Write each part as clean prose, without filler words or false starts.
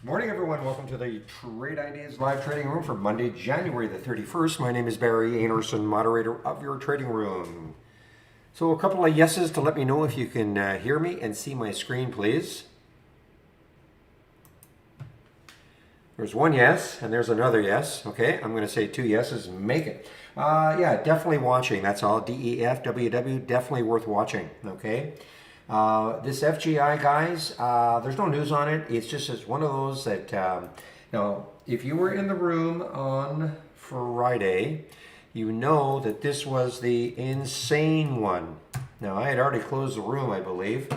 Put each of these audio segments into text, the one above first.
Morning, everyone. Welcome to the Trade Ideas Live Trading Room for Monday, January the 31st. My name is Barry Anderson, moderator of your trading room. So a couple of yeses to let me know if you can hear me and see my screen, please. There's one yes, and there's another yes. Okay, I'm going to say two yeses. Make it. Yeah, definitely watching. That's all. DEF, WW, definitely worth watching. Okay. This FGI, guys, there's no news on it. It's just one of those that, now, if you were in the room on Friday, you know that this was the insane one. Now, I had already closed the room, I believe.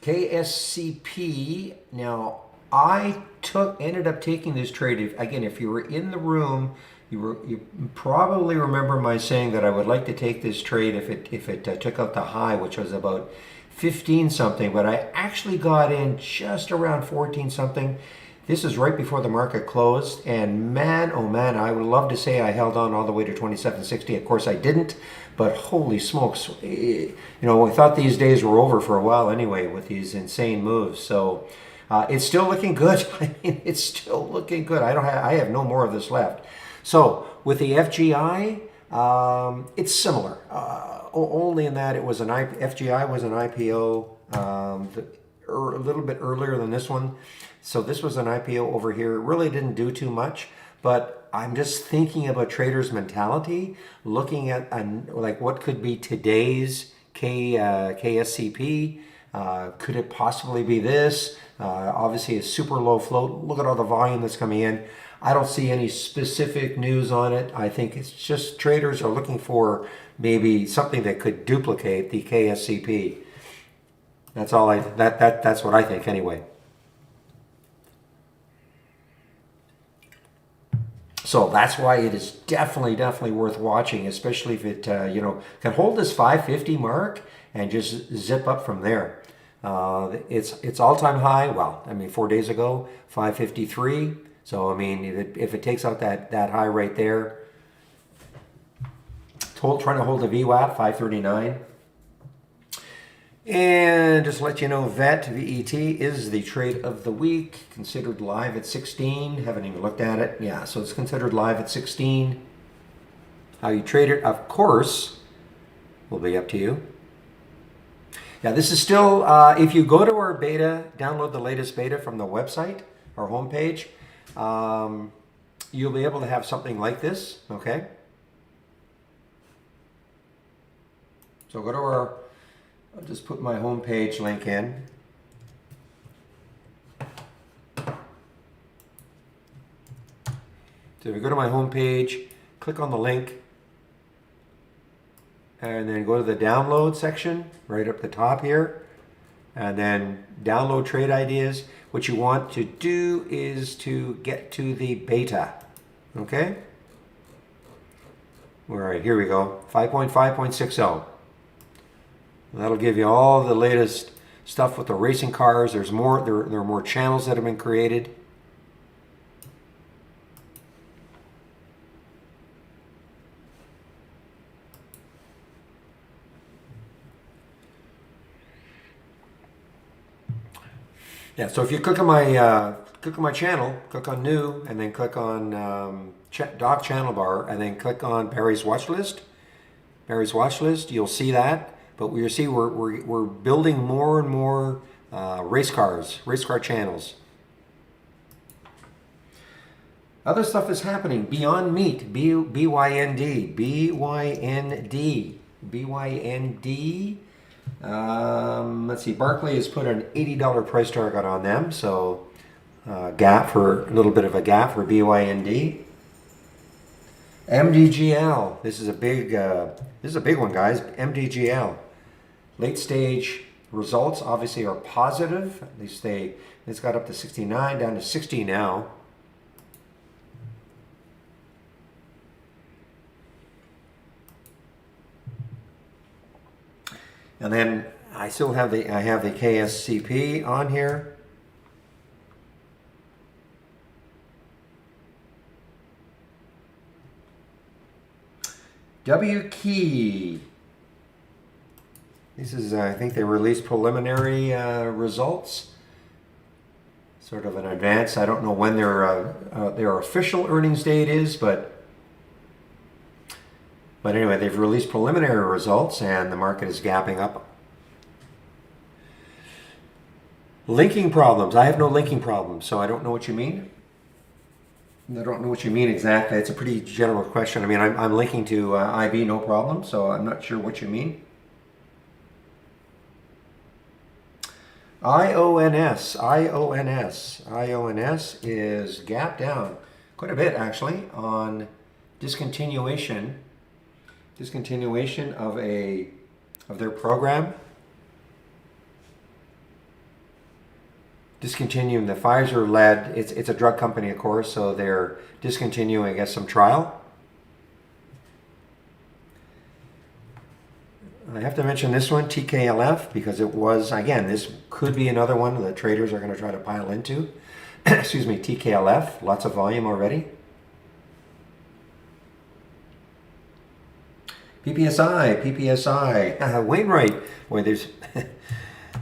KSCP, now, I ended up taking this trade. Again, if you were in the room, you probably remember my saying that I would like to take this trade if it took out the high, which was about 15 something, but I actually got in just around 14 something. This is right before the market closed, and man, oh man, I would love to say I held on all the way to 27.60. Of course I didn't, but holy smokes, you know, I thought these days were over for a while anyway with these insane moves. So it's still looking good. I mean, it's still looking good. I have no more of this left. So with the FGI, it's similar, only in that it was FGI was an IPO a little bit earlier than this one. So this was an IPO over here. It really didn't do too much, but I'm just thinking about traders' mentality, looking at like what could be today's KSCP. Could it possibly be this? Obviously, a super low float. Look at all the volume that's coming in. I don't see any specific news on it. I think it's just traders are looking for maybe something that could duplicate the KSCP. That's all that's what I think anyway. So that's why it is definitely worth watching, especially if it can hold this 550 mark and just zip up from there. It's all-time high. Well, I mean, 4 days ago, 553. So I mean, if it takes out that high right there, trying to hold the VWAP 539. And just to let you know, VET is the trade of the week, considered live at 16. Haven't even looked at it. Yeah, so it's considered live at 16. How you trade it, of course, will be up to you. Yeah, this is still, if you go to our beta, download the latest beta from the website, our homepage, you'll be able to have something like this, okay? So go to I'll just put my homepage link in. So if you go to my homepage, click on the link, and then go to the download section right up the top here, and then download trade ideas. What you want to do is to get to the beta, okay? All right, here we go, 5.5.60. That'll give you all the latest stuff with the racing cars. There's more. There are more channels that have been created. Yeah. So if you click on my channel, click on New, and then click on Doc Channel Bar, and then click on Barry's Watch List. Barry's Watch List. You'll see that. But you see, we're building more and more race car channels. Other stuff is happening. Beyond Meat, BYND. Let's see, Barclay has put an $80 price target on them, so a little bit of a gap for BYND. MDGL. This is a big one, guys. MDGL. Late stage results obviously are positive. At least it's got up to 69, down to 60 now. And then I have the KSCP on here. W key. This is, I think they released preliminary results. sort of an advance. I don't know when their official earnings date is, but anyway, they've released preliminary results and the market is gapping up. Linking problems. I have no linking problems, so I don't know what you mean. I don't know what you mean exactly. It's a pretty general question. I mean, I'm linking to IB, no problem, so I'm not sure what you mean. IONS is gapped down quite a bit actually on discontinuation of their program. Discontinuing the Pfizer-led, it's a drug company, of course, so they're discontinuing, I guess, some trial. I have to mention this one, Tklf, because it was, again, this could be another one that traders are going to try to pile into. Excuse me, Tklf, lots of volume already. PPSI, Wainwright. Boy, there's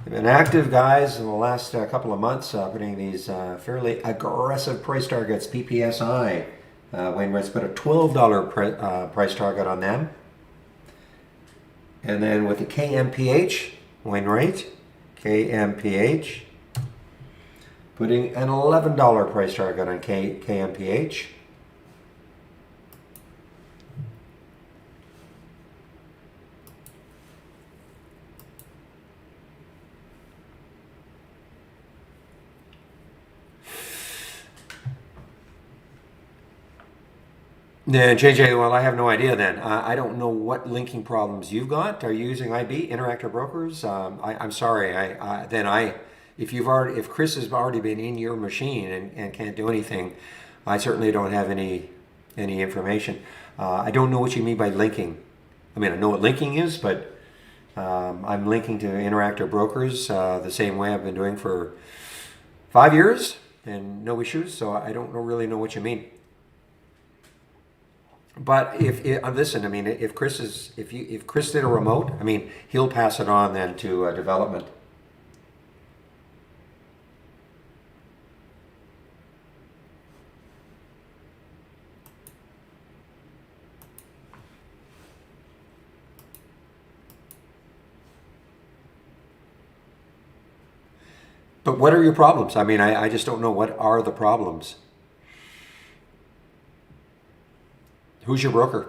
been active guys in the last couple of months putting these fairly aggressive price targets. PPSI, Wainwright's put a $12 price target on them. And then with the KMPH, Wainwright, KMPH, putting an $11 price target on KMPH. Yeah, JJ, well, I have no idea then. I don't know what linking problems you've got. Are you using IB, Interactive Brokers? I'm sorry. If Chris has already been in your machine and can't do anything, I certainly don't have any information. I don't know what you mean by linking. I mean, I know what linking is, but I'm linking to Interactive Brokers the same way I've been doing for 5 years and no issues. So I don't really know what you mean. But listen, I mean, if Chris did a remote, I mean, he'll pass it on then to development. But what are your problems? I mean, I just don't know what are the problems. Who's your broker?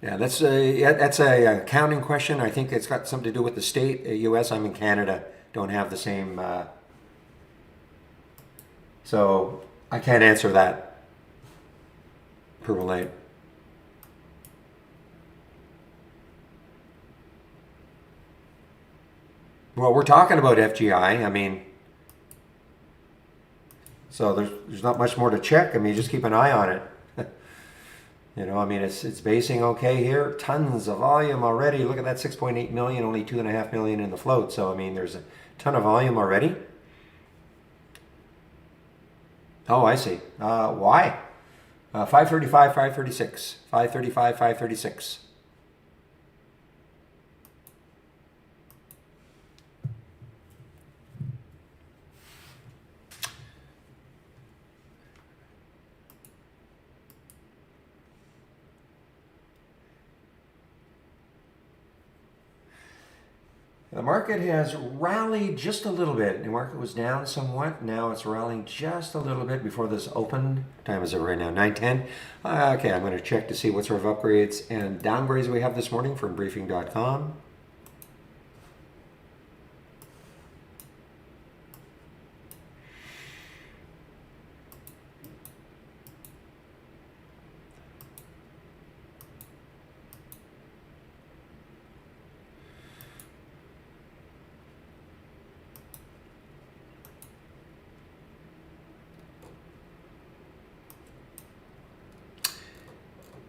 Yeah, that's a accounting question. I think it's got something to do with the state. U.S. I'm in Canada. Don't have the same. So I can't answer that per relate. Well, we're talking about FGI. I mean, so there's not much more to check. I mean, just keep an eye on it. You know, I mean, it's basing okay here. Tons of volume already. Look at that, 6.8 million, only 2.5 million in the float. So I mean, there's a ton of volume already. Oh, I see. Why? 535, 536. 535, 536. The market has rallied just a little bit. The market was down somewhat. Now it's rallying just a little bit before this open. What time is it right now? 9:10. Okay, I'm going to check to see what sort of upgrades and downgrades we have this morning from briefing.com.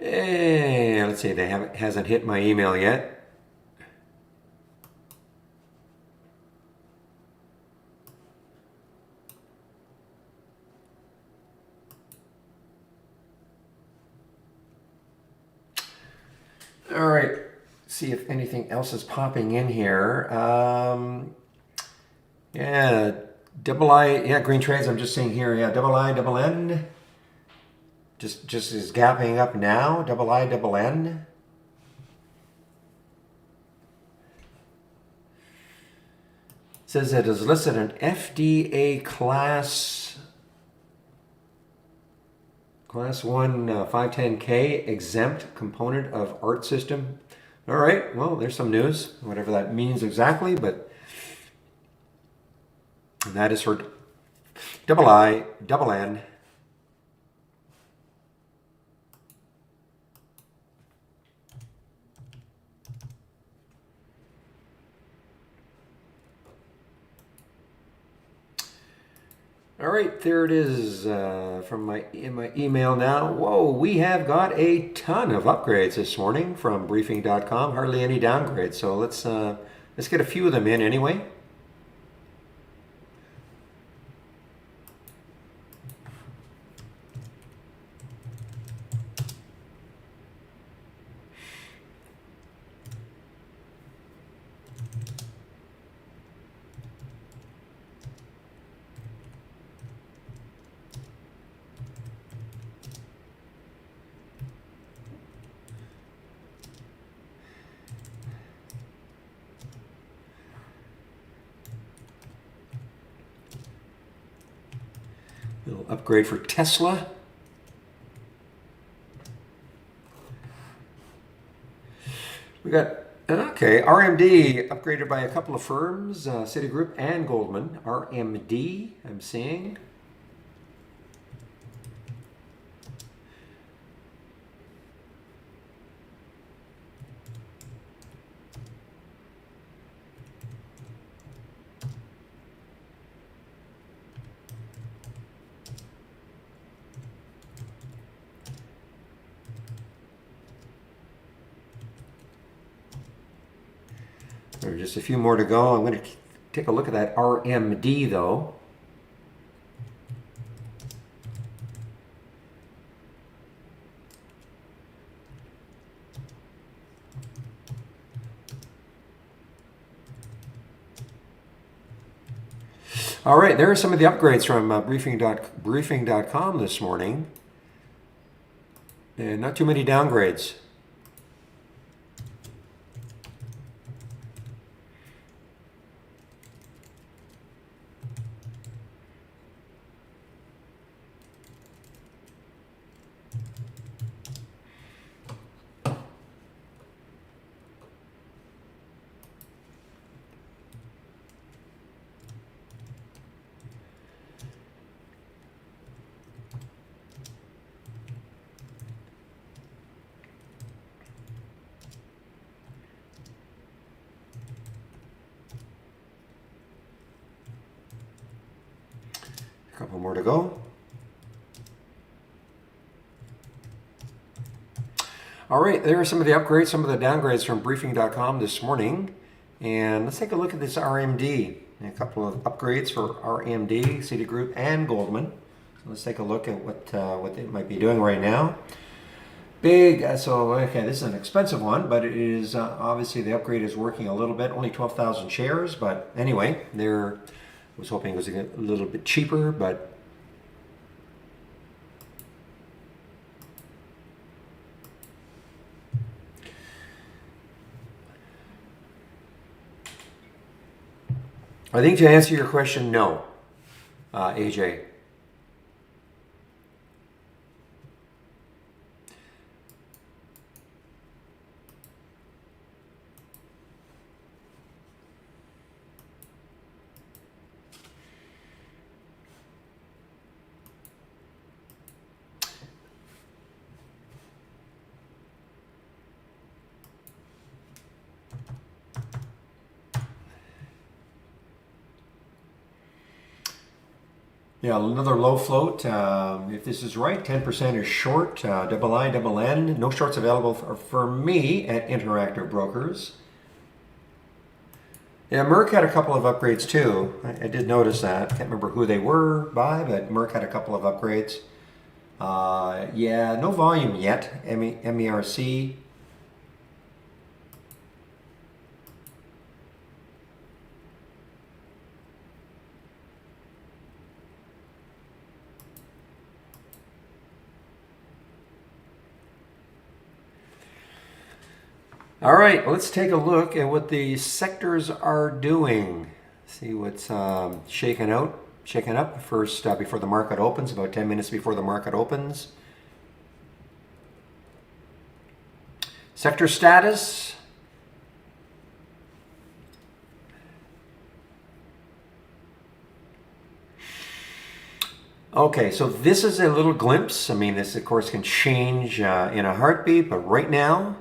Let's see, hasn't hit my email yet. All right. See if anything else is popping in here. Yeah, double I. Yeah, green trades. I'm just seeing here. Yeah, double I, double N. Just is gapping up now. Double I, double N. Says it is listed an FDA class 1 510K exempt component of art system. All right, well, there's some news, whatever that means exactly, but that is for double I, double N. All right, there it is from my email now. Whoa, we have got a ton of upgrades this morning from briefing.com. Hardly any downgrades, so let's get a few of them in anyway. Little upgrade for Tesla. We got, okay, RMD upgraded by a couple of firms, Citigroup and Goldman. RMD, I'm seeing. There are just a few more to go. I'm going to take a look at that RMD though. All right, there are some of the upgrades from briefing.com this morning. And not too many downgrades. A couple more to go. All right, there are some of the upgrades, some of the downgrades from briefing.com this morning. And let's take a look at this RMD. A couple of upgrades for RMD, Citigroup, and Goldman. So let's take a look at what they might be doing right now. Big, so okay, this is an expensive one, but it is obviously the upgrade is working a little bit, only 12,000 shares. But anyway, I was hoping it was a little bit cheaper, but I think to answer your question, no, AJ. Yeah, another low float. If this is right, 10% is short. Double I, double N. No shorts available for me at Interactive Brokers. Yeah, Merck had a couple of upgrades too. I did notice that. Can't remember who they were by, but Merck had a couple of upgrades. Yeah, no volume yet. MERC. All right, let's take a look at what the sectors are doing. See what's shaking up first before the market opens, about 10 minutes before the market opens. Sector status. Okay, so this is a little glimpse. I mean, this of course can change in a heartbeat, but right now,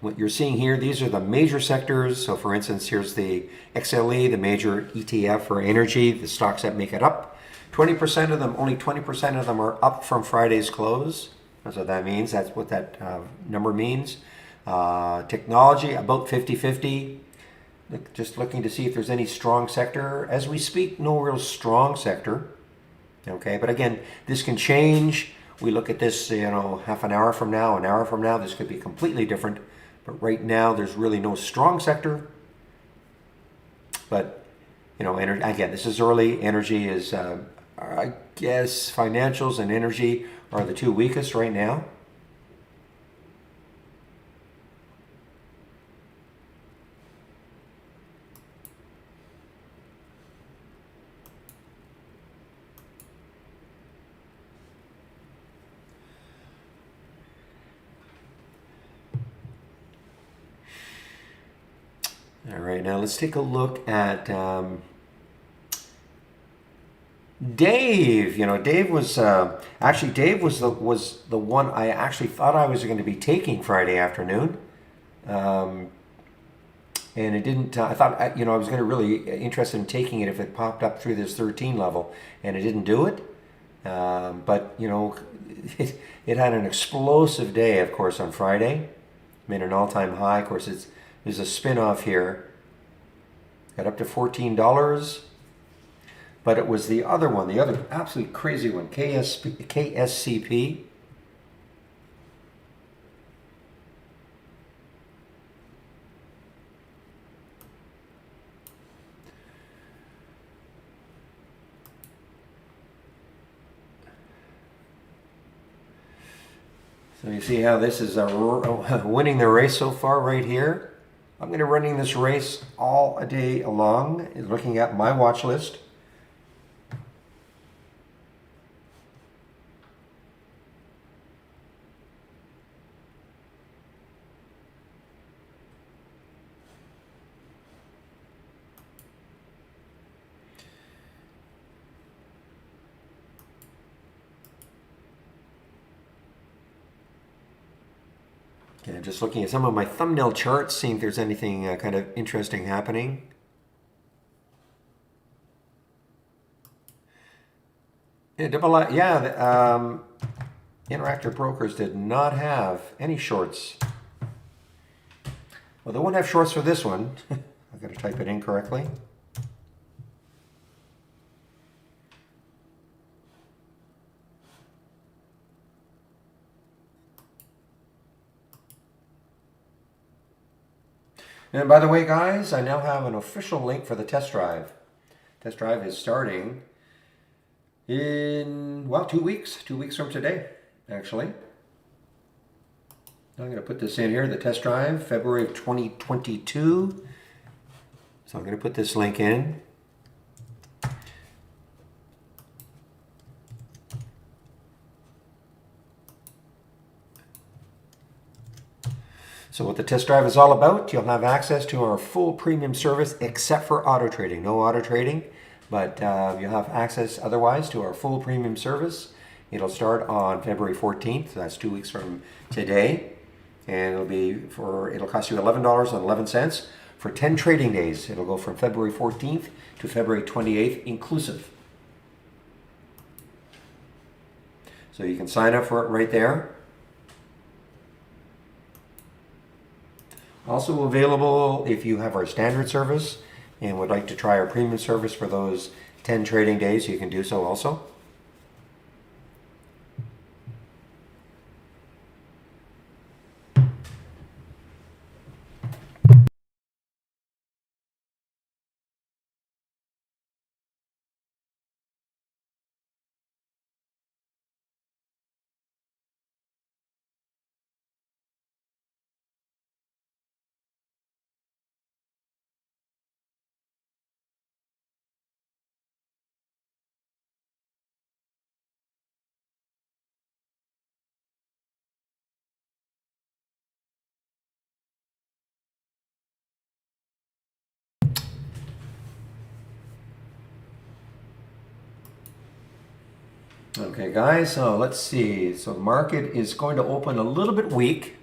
what you're seeing here, these are the major sectors. So for instance, here's the XLE, the major ETF for energy, the stocks that make it up. 20% of them, only 20% of them are up from Friday's close. That's what that means. That's what that number means. Technology, about 50-50. Just looking to see if there's any strong sector. As we speak, no real strong sector. Okay, but again, this can change. We look at this, half an hour from now, an hour from now, this could be completely different. But right now, there's really no strong sector. But, again, this is early. Energy is, I guess, financials and energy are the two weakest right now. All right, now let's take a look at Dave. Dave was the one I actually thought I was going to be taking Friday afternoon, and it didn't. I thought I was going to really interested in taking it if it popped up through this 13 level, and it didn't do it. But it had an explosive day, of course, on Friday. Made an all-time high. Of course, there's a spin-off here. Got up to $14. But it was the other one, the other absolutely crazy one, KSCP. So you see how this is winning the race so far right here. I'm going to be running this race all a day long, looking at my watch list. Okay, just looking at some of my thumbnail charts, seeing if there's anything kind of interesting happening. Yeah, Interactive Brokers did not have any shorts. Well, they won't have shorts for this one. I've got to type it in correctly. And by the way, guys, I now have an official link for the test drive. Test drive is starting in, 2 weeks. 2 weeks from today, actually. I'm going to put this in here, the test drive, February of 2022. So I'm going to put this link in. So what the test drive is all about, you'll have access to our full premium service except for auto trading. No auto trading, but you'll have access otherwise to our full premium service. It'll start on February 14th, so that's 2 weeks from today. And it'll cost you $11.11 for 10 trading days. It'll go from February 14th to February 28th inclusive. So you can sign up for it right there. Also available if you have our standard service and would like to try our premium service for those 10 trading days, you can do so also. Okay, guys, so let's see. So the market is going to open a little bit weak.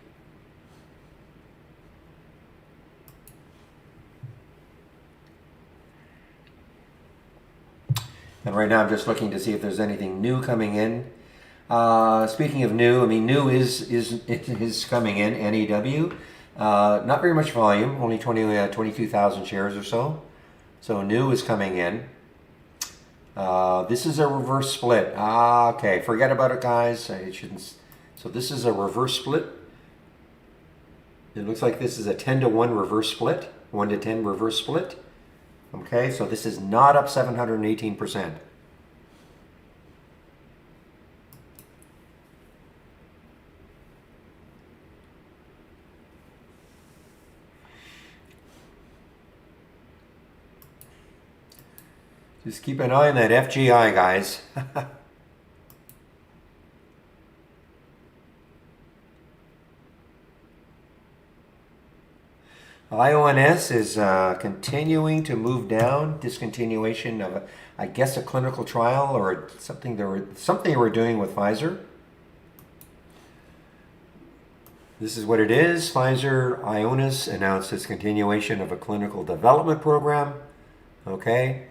And right now I'm just looking to see if there's anything new coming in. Speaking of new, I mean, new is coming in, NEW. Not very much volume, only 22,000 shares or so. So new is coming in. This is a reverse split. Okay, forget about it, guys. I shouldn't. So this is a reverse split. It looks like this is a 10-to-1 reverse split, 1-to-10 reverse split. Okay, so this is not up 718%. Just keep an eye on that FGI, guys. IONS is continuing to move down. Discontinuation of, I guess, a clinical trial or something they were doing with Pfizer. This is what it is. Pfizer IONS announced its continuation of a clinical development program. Okay.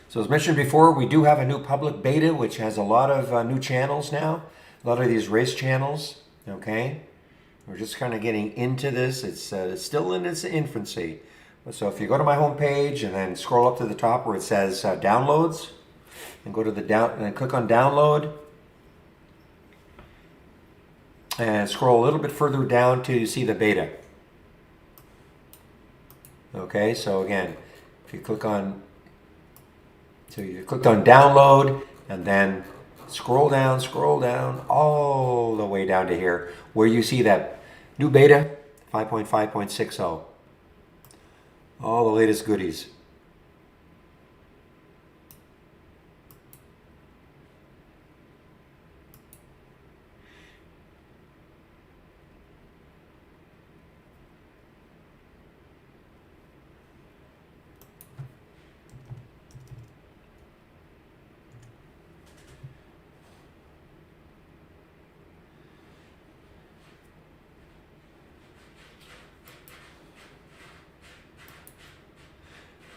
So as mentioned before, we do have a new public beta, which has a lot of new channels now, a lot of these race channels, okay? We're just kind of getting into this. It's still in its infancy. So if you go to my home page and then scroll up to the top where it says downloads, and go to the and click on download, and scroll a little bit further down to see the beta. Okay, so again, if you click on, so you clicked on download and then scroll down all the way down to here where you see that new beta 5.5.60. All the latest goodies.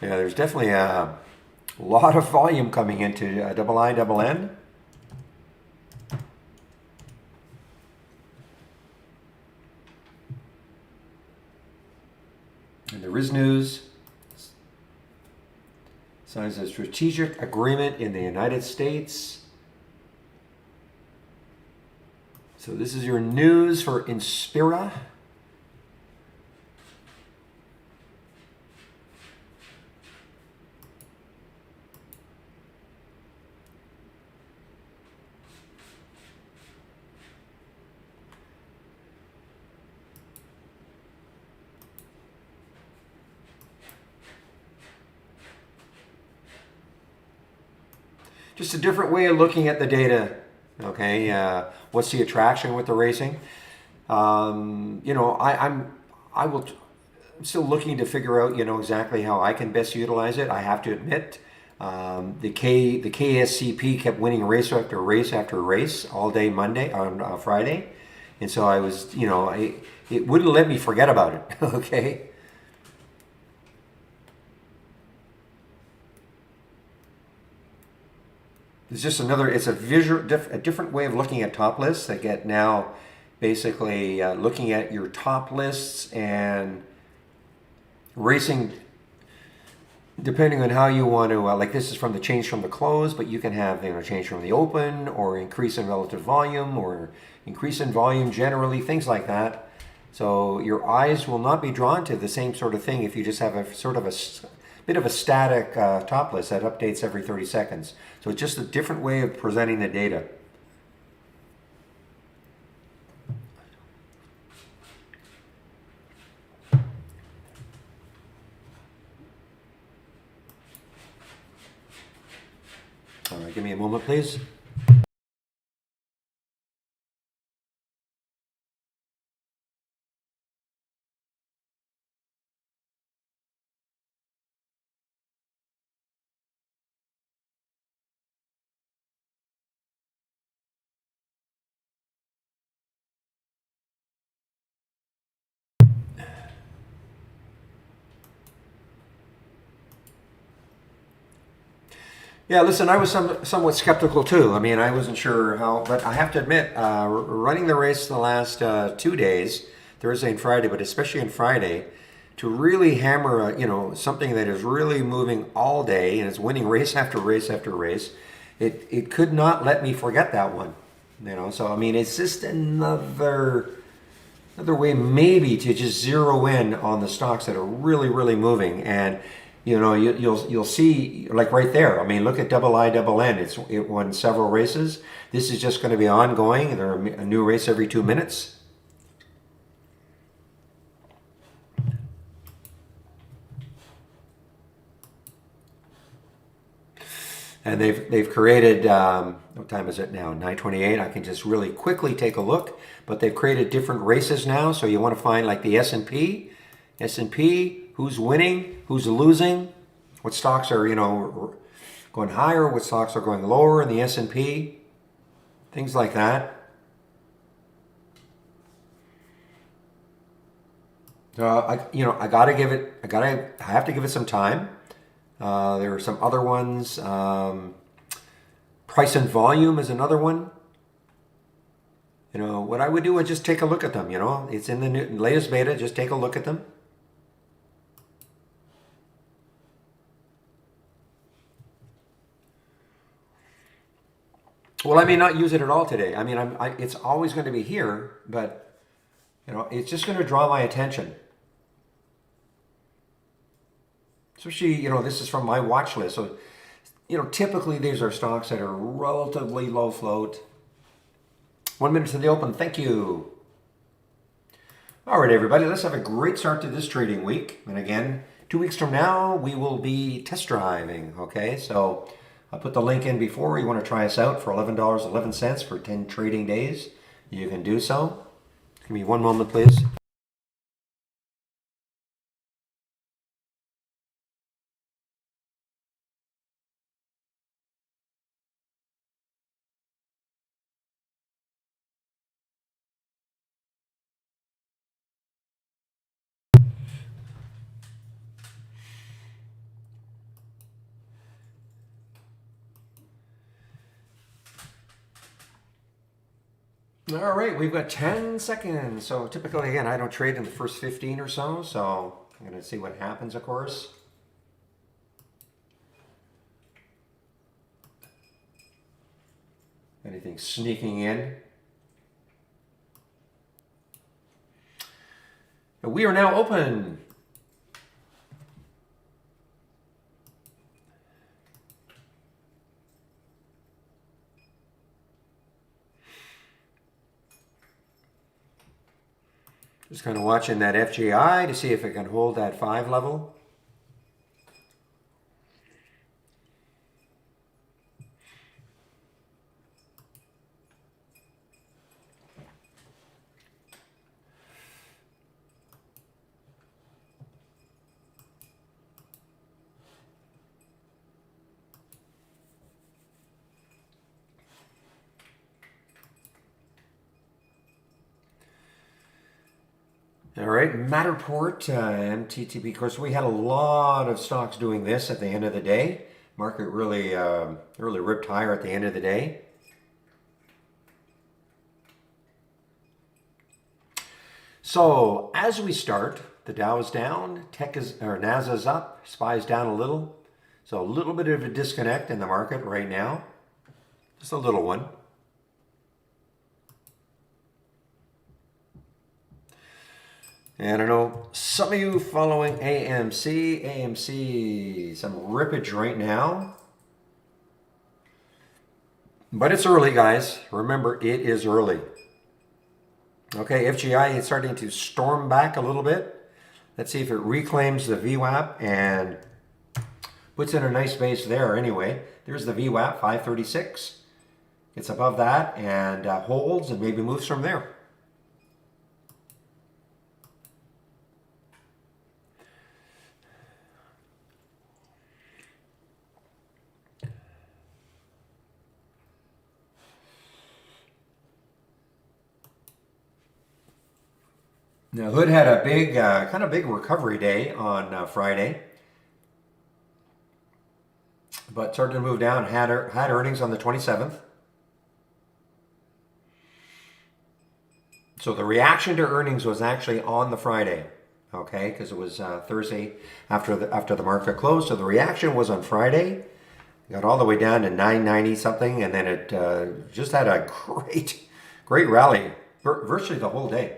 Yeah, there's definitely a lot of volume coming into IIN. And there is news. Signs a strategic agreement in the United States. So this is your news for Inspira. Just a different way of looking at the data. Okay, what's the attraction with the racing? You know, I'm still looking to figure out, you know, exactly how I can best utilize it. I have to admit, the KSCP kept winning race after race after race all day Monday on Friday, and so I was, you know, it wouldn't let me forget about it. Okay. It's just another, it's a a different way of looking at top lists. I get now basically looking at your top lists and racing, depending on how you want to, like this is from the change from the close, but you can have, you know, change from the open or increase in relative volume or increase in volume generally, things like that. So your eyes will not be drawn to the same sort of thing if you just have a sort of a bit of a static top list that updates every 30 seconds. So it's just a different way of presenting the data. All right, give me a moment, please. Yeah, listen, I was somewhat skeptical too. I mean, I wasn't sure how, but I have to admit, running the race the last 2 days, Thursday and Friday, but especially on Friday, to really hammer, something that is really moving all day and is winning race after race after race, it could not let me forget that one. So I mean, it's just another way maybe to just zero in on the stocks that are really, really moving. And you'll see, like right there. I mean, look at IIN. It won several races. This is just going to be ongoing. There's a new race every 2 minutes. And they've created, what time is it now? 9:28. I can just really quickly take a look. But they've created different races now. So you want to find like the S&P, who's winning, who's losing, what stocks are, going higher, what stocks are going lower in the S&P, things like that. So I have to give it some time. There are some other ones. Price and volume is another one. What I would do is just take a look at them. It's in the latest beta. Just take a look at them. Well, I may not use it at all today. I mean, it's always going to be here, but it's just going to draw my attention. Especially, this is from my watch list. So, typically these are stocks that are relatively low float. 1 minute to the open. Thank you. All right, everybody, let's have a great start to this trading week. And again, 2 weeks from now, we will be test driving. Okay, so I'll put the link in before. You want to try us out for $11.11 for 10 trading days. You can do so. Give me one moment, please. All right, we've got 10 seconds. So typically, again, I don't trade in the first 15 or so. So I'm going to see what happens, of course. Anything sneaking in. We are now open. Just kind of watching that FGI to see if it can hold that 5 level. All right, Matterport, MTTP. Of course, we had a lot of stocks doing this at the end of the day. Market really ripped higher at the end of the day. So as we start, the Dow is down, NASDAQ's up, SPY's down a little. So a little bit of a disconnect in the market right now. Just a little one. And I know some of you following AMC, some rippage right now. But it's early, guys. Remember, it is early. Okay, FGI is starting to storm back a little bit. Let's see if it reclaims the VWAP and puts in a nice base there anyway. There's the VWAP, 536. It's above that and holds and maybe moves from there. Now, Hood had a big, kind of big recovery day on Friday, but started to move down. Had earnings on the 27th. So the reaction to earnings was actually on the Friday, okay, because it was Thursday after the market closed. So the reaction was on Friday. Got all the way down to 990 something, and then it just had a great rally virtually the whole day.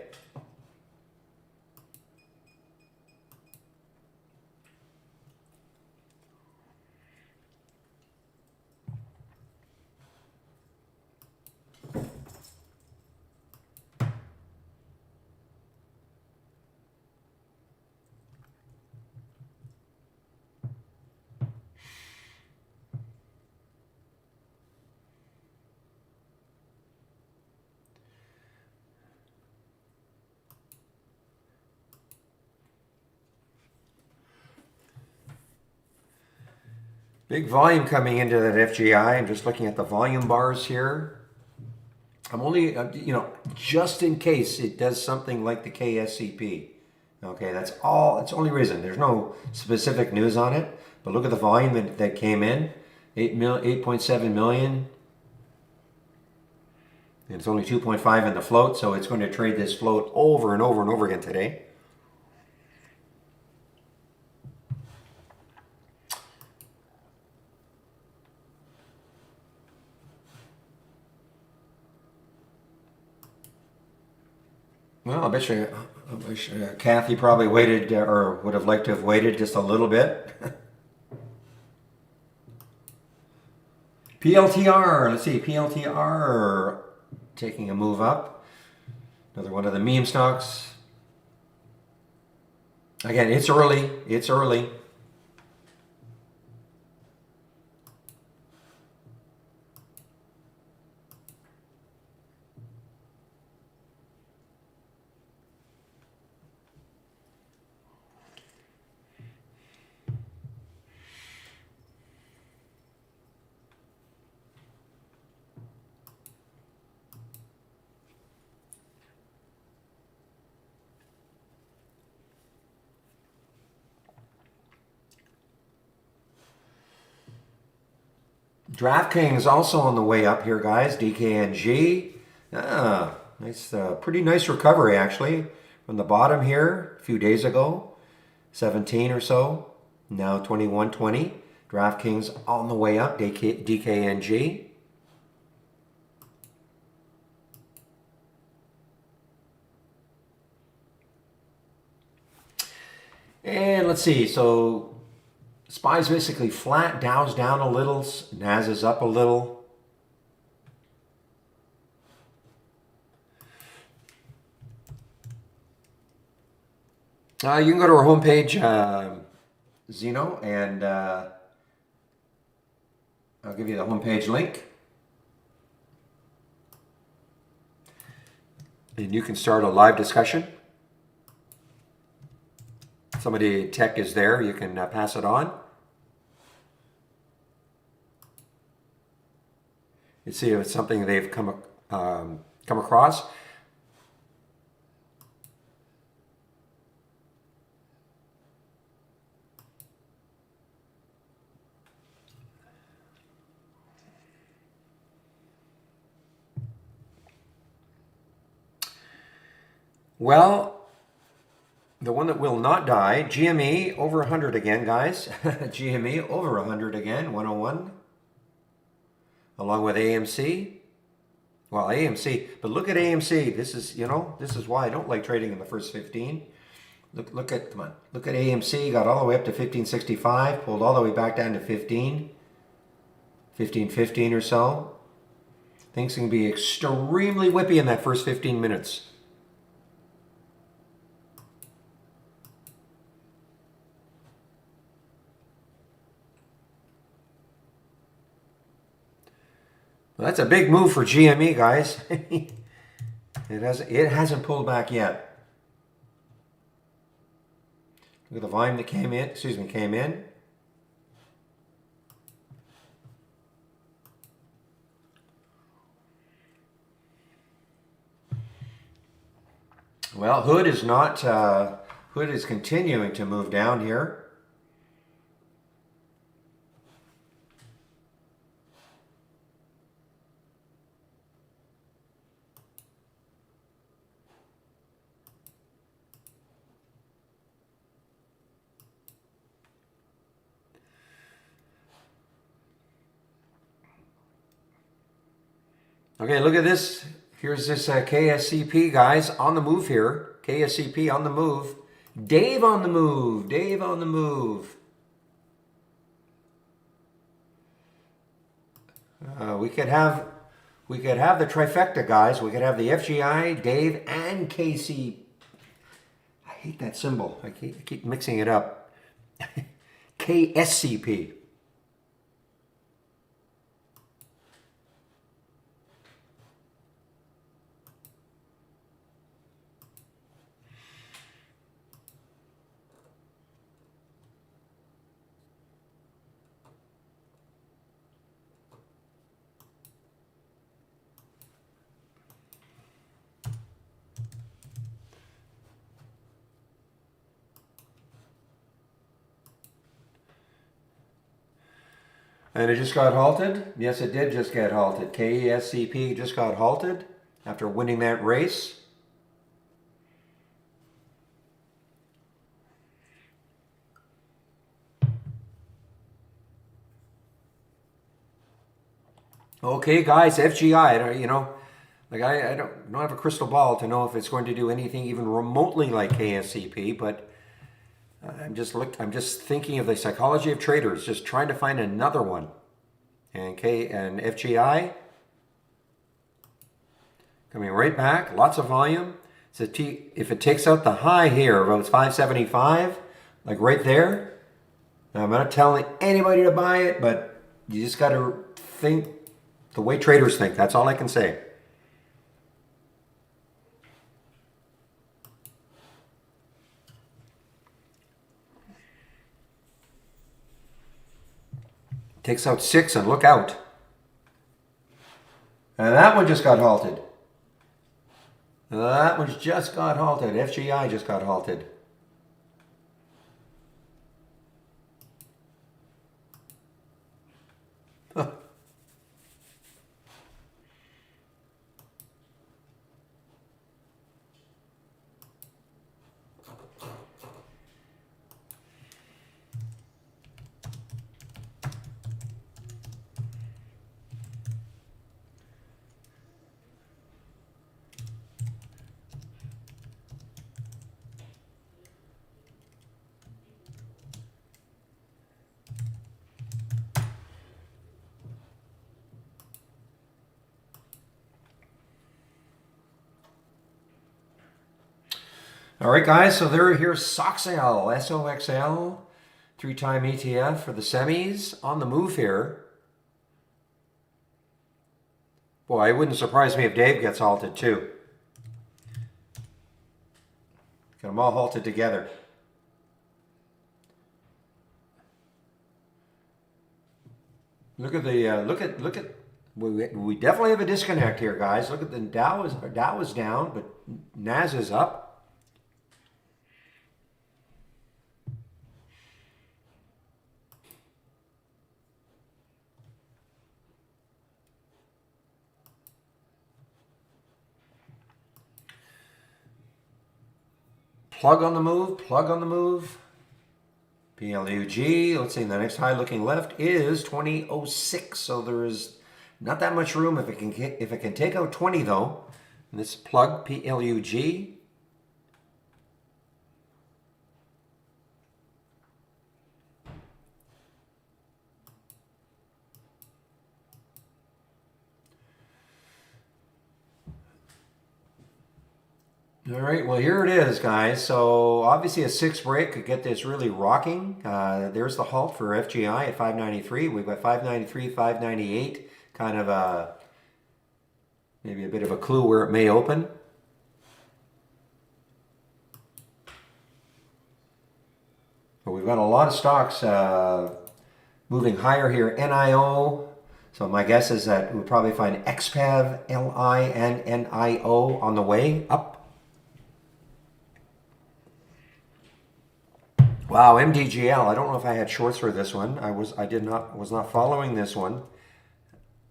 Big volume coming into that FGI. I'm just looking at the volume bars here. I'm only, just in case it does something like the KSCP. Okay, that's all. It's the only reason. There's no specific news on it. But look at the volume that came in. 8.7 million. And it's only 2.5 in the float, so it's going to trade this float over and over and over again today. Well, I bet you Kathy probably waited or would have liked to have waited just a little bit. PLTR, let's see, PLTR taking a move up. Another one of the meme stocks. Again, it's early. It's early. DraftKings also on the way up here, guys. DKNG. Nice, pretty nice recovery actually from the bottom here a few days ago, 17 or so. Now 21.20. DraftKings on the way up. DKNG. And let's see. So SPY's basically flat, Dow's down a little, NAS is up a little. You can go to our homepage, Zeno, and I'll give you the homepage link. And you can start a live discussion. Somebody tech is there, you can pass it on. You see if it's something they've come across. Well, the one that will not die, GME over 100 again, guys. GME over 100 again, 101. Along with AMC. Well, AMC, but look at AMC. This is, this is why I don't like trading in the first 15. Look at, come on, look at AMC, got all the way up to 1565, pulled all the way back down to 1515 or so. Things can be extremely whippy in that first 15 minutes. Well, that's a big move for GME, guys. It hasn't pulled back yet. Look at the volume that came in. Well, Hood is not. Hood is continuing to move down here. Okay, look at this. Here's this KSCP, guys, on the move here. KSCP on the move. Dave on the move. Dave on the move. We could have the trifecta, guys. We could have the FGI, Dave, and KC. I hate that symbol. I keep mixing it up. KSCP. And it just got halted? Yes, it did just get halted. KSCP just got halted after winning that race. Okay, guys, FGI, you know, like I don't have a crystal ball to know if it's going to do anything even remotely like KSCP, but I'm just thinking of the psychology of traders, just trying to find another one. And FGI coming right back, lots of volume. So if it takes out the high here, about 575, like right there. Now, I'm not telling anybody to buy it, but you just got to think the way traders think. That's all I can say. Takes out 6 and look out. And that one just got halted. That one's just got halted. FGI just got halted. Huh. All right, guys, so here's SOXL, SOXL, 3-time ETF for the semis on the move here. Boy, it wouldn't surprise me if Dave gets halted too. Got them all halted together. Look at the we definitely have a disconnect here, guys. Look at the Dow is down, but Nas is up. Plug on the move, plug on the move. PLUG, let's see, the next high looking left is 2006, so there is not that much room if it can take out 20 though. And this plug PLUG. All right, well, here it is, guys. So obviously a 6 break could get this really rocking. There's the halt for FGI at 593. We've got 593, 598, kind of maybe a bit of a clue where it may open. But we've got a lot of stocks moving higher here. NIO. So my guess is that we'll probably find XPAV, LI, and NIO on the way up. Wow, MDGL. I don't know if I had shorts for this one. I was not following this one.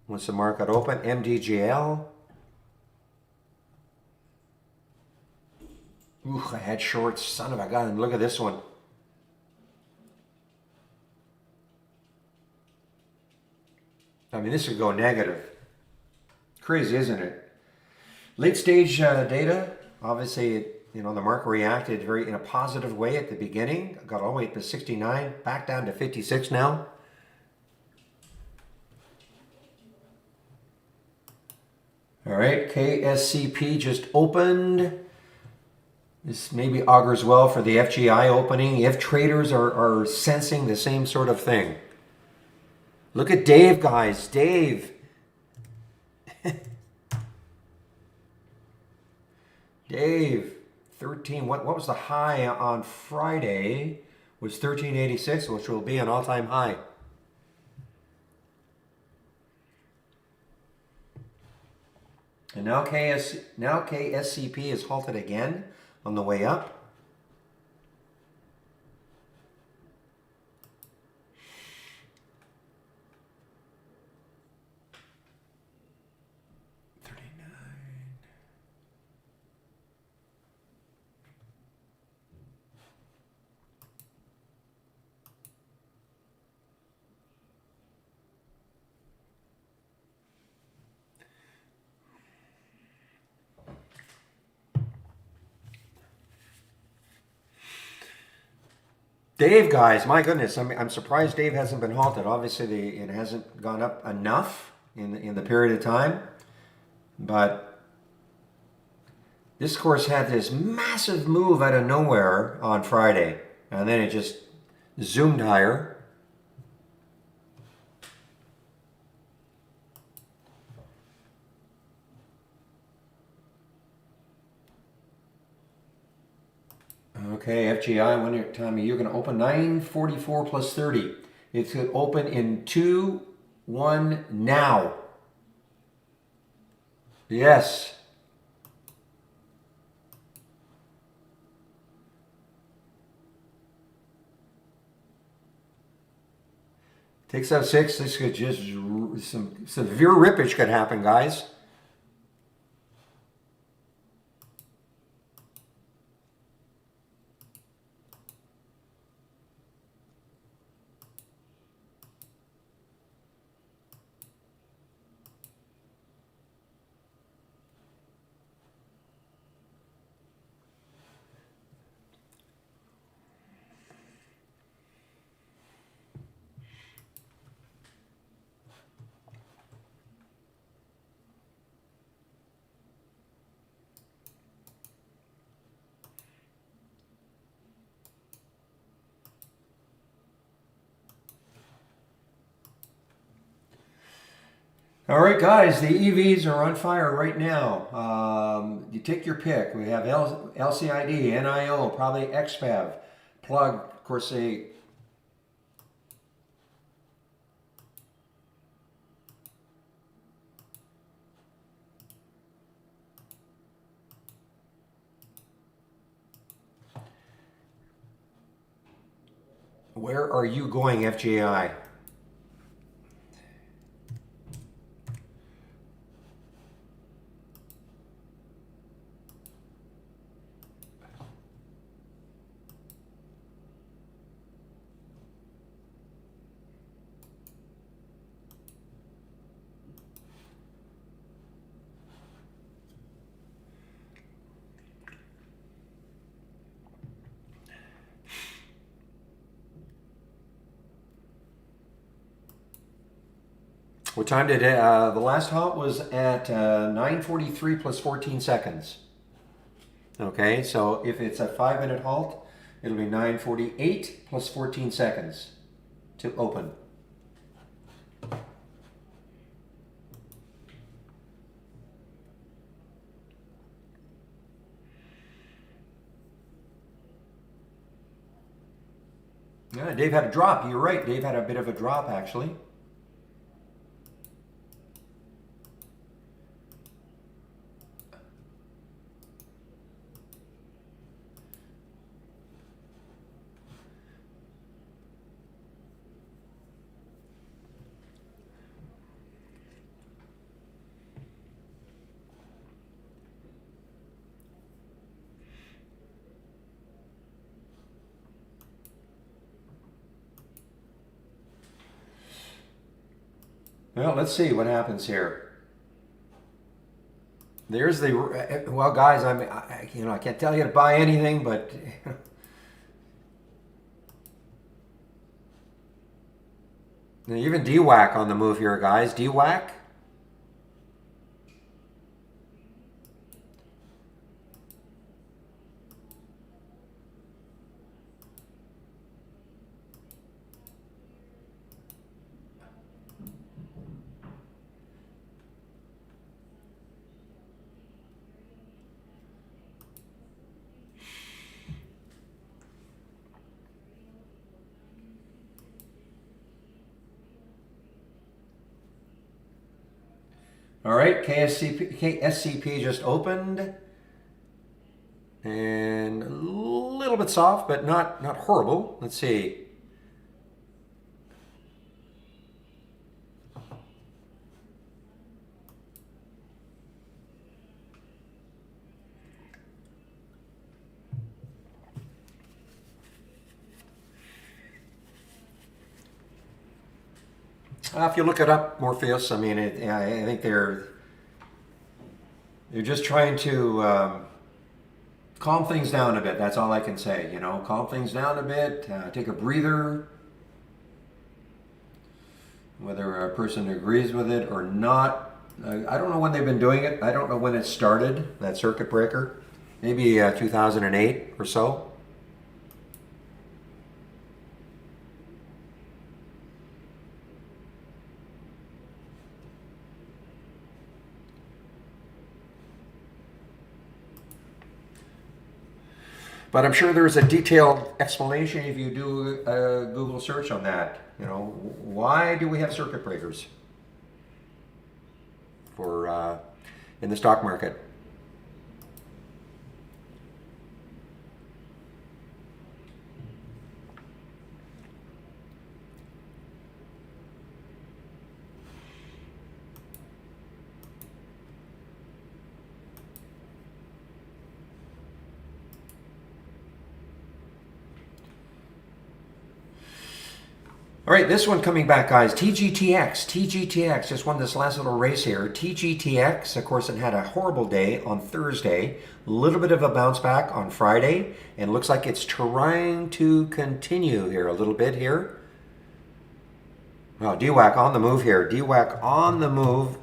Once the market open, MDGL. Ooh, I had shorts. Son of a gun. Look at this one. I mean, this could go negative. Crazy, isn't it? Late stage data. Obviously, the market reacted in a positive way at the beginning. Got all the way up to 69, back down to 56 now. All right, KSCP just opened. This maybe augurs well for the FGI opening if traders are sensing the same sort of thing. Look at Dave, guys. Dave. Dave. 13. What was the high on Friday? Was 1386, which will be an all-time high. And now KSCP is halted again on the way up. Dave, guys, my goodness, I'm surprised Dave hasn't been halted. Obviously, it hasn't gone up enough in the period of time, but this course had this massive move out of nowhere on Friday, and then it just zoomed higher. Okay, FGI, when you're telling me you're going to open 944 plus 30. It's going to open in 2-1 now. Yes. Takes out 6. This could just, some severe rippage could happen, guys. All right, guys, the EVs are on fire right now. You take your pick. We have LCID, NIO, probably XPAV, plug, of course, where are you going, FGI? What time did the last halt was at 9:43 plus 14 seconds. Okay, so if it's a 5-minute halt, it'll be 9:48 plus 14 seconds to open. Yeah, Dave had a drop. You're right. Dave had a bit of a drop, actually. Well, let's see what happens here. There's the, well, guys, I can't tell you to buy anything, but even DWAC on the move here, guys. DWAC. All right, KSCP just opened, and a little bit soft, but not horrible. Let's see. If you look it up, Morpheus, I mean, I think they're just trying to calm things down a bit. That's all I can say. You know, calm things down a bit. Take a breather. Whether a person agrees with it or not, I don't know when they've been doing it. I don't know when it started. That circuit breaker, maybe 2008 or so. But I'm sure there's a detailed explanation if you do a Google search on that. You know, why do we have circuit breakers for in the stock market? All right, this one coming back, guys. TGTX just won this last little race here. TGTX, of course, it had a horrible day on Thursday. A little bit of a bounce back on Friday. And looks like it's trying to continue here a little bit here. Well, DWAC on the move here. DWAC on the move.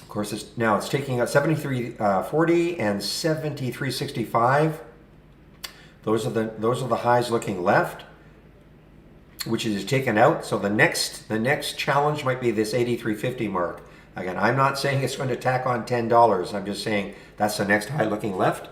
Of course, it's taking out 73.40 and 73.65. Those are the highs looking left, which is taken out. So the next challenge might be this 83.50 mark. Again, I'm not saying it's going to tack on $10. I'm just saying that's the next high looking left.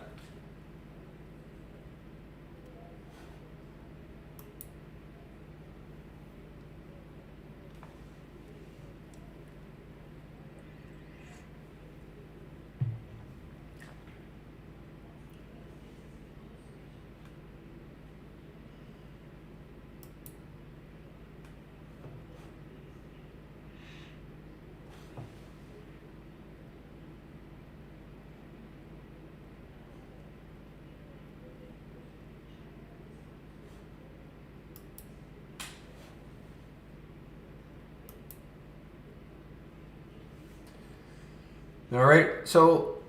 All right, so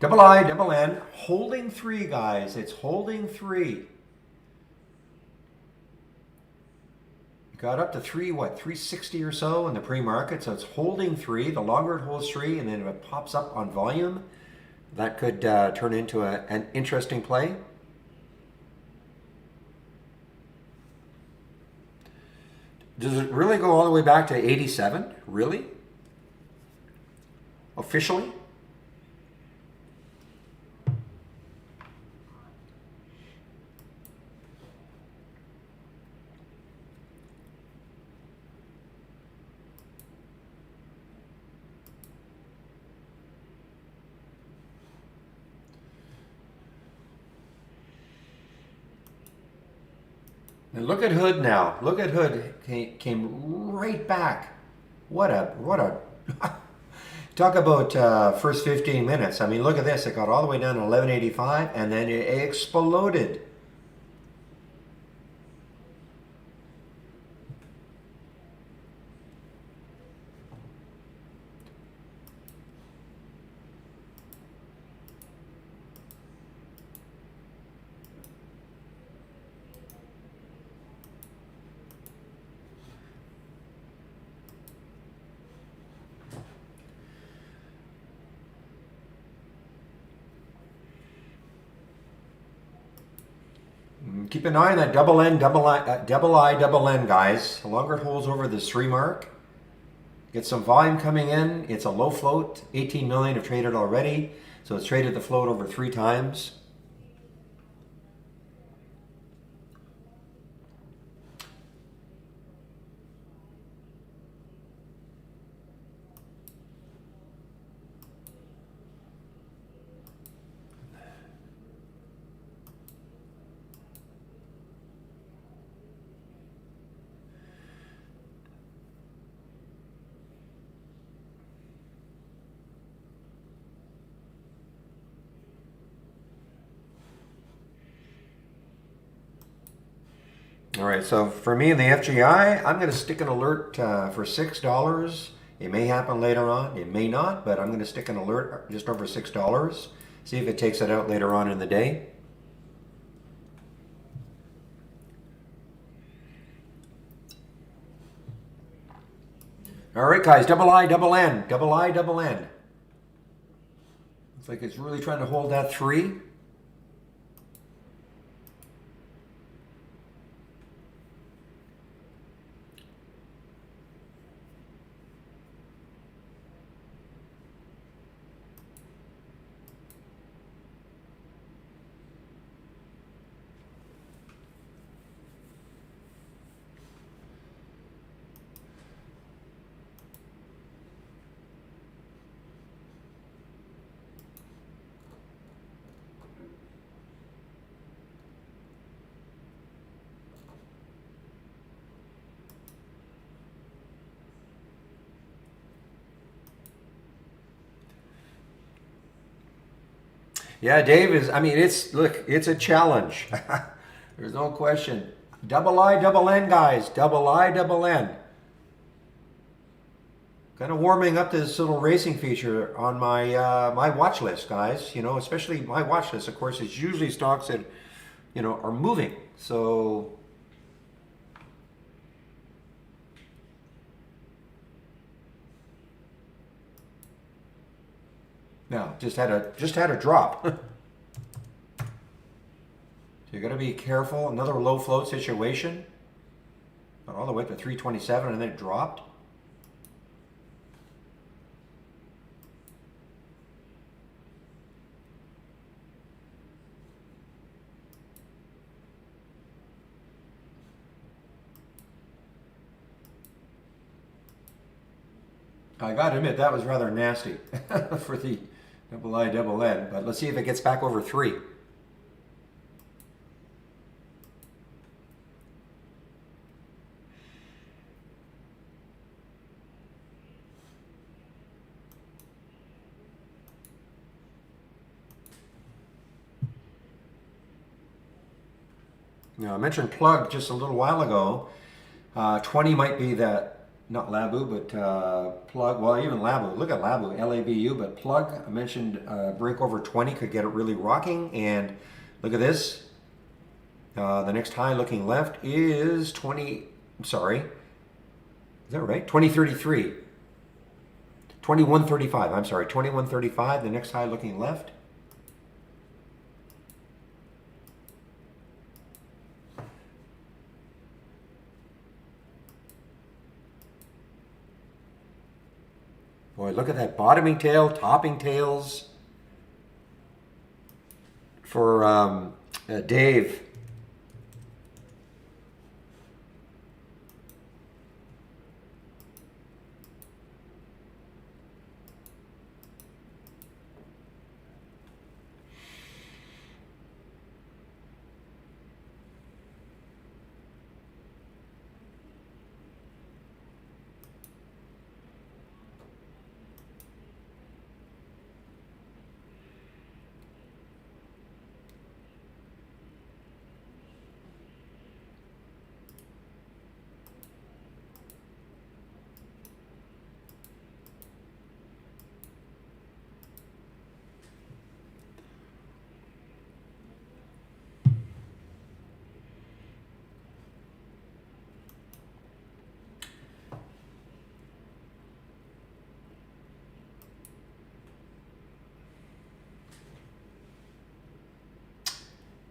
double I, double N, holding 3, guys. It's holding 3. got up to 360 or so in the pre-market, so it's holding 3. The longer it holds 3, and then if it pops up on volume, that could turn into an interesting play. Does it really go all the way back to 87? Really? Officially? And look at Hood now. Look at Hood. Came right back. What a talk about first 15 minutes. I mean, look at this. It got all the way down to 1185 and then it exploded. Keep an eye on that double N, double N, guys. The longer it holds over this 3 mark, get some volume coming in. It's a low float. 18 million have traded already, so it's traded the float over 3 times. All right, so for me in the FGI, I'm going to stick an alert for $6. It may happen later on, it may not, but I'm going to stick an alert just over $6. See if it takes it out later on in the day. All right, guys, double I, double N, double I, double N. Looks like it's really trying to hold that 3. Yeah, Dave is, I mean, look, it's a challenge. There's no question. Double I, double N, guys. Double I, double N. Kind of warming up this little racing feature on my my watch list, guys. You know, especially my watch list, of course, is usually stocks that, you know, are moving. So no, just had a drop. So you got to be careful. Another low float situation. Got all the way up to 327 and then it dropped. I got to admit that was rather nasty for the double I, double N. But let's see if it gets back over 3. Now, I mentioned plug just a little while ago. 20 might be that. Not Labu, but plug. Well, even Labu. Look at Labu, L-A-B-U, but plug. I mentioned break over 20 could get it really rocking. And look at this. The next high looking left is 20. I'm sorry. Is that right? 2033. 2135. I'm sorry. 2135. The next high looking left. Boy, look at that bottoming tail, topping tails for Dave.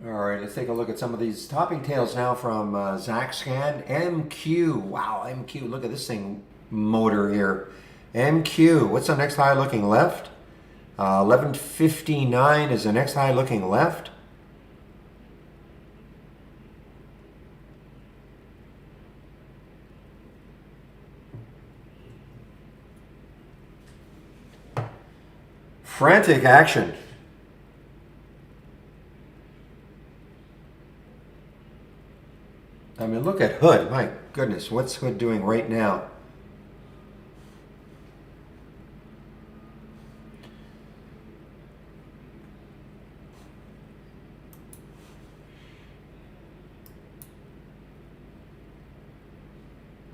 All right, let's take a look at some of these topping tails now from ZachScan. MQ, wow, MQ, look at this thing motor here. MQ, what's the next high looking left? 1159 is the next high looking left. Frantic action. I mean, look at Hood. My goodness, what's Hood doing right now?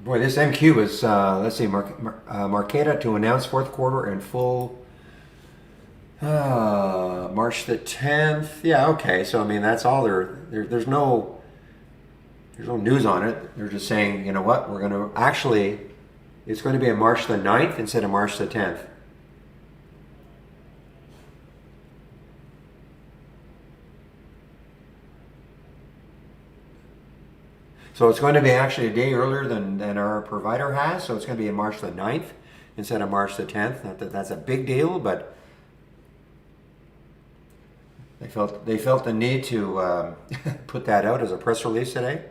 Boy, this MQ is, let's see, Marqueta to announce fourth quarter and full March the 10th. Yeah, okay. So, I mean, that's all there's no news on it. They're just saying, you know what, we're going to actually, it's going to be on March the 9th instead of March the 10th. So it's going to be actually a day earlier than our provider has. So it's going to be on March the 9th instead of March the 10th. Not that that's a big deal, but they felt the need to put that out as a press release today.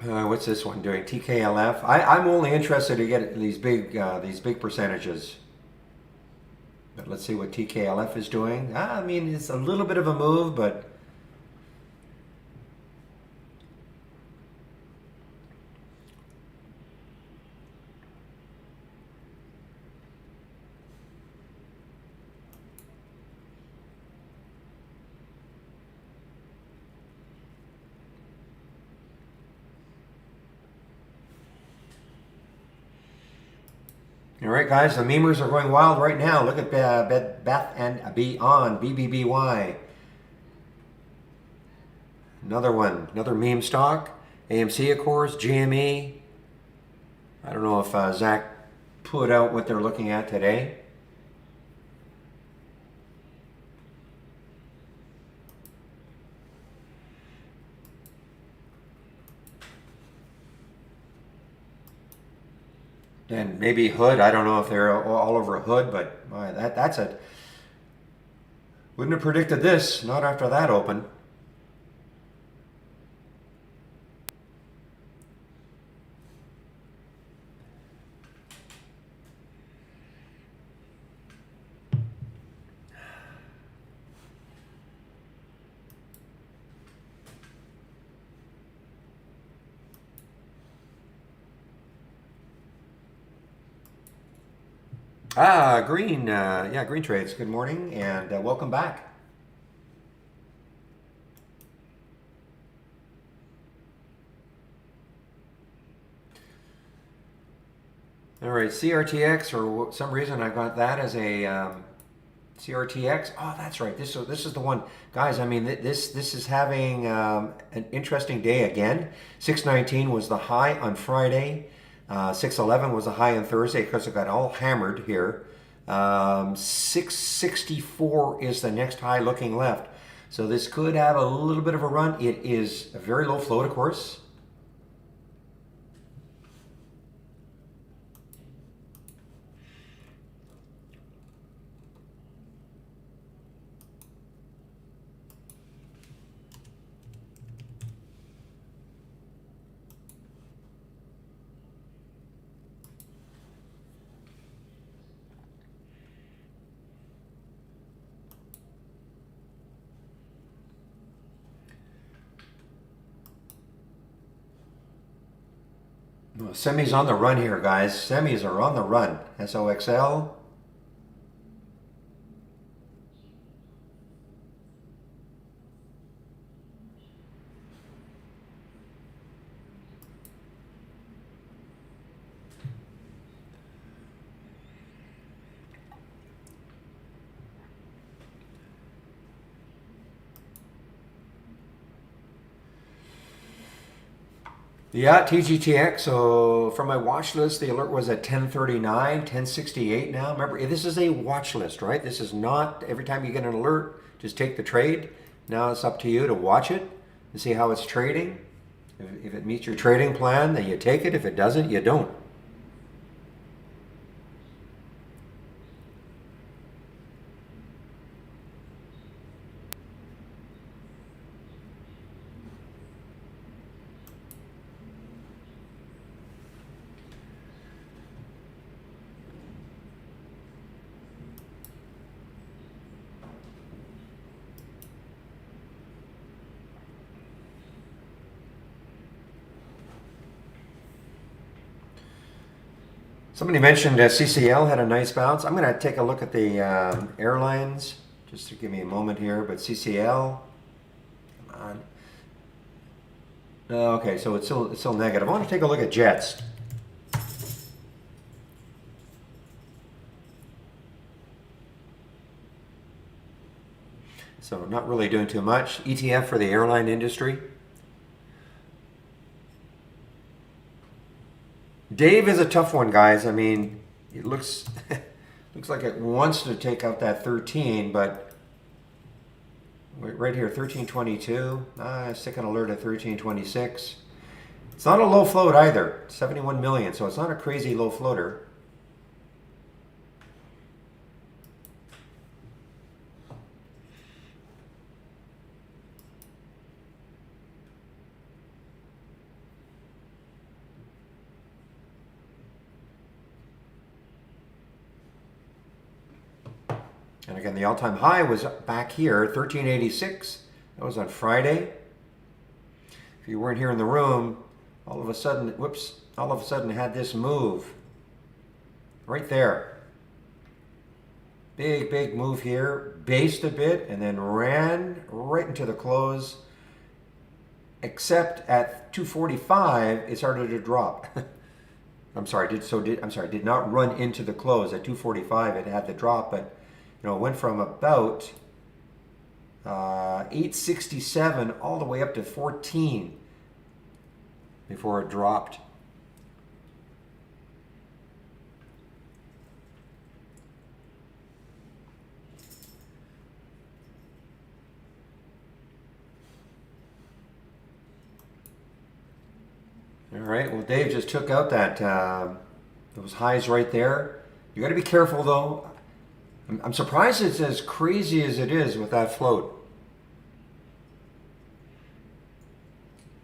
What's this one doing? TKLF. I'm only interested to get these big percentages. But let's see what TKLF is doing. I mean, it's a little bit of a move, but all right, guys, the memers are going wild right now. Look at Beth and Beyond, BBBY. Another one, another meme stock. AMC, of course, GME. I don't know if Zach put out what they're looking at today. And maybe Hood. I don't know if they're all over Hood, but that's a. Wouldn't have predicted this. Not after that open. Green Trades. Good morning and welcome back. All right, CRTX, or some reason I got that as a CRTX. Oh, that's right. This is the one, guys. I mean, this is having an interesting day again. 619 was the high on Friday. 611 was the high on Thursday because it got all hammered here. 664 is the next high looking left. So this could have a little bit of a run. It is a very low float, of course. Semis on the run here, guys. Semis are on the run. SOXL. Yeah, TGTX. So from my watch list, the alert was at 1039, 1068 now. Remember, this is a watch list, right? This is not every time you get an alert, just take the trade. Now it's up to you to watch it and see how it's trading. If it meets your trading plan, then you take it. If it doesn't, you don't. Somebody mentioned CCL had a nice bounce. I'm going to take a look at the airlines just to give me a moment here. But CCL, come on. Okay, so it's still negative. I want to take a look at Jets. So not really doing too much. ETF for the airline industry. Dave is a tough one, guys. I mean, it looks looks like it wants to take out that 13, but right here, 1322. Stick an alert at 1326. It's not a low float either. 71 million, so it's not a crazy low floater. And again, the all-time high was back here, 1386. That was on Friday. If you weren't here in the room, all of a sudden had this move right there. Big move here, based a bit, and then ran right into the close. Except at 245, it started to drop. Did not run into the close at 245. It had the drop, but it went from about 867 all the way up to 14 before it dropped. All right, well, Dave just took out that those highs right there. You got to be careful, though. I'm surprised it's as crazy as it is with that float.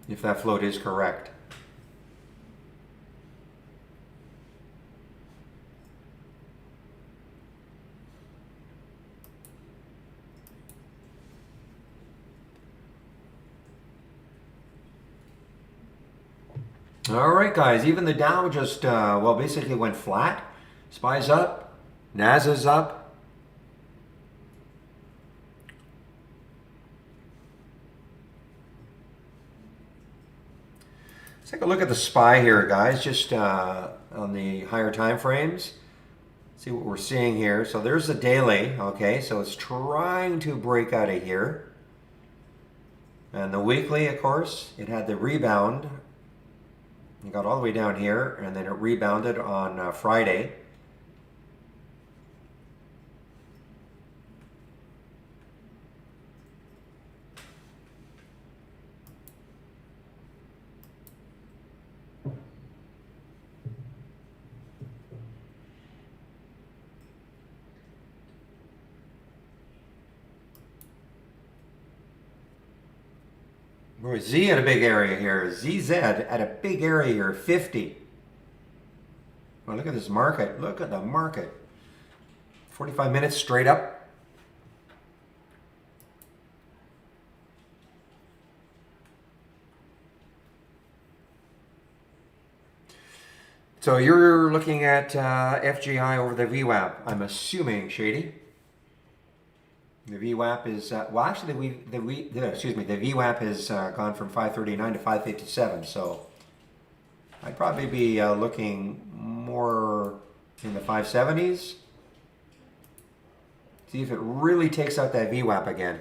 If that float is correct. All right, guys, even the Dow just, basically went flat. SPY's up. NASA's up. Let's take a look at the SPY here, guys, just on the higher time frames. See what we're seeing here. So there's the daily, okay, so it's trying to break out of here. And the weekly, of course, it had the rebound. It got all the way down here, and then it rebounded on Friday. Z had a big area here. ZZ at a big area here, 50. Well, look at this market. Look at the market. 45 minutes straight up. So you're looking at FGI over the VWAP, I'm assuming, Shady. The VWAP is, well, actually, the VWAP has gone from 539 to 557, so I'd probably be looking more in the 570s. See if it really takes out that VWAP again.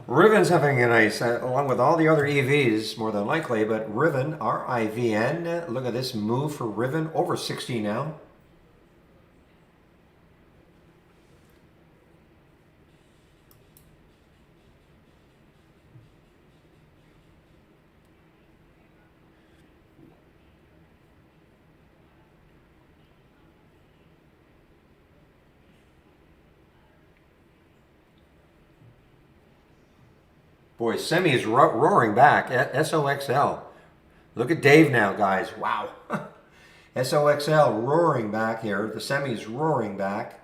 Riven's having a nice, along with all the other EVs, more than likely, but Riven, R-I-V-N, look at this move for Riven, over 60 now. Boy, Semi is roaring back. SOXL. Look at Dave now, guys. Wow. SOXL roaring back here. The Semi is roaring back.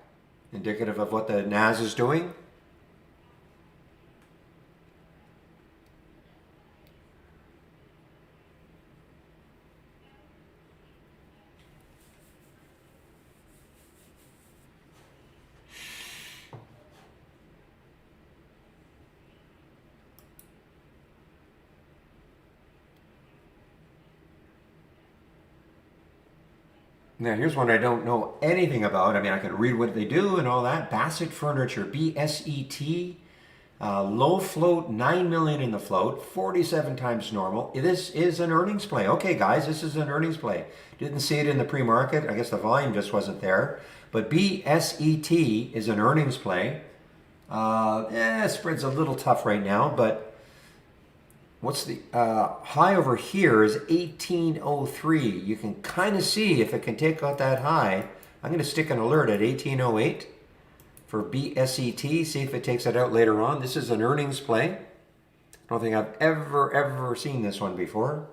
Indicative of what the NAS is doing. Now, here's one I don't know anything about. I mean, I can read what they do and all that. Bassett Furniture, BSET, low float, 9 million in the float, 47 times normal. This is an earnings play. Okay, guys, this is an earnings play. Didn't see it in the pre-market. I guess the volume just wasn't there. But BSET is an earnings play. Spread's a little tough right now, but what's the high over here is 1803. You can kind of see if it can take out that high. I'm going to stick an alert at 1808 for BSET. See if it takes it out later on. This is an earnings play. I don't think I've ever seen this one before.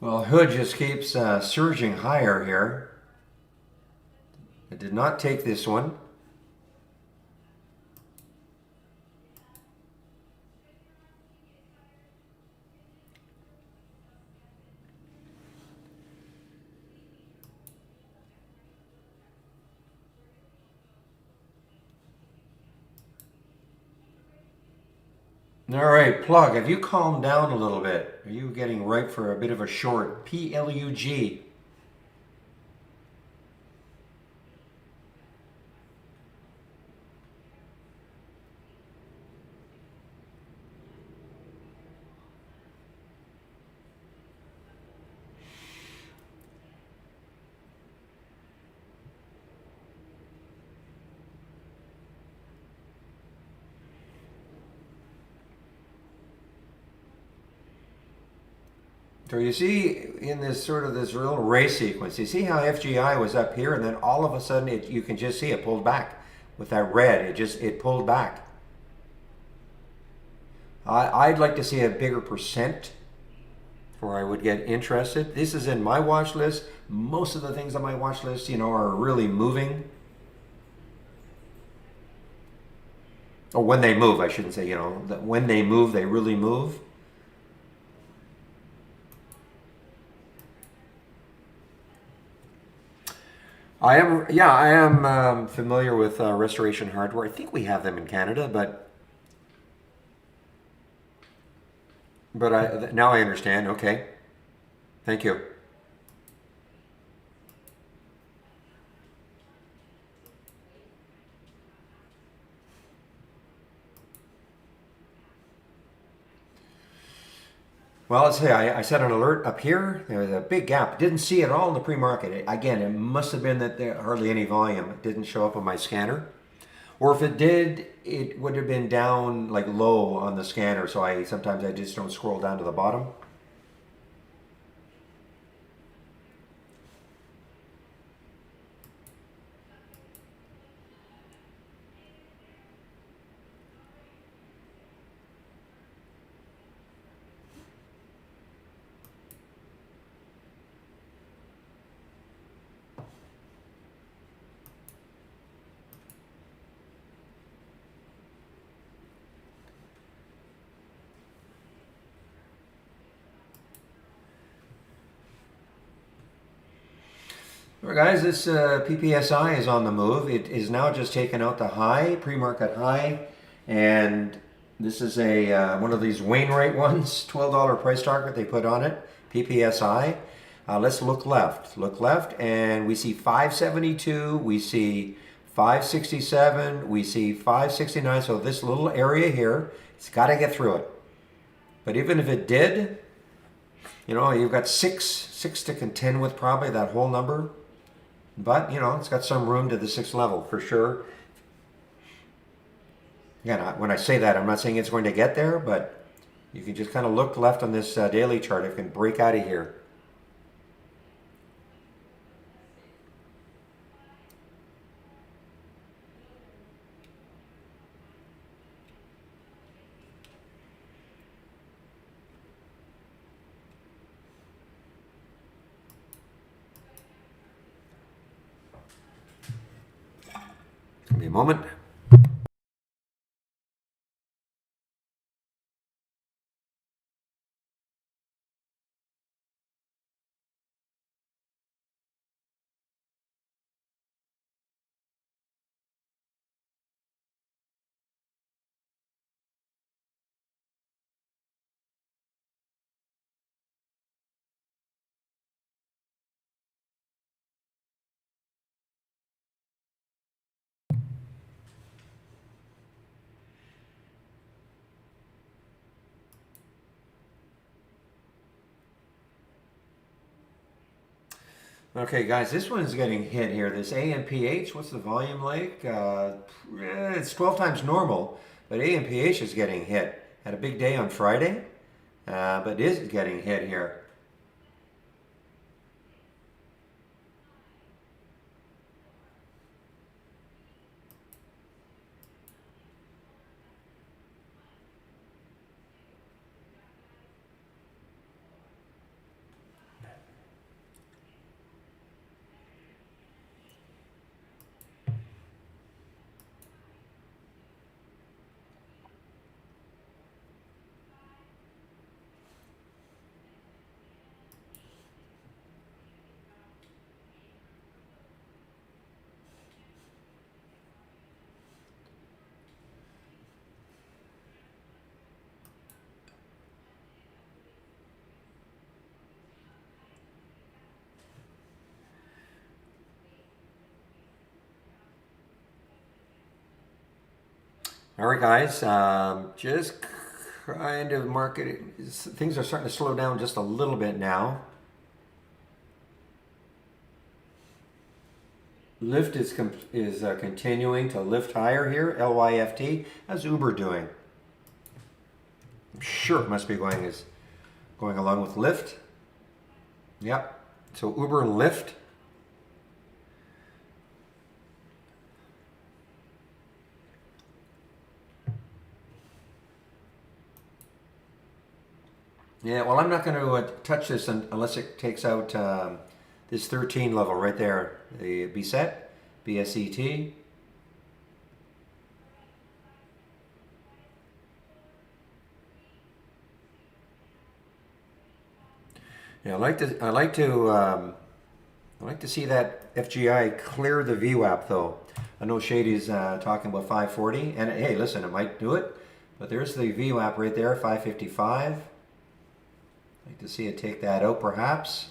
Well, Hood just keeps surging higher here. It did not take this one. All right, Plug, have you calmed down a little bit? Are you getting ripe for a bit of a short? PLUG. So you see in this sort of this little race sequence, you see how FGI was up here, and then all of a sudden you can just see it pulled back with that red. It pulled back. I'd like to see a bigger percent where I would get interested. This is in my watch list. Most of the things on my watch list, are really moving. Or when they move, I shouldn't say, that when they move, they really move. I am familiar with Restoration Hardware. I think we have them in Canada, but now I understand. Okay, thank you. Well, let's say I set an alert up here. There was a big gap. Didn't see it all in the pre-market. Again, it must have been that there hardly any volume. It didn't show up on my scanner. Or if it did, it would have been down like low on the scanner. So sometimes I just don't scroll down to the bottom. All right, guys, this PPSI is on the move. It is now just taken out the high, pre-market high, and this is a one of these Wainwright ones, $12 price target they put on it, PPSI. Let's look left. Look left, and we see 572, we see 567, we see 569. So this little area here, it's got to get through it. But even if it did, you've got six to contend with, probably that whole number. But, it's got some room to the 6th level for sure. Again, when I say that, I'm not saying it's going to get there, but you can just kind of look left on this daily chart. It can break out of here. Give me a moment. Okay, guys, this one's getting hit here. This AMPH, what's the volume like? It's 12 times normal, but AMPH is getting hit. Had a big day on Friday, but is getting hit here. All right, guys, just kind of things are starting to slow down just a little bit now. Lyft is continuing to lift higher here, LYFT. How's Uber doing? I'm sure it must be going along with Lyft. Yep. So Uber and Lyft. Yeah, well, I'm not going to touch this unless it takes out this 13 level right there, the BSET, BSET. Yeah, I like to see that FGI clear the VWAP though. I know Shady's talking about 540, and hey, listen, it might do it, but there's the VWAP right there, 555. I'd like to see it take that out perhaps.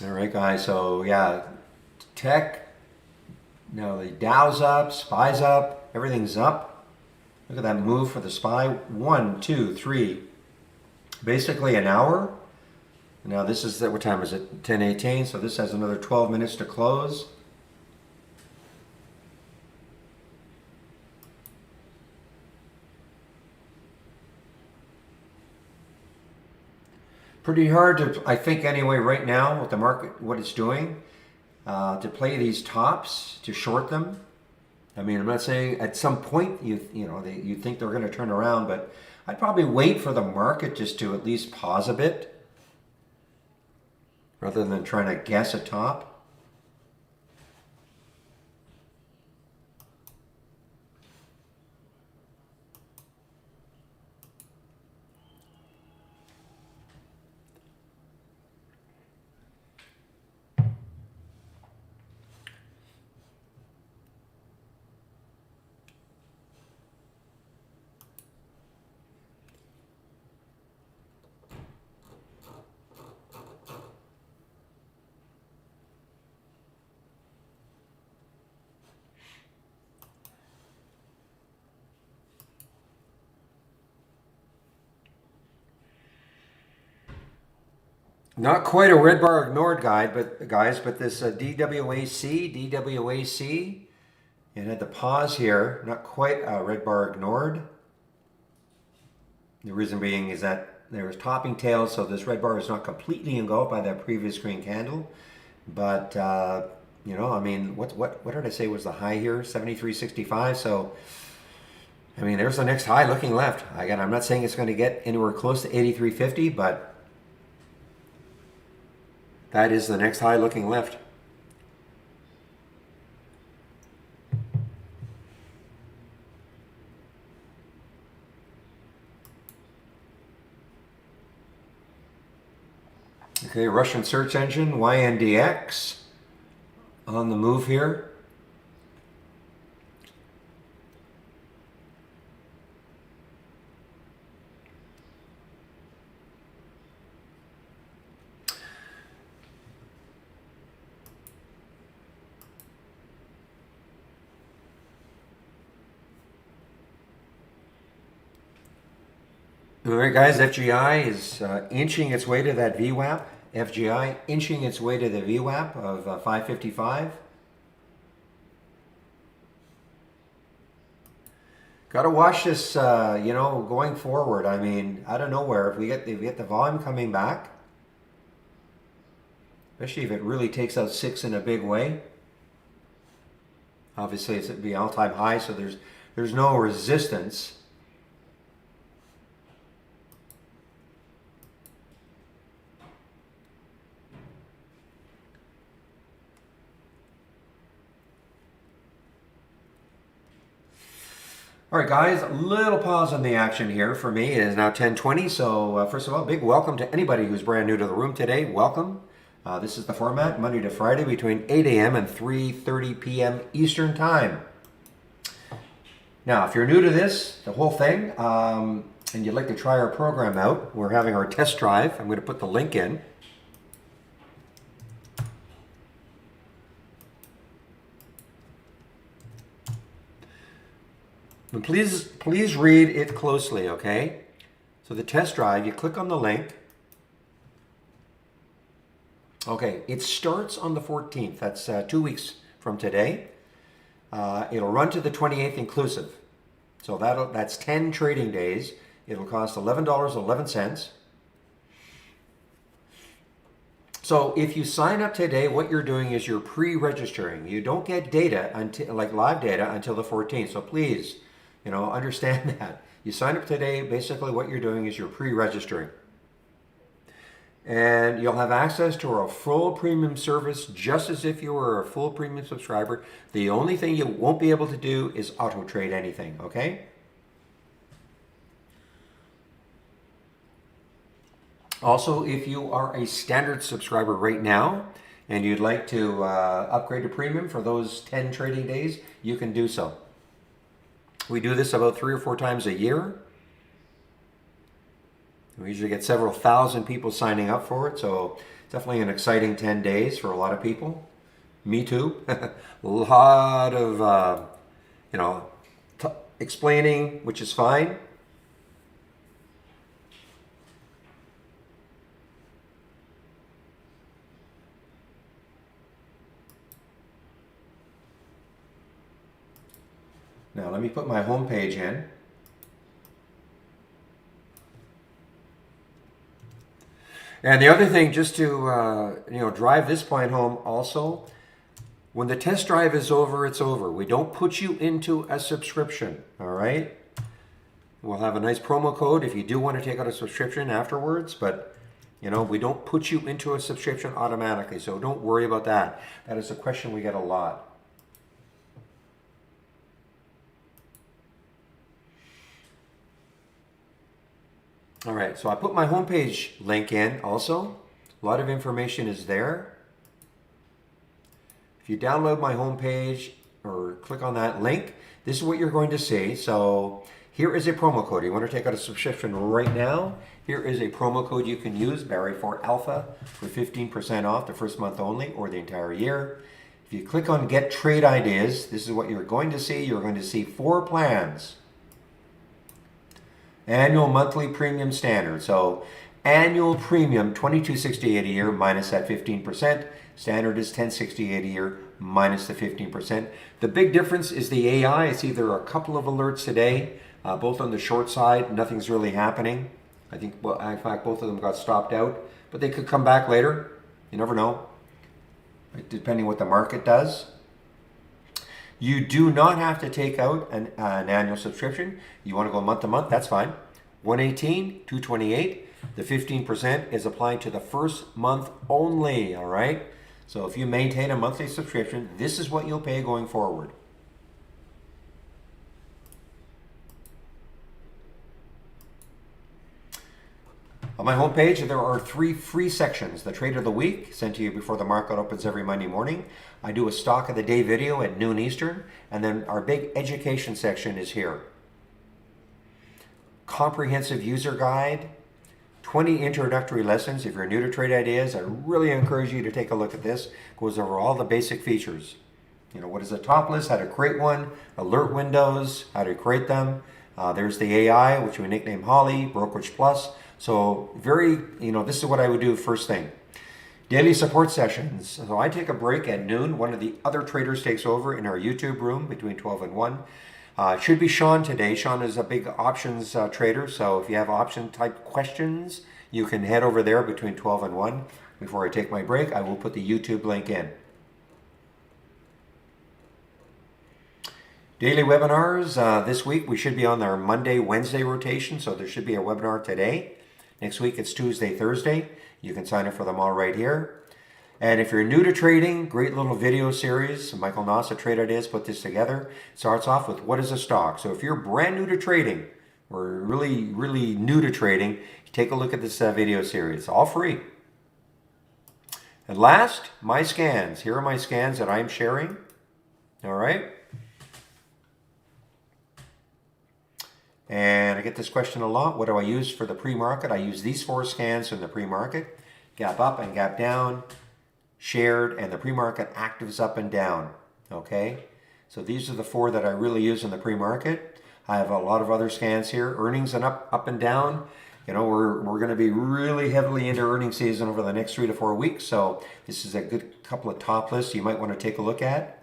All right, guys, so yeah, tech, now the Dow's up, SPY's up, everything's up. Look at that move for the SPY, 1, 2, 3, basically an hour. Now this is, what time is it? 10:18, so this has another 12 minutes to close. Pretty hard to, I think anyway, right now with the market, what it's doing, to play these tops, to short them. I mean, I'm not saying at some point you think they're going to turn around, but I'd probably wait for the market just to at least pause a bit rather than trying to guess a top. Not quite a red bar ignored guide, but guys, but this DWAC, it had the pause here. Not quite a red bar ignored. The reason being is that there was topping tails, so this red bar is not completely engulfed by that previous green candle. But you know, I mean, what did I say was the high here? 73.65. So I mean, there's the next high looking left. Again, I'm not saying it's going to get anywhere close to 83.50, but that is the next high looking left. Okay, Russian search engine, YNDX, on the move here. All right, guys, FGI is inching its way to that VWAP. FGI inching its way to the VWAP of 555. Got to watch this, you know, going forward. I mean, out of nowhere, if we get the volume coming back, especially if it really takes out 6 in a big way. Obviously, it'd be all-time high, so there's no resistance. All right, guys, a little pause on the action here for me. It is now 10:20, so first of all, big welcome to anybody who's brand new to the room today. Welcome. This is the format, Monday to Friday between 8 a.m. and 3:30 p.m. Eastern Time. Now, if you're new to this, the whole thing, and you'd like to try our program out, we're having our test drive. I'm going to put the link in. And please read it closely, okay? So the test drive, you click on the link. Okay, it starts on the 14th. That's 2 weeks from today. It'll run to the 28th inclusive. So that's 10 trading days. It'll cost $11.11. So if you sign up today, what you're doing is you're pre-registering. You don't get data until, like live data, until the 14th. So please, understand that. You sign up today, basically what you're doing is you're pre-registering. And you'll have access to our full premium service just as if you were a full premium subscriber. The only thing you won't be able to do is auto trade anything, okay? Also, if you are a standard subscriber right now and you'd like to upgrade to premium for those 10 trading days, you can do so. We do this about 3 or 4 times a year. We usually get several thousand people signing up for it, so definitely an exciting 10 days for a lot of people. Me too. A lot of, explaining, which is fine. Now let me put my home page in. And the other thing, just to drive this point home also, when the test drive is over, it's over. We don't put you into a subscription, all right? We'll have a nice promo code if you do want to take out a subscription afterwards, but we don't put you into a subscription automatically, so don't worry about that. That is a question we get a lot. All right, so I put my homepage link in also. A lot of information is there. If you download my homepage or click on that link, this is what you're going to see. So here is a promo code. You want to take out a subscription right now? Here is a promo code you can use, Barry4 Alpha, for 15% off the first month only or the entire year. If you click on Get Trade Ideas, this is what you're going to see. You're going to see 4 plans. Annual monthly premium standard. So annual premium $22.68 a year minus that 15%. Standard is $10.68 a year minus the 15%. The big difference is the AI. It's either a couple of alerts today, both on the short side. Nothing's really happening. I think, well, in fact, both of them got stopped out, but they could come back later. You never know, depending what the market does. You do not have to take out an annual subscription. You want to go month to month, that's fine. $118, $228. The 15% is applying to the first month only, all right? So if you maintain a monthly subscription, this is what you'll pay going forward. On my homepage, there are 3 free sections. The Trade of the Week, sent to you before the market opens every Monday morning. I do a Stock of the Day video at noon Eastern. And then our big education section is here. Comprehensive user guide, 20 introductory lessons. If you're new to Trade Ideas, I really encourage you to take a look at this. It goes over all the basic features. What is a top list, how to create one, alert windows, how to create them. There's the AI, which we nickname Holly, Brokerage Plus. So this is what I would do first thing. Daily support sessions. So I take a break at noon. One of the other traders takes over in our YouTube room between 12 and 1. It should be Sean today. Sean is a big options trader. So if you have option type questions, you can head over there between 12 and 1. Before I take my break, I will put the YouTube link in. Daily webinars. This week we should be on our Monday, Wednesday rotation. So there should be a webinar today. Next week it's Tuesday, Thursday. You can sign up for them all right here. And if you're new to trading, great little video series. Michael Noss at Trade Ideas put this together. Starts off with what is a stock. So if you're brand new to trading or really new to trading, take a look at this video series. It's all free. And last, my scans. Here are my scans that I'm sharing. All right. And I get this question a lot. What do I use for the pre-market? I use these 4 scans in the pre-market. Gap up and gap down, shared, and the pre-market actives up and down. Okay? So these are the 4 that I really use in the pre-market. I have a lot of other scans here. Earnings and up and down. You know, we're going to be really heavily into earnings season over the next 3 to 4 weeks. So this is a good couple of top lists you might want to take a look at.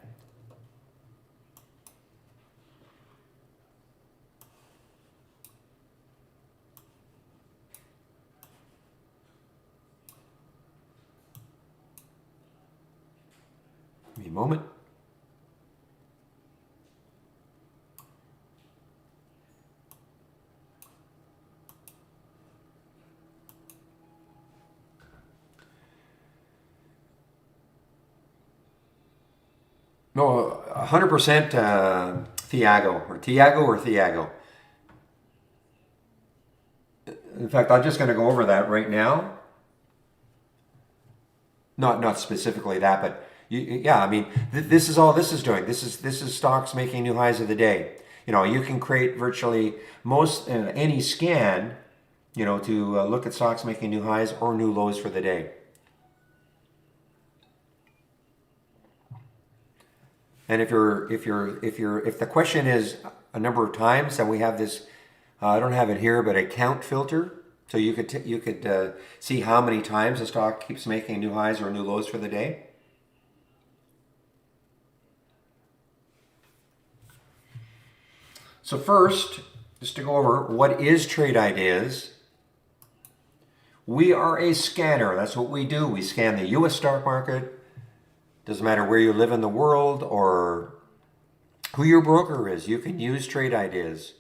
Give me a moment. No, 100% Thiago. In fact, I'm just going to go over that right now. Not specifically that, but yeah, I mean, this is all this is doing. This is stocks making new highs of the day. You know, you can create virtually any scan, you know, to look at stocks making new highs or new lows for the day. And if the question is a number of times, then we have this. I don't have it here, but a count filter. So you could see how many times a stock keeps making new highs or new lows for the day. So first, just to go over what is Trade Ideas. We are a scanner. That's what we do. We scan the U.S. stock market. Doesn't matter where you live in the world or who your broker is. You can use Trade Ideas.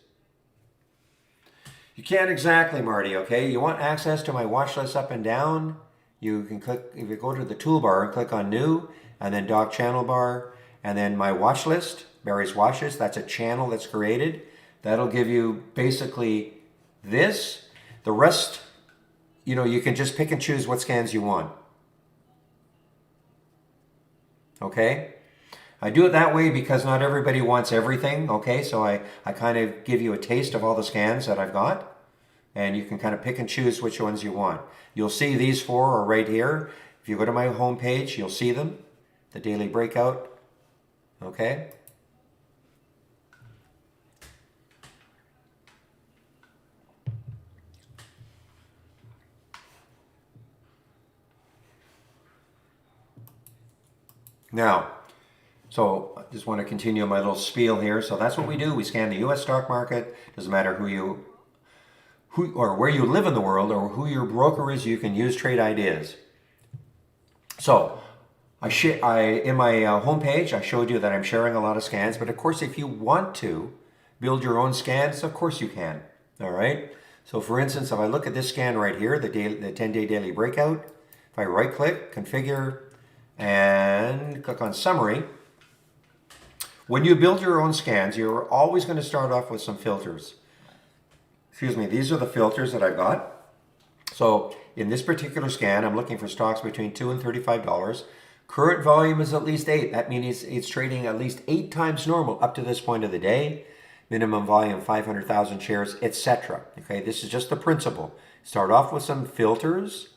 You can't exactly, Marty, okay? You want access to my watch list up and down? You can click, if you go to the toolbar and click on New, and then Dock Channel Bar, and then my watch list, Barry's Watches, that's a channel that's created. That'll give you basically this. The rest, you know, you can just pick and choose what scans you want. Okay? I do it that way because not everybody wants everything, okay? So I kind of give you a taste of all the scans that I've got, and you can kind of pick and choose which ones you want. You'll see these 4 are right here. If you go to my home page, you'll see them. The daily breakout, okay? Now, so I just want to continue my little spiel here. So that's what we do. We scan the U.S. stock market. Doesn't matter who or where you live in the world or who your broker is. You can use Trade Ideas. So in my homepage, I showed you that I'm sharing a lot of scans. But of course, if you want to build your own scans, of course you can. All right. So for instance, if I look at this scan right here, the 10-day daily breakout, if I right-click, configure, and click on Summary. When you build your own scans, you're always going to start off with some filters. Excuse me, these are the filters that I've got. So in this particular scan, I'm looking for stocks between $2 and $35. Current volume is at least 8. That means it's trading at least 8 times normal up to this point of the day. Minimum volume 500,000 shares, etc. Okay, this is just the principle. Start off with some filters,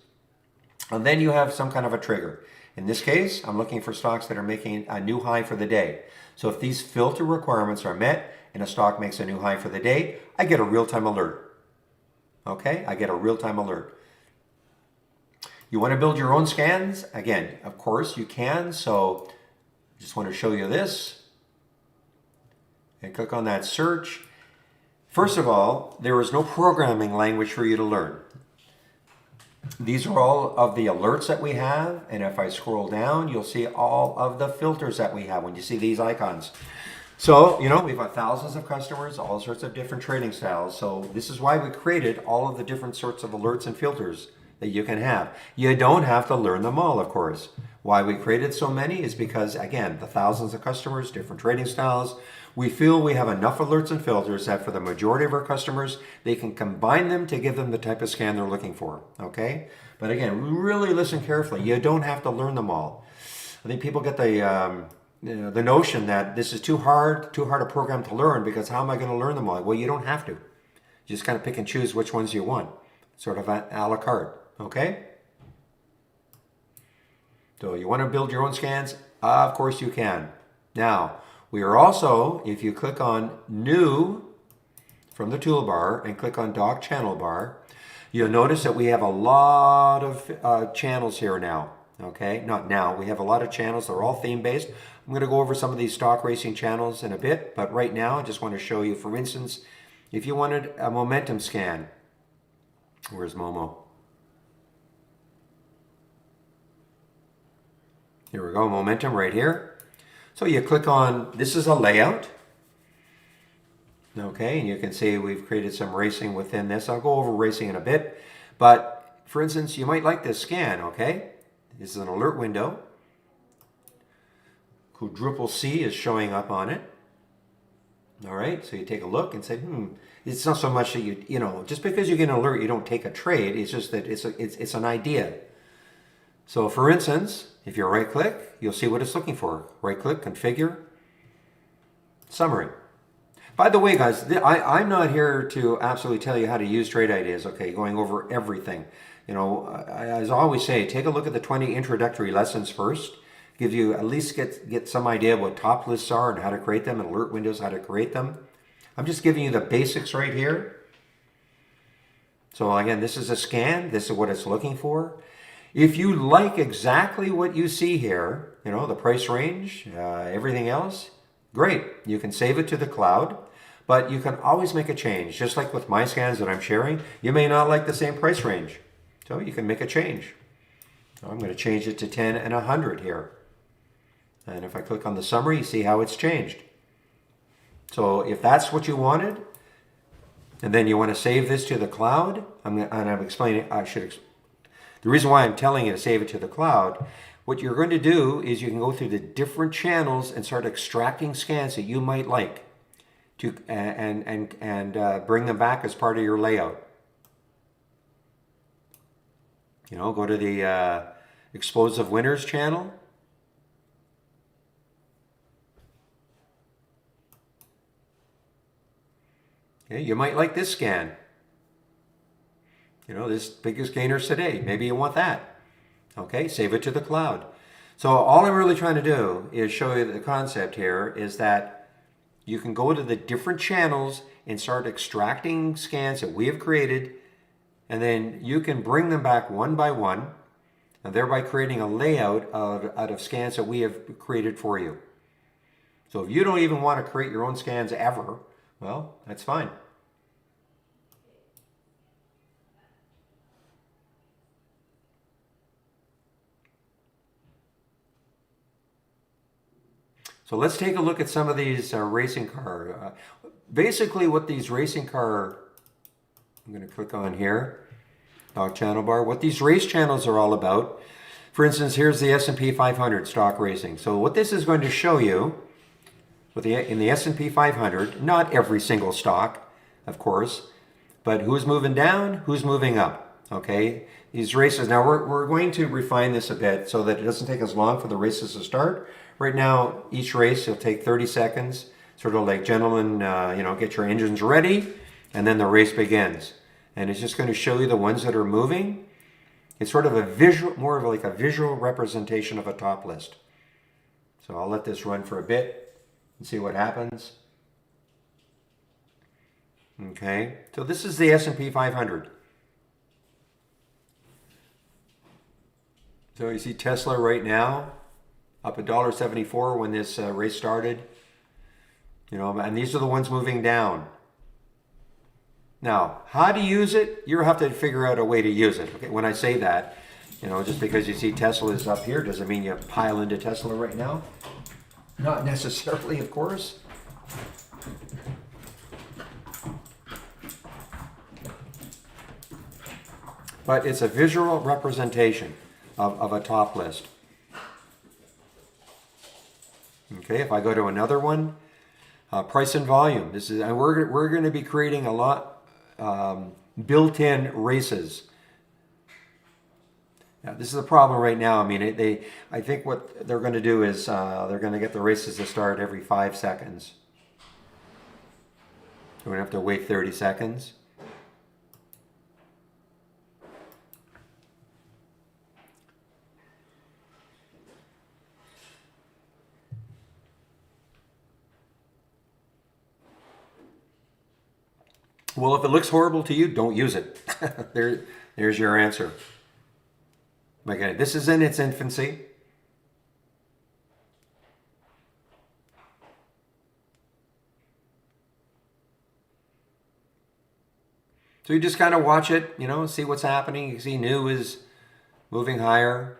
and then you have some kind of a trigger. In this case, I'm looking for stocks that are making a new high for the day. So if these filter requirements are met and a stock makes a new high for the day, I get a real-time alert. Okay, I get a real-time alert. You want to build your own scans? Again, of course you can. So I just want to show you this. And click on that search. First of all, there is no programming language for you to learn. These are all of the alerts that we have, and if I scroll down, you'll see all of the filters that we have when you see these icons. So, you know, we've got thousands of customers, all sorts of different trading styles. So this is why we created all of the different sorts of alerts and filters that you can have. You don't have to learn them all, of course. Why we created so many is because, again, the thousands of customers, different trading styles, we feel we have enough alerts and filters that for the majority of our customers, they can combine them to give them the type of scan they're looking for, okay? But again, really listen carefully. You don't have to learn them all. I think people get the notion that this is too hard a program to learn because how am I going to learn them all? Well, you don't have to. You just kind of pick and choose which ones you want. Sort of a la carte, okay? So you want to build your own scans? Of course you can. Now, we are also, if you click on New from the toolbar and click on Dock Channel Bar, you'll notice that we have a lot of channels here now. Okay, not now. We have a lot of channels. They're all theme-based. I'm going to go over some of these stock racing channels in a bit, but right now I just want to show you, for instance, if you wanted a momentum scan. Where's Momo? Here we go, momentum right here. So you click on, this is a layout. Okay, and you can see we've created some racing within this. I'll go over racing in a bit, but for instance, you might like this scan, okay? This is an alert window. Quadruple C is showing up on it. All right, so you take a look and say, it's not so much that you know, just because you get an alert, you don't take a trade. It's just that it's an idea. So for instance, if you right click, you'll see what it's looking for. Right click, configure, summary. By the way, guys, I'm not here to absolutely tell you how to use trade ideas, okay, going over everything. You know, as I always say, take a look at the 20 introductory lessons first. Give you at least get some idea of what top lists are and how to create them, and alert windows, how to create them. I'm just giving you the basics right here. So again, this is a scan. This is what it's looking for. If you like exactly what you see here, you know, the price range, everything else, great. You can save it to the cloud, but you can always make a change. Just like with my scans that I'm sharing, you may not like the same price range. So you can make a change. So I'm going to change it to 10 and 100 here. And if I click on the summary, you see how it's changed. So if that's what you wanted, and then you want to save this to the cloud, I'm explaining, the reason why I'm telling you to save it to the cloud, what you're going to do is you can go through the different channels and start extracting scans that you might like to and bring them back as part of your layout. You know, go to the Explosive Winners channel. Okay, you might like this scan. You know, this biggest gainers today. Maybe you want that. Okay, save it to the cloud. So all I'm really trying to do is show you the concept here is that you can go to the different channels and start extracting scans that we have created, and then you can bring them back one by one, and thereby creating a layout out of scans that we have created for you. So if you don't even want to create your own scans ever, well, that's fine. So let's take a look at some of these racing car. Basically what these racing car, I'm going to click on here, Dock Channel Bar, what these race channels are all about. For instance, here's the S&P 500 stock racing. So what this is going to show you, in the S&P 500, not every single stock, of course, but who's moving down, who's moving up, okay? These races, now we're going to refine this a bit so that it doesn't take as long for the races to start. Right now, each race will take 30 seconds, sort of like, gentlemen, you know, get your engines ready, and then the race begins. And it's just going to show you the ones that are moving. It's sort of a visual, more of like a visual representation of a top list. So I'll let this run for a bit and see what happens. Okay, so this is the S&P 500. So you see Tesla right now, up $1.74 when this race started. You know, and these are the ones moving down. Now, how to use it, you have to figure out a way to use it. Okay, when I say that, you know, just because you see Tesla is up here, doesn't mean you pile into Tesla right now. Not necessarily, of course. But it's a visual representation of a top list. Okay, if I go to another one, price and volume. This is, and we're going to be creating a lot built-in races. Now, this is a problem right now. I mean, I think what they're going to do is they're going to get the races to start every 5 seconds. We're going to have to wait 30 seconds. Well, if it looks horrible to you, don't use it. There's your answer. Okay, this is in its infancy. So you just kind of watch it, you know, see what's happening. You see new is moving higher.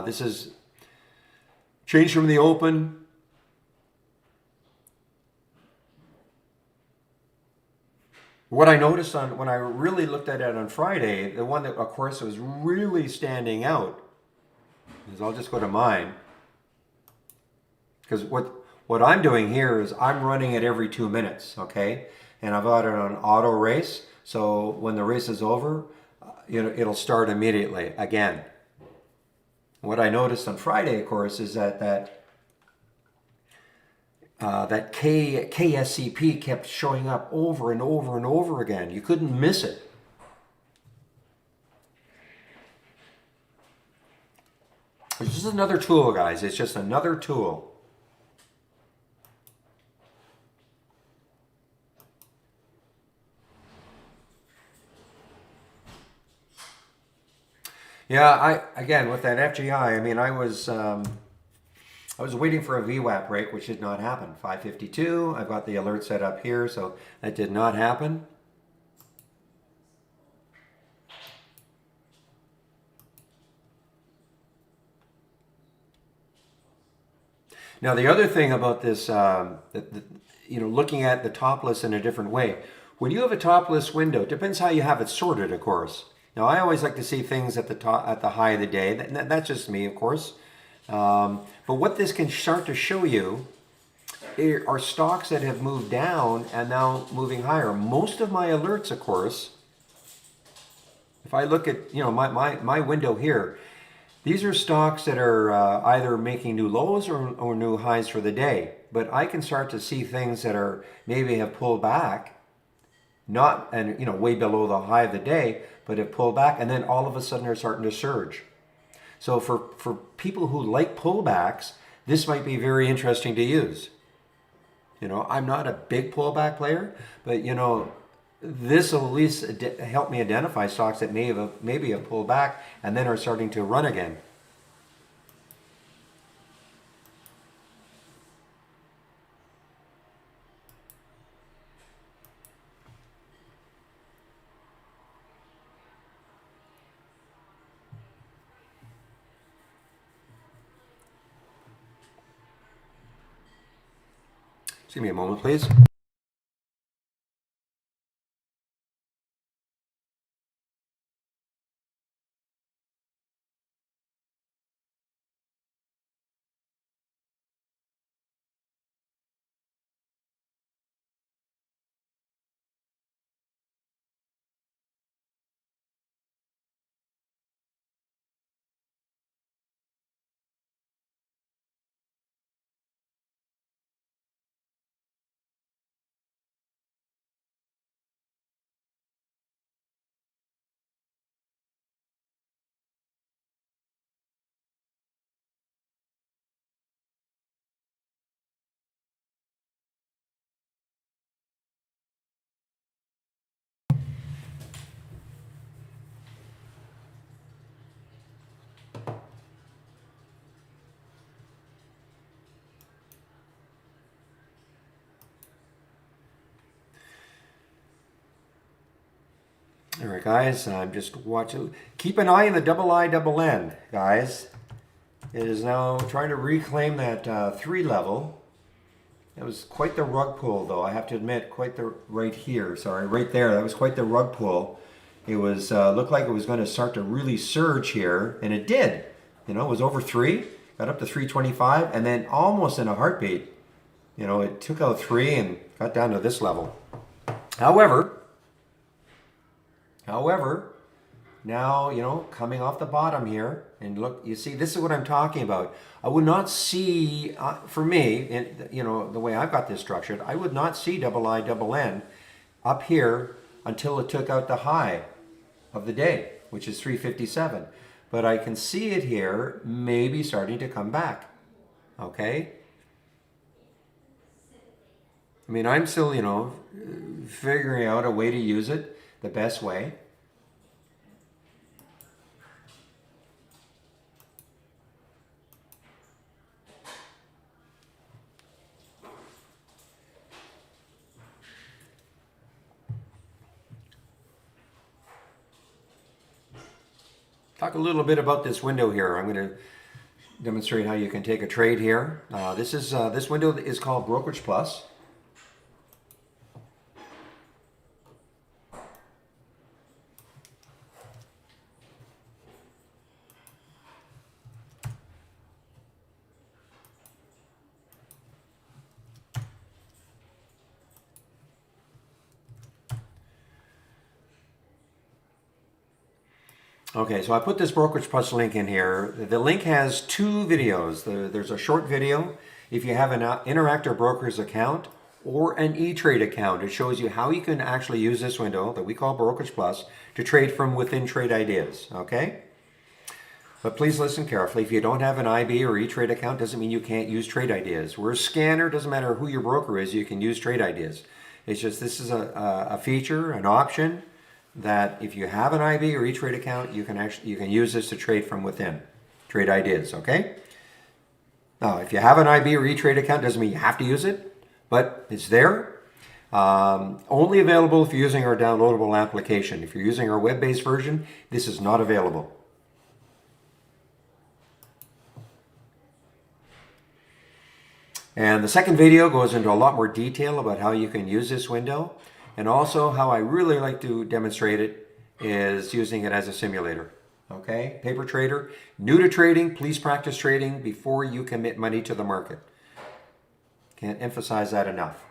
This is change from the open. What I noticed when I really looked at it on Friday, the one that, of course, was really standing out is, I'll just go to mine. Because what I'm doing here is I'm running it every 2 minutes, okay? And I've got it on auto race. So when the race is over, it'll start immediately again. What I noticed on Friday, of course, is that KSCP kept showing up over and over and over again. You couldn't miss it. It's just another tool, guys. It's just another tool. Yeah, again with that FGI, I mean, I was waiting for a VWAP break, which did not happen. 552. I've got the alert set up here, so that did not happen. Now, the other thing about this, looking at the top list in a different way. When you have a top list window, it depends how you have it sorted, of course. Now, I always like to see things at the top, at the high of the day. That's just me, of course. But what this can start to show you are stocks that have moved down and now moving higher. Most of my alerts, of course, if I look at my window here, these are stocks that are either making new lows or new highs for the day. But I can start to see things that are maybe have pulled back, not way below the high of the day, but have pulled back, and then all of a sudden they're starting to surge. So for people who like pullbacks, this might be very interesting to use. I'm not a big pullback player, but this will at least help me identify stocks that maybe have pulled back and then are starting to run again. Just give me a moment, please. All right, guys, I'm just watching. Keep an eye on the double I, double N, guys. It is now trying to reclaim that 3 level. It was quite the rug pull, though, I have to admit, right there. That was quite the rug pull. It was looked like it was going to start to really surge here, and it did. It was over 3, got up to 325, and then almost in a heartbeat, it took out 3 and got down to this level. However, now, coming off the bottom here, and look, you see, this is what I'm talking about. I would not see, for me, the way I've got this structured, I would not see double I, double N up here until it took out the high of the day, which is 357. But I can see it here, maybe starting to come back, okay? I mean, I'm still, you know, figuring out a way to use it the best way. Talk a little bit about this window here. I'm going to demonstrate how you can take a trade here. This window is called Brokerage Plus. Okay, so I put this Brokerage Plus link in here. The link has two videos. There's a short video. If you have an Interactive Brokers account or an E-Trade account, it shows you how you can actually use this window that we call Brokerage Plus to trade from within Trade Ideas, okay? But please listen carefully. If you don't have an IB or E-Trade account, doesn't mean you can't use Trade Ideas. We're a scanner, doesn't matter who your broker is, you can use Trade Ideas. It's just this is a feature, an option, that if you have an IB or E-Trade account, you can use this to trade from within Trade Ideas, okay? Now, if you have an IB or E-Trade account, doesn't mean you have to use it, but it's there. Only available if you're using our downloadable application. If you're using our web-based version, this is not available. And the second video goes into a lot more detail about how you can use this window. And also how I really like to demonstrate it is using it as a simulator. Okay, paper trader, new to trading, please practice trading before you commit money to the market. Can't emphasize that enough.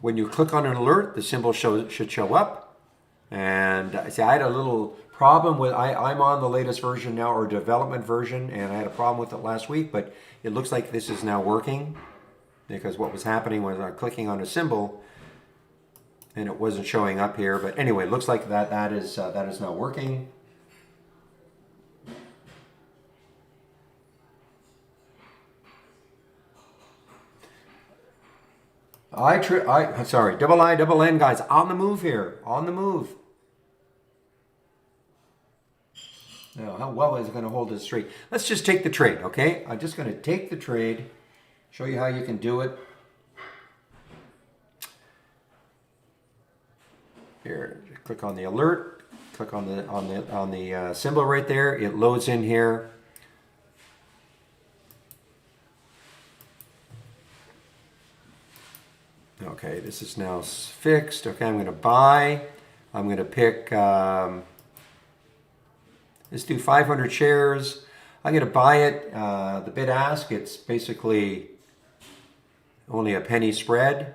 When you click on an alert, the symbol should show up. And see, I had a little problem with, I'm on the latest version now, or development version, and I had a problem with it last week, but it looks like this is now working. Because what was happening was I was clicking on a symbol and it wasn't showing up here. But anyway, it looks like that is now working. Sorry, double I, double N, guys, on the move here, on the move. Now, how well is it going to hold this straight? Let's just take the trade, okay? I'm just going to take the trade. Show you how you can do it. Here, click on the alert. Click on the symbol right there. It loads in here. Okay, this is now fixed. Okay, I'm going to buy. I'm going to pick. Let's do 500 shares. I'm going to buy it. The bid ask. It's basically only a penny spread.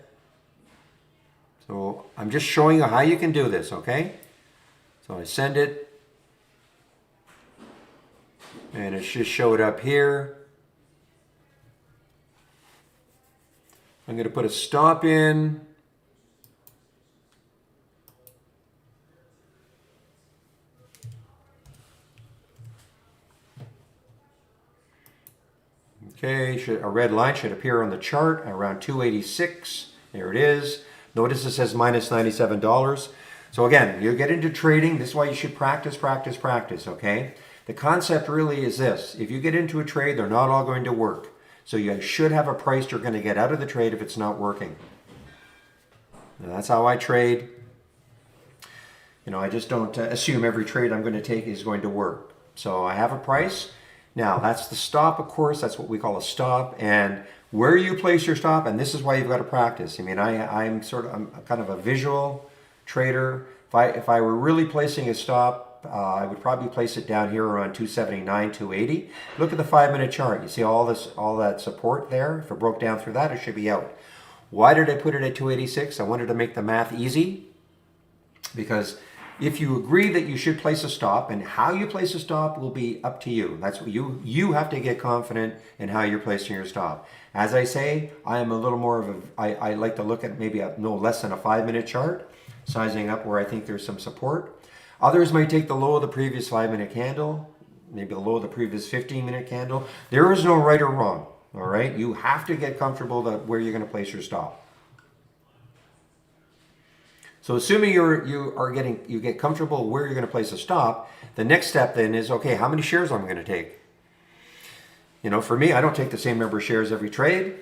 So I'm just showing you how you can do this, okay? So I send it, and it should show it up here. I'm going to put a stop in. Okay, a red line should appear on the chart around 286. There it is. Notice it says minus $97. So again, you get into trading. This is why you should practice, practice, practice, okay? The concept really is this. If you get into a trade, they're not all going to work. So you should have a price you're going to get out of the trade if it's not working. And that's how I trade. You know, I just don't assume every trade I'm going to take is going to work. So I have a price. Now, that's the stop, of course. That's what we call a stop. And where you place your stop, and this is why you've got to practice. I mean, I'm kind of a visual trader. If I were really placing a stop, I would probably place it down here around 279, 280. Look at the 5-minute chart. You see all that support there? If it broke down through that, it should be out. Why did I put it at 286? I wanted to make the math easy, because if you agree that you should place a stop, and how you place a stop will be up to you. That's what you have to get confident in how you're placing your stop. As I say, I am a little more of I like to look at maybe no less than a 5-minute chart, sizing up where I think there's some support. Others might take the low of the previous 5-minute candle, maybe the low of the previous 15-minute candle. There is no right or wrong. All right, you have to get comfortable that where you're going to place your stop. So assuming you get comfortable where you're going to place a stop, the next step then is, okay, how many shares I'm going to take? You know, for me, I don't take the same number of shares every trade.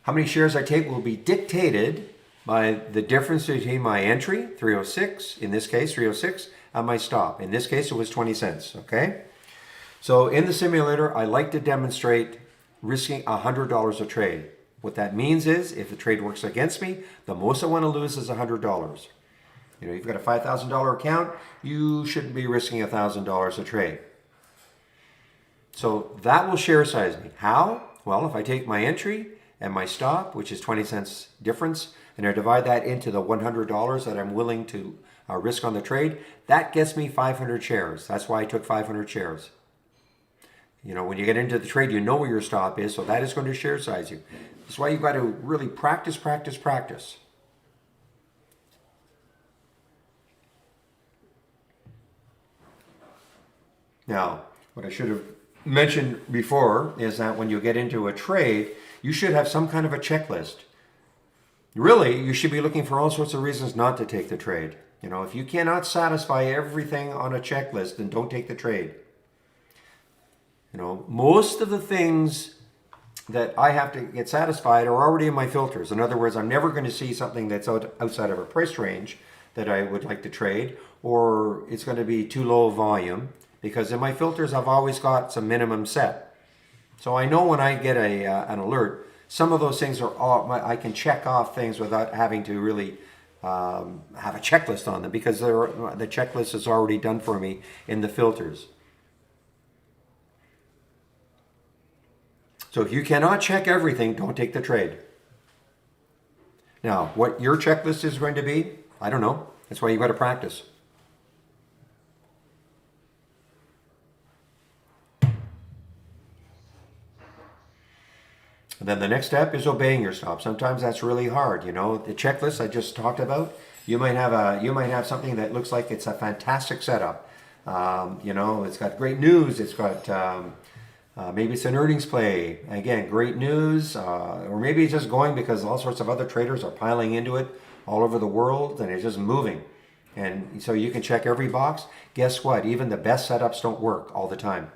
How many shares I take will be dictated by the difference between my entry, 306, in this case 306, and my stop. In this case it was 20 cents, okay? So in the simulator, I like to demonstrate risking $100 a trade. What that means is, if the trade works against me, the most I want to lose is $100. You know, you've got a $5,000 account, you shouldn't be risking $1,000 a trade. So that will share size me. How? Well, if I take my entry and my stop, which is 20 cents difference, and I divide that into the $100 that I'm willing to risk on the trade, that gets me 500 shares. That's why I took 500 shares. You know, when you get into the trade, you know where your stop is, so that is going to share size you. That's why you've got to really practice, practice, practice. Now, what I should have mentioned before is that when you get into a trade, you should have some kind of a checklist. Really, you should be looking for all sorts of reasons not to take the trade. You know, if you cannot satisfy everything on a checklist, then don't take the trade. You know, most of the things that I have to get satisfied are already in my filters. In other words, I'm never going to see something that's outside of a price range that I would like to trade, or it's going to be too low volume, because in my filters I've always got some minimum set. So I know when I get an alert, some of those things are all, I can check off things without having to really have a checklist on them, because the checklist is already done for me in the filters. So if you cannot check everything, don't take the trade. Now, what your checklist is going to be, I don't know. That's why you've got to practice. And then the next step is obeying your stop. Sometimes that's really hard. You know, the checklist I just talked about, you might have something that looks like it's a fantastic setup. You know, it's got great news. It's got maybe it's an earnings play. Again, great news. Or maybe it's just going because all sorts of other traders are piling into it all over the world, and it's just moving. And so you can check every box. Guess what? Even the best setups don't work all the time.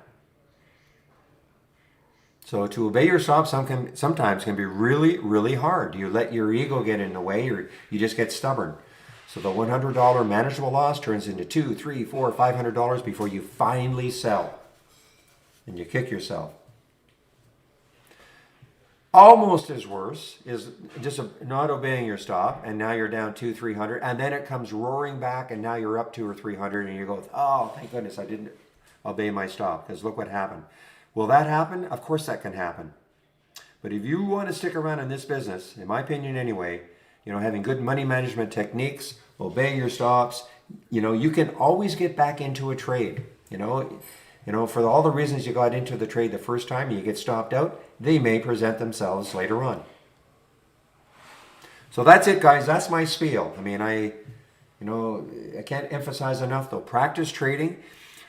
So to obey your stop sometimes can be really, really hard. You let your ego get in the way, or you just get stubborn. So the $100 manageable loss turns into $200, $300, $400, $500 before you finally sell. And you kick yourself. Almost as worse is just not obeying your stop, and now you're down 200, 300, and then it comes roaring back, and now you're up 200 or 300, and you go, oh, thank goodness I didn't obey my stop, because look what happened. Will that happen? Of course that can happen. But if you want to stick around in this business, in my opinion anyway, you know, having good money management techniques, obeying your stops, you know, you can always get back into a trade. You know, for all the reasons you got into the trade the first time and you get stopped out, they may present themselves later on. So that's it, guys. That's my spiel. I mean, I can't emphasize enough though. Practice trading.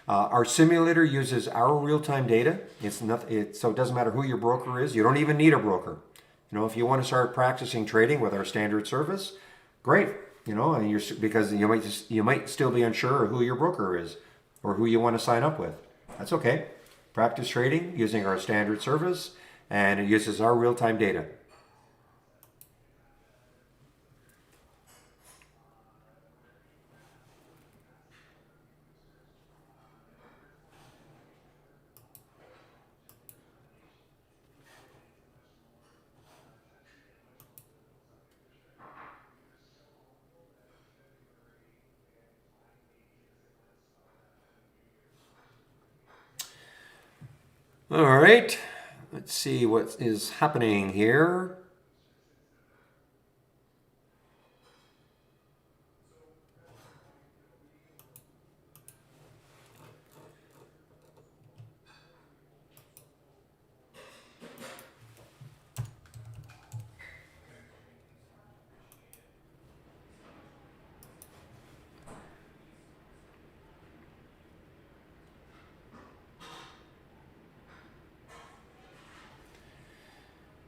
Our simulator uses our real-time data. So it doesn't matter who your broker is. You don't even need a broker. You know, if you want to start practicing trading with our standard service, great. You know, and because you might still be unsure of who your broker is or who you want to sign up with. That's okay. Practice trading using our standard service, and it uses our real-time data. All right, let's see what is happening here.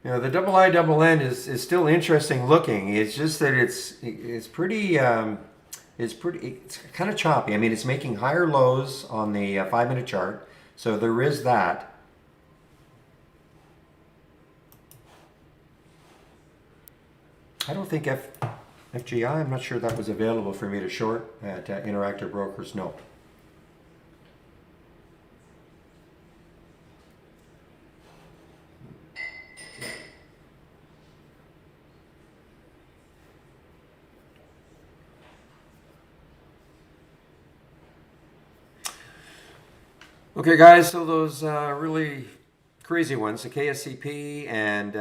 You know, the double I double N is still interesting looking. It's just that it's pretty it's kind of choppy. I mean, it's making higher lows on the 5 minute chart, so there is that. I don't think FGI. I'm not sure that was available for me to short at Interactive Brokers. No. Okay, guys, so those really crazy ones, the KSCP and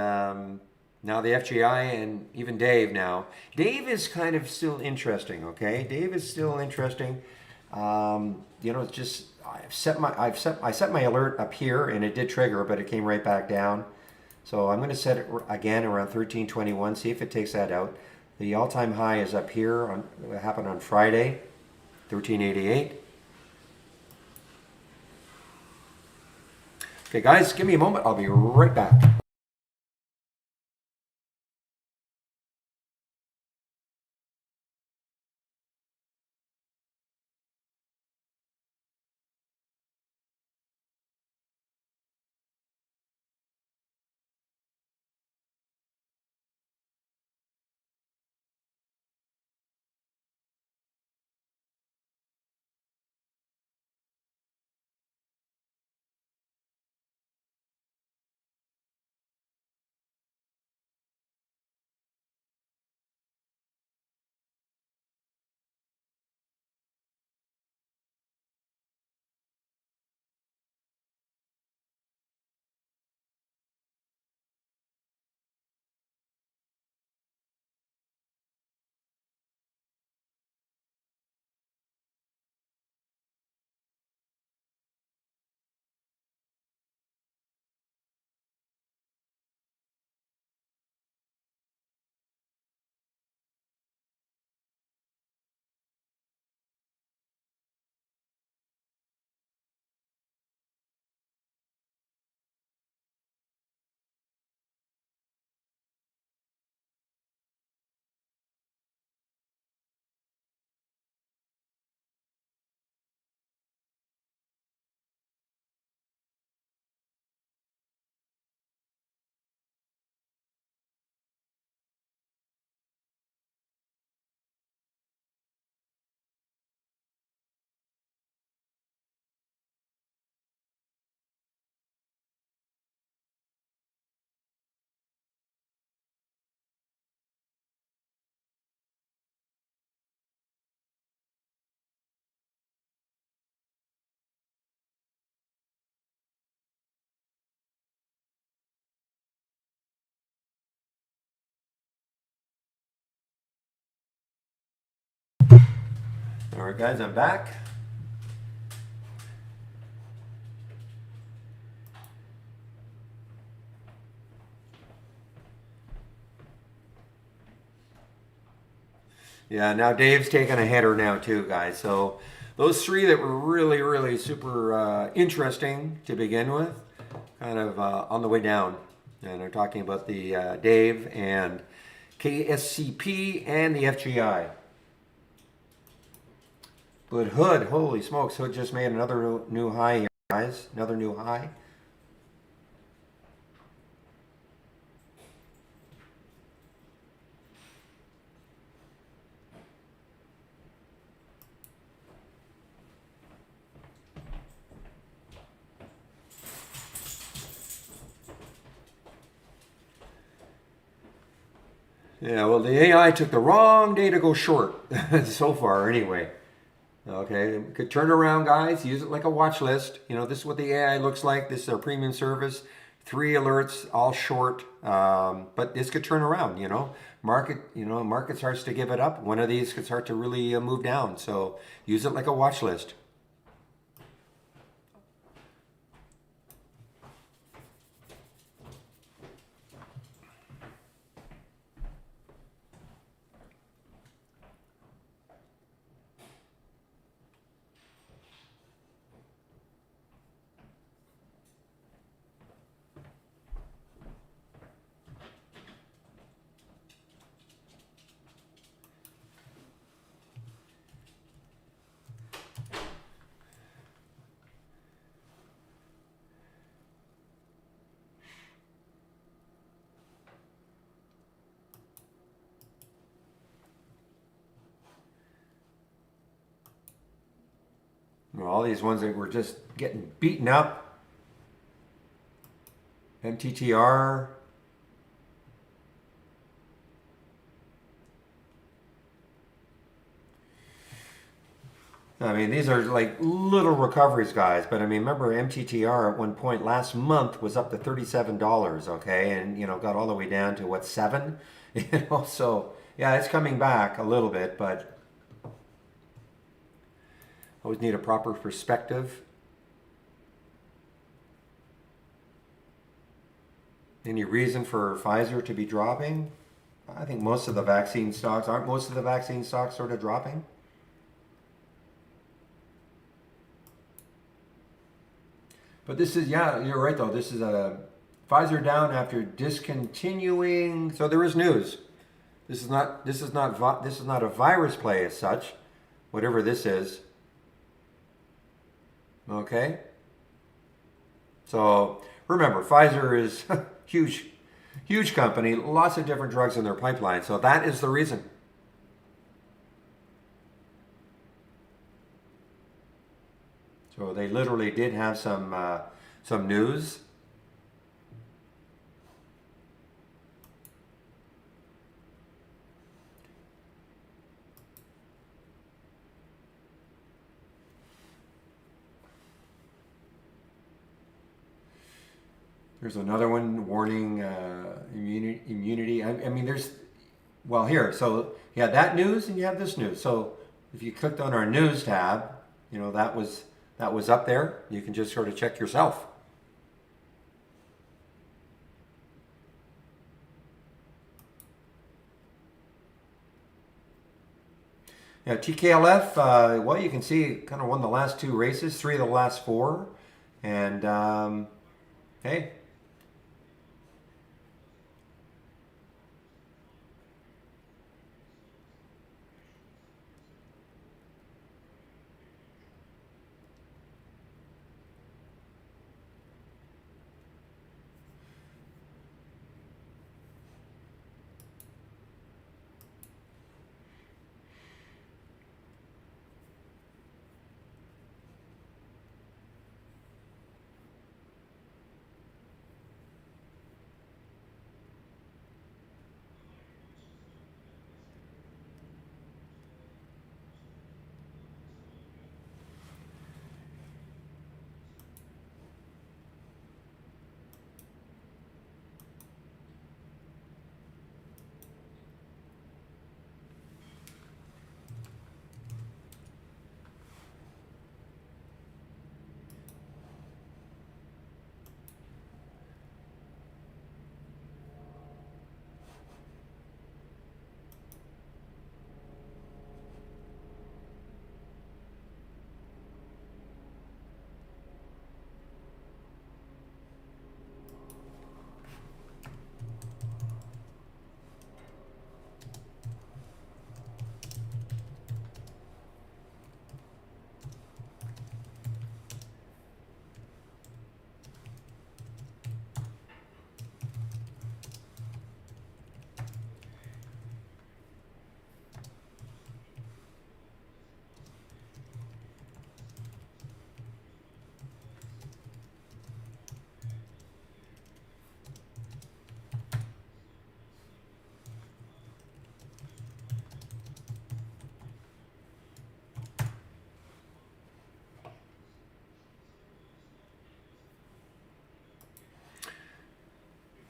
now the FGI and even Dave now. Dave is kind of still interesting, okay? Dave is still interesting. You know, it's just I set my alert up here and it did trigger, but it came right back down. So I'm going to set it again around 1321, see if it takes that out. The all-time high is up here on it happened on Friday, 1388. Okay, guys, give me a moment. I'll be right back. All right, guys, I'm back. Yeah, now Dave's taking a header now too, guys. So those three that were really, really super interesting to begin with, kind of on the way down. And they're talking about the Dave and KSCP and the FGI. But Hood, holy smokes, Hood just made another new high here, guys. Another new high. Yeah, well, the AI took the wrong day to go short so far, anyway. Okay, could turn around, guys. Use it like a watch list. You know, this is what the AI looks like. This is our premium service. 3 alerts, all short. But this could turn around. Market starts to give it up. One of these could start to really move down. So use it like a watch list. all these ones that were just getting beaten up. MTTR. I mean, these are like little recoveries, guys. But I mean, remember MTTR at one point last month was up to $37, okay, and got all the way down to what, 7? So yeah, it's coming back a little bit, but always need a proper perspective. Any reason for Pfizer to be dropping? I think most of the vaccine stocks, aren't most of the vaccine stocks sort of dropping? But this is, yeah, you're right though. This is a Pfizer down after discontinuing. So there is news. This is not a virus play as such, whatever this is. Okay. So remember, Pfizer is huge company, lots of different drugs in their pipeline. So that is the reason. So they literally did have some news. There's another one warning immunity. I mean, there's, well, here. So you had that news and you have this news. So if you clicked on our news tab, that was up there. You can just sort of check yourself. Yeah, Tklf, well, you can see kind of won the last 2 races, 3 of the last 4. And hey.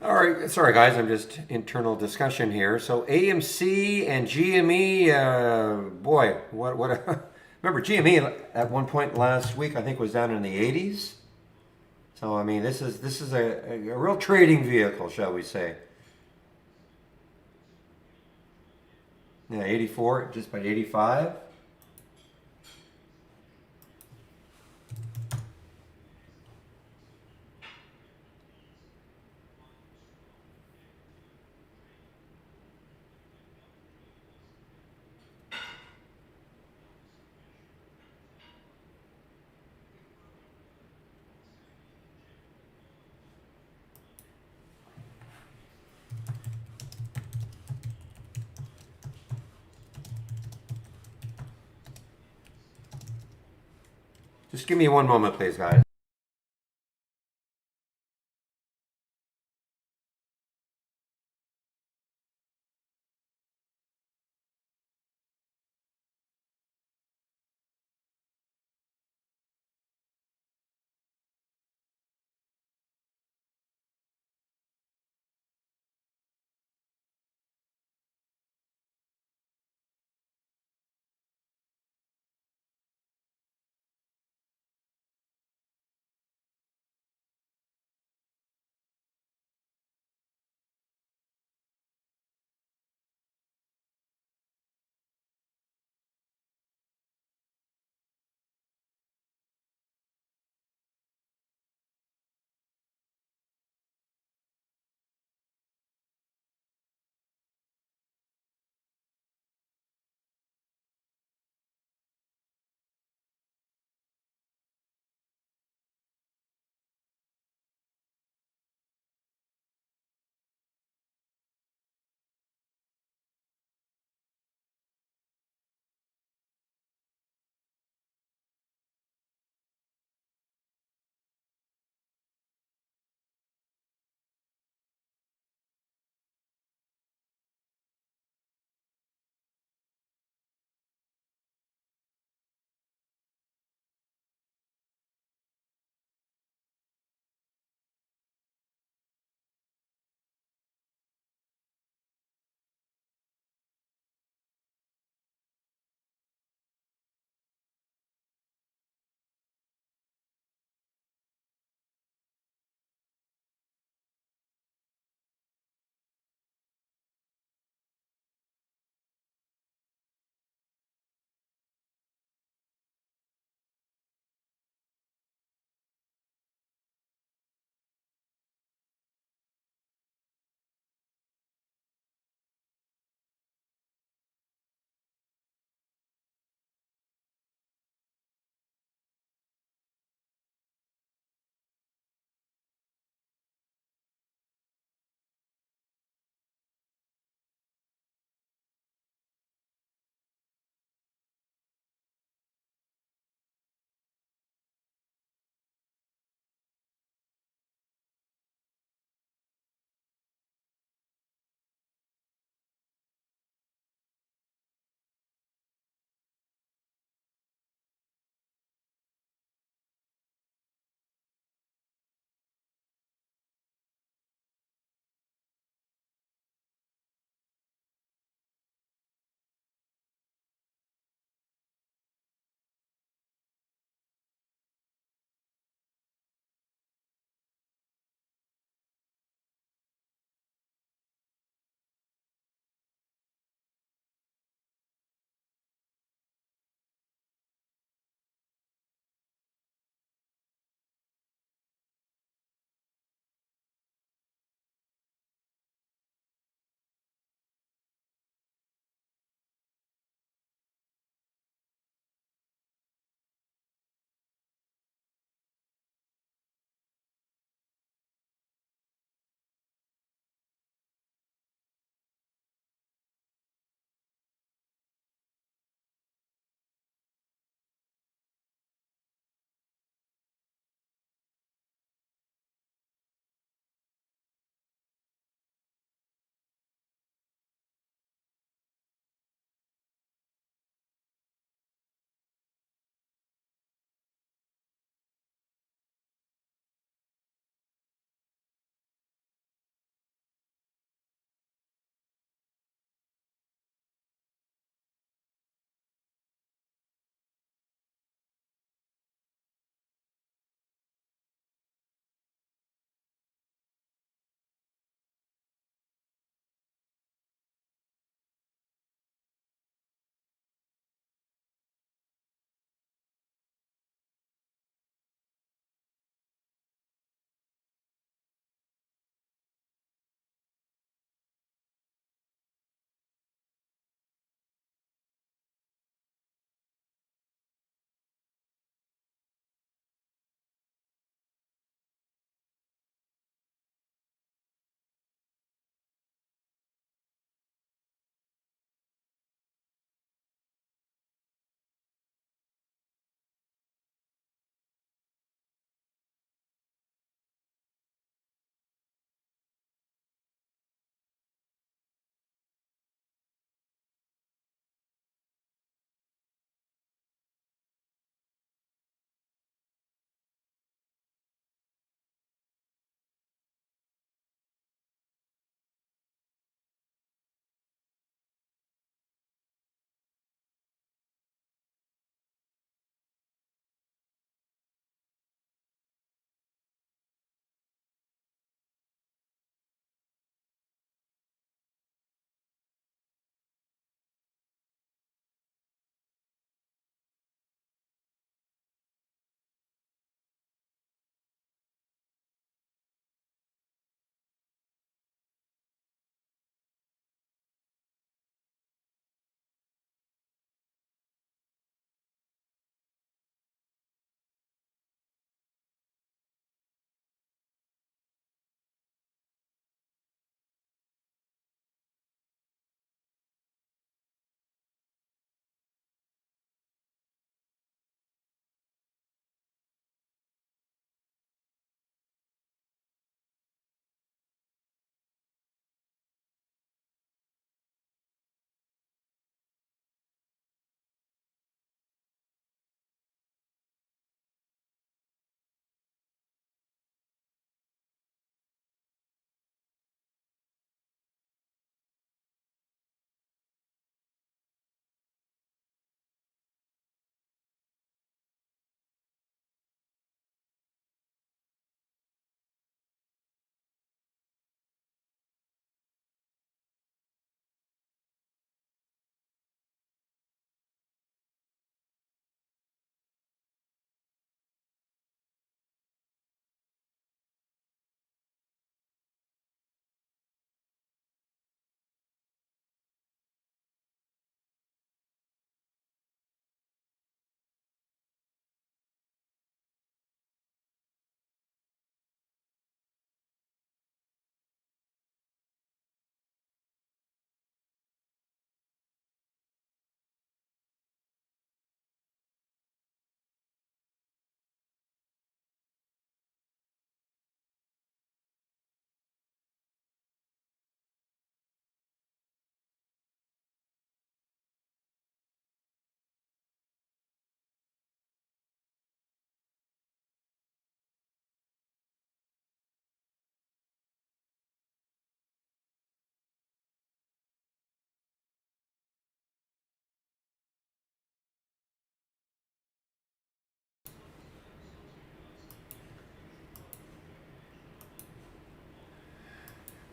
All right, sorry guys, I'm just internal discussion here. So AMC and GME, boy, what remember GME at one point last week I think was down in the 80s. So I mean this is a real trading vehicle, shall we say? Yeah, 84, just by 85. Just give me one moment, please, guys.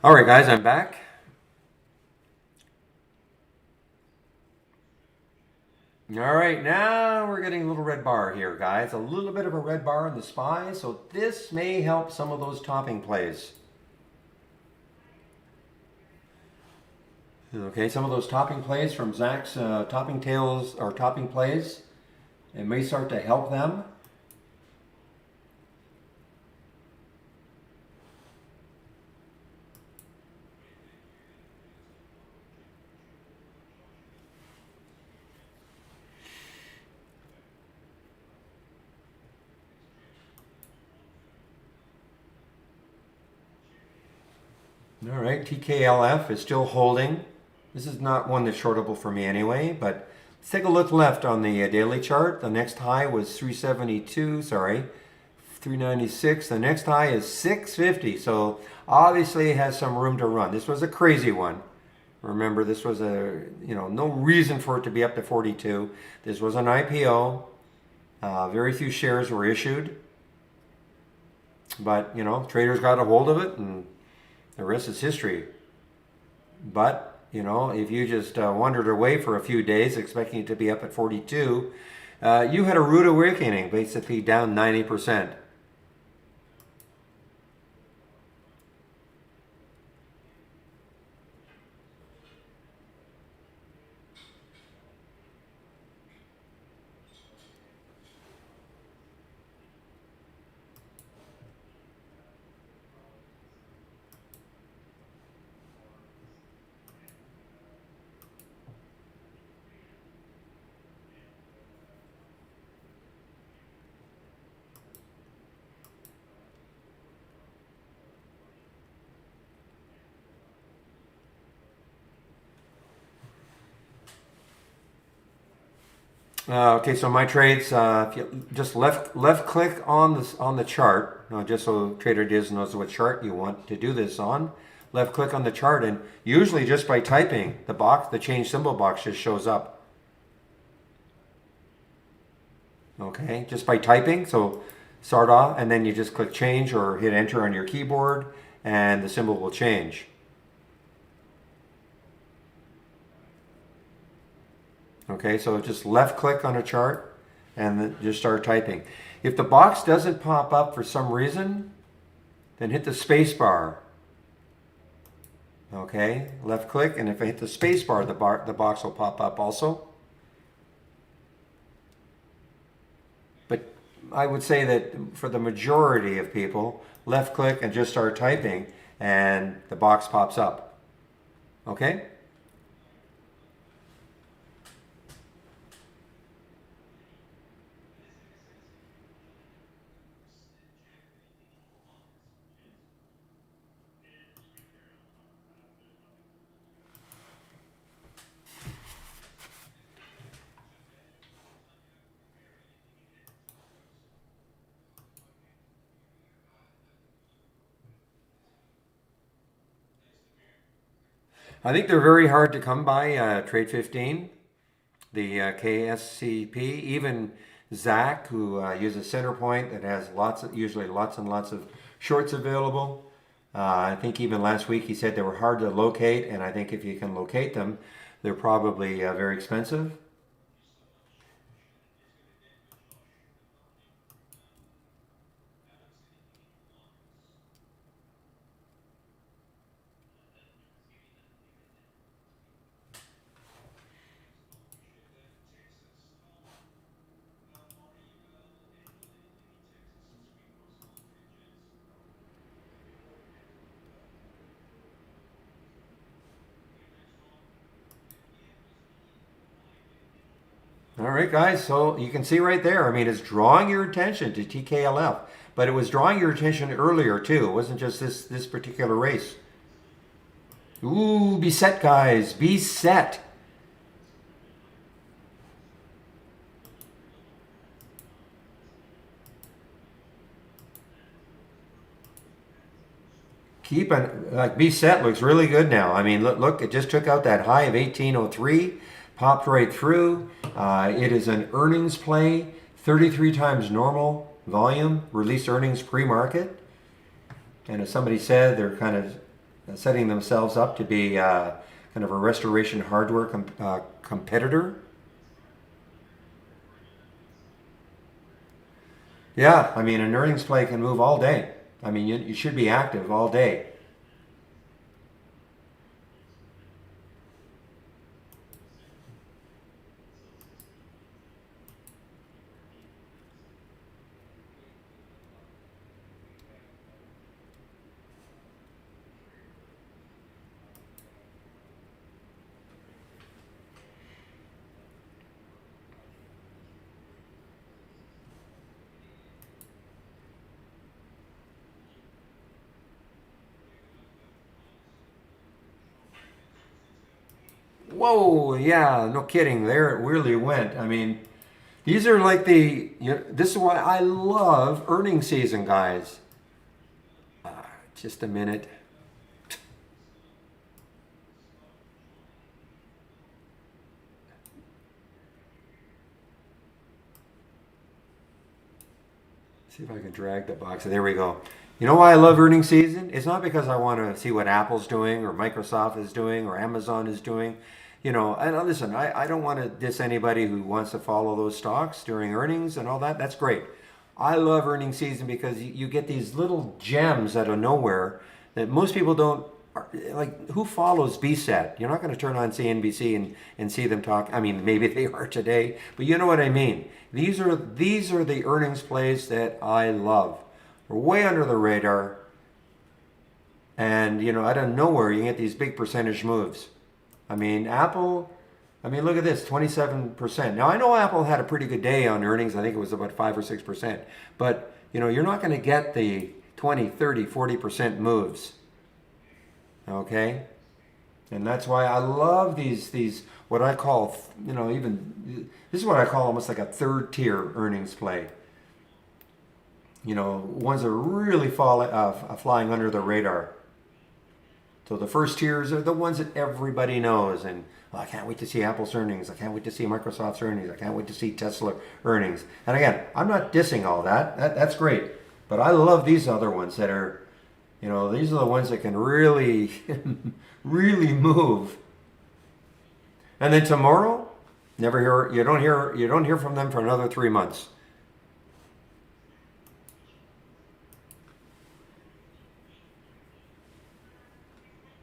All right, guys, I'm back. All right, now we're getting a little red bar here, guys. A little bit of a red bar in the SPY, so this may help some of those topping plays. Okay, some of those topping plays from Zach's topping tails or topping plays, it may start to help them. All right, Tklf is still holding. This is not one that's shortable for me anyway, but let's take a look left on the daily chart. The next high was 372, sorry, 396. The next high is 650, so obviously it has some room to run. This was a crazy one. Remember, this was no reason for it to be up to 42. This was an IPO. Very few shares were issued, but traders got a hold of it, and the rest is history. But if you just wandered away for a few days expecting it to be up at 42, you had a rude awakening, basically down 90%. Okay, so my trades, if you just left click on the chart, just so Trader Diz knows what chart you want to do this on. Left click on the chart, and usually just by typing the change symbol box just shows up. Okay, just by typing. So start off, and then you just click change or hit enter on your keyboard, and the symbol will change. Okay, so just left click on a chart and then just start typing. If the box doesn't pop up for some reason, then hit the space bar. Okay, left click, and if I hit the space bar, the box will pop up also. But I would say that for the majority of people, left click and just start typing and the box pops up. Okay? I think they're very hard to come by, Trade 15, the KSCP, even Zach, who uses center point that has usually lots and lots of shorts available. I think even last week he said they were hard to locate, and I think if you can locate them, they're probably very expensive. All right, guys, so you can see right there, I mean, it's drawing your attention to TKLF, but it was drawing your attention earlier too. It wasn't just this particular race. Ooh, be set, guys, be set. Be set looks really good now. I mean, look, it just took out that high of 1803, popped right through. It is an earnings play, 33 times normal volume, released earnings pre-market. And as somebody said, they're kind of setting themselves up to be kind of a restoration hardware competitor. Yeah, I mean, an earnings play can move all day. I mean, you should be active all day. Whoa, yeah, no kidding. There it really went. I mean, these are like this is why I love earnings season, guys. Just a minute. See if I can drag the box. There we go. You know why I love earnings season? It's not because I want to see what Apple's doing or Microsoft is doing or Amazon is doing. You know, and listen, I don't want to diss anybody who wants to follow those stocks during earnings and all that. That's great. I love earnings season because you get these little gems out of nowhere that most people don't like. Who follows BSET? You're not going to turn on CNBC and see them talk. I mean, maybe they are today, but you know what I mean. These are the earnings plays that I love. We're way under the radar, and you know, out of nowhere, you get these big percentage moves. I mean, Apple. I mean, look at this, 27%. Now, I know Apple had a pretty good day on earnings. I think it was about 5 or 6%. But, you know, you're not going to get the 20, 30, 40% moves. Okay? And that's why I love these what I call, you know, even, this is what I call almost like a third tier earnings play. You know, ones that are really flying under the radar. So the first tiers are the ones that everybody knows. And I can't wait to see Apple's earnings. I can't wait to see Microsoft's earnings. I can't wait to see Tesla earnings. And again, I'm not dissing all that. That's great. But I love these other ones that are, you know, these are the ones that can really, really move. And then tomorrow, you don't hear from them for another 3 months.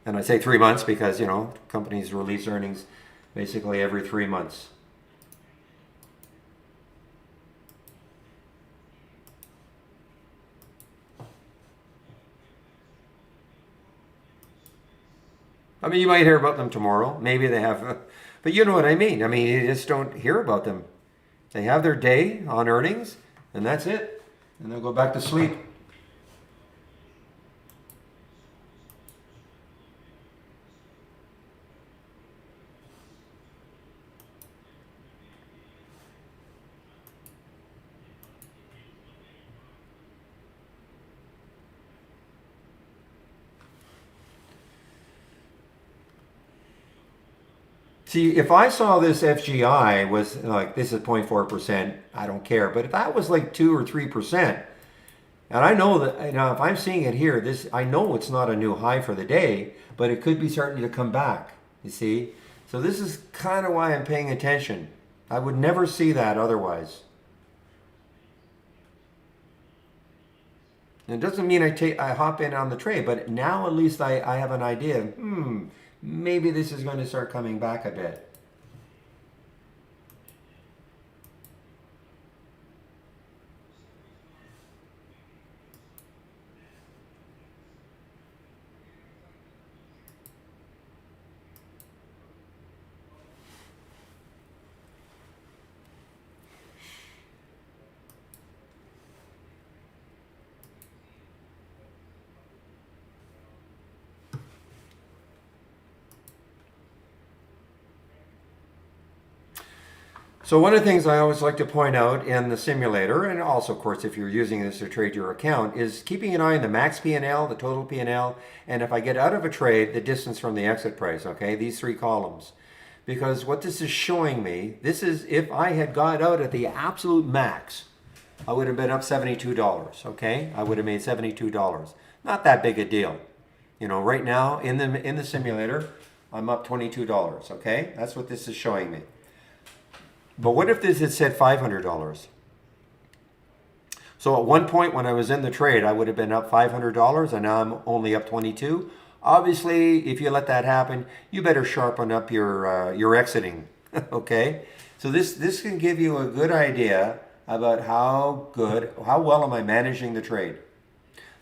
And I say 3 months because, you know, companies release earnings basically every 3 months. I mean, you might hear about them tomorrow. Maybe they have, but you know what I mean. I mean, you just don't hear about them. They have their day on earnings, and that's it. And they'll go back to sleep. See, if I saw this FGI was like, this is 0.4%, I don't care. But if that was like 2 or 3%, and I know that, you know, if I'm seeing it here, I know it's not a new high for the day, but it could be starting to come back, you see? So this is kind of why I'm paying attention. I would never see that otherwise. And it doesn't mean I hop in on the trade, but now at least I have an idea. Maybe this is going to start coming back a bit. So one of the things I always like to point out in the simulator, and also, of course, if you're using this to trade your account, is keeping an eye on the max P&L, the total P&L, and if I get out of a trade, the distance from the exit price, okay? These 3 columns. Because what this is showing me, this is if I had got out at the absolute max, I would have been up $72, okay? I would have made $72. Not that big a deal. You know, right now in the simulator, I'm up $22. Okay, that's what this is showing me. But what if this had said $500? So at one point when I was in the trade, I would have been up $500, and now I'm only up 22. Obviously, if you let that happen, you better sharpen up your exiting. Okay, so this can give you a good idea about how well am I managing the trade.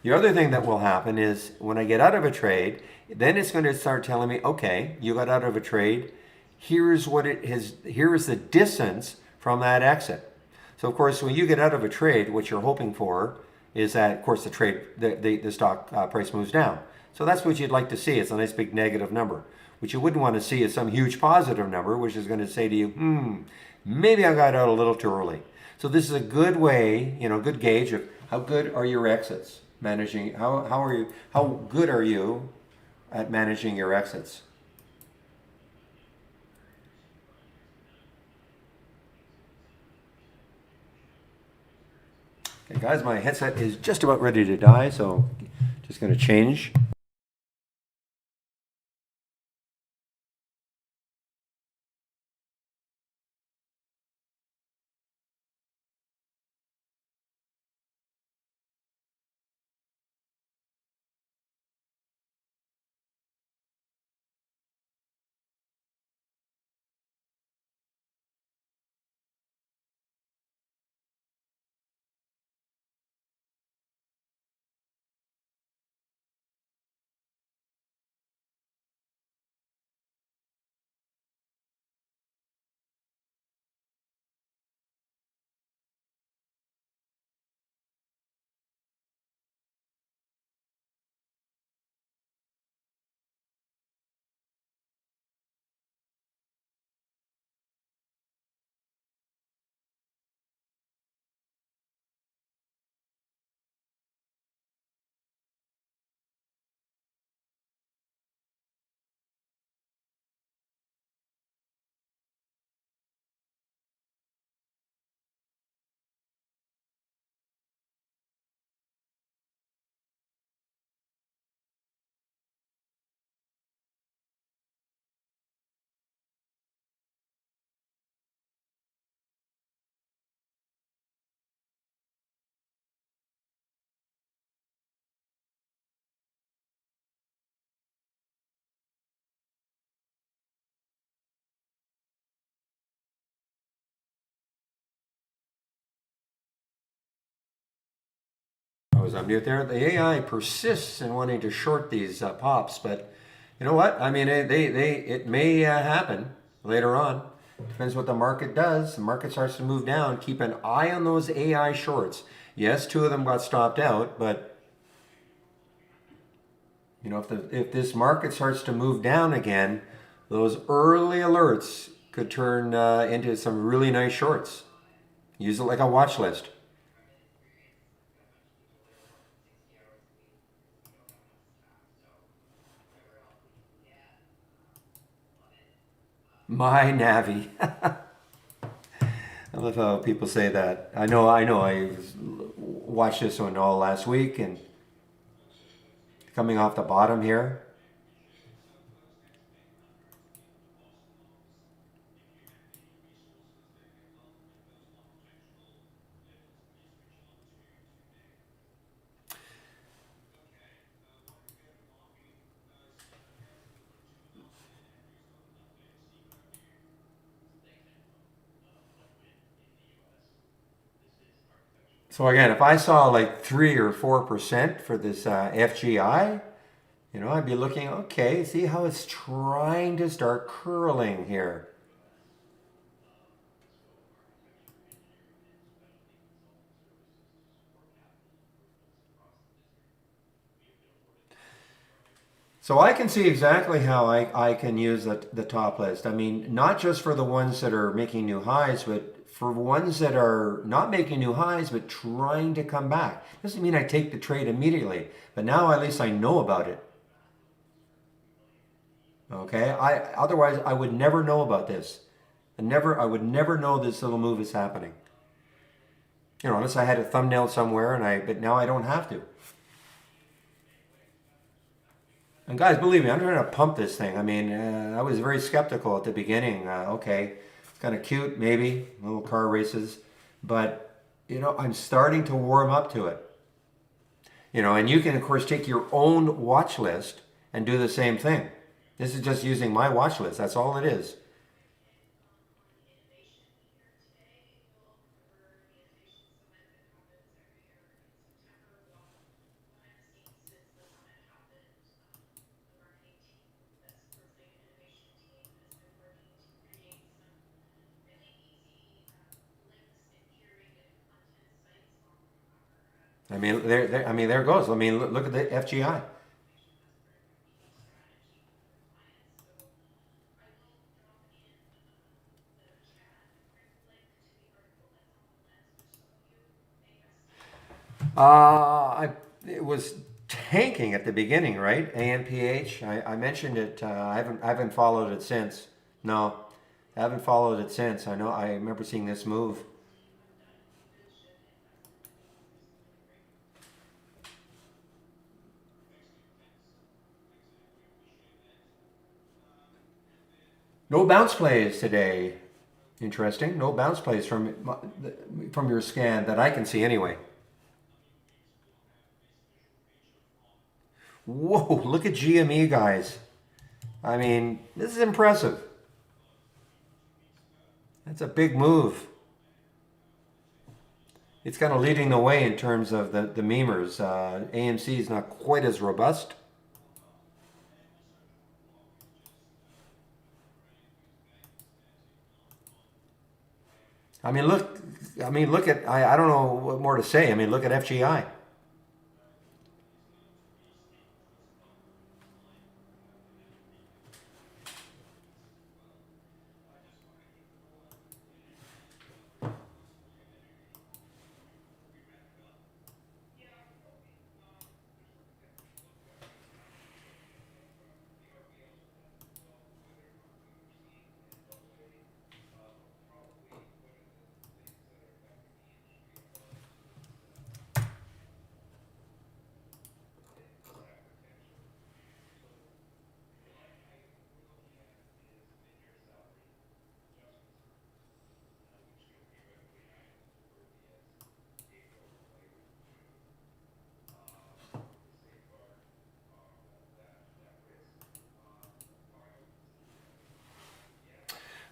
The other thing that will happen is when I get out of a trade, then it's going to start telling me, okay, you got out of a trade. Here's what it is. Here is the distance from that exit. So of course, when you get out of a trade, what you're hoping for is that, of course, the stock price moves down. So that's what you'd like to see. It's a nice big negative number. What you wouldn't want to see is some huge positive number, which is going to say to you, maybe I got out a little too early. So this is a good way, good gauge of how good are your exits. Managing how good are you at managing your exits? Okay, guys, my headset is just about ready to die, so just going to change. I was on mute there. The AI persists in wanting to short these pops, but you know what? I mean, it may happen later on. Depends what the market does. The market starts to move down. Keep an eye on those AI shorts. Yes, 2 of them got stopped out, but if this market starts to move down again, those early alerts could turn into some really nice shorts. Use it like a watch list. My Navi. I love how people say that. I know. I watched this one all last week and coming off the bottom here. So again, if I saw like 3 or 4% for this FGI, I'd be looking, okay, see how it's trying to start curling here. So I can see exactly how I can use the top list. I mean, not just for the ones that are making new highs, but for ones that are not making new highs, but trying to come back. Doesn't mean I take the trade immediately, but now at least I know about it. Okay, otherwise I would never know about this. I would never know this little move is happening. Unless I had a thumbnail somewhere, but now I don't have to. And guys, believe me, I'm trying to pump this thing. I mean, I was very skeptical at the beginning. Okay, it's kind of cute, maybe little car races, but you know, I'm starting to warm up to it. You know, and you can of course take your own watch list and do the same thing. This is just using my watch list. That's all it is. I mean, I mean, there it goes. I mean, look at the FGI. It was tanking at the beginning, right? ANPH. I mentioned it. I haven't followed it since. No, I haven't followed it since. I know. I remember seeing this move. No bounce plays today. Interesting. No bounce plays from your scan that I can see anyway. Whoa! Look at GME, guys. I mean, this is impressive. That's a big move. It's kind of leading the way in terms of the memers. AMC is not quite as robust. I mean, look. I mean, look at. I don't know what more to say. I mean, look at FGI.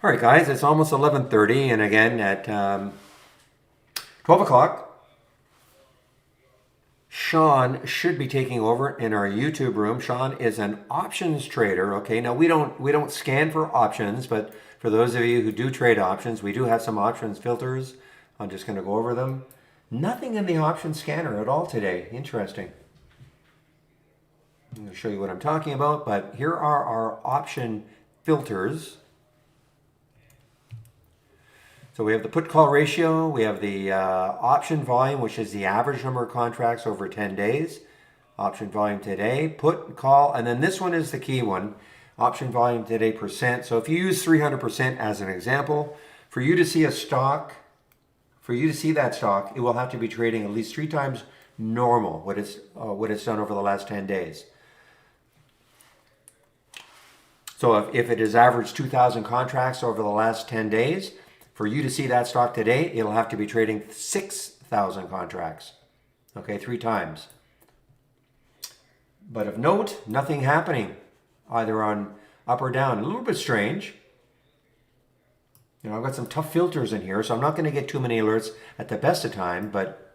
All right, guys. It's almost 11:30, and again at 12 o'clock. Sean should be taking over in our YouTube room. Sean is an options trader. Okay, now we don't scan for options, but for those of you who do trade options, we do have some options filters. I'm just going to go over them. Nothing in the option scanner at all today. Interesting. I'm going to show you what I'm talking about, but here are our option filters. So we have the put call ratio, we have the option volume, which is the average number of contracts over 10 days. Option volume today, put, call, and then this one is the key one, option volume today percent. So if you use 300% as an example, for you to see a stock, for you to see that stock, it will have to be trading at least 3 times normal, what it's done over the last 10 days. So if it has averaged 2,000 contracts over the last 10 days, for you to see that stock today, it'll have to be trading 6,000 contracts. Okay, 3 times. But of note, nothing happening either on up or down. A little bit strange. You know, I've got some tough filters in here, so I'm not going to get too many alerts at the best of time, but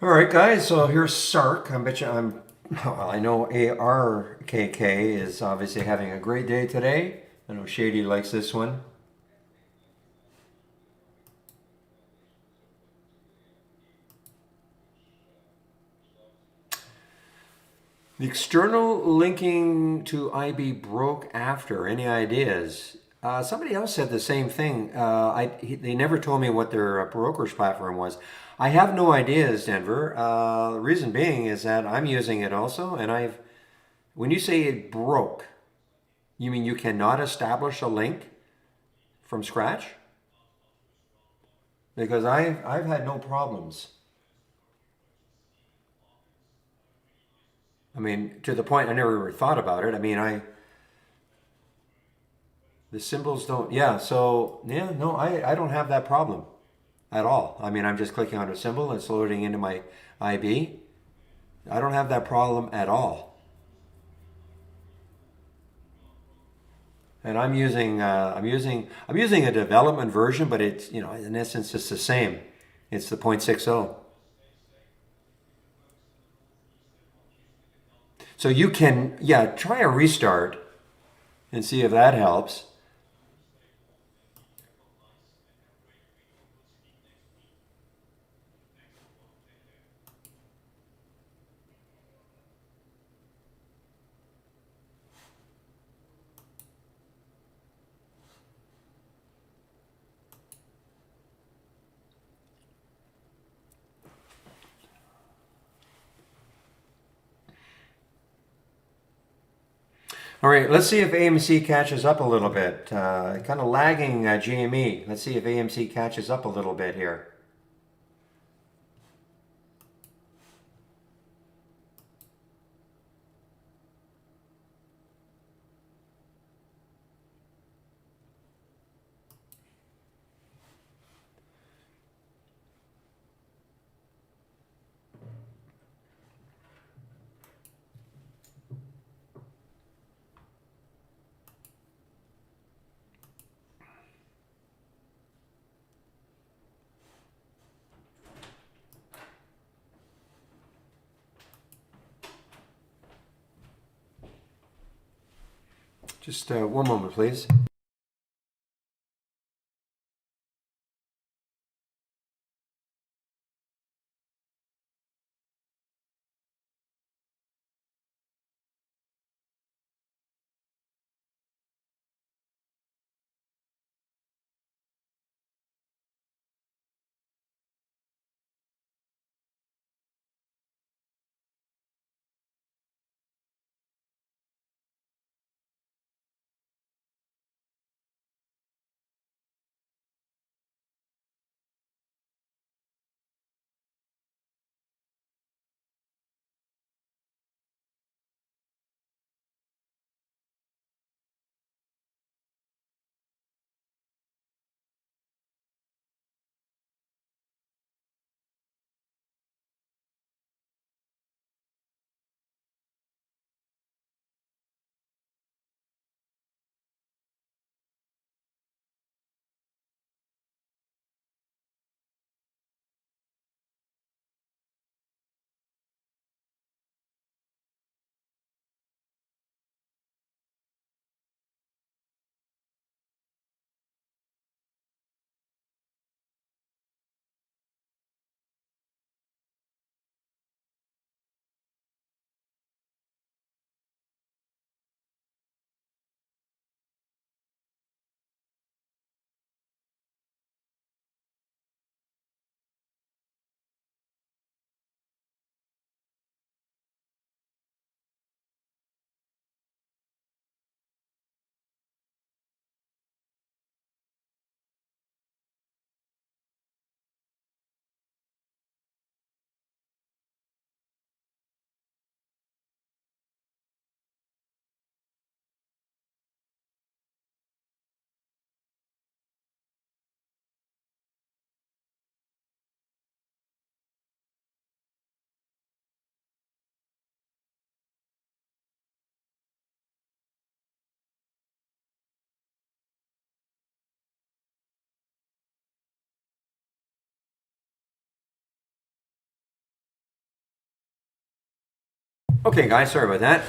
All right, guys. So here's Sark. I bet you I'm. Well, I know ARKK is obviously having a great day today. I know Shady likes this one. The external linking to IB broke after. Any ideas? Somebody else said the same thing. They never told me what their brokerage platform was. I have no ideas, Denver. The reason being is that I'm using it also, and I've. When you say it broke, you mean you cannot establish a link from scratch? Because I've had no problems. I mean, to the point I never even thought about it. I mean, the symbols don't. Yeah, so yeah, no, I don't have that problem at all. I mean, I'm just clicking on a symbol and it's loading into my IB. I don't have that problem at all. And I'm using a development version, but it's in essence it's the same. It's the 0.60. So you can try a restart and see if that helps. All right, let's see if AMC catches up a little bit. Kind of lagging GME. Let's see if AMC catches up a little bit here. Just one moment, please. Okay, guys, sorry about that.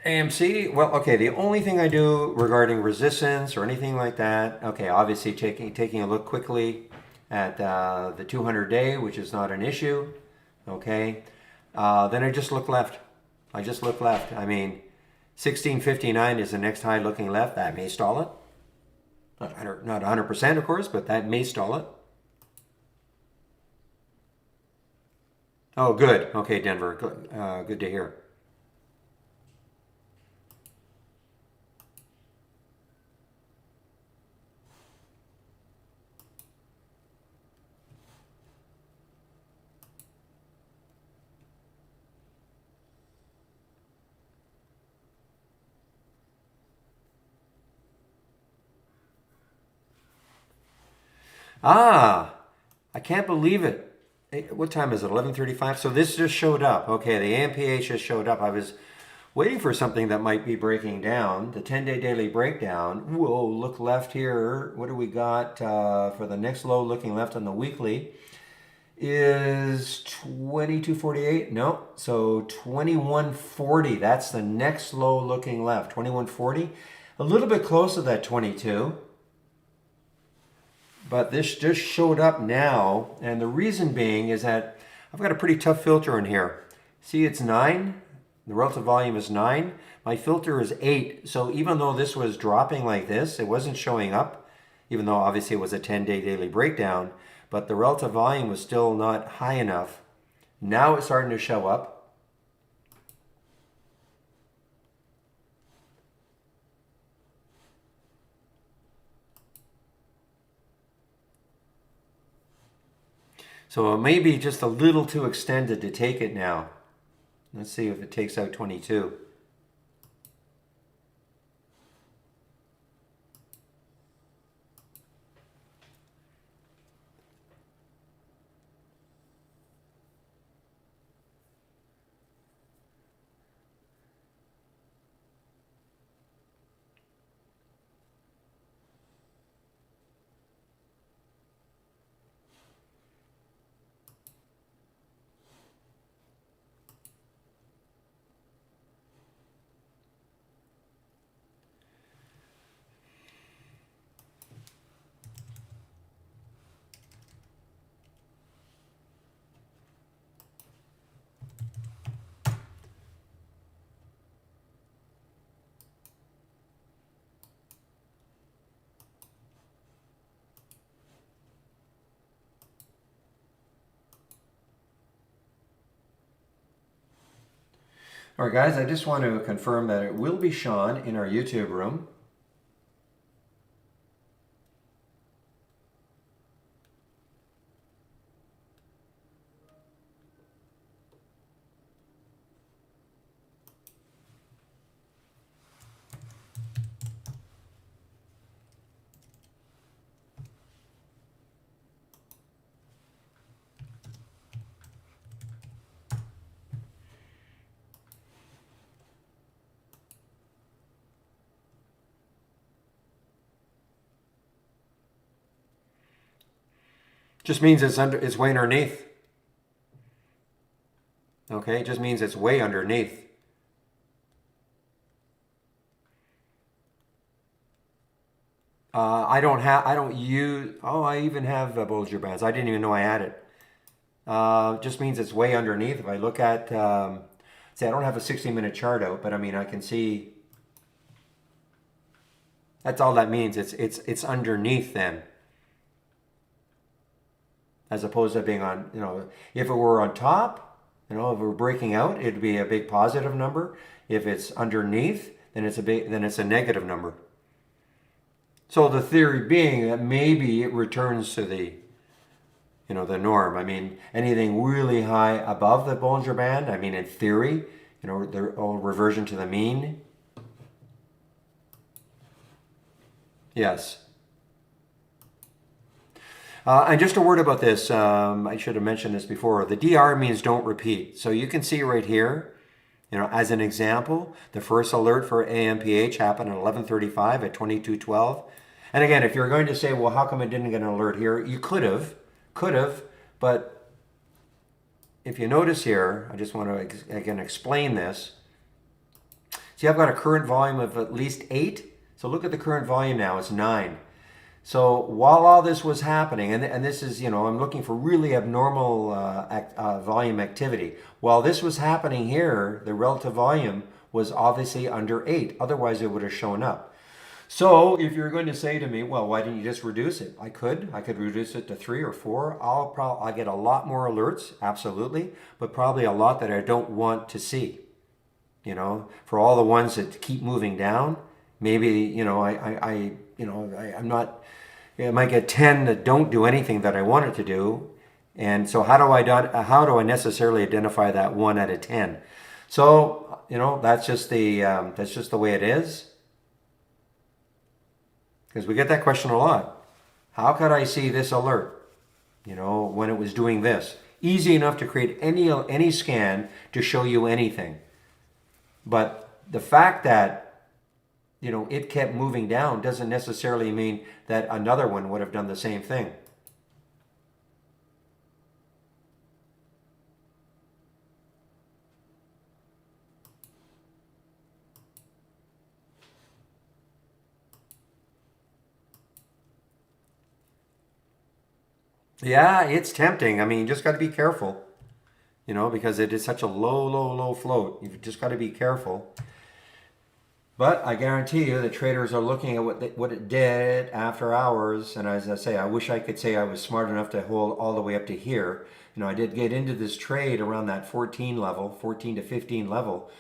AMC, well, okay, the only thing I do regarding resistance or anything like that, okay, obviously taking a look quickly at the 200-day, which is not an issue, okay? Then I just look left. I just look left. I mean, 1659 is the next high looking left. That may stall it. Not 100%, of course, but that may stall it. Oh, good. Okay, Denver. Good to hear. Ah, I can't believe it. What time is it? 11:35. So this just showed up. Okay, the AMPH just showed up. I was waiting for something that might be breaking down. The 10-day daily breakdown. Whoa, look left here. What do we got for the next low looking left on the weekly? Is 2248? No. So 2140. That's the next low looking left. 2140. A little bit close to that 22. But this just showed up now, and the reason being is that I've got a pretty tough filter in here. See, it's 9. The relative volume is 9. My filter is 8. So even though this was dropping like this, it wasn't showing up, even though obviously it was a 10-day daily breakdown, but the relative volume was still not high enough. Now it's starting to show up. So it may be just a little too extended to take it now. Let's see if it takes out 22. All right, guys, I just want to confirm that it will be Sean in our YouTube room. Just means it's way underneath. Okay, it just means it's way underneath. I don't use, oh, I even have Bollinger Bands. I didn't even know I had it. Just means it's way underneath. If I look at, say I don't have a 60-minute chart out, but I mean, I can see, that's all that means. It's underneath then. As opposed to being on, if it were on top, if we're breaking out, it'd be a big positive number. If it's underneath, then it's a negative number. So the theory being that maybe it returns to the norm. I mean, anything really high above the Bollinger Band, I mean, in theory, they're all reversion to the mean. Yes. And just a word about this, I should have mentioned this before. The DR means don't repeat. So you can see right here, as an example, the first alert for AMPH happened at 11:35 at 22:12. And again, if you're going to say, well, how come it didn't get an alert here? You could have, But if you notice here, I just want to again explain this. See, I've got a current volume of at least 8. So look at the current volume now, it's 9. So while all this was happening, and this is, I'm looking for really abnormal volume activity. While this was happening here, the relative volume was obviously under 8. Otherwise, it would have shown up. So if you're going to say to me, well, why didn't you just reduce it? I could reduce it to 3 or 4. I'll get a lot more alerts, absolutely, but probably a lot that I don't want to see. For all the ones that keep moving down, maybe, I'm not, I might get 10 that don't do anything that I want it to do. And so how do I necessarily identify that 1 out of 10? So, that's just the way it is. Because we get that question a lot. How could I see this alert, when it was doing this? Easy enough to create any scan to show you anything. But the fact that, it kept moving down doesn't necessarily mean that another one would have done the same thing. Yeah, it's tempting. I mean, you just got to be careful, because it is such a low float. You've just got to be careful. But I guarantee you the traders are looking at what it did after hours. And as I say, I wish I could say I was smart enough to hold all the way up to here. I did get into this trade around that 14 to 15 level,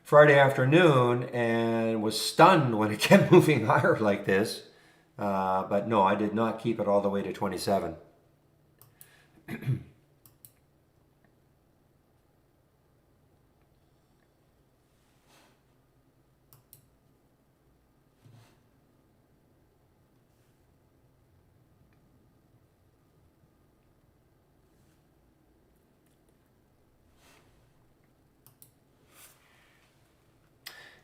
Friday afternoon, and was stunned when it kept moving higher like this. But no, I did not keep it all the way to 27.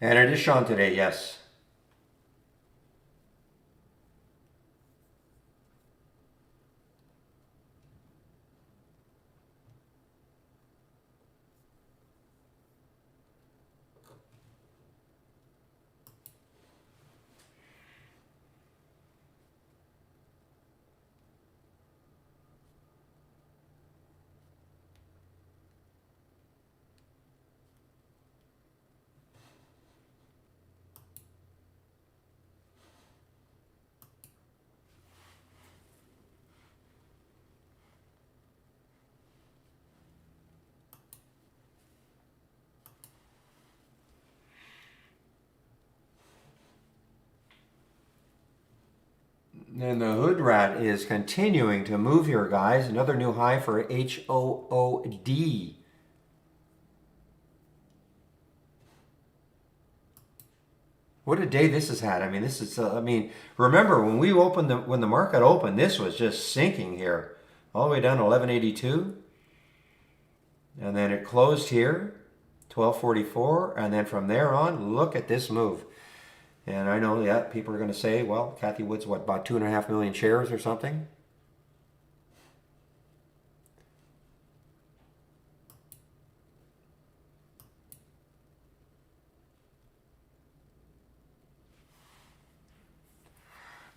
And it is shown today, yes. And the hood rat is continuing to move here, guys. Another new high for HOOD. What a day this has had. I mean, this is, remember when the market opened, this was just sinking here. All the way down to 1182. And then it closed here, 1244. And then from there on, look at this move. And I know, yeah, people are going to say, well, Kathy Wood's bought 2.5 million shares or something?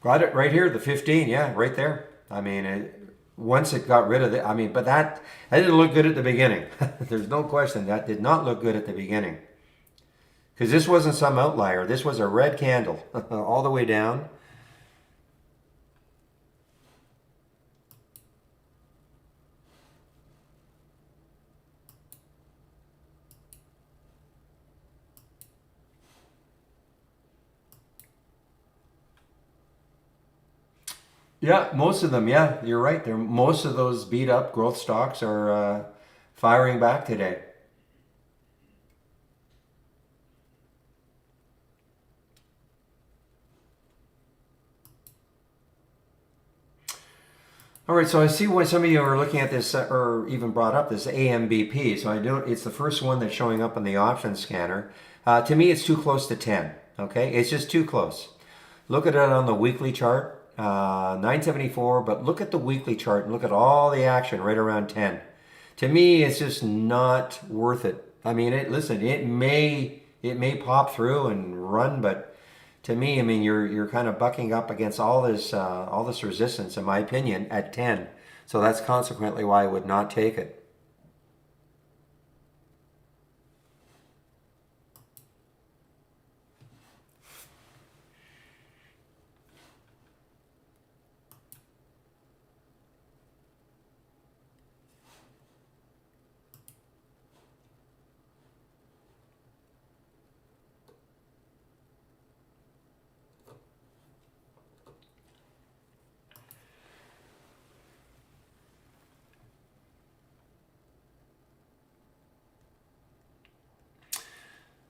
Got it right here, the 15, yeah, right there. I mean, once it got rid of it, but that didn't look good at the beginning. There's no question that did not look good at the beginning. Because this wasn't some outlier. This was a red candle all the way down. Yeah, most of them, yeah, you're right. Most of those beat up growth stocks are firing back today. All right, so I see why some of you are looking at this or even brought up this AMBP. So it's the first one that's showing up on the option scanner. To me, it's too close to 10, okay? It's just too close. Look at it on the weekly chart. 974, but look at the weekly chart and look at all the action right around 10. To me, it's just not worth it. I mean, listen, it may pop through and run, but to me, I mean, you're kind of bucking up against all this resistance, in my opinion, at 10. So that's consequently why I would not take it.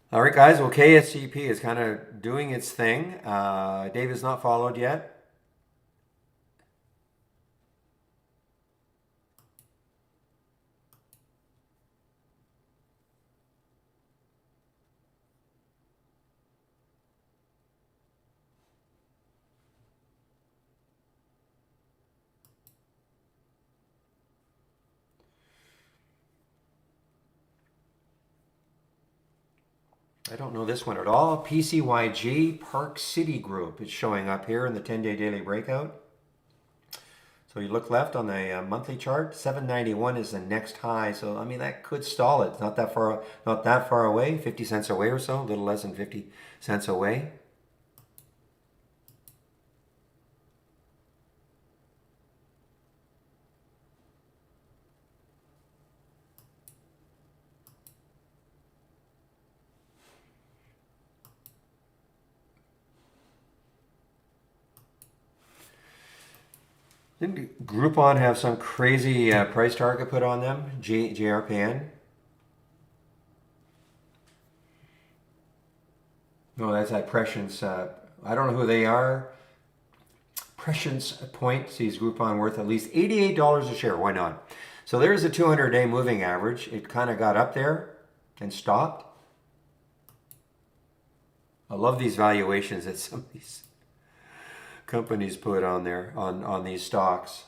All right, guys. Well, KSCP is kind of doing its thing. Dave is not followed yet. I don't know this one at all. PCYG Park City Group is showing up here in the 10-day daily breakout. So you look left on the monthly chart. 791 is the next high. So I mean that could stall it. It's not that far away. 50 cents away or so. A little less than 50 cents away. Didn't Groupon have some crazy price target put on them? GRPN? No, that's that Prescience. I don't know who they are. Prescience Point sees Groupon worth at least $88 a share. Why not? So there's a 200-day moving average. It kind of got up there and stopped. I love these valuations that some of these companies put on there on these stocks.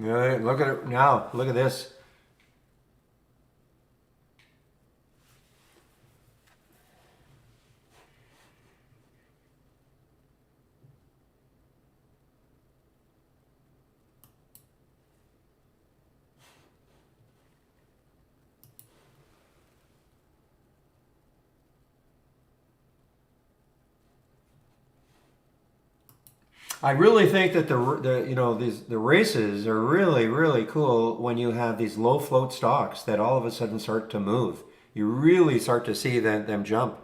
Look at it now. Look at this. I really think that the races are really cool when you have these low float stocks that all of a sudden start to move. You really start to see them jump.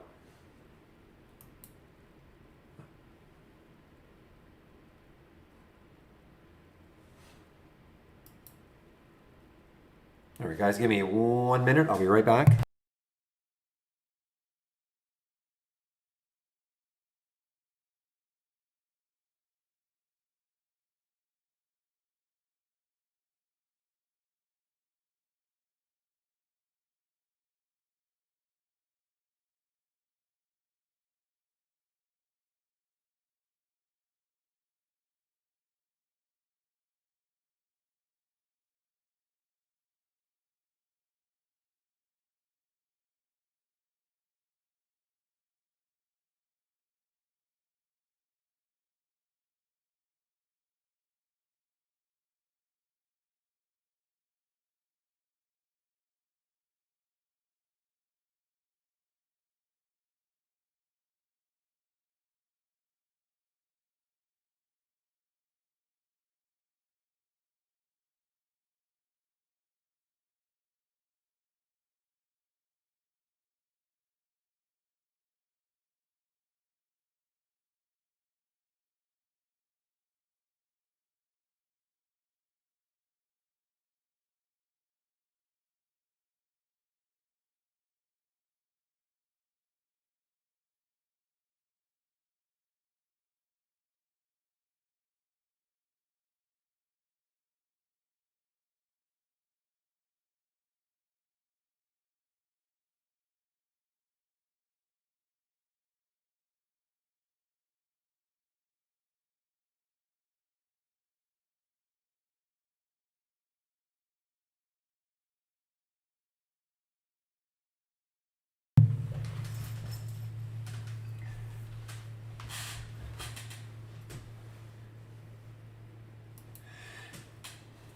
All right, guys, give me 1 minute. I'll be right back.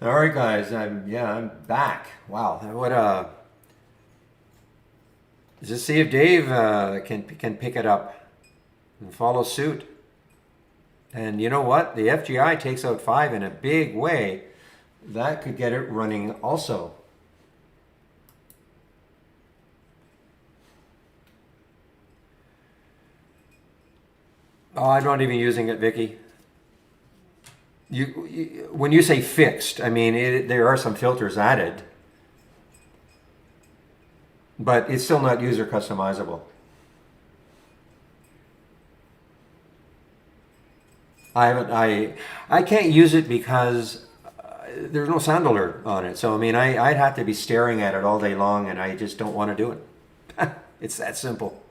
All right, guys. I'm back. Wow, what just see if Dave can pick it up and follow suit. And you know what? The FGI takes out 5 in a big way. That could get it running also. Oh, I'm not even using it, Vicky. When you say fixed, I mean there are some filters added, but it's still not user customizable. I can't use it because there's no sound alert on it. So I mean I'd have to be staring at it all day long, and I just don't want to do it. It's that simple.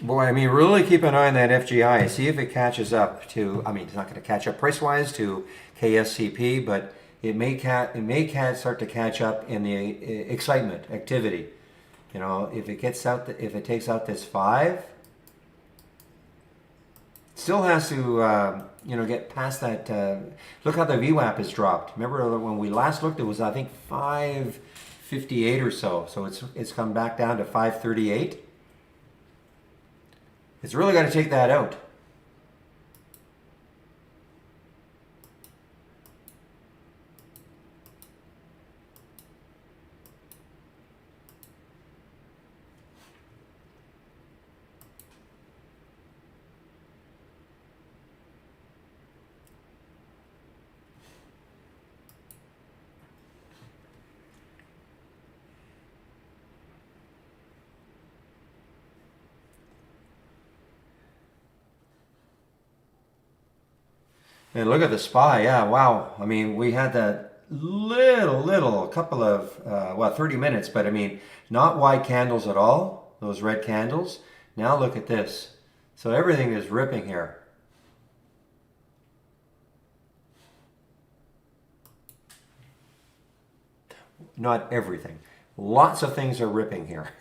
Boy, I mean, really keep an eye on that FGI. See if it catches up to. I mean, it's not going to catch up price-wise to KSCP, but it may start to catch up in the excitement activity. You know, if it gets out, if it takes out this 5, still has to get past that. Look how the VWAP has dropped. Remember when we last looked, it was I think 558 or so. So it's come back down to 538. It's really got to take that out. And look at the SPY. Yeah, wow. I mean, we had that little couple of 30 minutes, but I mean, not wide candles at all. Those red candles. Now look at this. So everything is ripping here. Not everything. Lots of things are ripping here.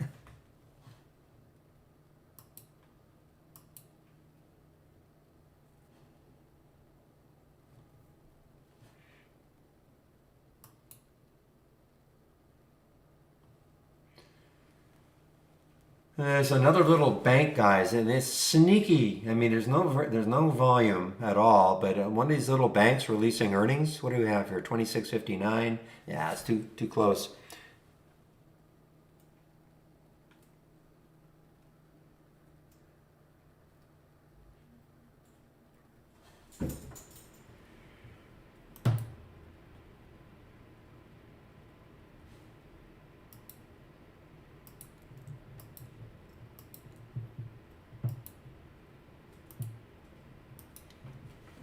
There's another little bank, guys, and it's sneaky. I mean, there's no volume at all, but one of these little banks releasing earnings. What do we have here? 26.59. Yeah, it's too close.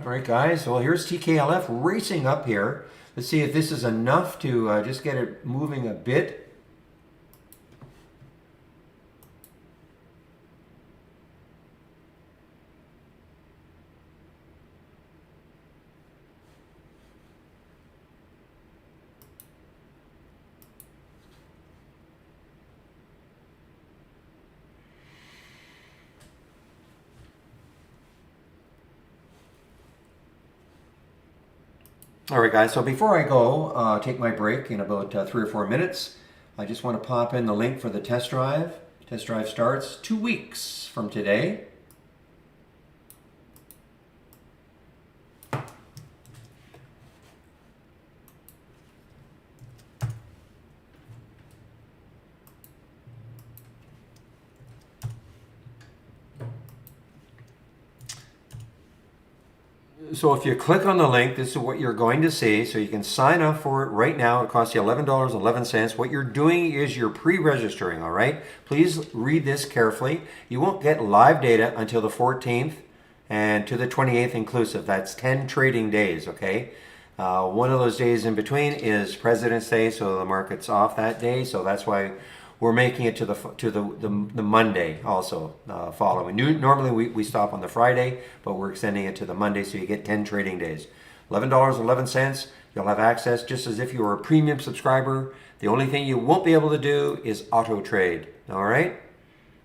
All right, guys. Well, here's TKLF racing up here. Let's see if this is enough to just get it moving a bit. All right, guys, so before I go, take my break in about 3 or 4 minutes, I just want to pop in the link for the test drive. Test drive starts 2 weeks from today. So if you click on the link, this is what you're going to see. So you can sign up for it right now. It costs you $11.11. What you're doing is you're pre-registering, all right? Please read this carefully. You won't get live data until the 14th and to the 28th inclusive. That's 10 trading days, okay? One of those days in between is President's Day, so the market's off that day. So that's why we're making it to the Monday also following. Normally we stop on the Friday, but we're extending it to the Monday, so you get 10 trading days. $11.11. You'll have access just as if you were a premium subscriber. The only thing you won't be able to do is auto trade. All right?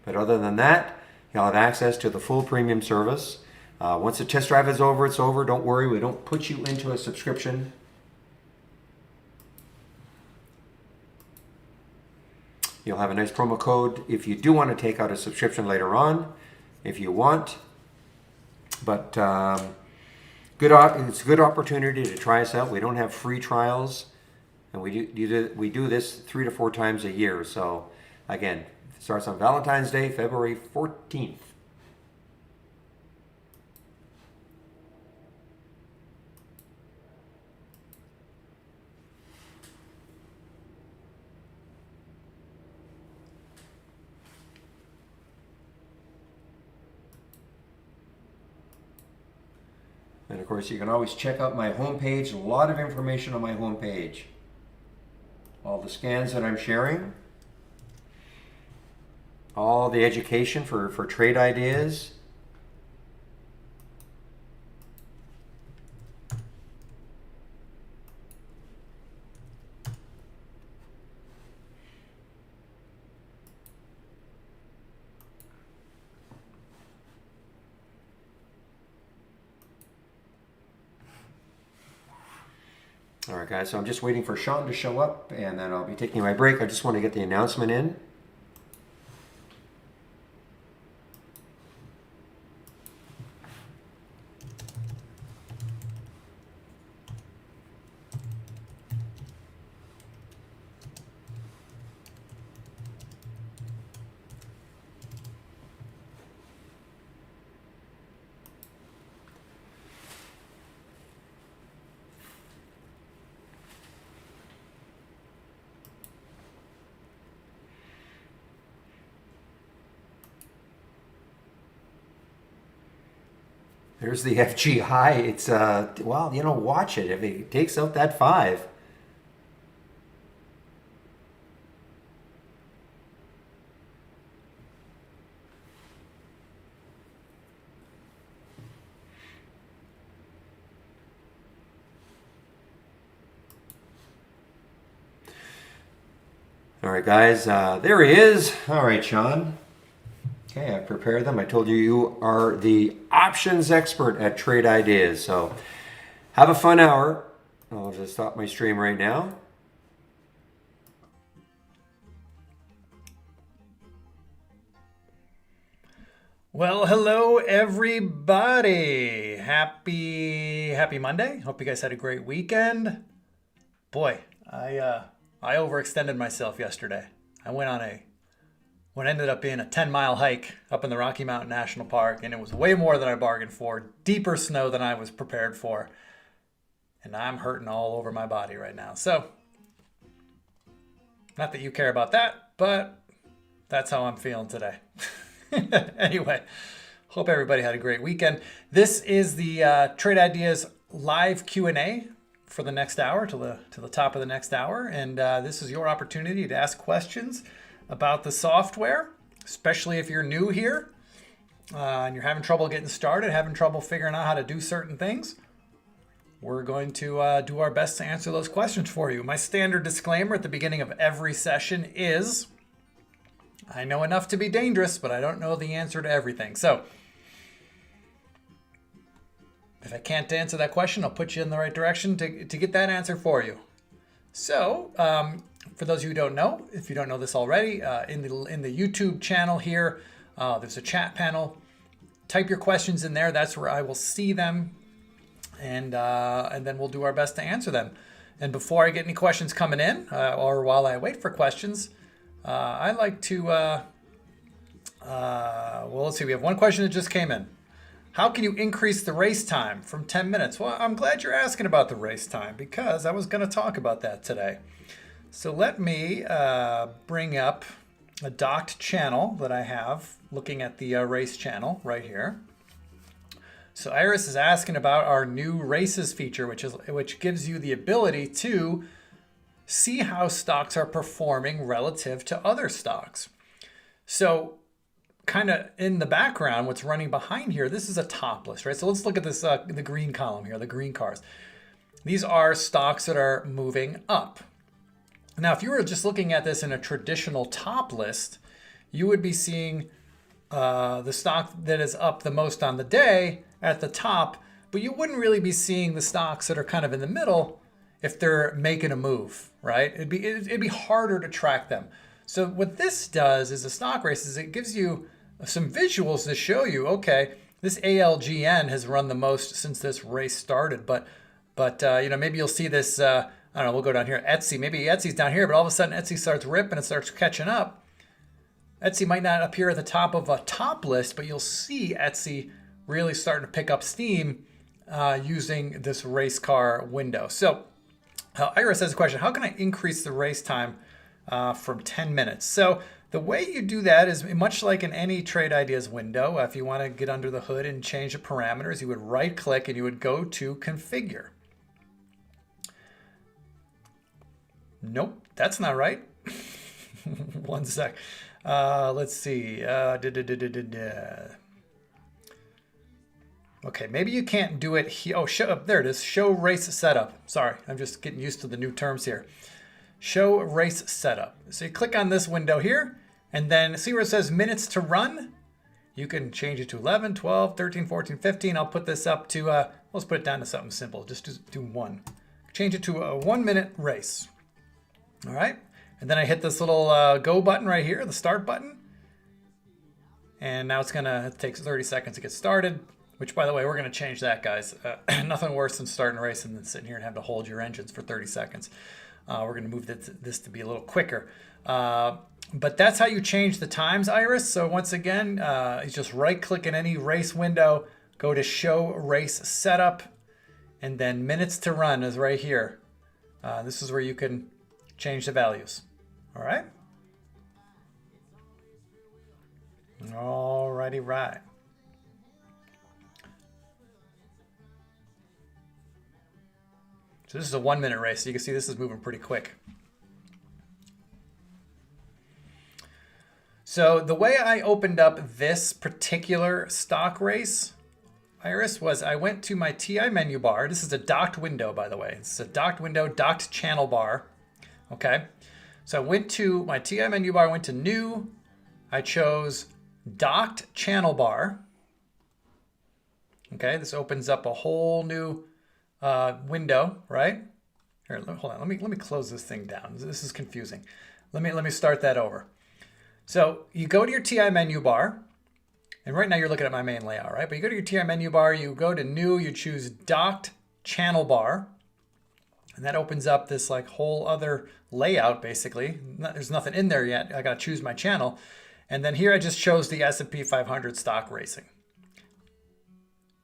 But other than that, you'll have access to the full premium service. Once the test drive is over, it's over. Don't worry, we don't put you into a subscription. You'll have a nice promo code if you do want to take out a subscription later on, if you want. But it's a good opportunity to try us out. We don't have free trials, and we do this 3 to 4 times a year. So again, it starts on Valentine's Day, February 14th. And of course, you can always check out my homepage. A lot of information on my homepage. All the scans that I'm sharing. All the education for trade ideas. All right, guys, so I'm just waiting for Sean to show up, and then I'll be taking my break. I just want to get the announcement in. There's the FG high. It's, well, watch it. If it takes out that 5. All right, guys, there he is. All right, Sean. Okay, I prepared them. I told you you are the options expert at Trade Ideas. So have a fun hour. I'll just stop my stream right now. Well, hello everybody. Happy Monday. Hope you guys had a great weekend. Boy, I overextended myself yesterday. I went on what ended up being a 10-mile hike up in the Rocky Mountain National Park, and it was way more than I bargained for, deeper snow than I was prepared for, and I'm hurting all over my body right now. So, not that you care about that, but that's how I'm feeling today. Anyway, hope everybody had a great weekend. This is the Trade Ideas live Q&A for the next hour, to the top of the next hour, and this is your opportunity to ask questions about the software, especially if you're new here and you're having trouble getting started, having trouble figuring out how to do certain things. We're going to do our best to answer those questions for you. My standard disclaimer at the beginning of every session is, I know enough to be dangerous, but I don't know the answer to everything. So if I can't answer that question, I'll put you in the right direction to get that answer for you. So, for those of you who don't know, if you don't know this already, in the YouTube channel here, there's a chat panel. Type your questions in there. That's where I will see them, and then we'll do our best to answer them. And before I get any questions coming in, or while I wait for questions, I like to. Well, let's see. We have one question that just came in. How can you increase the race time from 10 minutes? Well, I'm glad you're asking about the race time, because I was going to talk about that today. So let me bring up a docked channel that I have looking at the race channel right here. So Iris is asking about our new races feature, which gives you the ability to see how stocks are performing relative to other stocks. So kind of in the background, what's running behind here, this is a top list, right? So let's look at this, the green column here, the green cars. These are stocks that are moving up. Now, if you were just looking at this in a traditional top list, you would be seeing the stock that is up the most on the day at the top, but you wouldn't really be seeing the stocks that are kind of in the middle if they're making a move, right? It'd be harder to track them. So what this does is a stock race is it gives you some visuals to show you, okay, this ALGN has run the most since this race started, but you know, maybe you'll see this, I don't know, we'll go down here, Etsy, maybe Etsy's down here, but all of a sudden Etsy starts ripping and starts catching up. Etsy might not appear at the top of a top list, but you'll see Etsy really starting to pick up steam using this race car window. So Iris has a question, how can I increase the race time from 10 minutes? So the way you do that is much like in any trade ideas window. If you want to get under the hood and change the parameters, you would right click and you would go to configure. Nope, that's not right. One sec. Let's see. Okay, maybe you can't do it here. Oh, there it is. Show race setup. Sorry, I'm just getting used to the new terms here. Show race setup. So you click on this window here, and then see where it says minutes to run? You can change it to 11, 12, 13, 14, 15. I'll put this up to, let's put it down to something simple. Just do 1. Change it to a 1-minute race. All right. And then I hit this little go button right here, the start button. And now it takes 30 seconds to get started, which by the way, we're going to change that, guys. Nothing worse than starting a race and then sitting here and having to hold your engines for 30 seconds. We're going to move this to be a little quicker. But that's how you change the times, Iris. So once again, you just right click in any race window, go to show race setup, and then minutes to run is right here. This is where you can change the values. All right. Alrighty, right. So this is a 1-minute race. So you can see this is moving pretty quick. So the way I opened up this particular stock race, Iris, was I went to my TI menu bar. This is a docked window, by the way. It's a docked window, docked channel bar. Okay. So I went to my TI menu bar, went to new. I chose docked channel bar. Okay. This opens up a whole new window, right? Here, hold on. Let me close this thing down. This is confusing. Let me start that over. So you go to your TI menu bar, and right now you're looking at my main layout, right? But you go to your TI menu bar, you go to new, you choose docked channel bar, and that opens up this like whole other layout basically. There's nothing in there yet. I got to choose my channel. And then here I just chose the S&P 500 stock racing.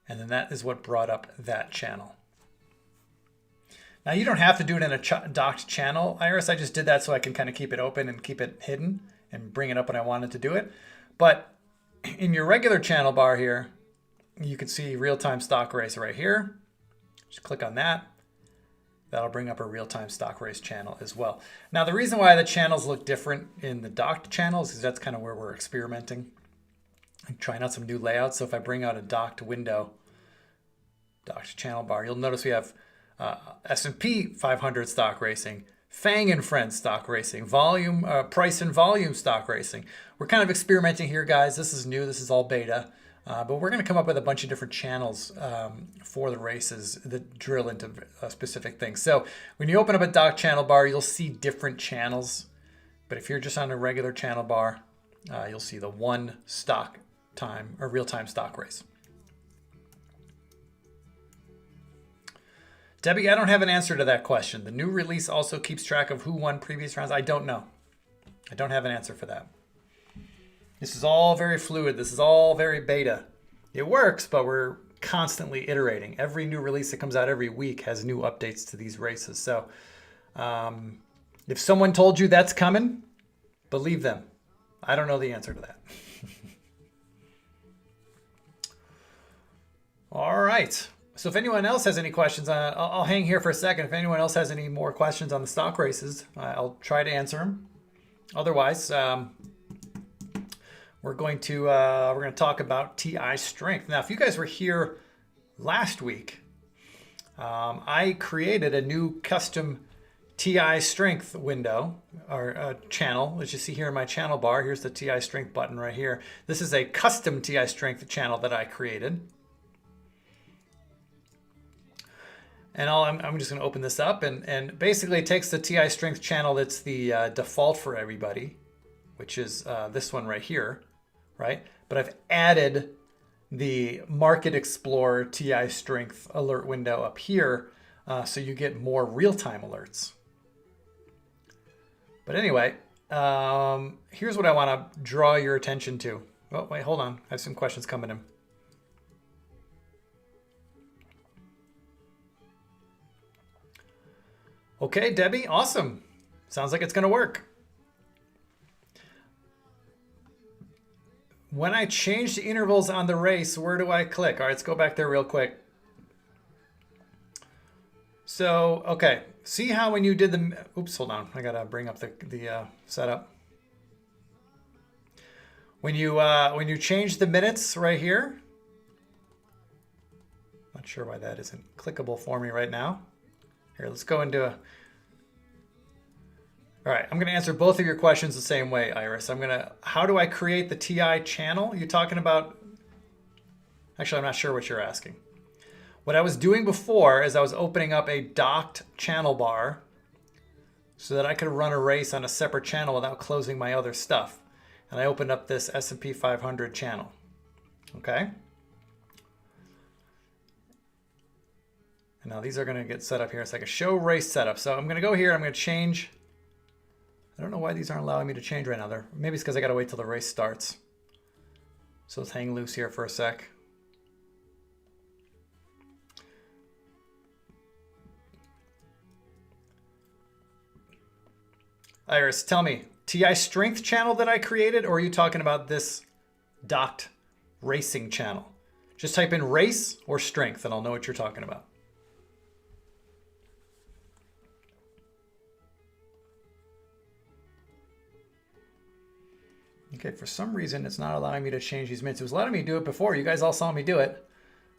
And then that is what brought up that channel. Now you don't have to do it in a docked channel, Iris. I just did that so I can kind of keep it open and keep it hidden and bring it up when I wanted to do it. But in your regular channel bar here, you can see real-time stock race right here. Just click on that. That'll bring up a real-time stock race channel as well. Now the reason why the channels look different in the docked channels is that's kind of where we're experimenting and trying out some new layouts. So if I bring out a docked window, docked channel bar, you'll notice we have S&P 500 stock racing, Fang and Friends stock racing, volume, price and volume stock racing. We're kind of experimenting here, guys. This is new. This is all beta. But we're going to come up with a bunch of different channels for the races that drill into specific things. So when you open up a dock channel bar, you'll see different channels. But if you're just on a regular channel bar, you'll see the one stock time or real-time stock race. Debbie, I don't have an answer to that question. The new release also keeps track of who won previous rounds. I don't know. I don't have an answer for that. This is all very fluid. This is all very beta. It works, but we're constantly iterating. Every new release that comes out every week has new updates to these races. So if someone told you that's coming, believe them. I don't know the answer to that. All right. So if anyone else has any questions, I'll hang here for a second. If anyone else has any more questions on the stock races, I'll try to answer them. Otherwise, we're going to talk about TI strength. Now, if you guys were here last week, I created a new custom TI strength window or channel, as you see here in my channel bar. Here's the TI strength button right here. This is a custom TI strength channel that I created. And I'm just going to open this up, and basically it takes the TI strength channel that's the default for everybody, which is this one right here, right? But I've added the Market Explorer TI strength alert window up here, so you get more real-time alerts. But anyway, here's what I want to draw your attention to. Oh, wait, hold on. I have some questions coming in. Okay, Debbie, awesome. Sounds like it's going to work. When I change the intervals on the race, where do I click? All right, let's go back there real quick. So, okay, see how when you did the, oops, hold on. I got to bring up the setup. When you change the minutes right here, not sure why that isn't clickable for me right now. Here, let's go into a... All right, I'm going to answer both of your questions the same way, Iris. How do I create the TI channel? You're talking about... Actually, I'm not sure what you're asking. What I was doing before is I was opening up a docked channel bar so that I could run a race on a separate channel without closing my other stuff. And I opened up this S&P 500 channel. Okay? And now these are going to get set up here. It's like a show race setup. So I'm going to go here. I'm going to change. I don't know why these aren't allowing me to change right now. Maybe it's because I got to wait till the race starts. So let's hang loose here for a sec. Iris, tell me, TI strength channel that I created, or are you talking about this docked racing channel? Just type in race or strength and I'll know what you're talking about. Okay, for some reason, it's not allowing me to change these minutes. It was letting me do it before. You guys all saw me do it.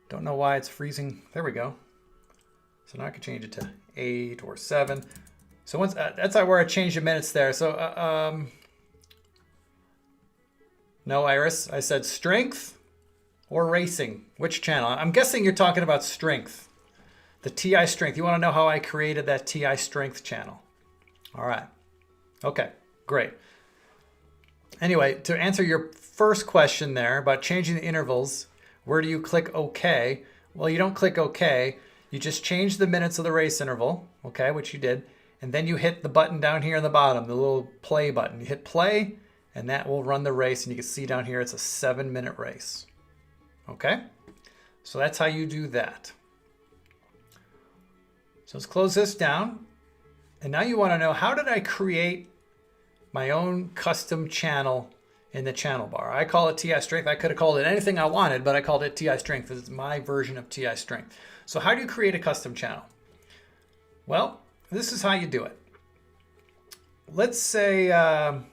Don't know why it's freezing. There we go. So now I can change it to 8 or 7. So once that's where I changed the minutes there. So no, Iris, I said strength or racing. Which channel? I'm guessing you're talking about strength. The TI strength. You want to know how I created that TI strength channel. All right. Okay, great. Anyway, to answer your first question there about changing the intervals, where do you click OK? Well, you don't click OK. You just change the minutes of the race interval, okay, which you did. And then you hit the button down here in the bottom, the little play button. You hit play, and that will run the race. And you can see down here, it's a 7-minute race. Okay? So that's how you do that. So let's close this down. And now you want to know, how did I create my own custom channel in the channel bar? I call it TI strength. I could have called it anything I wanted, but I called it TI strength. It's my version of TI strength. So how do you create a custom channel? Well, this is how you do it. Let's say, let's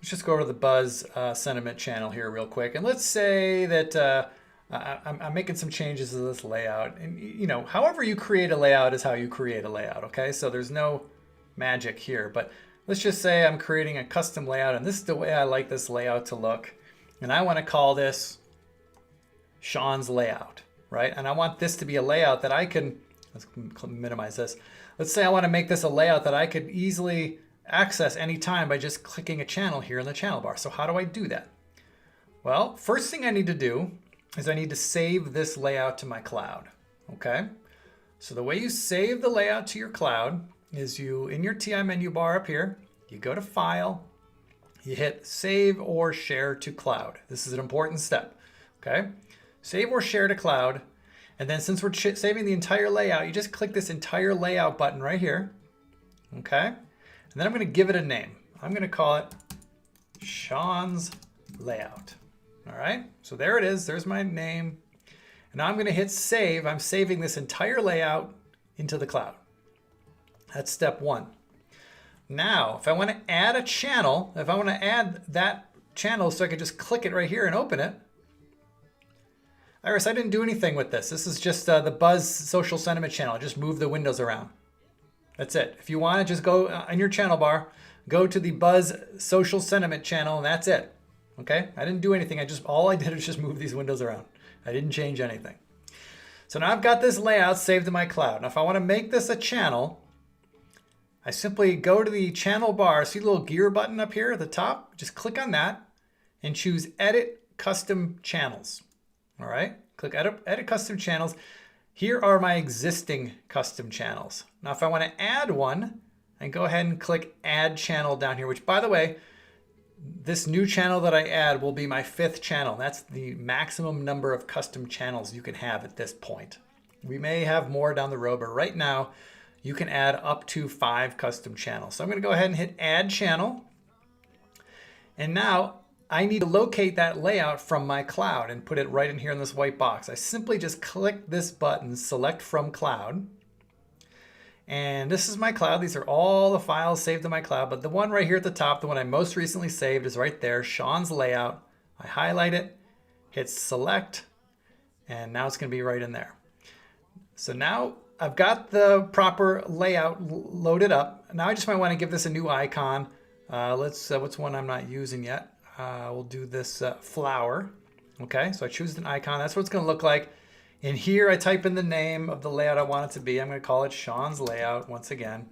just go over to the Buzz sentiment channel here real quick. And let's say that I'm making some changes to this layout. And you know, however you create a layout is how you create a layout, okay? So there's no magic here, but let's just say I'm creating a custom layout, and this is the way I like this layout to look. And I want to call this Sean's layout, right? And I want this to be a layout that I can, let's minimize this. Let's say I want to make this a layout that I could easily access anytime by just clicking a channel here in the channel bar. So how do I do that? Well, first thing I need to do is I need to save this layout to my cloud, okay? So the way you save the layout to your cloud is you, in your TI menu bar up here, you go to File, you hit Save or Share to Cloud. This is an important step, okay? Save or Share to Cloud, and then since we're saving the entire layout, you just click this entire layout button right here, okay? And then I'm gonna give it a name. I'm gonna call it Sean's Layout, all right? So there it is, there's my name. Now I'm going to hit save. I'm saving this entire layout into the cloud. That's step one. Now, if I want to add a channel, if I want to add that channel so I can just click it right here and open it. Iris, I didn't do anything with this. This is just the Buzz Social Sentiment channel. Just move the windows around. That's it. If you want to just go in your channel bar, go to the Buzz Social Sentiment channel, and that's it. Okay? I didn't do anything. All I did was just move these windows around. I didn't change anything. So now I've got this layout saved in my cloud. Now if I want to make this a channel, I simply go to the channel bar. See the little gear button up here at the top? Just click on that and choose Edit Custom Channels. All right, click Edit Custom Channels. Here are my existing custom channels. Now, if I want to add one, I go ahead and click Add Channel down here, which, by the way, this new channel that I add will be my 5th channel. That's the maximum number of custom channels you can have at this point. We may have more down the road, but right now you can add up to 5 custom channels. So I'm going to go ahead and hit Add Channel. And now I need to locate that layout from my cloud and put it right in here in this white box. I simply just click this button, Select from Cloud. And this is my cloud. These are all the files saved in my cloud, but the one right here at the top, the one I most recently saved, is right there, Sean's layout. I highlight it, hit select, and now it's going to be right in there. So now I've got the proper layout loaded up. Now I just might want to give this a new icon. What's one I'm not using yet? We'll do this flower. Okay, so I choose an icon. That's what it's going to look like. In here, I type in the name of the layout I want it to be. I'm going to call it Sean's Layout once again.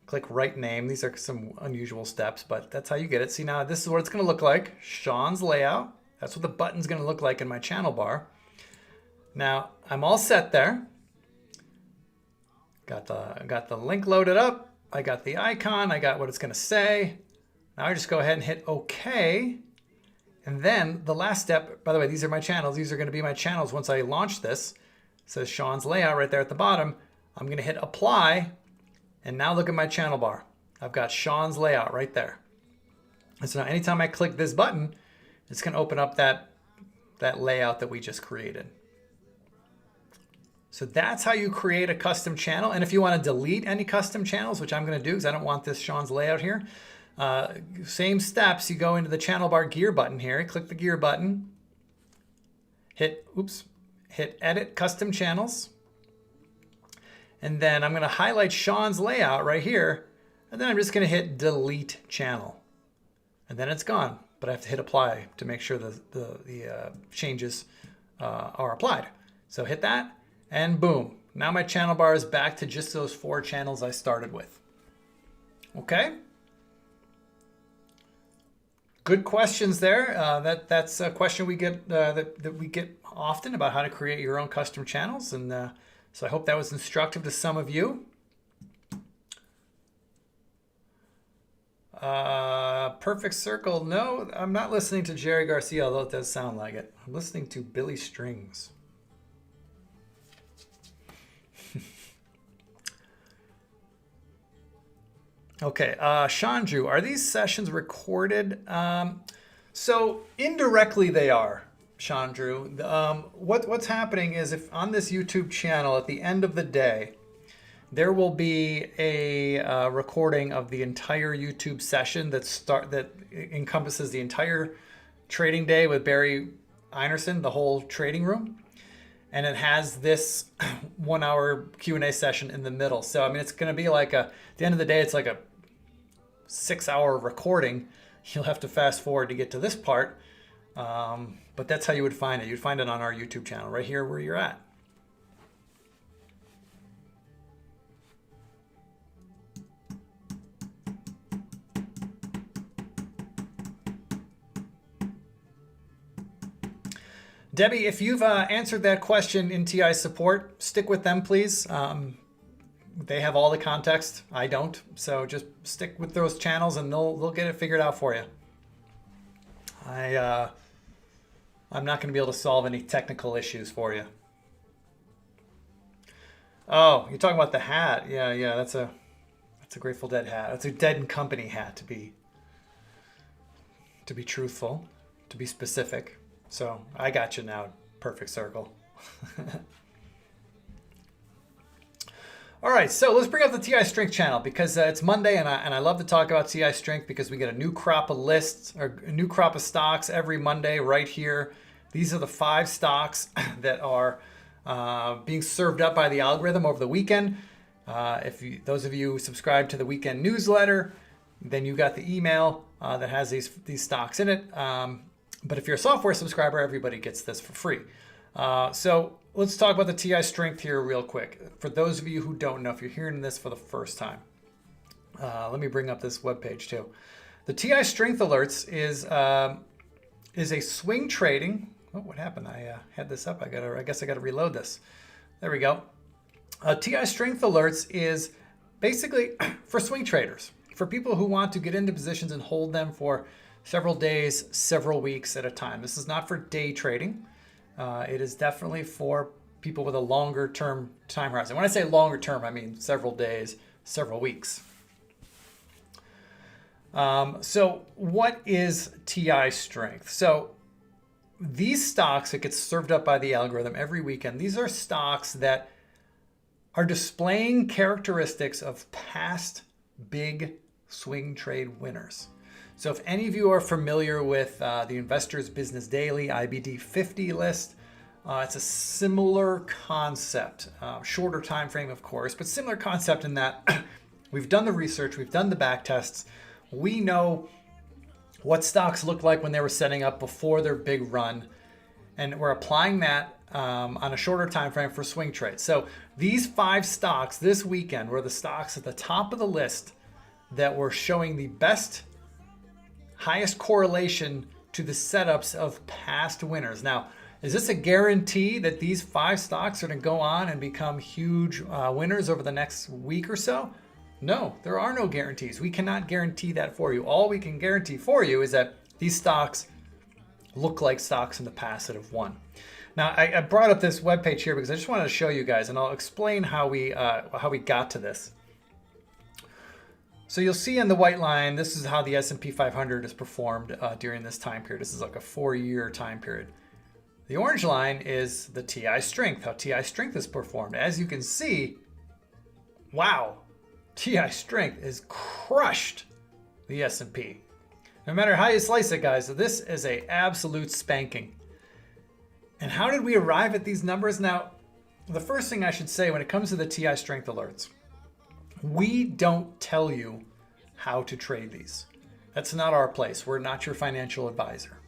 Click Write Name. These are some unusual steps, but that's how you get it. See, now this is what it's going to look like. Sean's Layout. That's what the button's going to look like in my channel bar. Now, I'm all set there. Got the link loaded up. I got the icon. I got what it's going to say. Now I just go ahead and hit OK. And then the last step, by the way, these are my channels. These are going to be my channels once I launch this. It says Sean's Layout right there at the bottom. I'm going to hit Apply. And now look at my channel bar. I've got Sean's Layout right there. And so now anytime I click this button, it's going to open up that layout that we just created. So that's how you create a custom channel. And if you want to delete any custom channels, which I'm going to do because I don't want this Sean's Layout here, same steps. You go into the channel bar gear button here, click the gear button, hit Edit Custom Channels. And then I'm going to highlight Sean's Layout right here. And then I'm just going to hit Delete Channel. And then it's gone. But I have to hit Apply to make sure the changes are applied. So hit that. And boom, now my channel bar is back to just those 4 channels I started with. Okay? Good questions there. That's a question we get that we get often about how to create your own custom channels. And so I hope that was instructive to some of you. Perfect Circle. No, I'm not listening to Jerry Garcia, although it does sound like it. I'm listening to Billy Strings. Okay, Sean Drew, are these sessions recorded? So indirectly they are, Sean Drew. What's happening is if on this YouTube channel at the end of the day, there will be a recording of the entire YouTube session that encompasses the entire trading day with Barry Einerson, the whole trading room. And it has this 1-hour Q&A session in the middle. So, I mean, it's going to be like at the end of the day, it's like a 6-hour recording. You'll have to fast forward to get to this part. But that's how you would find it. You'd find it on our YouTube channel right here where you're at. Debbie, if you've answered that question in TI support, stick with them, please. They have all the context. I don't. So just stick with those channels and they'll get it figured out for you. I'm not going to be able to solve any technical issues for you. Oh, you're talking about the hat. Yeah, that's a Grateful Dead hat. That's a Dead and Company hat to be truthful, to be specific. So I got you now, Perfect circle. All right, so let's bring up the TI Strength channel because it's Monday, and I love to talk about TI Strength because we get a new crop of lists or a new crop of stocks every Monday right here. These are the 5 stocks that are being served up by the algorithm over the weekend. Those of you who subscribe to the weekend newsletter, then you got the email that has these stocks in it. But if you're a software subscriber, everybody gets this for free. So let's talk about the TI Strength here real quick. For those of you who don't know, if you're hearing this for the first time, let me bring up this webpage too. The TI Strength Alerts is a swing trading. Oh, what happened? I had this up. I guess I gotta reload this. There we go. TI Strength Alerts is basically for swing traders, for people who want to get into positions and hold them for several days, several weeks at a time. This is not for day trading. It is definitely for people with a longer term time horizon. When I say longer term, I mean several days, several weeks. So what is TI Strength? So these stocks that get served up by the algorithm every weekend, these are stocks that are displaying characteristics of past big swing trade winners. So if any of you are familiar with the Investors Business Daily IBD 50 list, it's a similar concept, shorter time frame, of course, but similar concept in that we've done the research, we've done the back tests, we know what stocks look like when they were setting up before their big run, and we're applying that on a shorter time frame for swing trades. So these 5 stocks this weekend were the stocks at the top of the list that were showing the best, highest correlation to the setups of past winners. Now, is this a guarantee that these 5 stocks are going to go on and become huge winners over the next week or so? No, there are no guarantees. We cannot guarantee that for you. All we can guarantee for you is that these stocks look like stocks in the past that have won. Now, I brought up this webpage here because I just wanted to show you guys, and I'll explain how we got to this. So you'll see in the white line, this is how the S&P 500 is performed during this time period. This is like a 4-year time period. The orange line is the TI Strength, how TI Strength is performed. As you can see, wow, TI Strength is crushed the S&P. No matter how you slice it, guys, this is a absolute spanking. And how did we arrive at these numbers? Now, the first thing I should say when it comes to the TI Strength Alerts, we don't tell you how to trade these. That's not our place. We're not your financial advisor,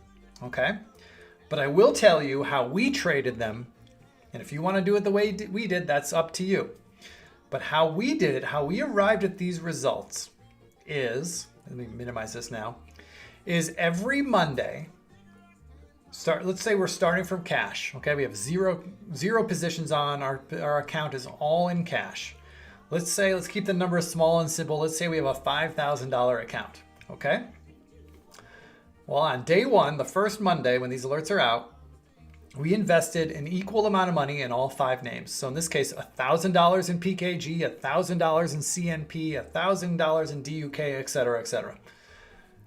okay? But I will tell you how we traded them, and if you want to do it the way we did, that's up to you. But how we did it, how we arrived at these results is, let me minimize this now, is every Monday, let's say we're starting from cash, okay? We have zero positions on, our account is all in cash. Let's keep the numbers small and simple. Let's say we have a $5,000 account, okay? Well, on day 1, the first Monday when these alerts are out, we invested an equal amount of money in all 5 names. So in this case, $1,000 in PKG, $1,000 in CNP, $1,000 in DUK, et cetera, et cetera.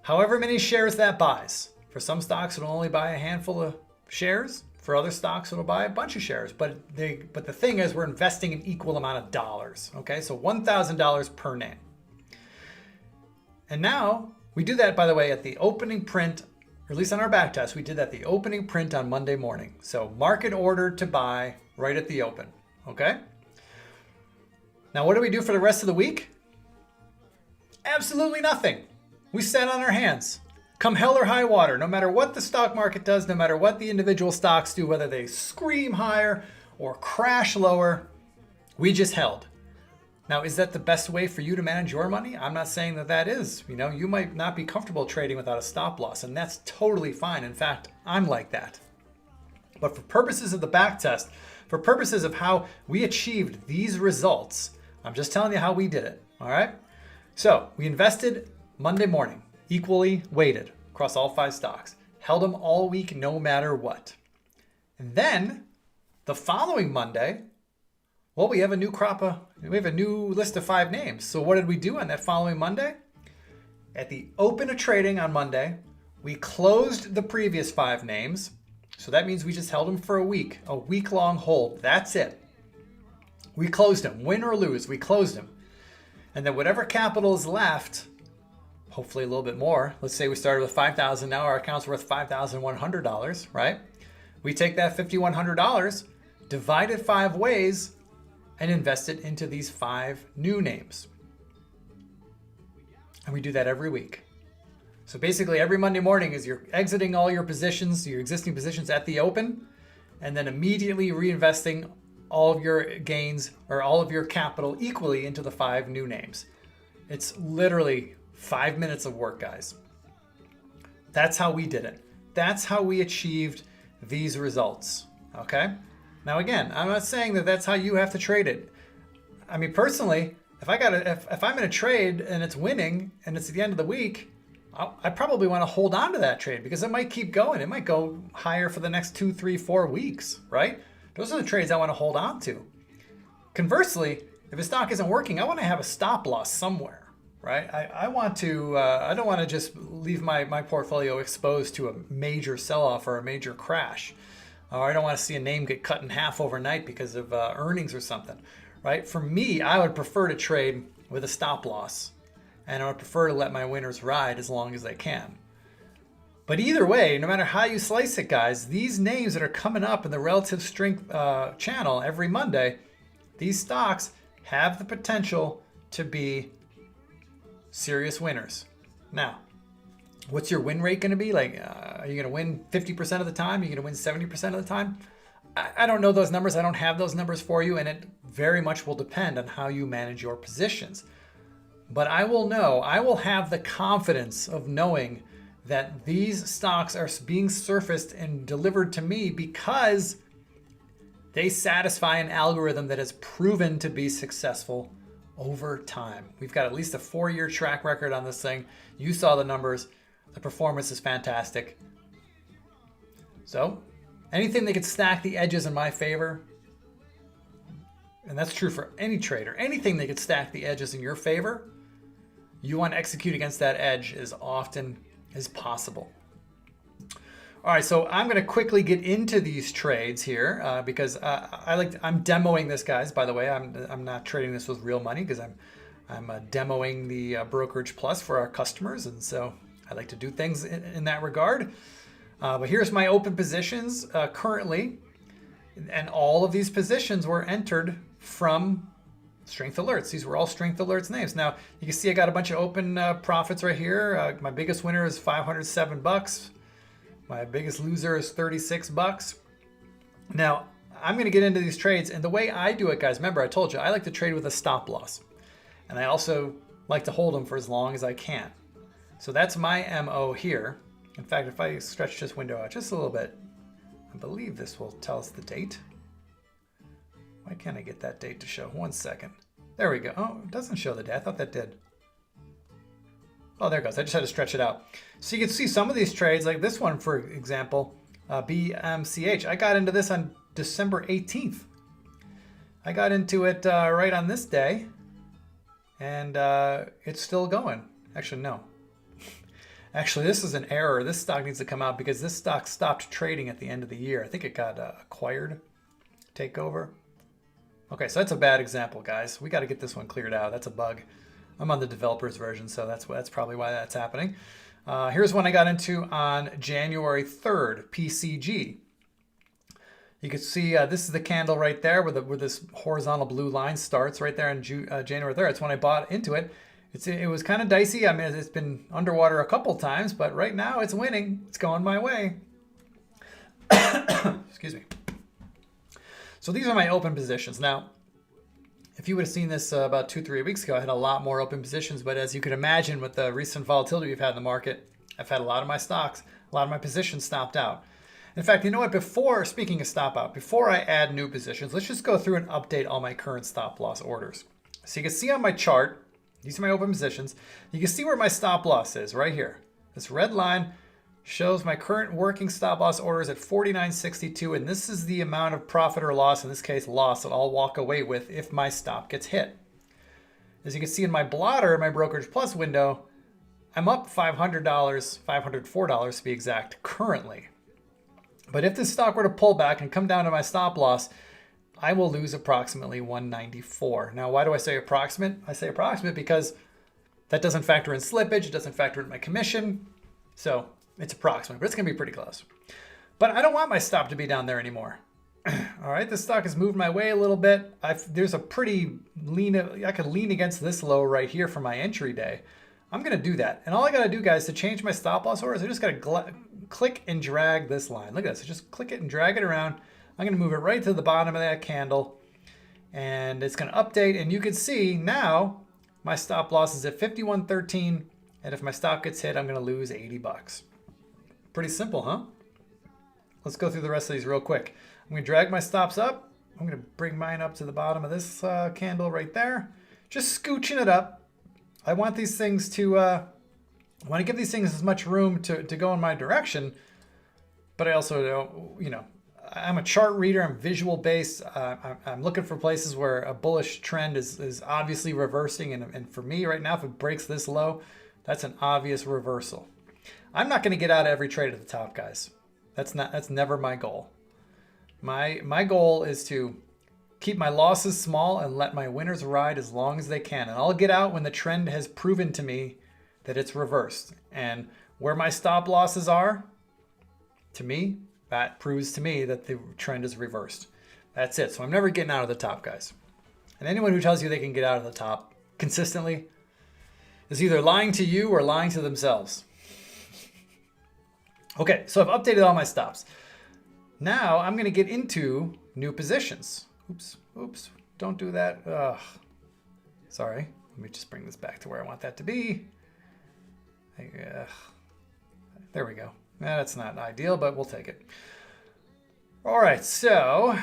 However many shares that buys. For some stocks, it'll only buy a handful of shares. For other stocks, it'll buy a bunch of shares. But the thing is, we're investing an equal amount of dollars. Okay, so $1,000 per name. And now we do that, by the way, at the opening print, or at least on our back test, we did that the opening print on Monday morning. So market order to buy right at the open. Okay. Now, what do we do for the rest of the week? Absolutely nothing. We sat on our hands. Come hell or high water, no matter what the stock market does, no matter what the individual stocks do, whether they scream higher or crash lower, we just held. Now, is that the best way for you to manage your money? I'm not saying that is. You know, you might not be comfortable trading without a stop loss, and that's totally fine. In fact, I'm like that. But for purposes of the back test, for purposes of how we achieved these results, I'm just telling you how we did it, all right? So we invested Monday morning, equally weighted across all 5 stocks, held them all week no matter what. And then the following Monday, well, we have a new list of 5 names. So what did we do on that following Monday? At the open of trading on Monday, we closed the previous 5 names. So that means we just held them for a week-long hold. That's it. We closed them, win or lose, we closed them. And then whatever capital is left, hopefully a little bit more. Let's say we started with $5,000, now our account's worth $5,100, right? We take that $5,100, divide it 5 ways, and invest it into these 5 new names. And we do that every week. So basically every Monday morning is you're exiting all your positions, your existing positions at the open, and then immediately reinvesting all of your gains or all of your capital equally into the 5 new names. It's literally 5 minutes of work, guys. That's how we did it. That's how we achieved these results, okay? Now again, I'm not saying that that's how you have to trade it. I mean, personally, if I'm in a trade and it's winning and it's at the end of the week, I probably want to hold on to that trade because it might keep going. It might go higher for the next 2, 3, 4 weeks, right? Those are the trades I want to hold on to. Conversely, if a stock isn't working, I want to have a stop loss somewhere, right? I want to, I don't want to just leave my portfolio exposed to a major sell-off or a major crash. Or I don't want to see a name get cut in half overnight because of earnings or something, right? For me, I would prefer to trade with a stop loss, and I would prefer to let my winners ride as long as they can. But either way, no matter how you slice it, guys, these names that are coming up in the relative strength channel every Monday, these stocks have the potential to be serious winners. Now, what's your win rate going to be? Like, are you going to win 50% of the time? Are you going to win 70% of the time? I don't know those numbers. I don't have those numbers for you, and it very much will depend on how you manage your positions. But I will know, I will have the confidence of knowing that these stocks are being surfaced and delivered to me because they satisfy an algorithm that has proven to be successful over time. We've got at least a 4-year track record on this thing. You saw the numbers. The performance is fantastic. So anything that could stack the edges in my favor, and that's true for any trader, anything that could stack the edges in your favor, you want to execute against that edge as often as possible. All right, so I'm going to quickly get into these trades here because I'm demoing this, guys. By the way, I'm not trading this with real money because I'm demoing the Brokerage Plus for our customers, and so I like to do things in that regard. But here's my open positions currently, and all of these positions were entered from Strength Alerts. These were all Strength Alerts names. Now you can see I got a bunch of open profits right here. My biggest winner is $507. My biggest loser is $36. Now I'm going to get into these trades, and the way I do it, guys, remember I told you I like to trade with a stop loss, and I also like to hold them for as long as I can. So that's my MO here. In fact, if I stretch this window out just a little bit, I believe this will tell us the date. Why can't I get that date to show? 1 second. There we go. Oh, it doesn't show the date. I thought that did. Oh, there it goes. I just had to stretch it out. So you can see some of these trades, like this one, for example, BMCH. I got into this on December 18th. I got into it right on this day, and it's still going. Actually, no. Actually, this is an error. This stock needs to come out because this stock stopped trading at the end of the year. I think it got acquired, takeover. Okay, so that's a bad example, guys. We got to get this one cleared out. That's a bug. I'm on the developers version, so that's probably why that's happening. Here's one I got into on January 3rd, PCG. You can see this is the candle right there where this horizontal blue line starts right there on January 3rd. That's when I bought into it. It was kind of dicey. I mean, it's been underwater a couple times, but right now it's winning. It's going my way. Excuse me. So these are my open positions. Now, if you would have seen this about 2-3 weeks ago, I had a lot more open positions, but as you can imagine with the recent volatility we've had in the market, I've had a lot of my stocks, a lot of my positions stopped out. In fact, you know what, speaking of stop out, before I add new positions, let's just go through and update all my current stop loss orders. So you can see on my chart, these are my open positions. You can see where my stop loss is right here. This red line shows my current working stop loss orders at 49.62, and this is the amount of profit or loss, in this case loss, that I'll walk away with if my stop gets hit. As you can see in my blotter, my Brokerage Plus window, I'm up $500, $504 to be exact, currently. But if this stock were to pull back and come down to my stop loss, I will lose approximately 194. Now, why do I say approximate? I say approximate because that doesn't factor in slippage. It doesn't factor in my commission. So it's approximate, but it's going to be pretty close. But I don't want my stop to be down there anymore. All right, this stock has moved my way a little bit. There's a pretty lean, I could lean against this low right here for my entry day. I'm going to do that. And all I got to do, guys, to change my stop loss orders, I just got to click and drag this line. Look at this. I just click it and drag it around. I'm going to move it right to the bottom of that candle. And it's going to update. And you can see now my stop loss is at 51.13. And if my stop gets hit, I'm going to lose 80 bucks. Pretty simple, huh? Let's go through the rest of these real quick. I'm going to drag my stops up. I'm going to bring mine up to the bottom of this candle right there. Just scooching it up. I want these things to, I want to give these things as much room to go in my direction. But I also don't, you know, I'm a chart reader. I'm visual based. I'm looking for places where a bullish trend is obviously reversing. And for me right now, if it breaks this low, that's an obvious reversal. I'm not going to get out of every trade at the top, guys. That's never my goal. My goal is to keep my losses small and let my winners ride as long as they can. And I'll get out when the trend has proven to me that it's reversed. And where my stop losses are, to me, that proves to me that the trend is reversed. That's it. So I'm never getting out of the top, guys. And anyone who tells you they can get out of the top consistently is either lying to you or lying to themselves. Okay, so I've updated all my stops. Now I'm going to get into new positions. Oops, don't do that. Ugh. Sorry, let me just bring this back to where I want that to be. There we go. That's not ideal, but we'll take it. All right, so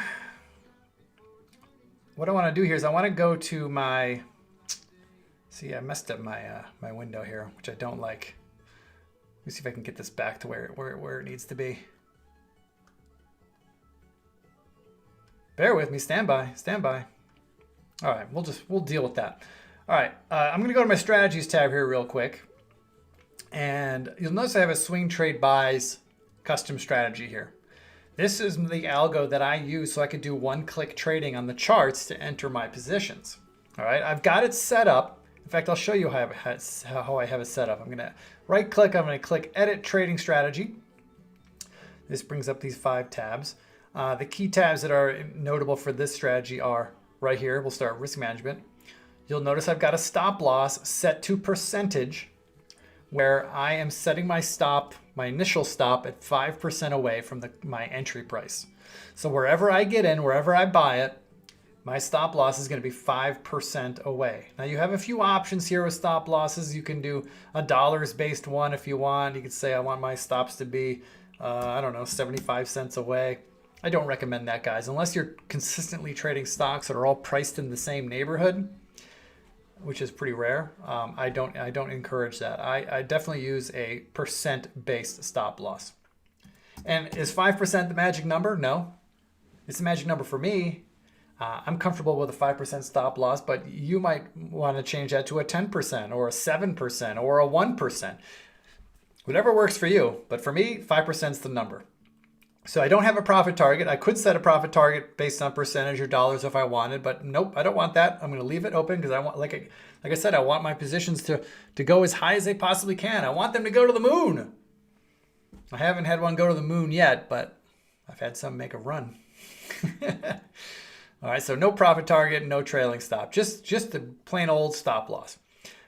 what I want to do here is I want to go to my, see, I messed up my my window here, which I don't like. Let me see if I can get this back to where it needs to be. Bear with me, stand by. All right, we'll deal with that. All right, I'm gonna go to my strategies tab here real quick. And you'll notice I have a swing trade buys custom strategy here. This is the algo that I use so I could do one-click trading on the charts to enter my positions. All right, I've got it set up. In fact, I'll show you how I have it set up. I'm gonna right-click, I'm gonna click Edit Trading Strategy. This brings up these 5 tabs. The key tabs that are notable for this strategy are right here. We'll start risk management. You'll notice I've got a stop loss set to percentage where I am setting my stop, my initial stop at 5% away from my entry price. So wherever I get in, wherever I buy it, my stop loss is going to be 5% away. Now you have a few options here with stop losses. You can do a dollars-based one if you want. You could say I want my stops to be, I don't know, 75 cents away. I don't recommend that, guys, unless you're consistently trading stocks that are all priced in the same neighborhood, which is pretty rare. I don't encourage that. I definitely use a percent-based stop loss. And is 5% the magic number? No, it's the magic number for me. I'm comfortable with a 5% stop loss, but you might want to change that to a 10% or a 7% or a 1%. Whatever works for you. But for me, 5% is the number. So I don't have a profit target. I could set a profit target based on percentage or dollars if I wanted, but nope, I don't want that. I'm going to leave it open because I want, like I said, I want my positions to go as high as they possibly can. I want them to go to the moon. I haven't had one go to the moon yet, but I've had some make a run. All right, so no profit target, no trailing stop, just the plain old stop loss.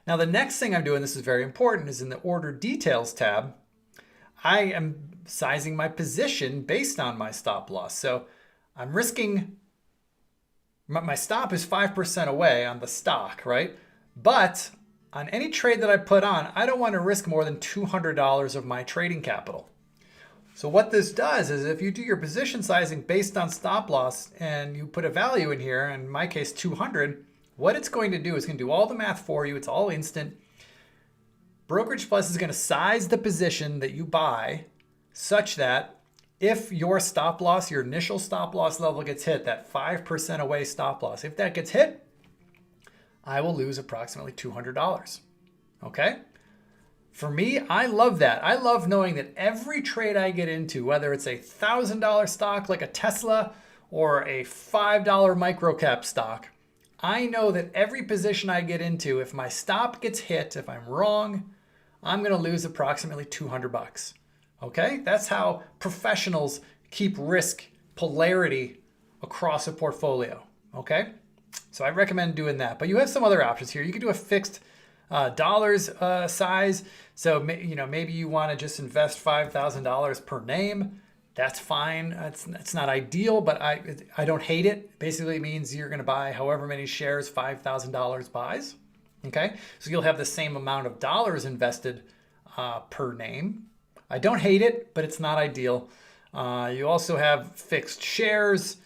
Now the next thing I'm doing, this is very important, is in the order details tab. I am sizing my position based on my stop loss. So I'm risking, my stop is 5% away on the stock, right? But on any trade that I put on, I don't want to risk more than $200 of my trading capital. So what this does is if you do your position sizing based on stop loss and you put a value in here, in my case 200, what it's going to do is going to do all the math for you. It's all instant. Brokerage Plus is going to size the position that you buy such that if your stop loss, your initial stop loss level gets hit, that 5% away stop loss, if that gets hit, I will lose approximately $200. Okay? For me, I love that. I love knowing that every trade I get into, whether it's a $1,000 stock like a Tesla or a $5 microcap stock, I know that every position I get into, if my stop gets hit, if I'm wrong, I'm going to lose approximately 200 bucks. Okay? That's how professionals keep risk polarity across a portfolio. Okay? So I recommend doing that. But you have some other options here. You can do a fixed dollars size. So maybe you want to just invest $5,000 per name. That's fine. It's not ideal, but I don't hate it. Basically, it means you're going to buy however many shares $5,000 buys. Okay, so you'll have the same amount of dollars invested per name. I don't hate it, but it's not ideal. You also have fixed shares.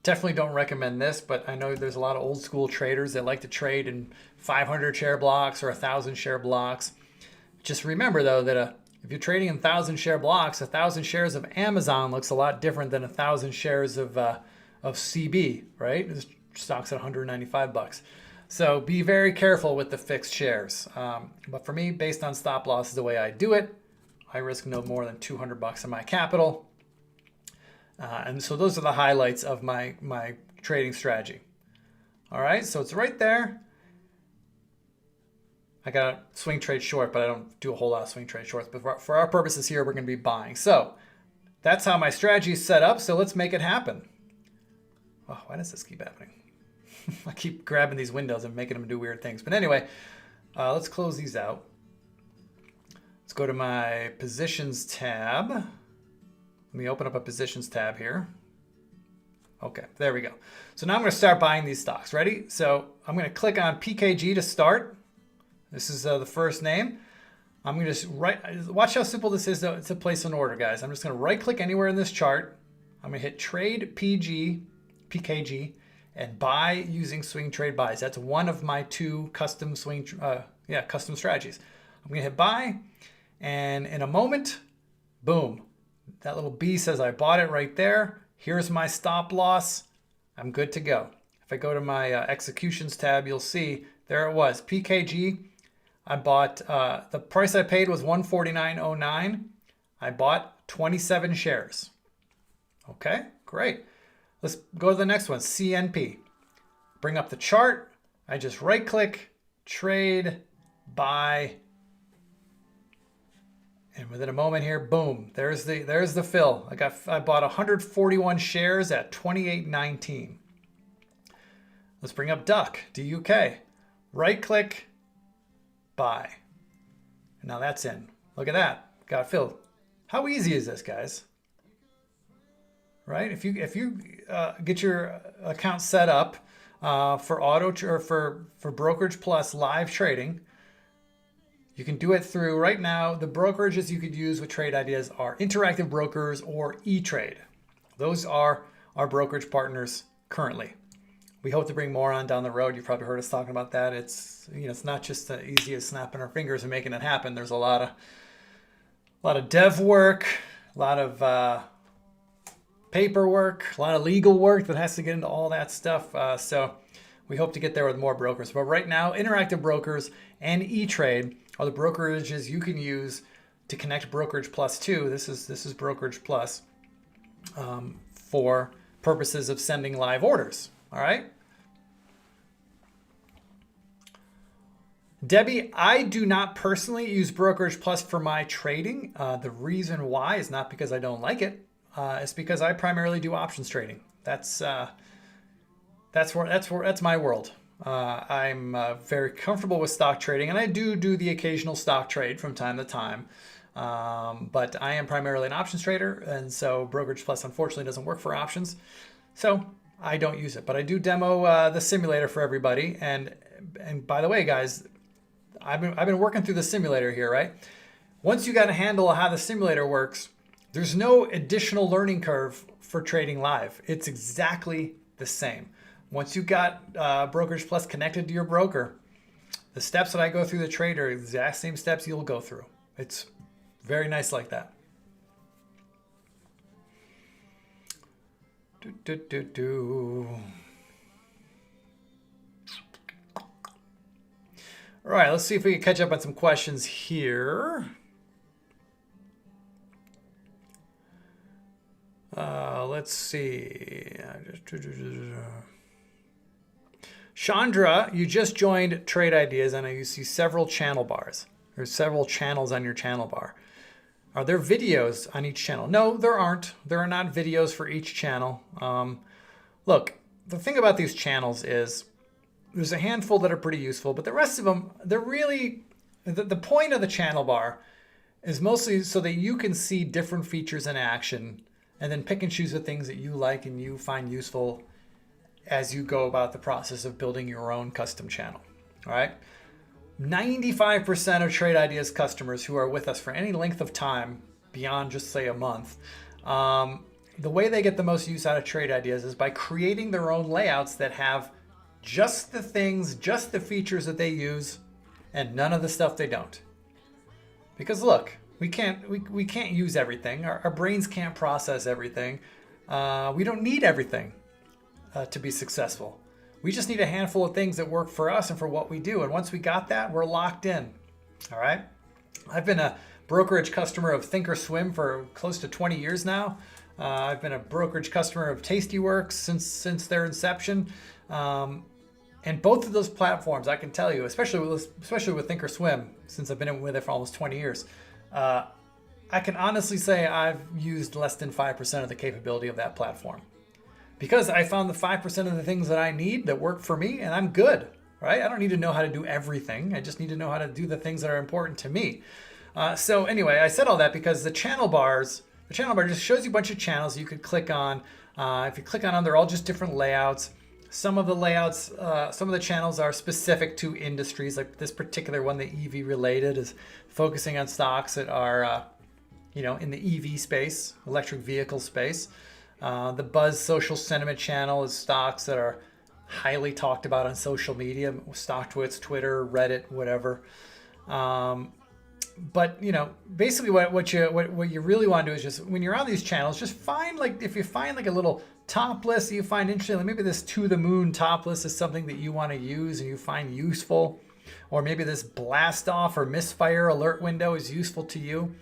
Definitely don't recommend this, but I know there's a lot of old school traders that like to trade in 500 share blocks or 1,000 share blocks. Just remember though that if you're trading in 1,000 share blocks, 1,000 shares of Amazon looks a lot different than 1,000 shares of CB, right? This stock's at 195 bucks. So be very careful with the fixed shares. But for me, based on stop loss is the way I do it. I risk no more than 200 bucks in my capital. And so those are the highlights of my trading strategy. All right, so it's right there. I got a swing trade short, but I don't do a whole lot of swing trade shorts. But for our purposes here, we're going to be buying. So that's how my strategy is set up. So let's make it happen. Oh, why does this keep happening? I keep grabbing these windows and making them do weird things. But anyway, let's close these out. Let's go to my positions tab. Let me open up a positions tab here. Okay, there we go. So now I'm going to start buying these stocks. Ready? So I'm going to click on PKG to start. This is the first name. I'm going to just watch how simple this is to place an order, guys. I'm just going to right click anywhere in this chart. I'm going to hit trade PKG, and buy using swing trade buys. That's one of my two custom custom strategies. I'm going to hit buy, and in a moment, boom, that little B says I bought it right there. Here's my stop loss. I'm good to go. If I go to my executions tab, you'll see there it was. PKG, I bought, the price I paid was $149.09. I bought 27 shares. Okay, great. Let's go to the next one, CNP. Bring up the chart. I just right click, trade, buy. And within a moment here, boom, there's the fill. I bought 141 shares at $28.19. Let's bring up Duck, DUK. Right click, buy. And now that's in. Look at that, got filled. How easy is this, guys? Right? If you get your account set up for for Brokerage Plus live trading, you can do it through, right now, the brokerages you could use with trade ideas are Interactive Brokers or E-Trade. Those are our brokerage partners currently. We hope to bring more on down the road. You've probably heard us talking about that. It's not just as easy as snapping our fingers and making it happen. There's a lot of dev work, a lot of paperwork, a lot of legal work that has to get into all that stuff. So we hope to get there with more brokers. But right now, Interactive Brokers and E-Trade are the brokerages you can use to connect Brokerage Plus to. This is Brokerage Plus for purposes of sending live orders. All right. Debbie, I do not personally use Brokerage Plus for my trading. The reason why is not because I don't like it. It's because I primarily do options trading. That's my world. I'm very comfortable with stock trading, and I do the occasional stock trade from time to time. But I am primarily an options trader, and so Brokerage Plus unfortunately doesn't work for options. So I don't use it, but I do demo the simulator for everybody. And by the way, guys, I've been working through the simulator here, right? Once you got a handle of how the simulator works, there's no additional learning curve for trading live. It's exactly the same. Once you got Brokerage Plus connected to your broker, the steps that I go through the trade are the exact same steps you'll go through. It's very nice like that. All right, let's see if we can catch up on some questions here. Let's see. Chandra, you just joined Trade Ideas, and you see several channel bars. There's several channels on your channel bar. Are there videos on each channel? No, there aren't. There are not videos for each channel. Look, the thing about these channels is there's a handful that are pretty useful, but the rest of them, they're really, the point of the channel bar is mostly so that you can see different features in action and then pick and choose the things that you like and you find useful as you go about the process of building your own custom channel. All right. 95% of Trade Ideas customers who are with us for any length of time beyond just say a month, the way they get the most use out of Trade Ideas is by creating their own layouts that have just the things, just the features that they use and none of the stuff they don't. Because look, we can't use everything. Our brains can't process everything. We don't need everything to be successful. We just need a handful of things that work for us and for what we do. And once we got that, we're locked in. All right. I've been a brokerage customer of Thinkorswim for close to 20 years now. I've been a brokerage customer of Tastyworks since their inception. And both of those platforms, I can tell you, especially with Thinkorswim, since I've been with it for almost 20 years, I can honestly say I've used less than 5% of the capability of that platform. Because I found the 5% of the things that I need that work for me, and I'm good, right? I don't need to know how to do everything. I just need to know how to do the things that are important to me. So anyway, I said all that because the channel bar just shows you a bunch of channels you could click on. If you click on them, they're all just different layouts. Some of the layouts, some of the channels are specific to industries. Like this particular one, the EV related, is focusing on stocks that are, in the EV space, electric vehicle space. The Buzz Social Sentiment channel is stocks that are highly talked about on social media, StockTwits, Twitter, Reddit, whatever. But basically what you really want to do is just when you're on these channels, just find if you find a little top list that you find interesting, like maybe this To the Moon top list is something that you want to use and you find useful, or maybe this blast off or misfire alert window is useful to you.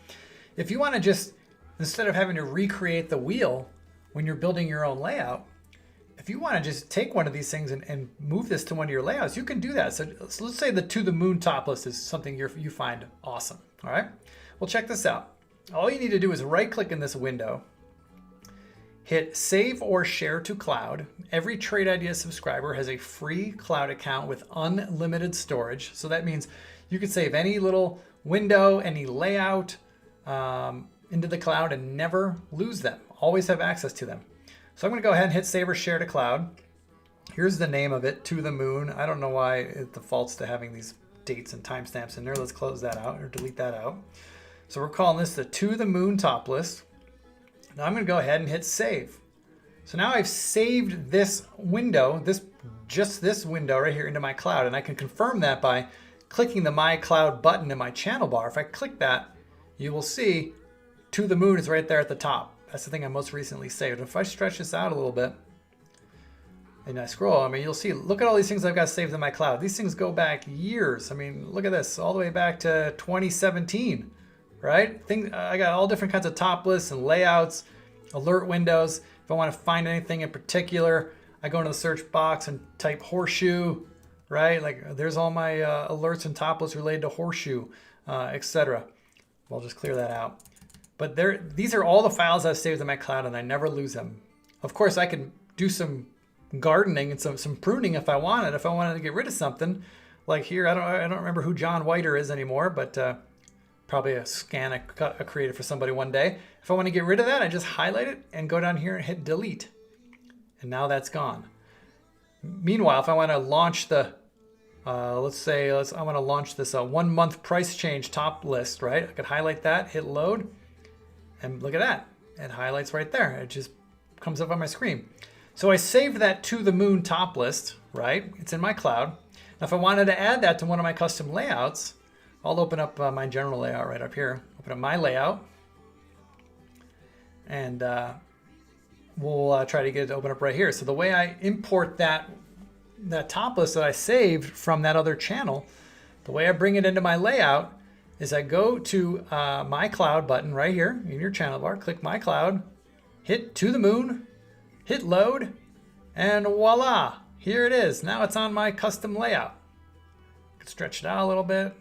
If you want to just, instead of having to recreate the wheel when you're building your own layout, if you want to just take one of these things and move this to one of your layouts, you can do that. So let's say the To the Moon top list is something you find awesome. All right. Well, check this out. All you need to do is right click in this window, hit save or share to cloud. Every Trade Ideas subscriber has a free cloud account with unlimited storage. So that means you can save any little window, any layout into the cloud and never lose them. Always have access to them. So I'm going to go ahead and hit save or share to cloud. Here's the name of it, To the Moon. I don't know why it defaults to having these dates and timestamps in there. Let's close that out or delete that out. So we're calling this the To the Moon top list. Now I'm going to go ahead and hit save. So now I've saved this window, just this window right here into my cloud. And I can confirm that by clicking the My Cloud button in my channel bar. If I click that, you will see To the Moon is right there at the top. That's the thing I most recently saved. If I stretch this out a little bit and I scroll, you'll see, look at all these things I've got saved in my cloud. These things go back years. Look at this, all the way back to 2017, right? I got all different kinds of top lists and layouts, alert windows. If I want to find anything in particular, I go into the search box and type horseshoe, right? Like there's all my alerts and top lists related to horseshoe, etc. I'll just clear that out. But these are all the files I've saved in my cloud and I never lose them. Of course, I can do some gardening and some pruning if I wanted. If I wanted to get rid of something, like here, I don't remember who John Whiter is anymore, but probably a scan I created for somebody one day. If I want to get rid of that, I just highlight it and go down here and hit delete. And now that's gone. Meanwhile, if I want to launch the I want to launch this 1 month price change top list, right? I could highlight that, hit load. And look at that, it highlights right there. It just comes up on my screen. So I saved that To the Moon top list, right? It's in my cloud. Now, if I wanted to add that to one of my custom layouts, I'll open up my general layout right up here. Open up my layout. And we'll try to get it to open up right here. So the way I import that top list that I saved from that other channel, The way I bring it into my layout is I go to my cloud button right here in your channel bar, click my cloud, hit to the moon, hit load, and voila, here it is. Now it's on my custom layout. I can stretch it out a little bit,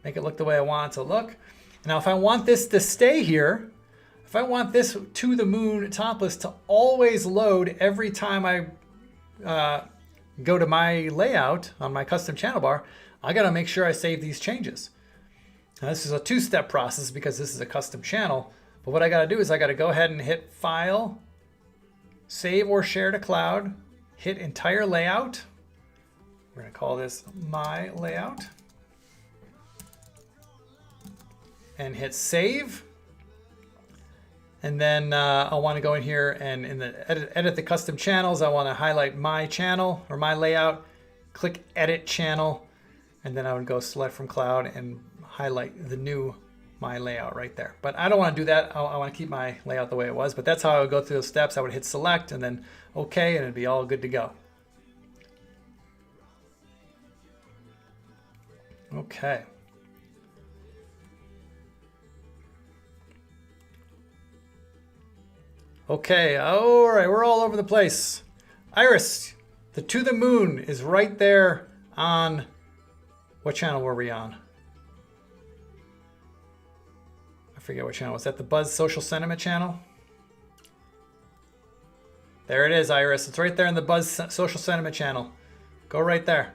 make it look the way I want it to look. Now if I want this to stay here, if I want this to the moon topless to always load every time I go to my layout on my custom channel bar, I gotta make sure I save these changes. Now this is a two-step process because this is a custom channel, but what I gotta do is I gotta go ahead and hit File, Save or Share to Cloud, hit Entire Layout. We're gonna call this My Layout. And hit Save. And then I wanna go in here and in the edit the custom channels, I wanna highlight my channel or my layout, click Edit Channel, and then I would go select from cloud and highlight the new my layout right there. But I don't want to do that. I want to keep my layout the way it was, but that's how I would go through those steps. I would hit select and then okay, and it'd be all good to go. Okay. Okay, all right, we're all over the place. Iris, the To the Moon is right there on, what channel were we on? I forget what channel. Was that the Buzz Social Sentiment channel? There it is, Iris. It's right there in the Buzz Social Sentiment channel. Go right there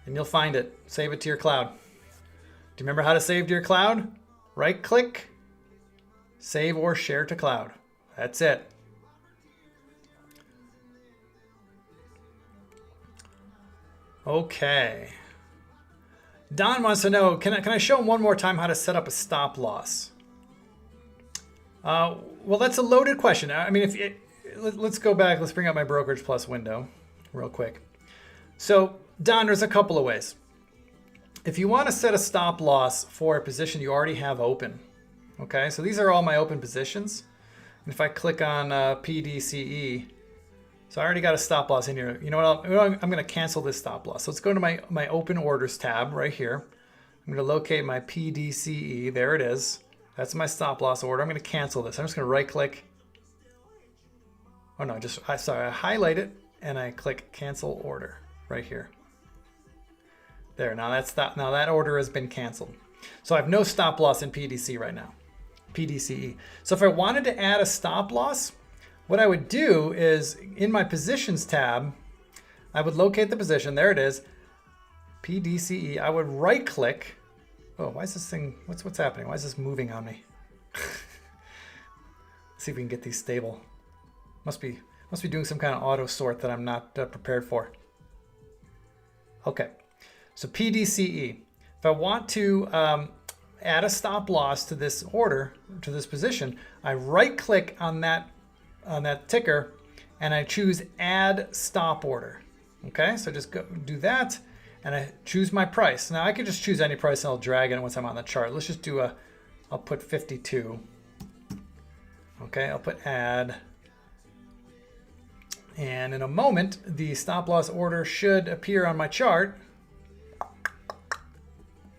and you'll find it. Save it to your cloud. Do you remember how to save to your cloud? Right click, save or share to cloud. That's it. Okay. Don wants to know, can I show him one more time how to set up a stop loss? Well, that's a loaded question. I mean, let's go back. Let's bring up my Brokerage Plus window real quick. So, Don, there's a couple of ways. If you want to set a stop loss for a position you already have open, okay? So these are all my open positions. And if I click on PDCE, so I already got a stop loss in here. You know what? I'm going to cancel this stop loss. So let's go to my Open Orders tab right here. I'm going to locate my PDCE. There it is. That's my stop loss order. I'm going to cancel this. I'm just going to right click. Oh no, I highlight it and I click cancel order right here. There, now that order has been canceled. So I have no stop loss in PDC right now, PDCE. So if I wanted to add a stop loss, what I would do is in my positions tab, I would locate the position. There it is, PDCE. I would right click. Oh, why is this thing, what's happening? Why is this moving on me? Let's see if we can get these stable. Must be doing some kind of auto sort that I'm not prepared for. Okay, so PDCE. If I want to add a stop loss to this order, to this position, I right click on that ticker and I choose Add Stop Order. Okay, so just go do that. And I choose my price. Now I can just choose any price and I'll drag it once I'm on the chart. Let's just do I'll put 52. Okay, I'll put add. And in a moment, the stop loss order should appear on my chart.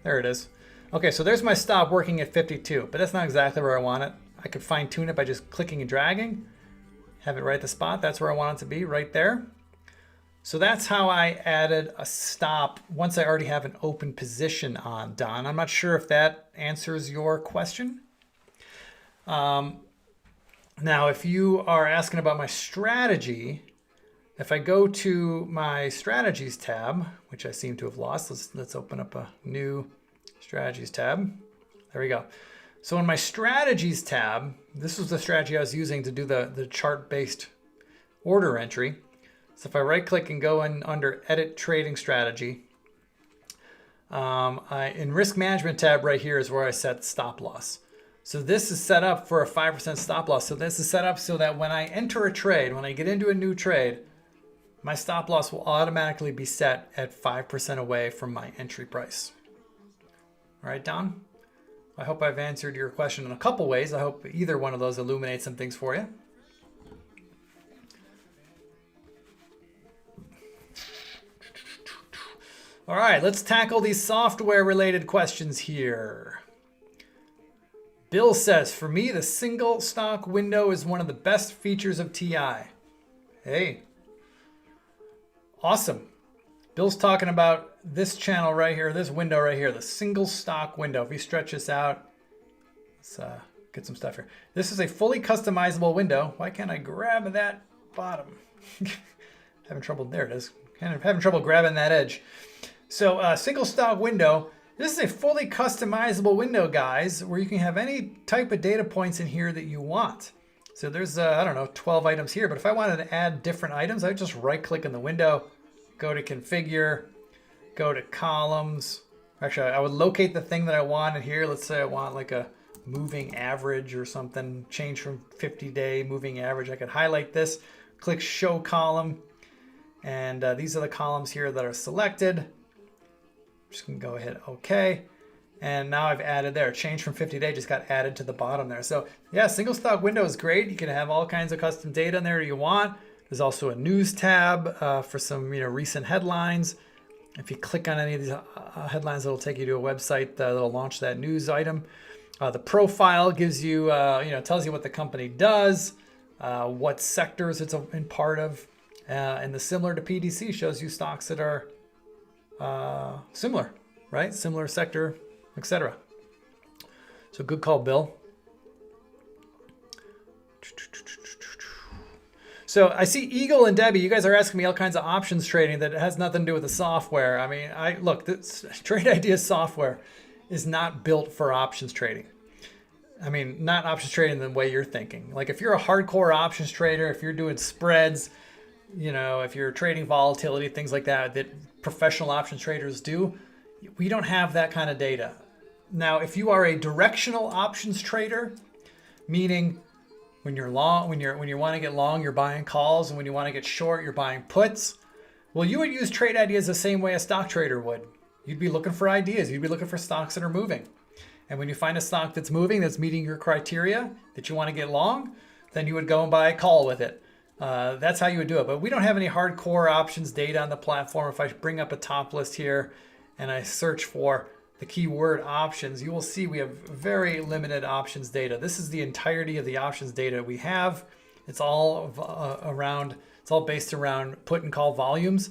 There it is. Okay, so there's my stop working at 52, but that's not exactly where I want it. I could fine tune it by just clicking and dragging, have it right at the spot. That's where I want it to be, right there. So that's how I added a stop once I already have an open position on, Don. I'm not sure if that answers your question. Now, if you are asking about my strategy, if I go to my strategies tab, which I seem to have lost, let's open up a new strategies tab. There we go. So in my strategies tab, this was the strategy I was using to do the chart-based order entry. So if I right click and go in under edit trading strategy, in risk management tab right here is where I set stop loss. So this is set up for a 5% stop loss. So this is set up so that when I enter a trade, when I get into a new trade, my stop loss will automatically be set at 5% away from my entry price. All right, Don? I hope I've answered your question in a couple ways. I hope either one of those illuminates some things for you. All right, let's tackle these software related questions here. Bill says, for me, the single stock window is one of the best features of TI. Hey, awesome. Bill's talking about this channel right here, this window right here, the single stock window. If we stretch this out, let's get some stuff here. This is a fully customizable window. Why can't I grab that bottom? Having trouble, there it is. Kind of having trouble grabbing that edge. So single stock window. This is a fully customizable window, guys, where you can have any type of data points in here that you want. So there's, I don't know, 12 items here, but if I wanted to add different items, I would just right click in the window, go to configure, go to columns. Actually, I would locate the thing that I want in here. Let's say I want like a moving average or something, change from 50-day moving average. I could highlight this, click show column, and these are the columns here that are selected. Just gonna go ahead, okay. And now I've added there, change from 50-day just got added to the bottom there. So yeah, single stock window is great. You can have all kinds of custom data in there you want. There's also a news tab for some recent headlines. If you click on any of these headlines, it'll take you to a website that'll launch that news item. The profile gives you, tells you what the company does, what sectors it's in part of, and the similar to PDC shows you stocks that are similar, right? Similar sector, etc. So good call, Bill. So I see Eagle and Debbie, you guys are asking me all kinds of options trading that has nothing to do with the software. I mean, look, this Trade Ideas software is not built for options trading. I mean, not options trading the way you're thinking. Like if you're a hardcore options trader, if you're doing spreads, if you're trading volatility, things like that professional options traders do, we don't have that kind of data. Now, if you are a directional options trader, meaning when you're long, when you want to get long, you're buying calls, and when you want to get short, you're buying puts. Well, you would use Trade Ideas the same way a stock trader would. You'd be looking for ideas. You'd be looking for stocks that are moving. And when you find a stock that's moving, that's meeting your criteria, that you want to get long, then you would go and buy a call with it. That's how you would do it. But we don't have any hardcore options data on the platform. If I bring up a top list here and I search for the keyword options, you will see we have very limited options data. This is the entirety of the options data we have. It's all it's all based around put and call volumes.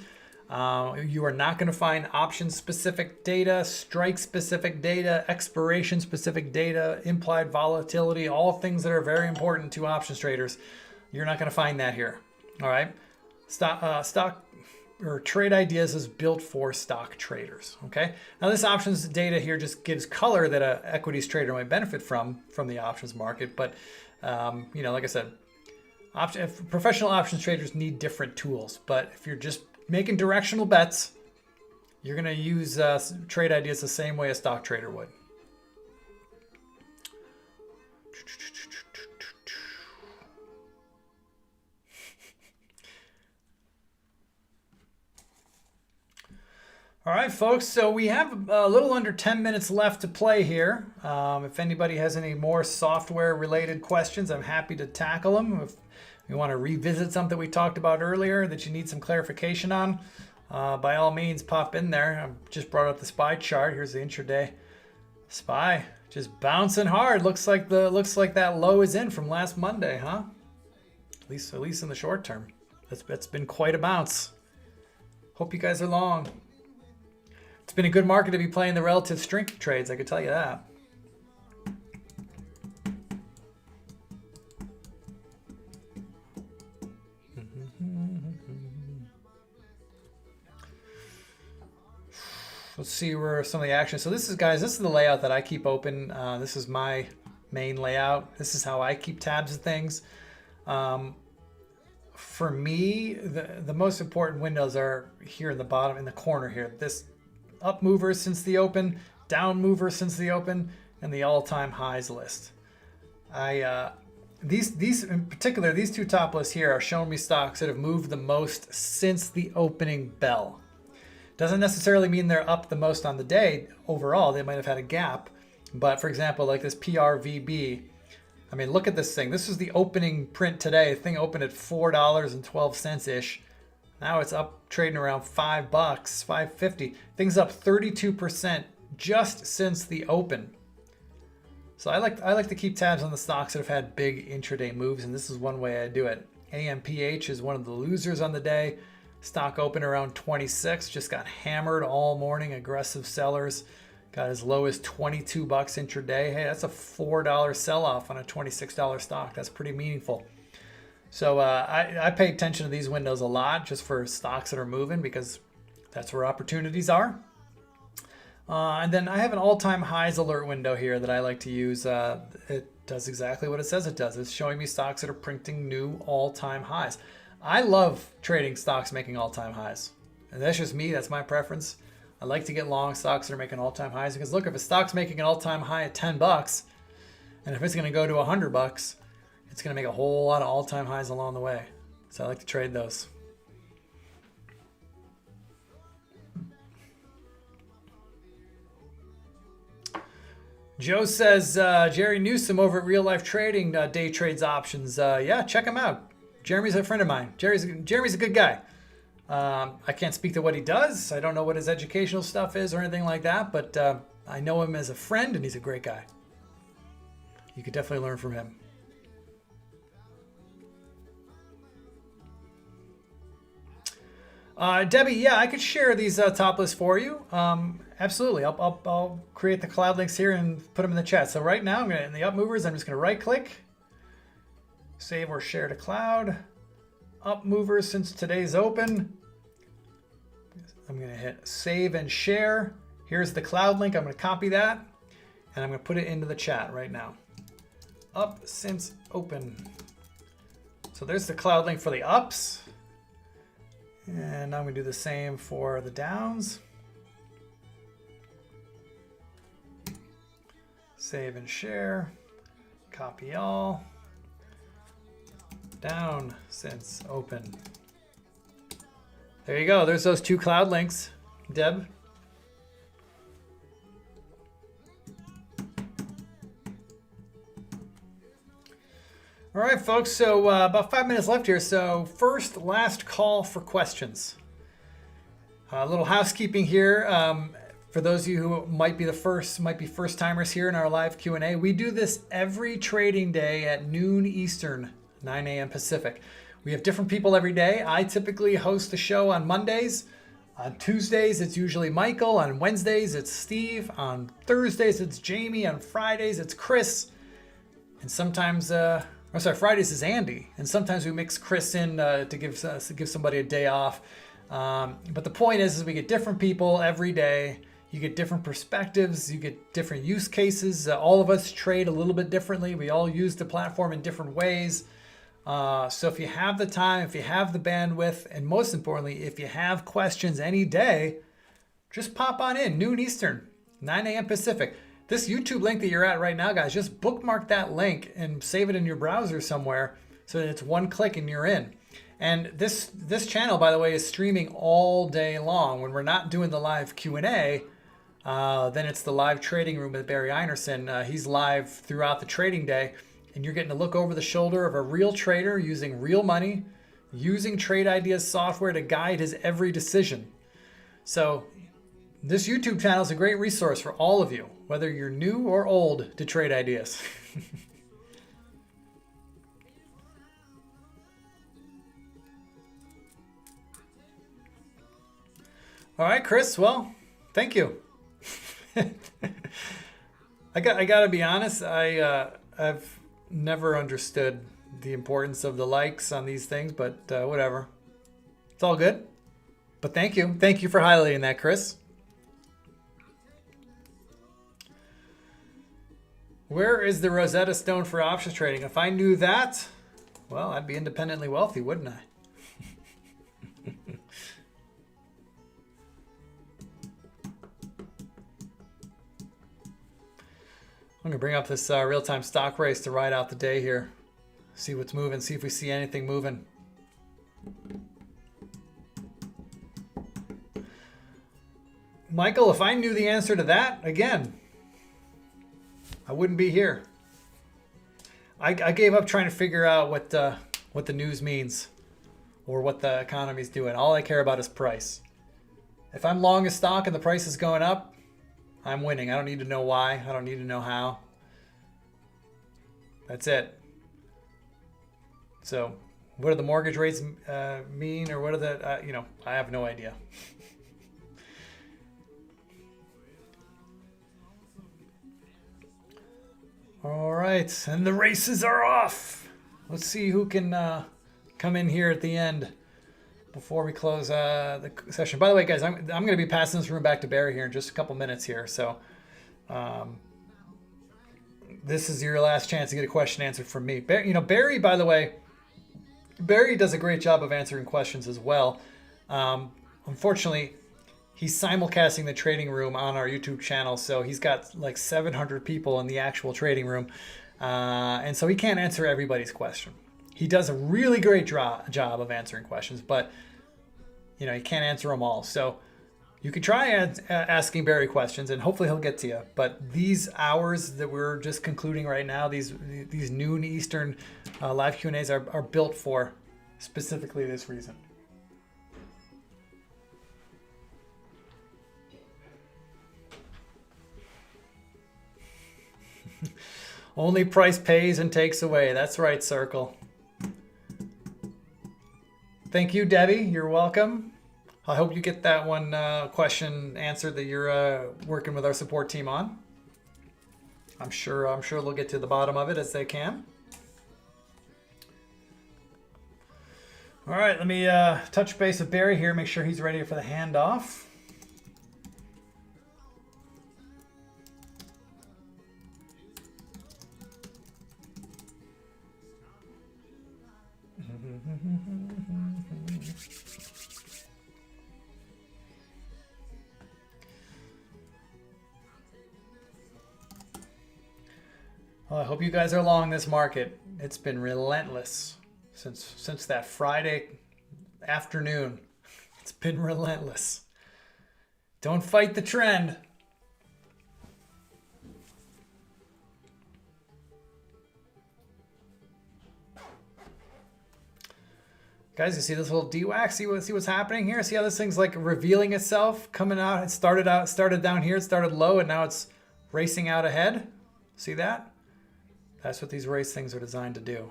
You are not going to find option specific data, strike specific data, expiration specific data, implied volatility, all things that are very important to options traders. You're not going to find that here. All right. Stock or Trade Ideas is built for stock traders. Okay. Now this options data here just gives color that an equities trader might benefit from the options market. But, like I said, professional options traders need different tools. But if you're just making directional bets, you're going to use Trade Ideas the same way a stock trader would. All right, folks, so we have a little under 10 minutes left to play here. If anybody has any more software-related questions, I'm happy to tackle them. If you want to revisit something we talked about earlier that you need some clarification on, by all means, pop in there. I just brought up the SPY chart. Here's the intraday SPY, just bouncing hard. Looks like that low is in from last Monday, huh? At least in the short term. That's been quite a bounce. Hope you guys are long. It's been a good market to be playing the relative strength trades, I could tell you that. Let's see where some of the action. So this is the layout that I keep open. This is my main layout. This is how I keep tabs of things. For me, the most important windows are here in the bottom, in the corner here. This up movers since the open, down movers since the open, and the all-time highs list. These in particular, these two top lists here are showing me stocks that have moved the most since the opening bell. Doesn't necessarily mean they're up the most on the day overall. They might have had a gap, but for example, like this PRVB, I mean, look at this thing. This is the opening print today. The thing opened at $4.12 ish. Now it's up trading around $5, $5.50. Things up 32% just since the open. So I like to keep tabs on the stocks that have had big intraday moves, and this is one way I do it. AMPH is one of the losers on the day. Stock open around 26, just got hammered all morning. Aggressive sellers got as low as $22 intraday. Hey, that's a $4 sell-off on a $26 stock. That's pretty meaningful. So I pay attention to these windows a lot just for stocks that are moving because that's where opportunities are. And then I have an all-time highs alert window here that I like to use. It does exactly what it says it does. It's showing me stocks that are printing new all-time highs. I love trading stocks making all-time highs. And that's just me. That's my preference. I like to get long stocks that are making all-time highs because look, if a stock's making an all-time high at $10, and if it's going to go to $100, it's going to make a whole lot of all-time highs along the way. So I like to trade those. Joe says, Jerry Newsom over at Real Life Trading day trades options. Yeah, check him out. Jeremy's a friend of mine. Jeremy's a good guy. I can't speak to what he does. I don't know what his educational stuff is or anything like that, but I know him as a friend and he's a great guy. You could definitely learn from him. Debbie, yeah, I could share these top lists for you. Absolutely. I'll create the cloud links here and put them in the chat. So right now, in the up movers, I'm just going to right click, save or share to cloud. Up movers since today's open. I'm going to hit save and share. Here's the cloud link. I'm going to copy that and I'm going to put it into the chat right now. Up since open. So there's the cloud link for the ups. And now I'm going to do the same for the downs. Save and share. Copy all. Down since open. There you go. There's those two cloud links, Deb. All right, folks, so about 5 minutes left here. So first, last call for questions. A little housekeeping here. For those of you who might be first timers here in our live Q&A, we do this every trading day at noon Eastern, 9 a.m. Pacific. We have different people every day. I typically host the show on Mondays. On Tuesdays, it's usually Michael. On Wednesdays, it's Steve. On Thursdays, it's Jamie. On Fridays, it's Chris. And sometimes... Fridays is Andy, and sometimes we mix Chris in to give somebody a day off. But the point is we get different people every day. You get different perspectives. You get different use cases. All of us trade a little bit differently. We all use the platform in different ways. So if you have the time, if you have the bandwidth, and most importantly, if you have questions any day, just pop on in, noon Eastern, 9 a.m. Pacific. This YouTube link that you're at right now, guys, just bookmark that link and save it in your browser somewhere so that it's one click and you're in. And this channel, by the way, is streaming all day long. When we're not doing the live Q&A, then it's the live trading room with Barry Einerson. He's live throughout the trading day, and you're getting to look over the shoulder of a real trader using real money, using Trade Ideas software to guide his every decision. So this YouTube channel is a great resource for all of you, whether you're new or old to Trade Ideas. All right, Chris. Well, thank you. I gotta be honest. I've never understood the importance of the likes on these things, but whatever. It's all good. But thank you. Thank you for highlighting that, Chris. Where is the Rosetta Stone for options trading? If I knew that, well, I'd be independently wealthy, wouldn't I? I'm going to bring up this real-time stock race to ride out the day here. See what's moving, see if we see anything moving. Michael, if I knew the answer to that, again, I wouldn't be here. I gave up trying to figure out what the news means. or what the economy's doing. All I care about is price. If I'm long a stock and the price is going up, I'm winning. I don't need to know why. I don't need to know how. That's it. So what do the mortgage rates mean, or what are the, I have no idea. All right, and the races are off. Let's see who can come in here at the end before we close the session. By the way, guys, I'm going to be passing this room back to Barry here in just a couple minutes here. So this is your last chance to get a question answered from me. Barry, by the way, Barry does a great job of answering questions as well. Unfortunately, he's simulcasting the trading room on our YouTube channel, so he's got like 700 people in the actual trading room, and so he can't answer everybody's question. He does a really great job of answering questions, but he can't answer them all. So you could try asking Barry questions, and hopefully he'll get to you. But these hours that we're just concluding right now, these noon Eastern live Q&As are built for specifically this reason. Only price pays and takes away. That's right, Circle. Thank you, Debbie. You're welcome. I hope you get that one question answered that you're working with our support team on. I'm sure they'll get to the bottom of it as they can. All right, let me touch base with Barry here, make sure he's ready for the handoff. Well, I hope you guys are long this market. It's been relentless since that Friday afternoon. It's been relentless. Don't fight the trend. Guys, you see this little DWAC? See what's happening here? See how this thing's like revealing itself, coming out? It started down here, it started low, and now it's racing out ahead. See that? That's what these race things are designed to do.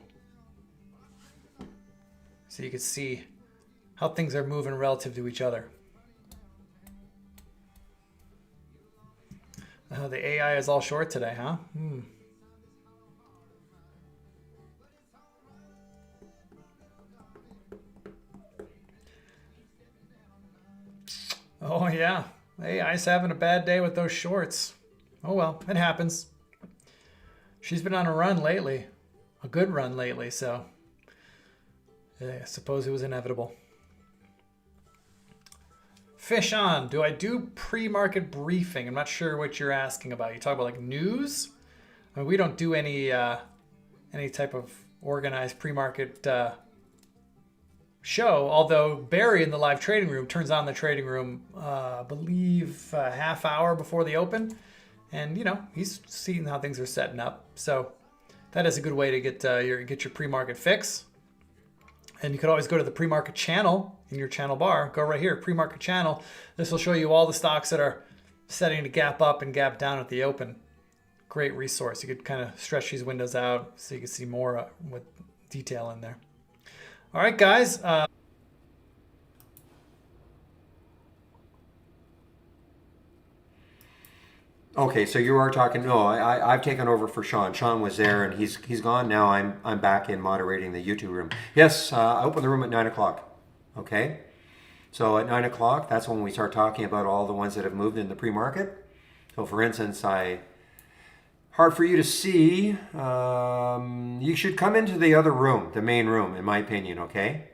So you can see how things are moving relative to each other. The AI is all short today, huh? Oh yeah, AI's having a bad day with those shorts. Oh well, it happens. She's been on a run lately, a good run lately, so I suppose it was inevitable. Fish on, do I do pre-market briefing? I'm not sure what you're asking about. You talk about like news? I mean, we don't do any type of organized pre-market show, although Barry in the live trading room turns on the trading room, I believe a half hour before the open. And, he's seeing how things are setting up. So that is a good way to get your pre-market fix. And you could always go to the pre-market channel in your channel bar. Go right here, pre-market channel. This will show you all the stocks that are setting to gap up and gap down at the open. Great resource. You could kind of stretch these windows out so you can see more with detail in there. All right, guys. Okay, so you are talking. No, I've taken over for Sean. Sean was there, and he's gone now. I'm back in moderating the YouTube room. Yes, I open the room at 9 o'clock. Okay, so at 9 o'clock, that's when we start talking about all the ones that have moved in the pre-market. So, for instance, hard for you to see. You should come into the other room, the main room, in my opinion. Okay.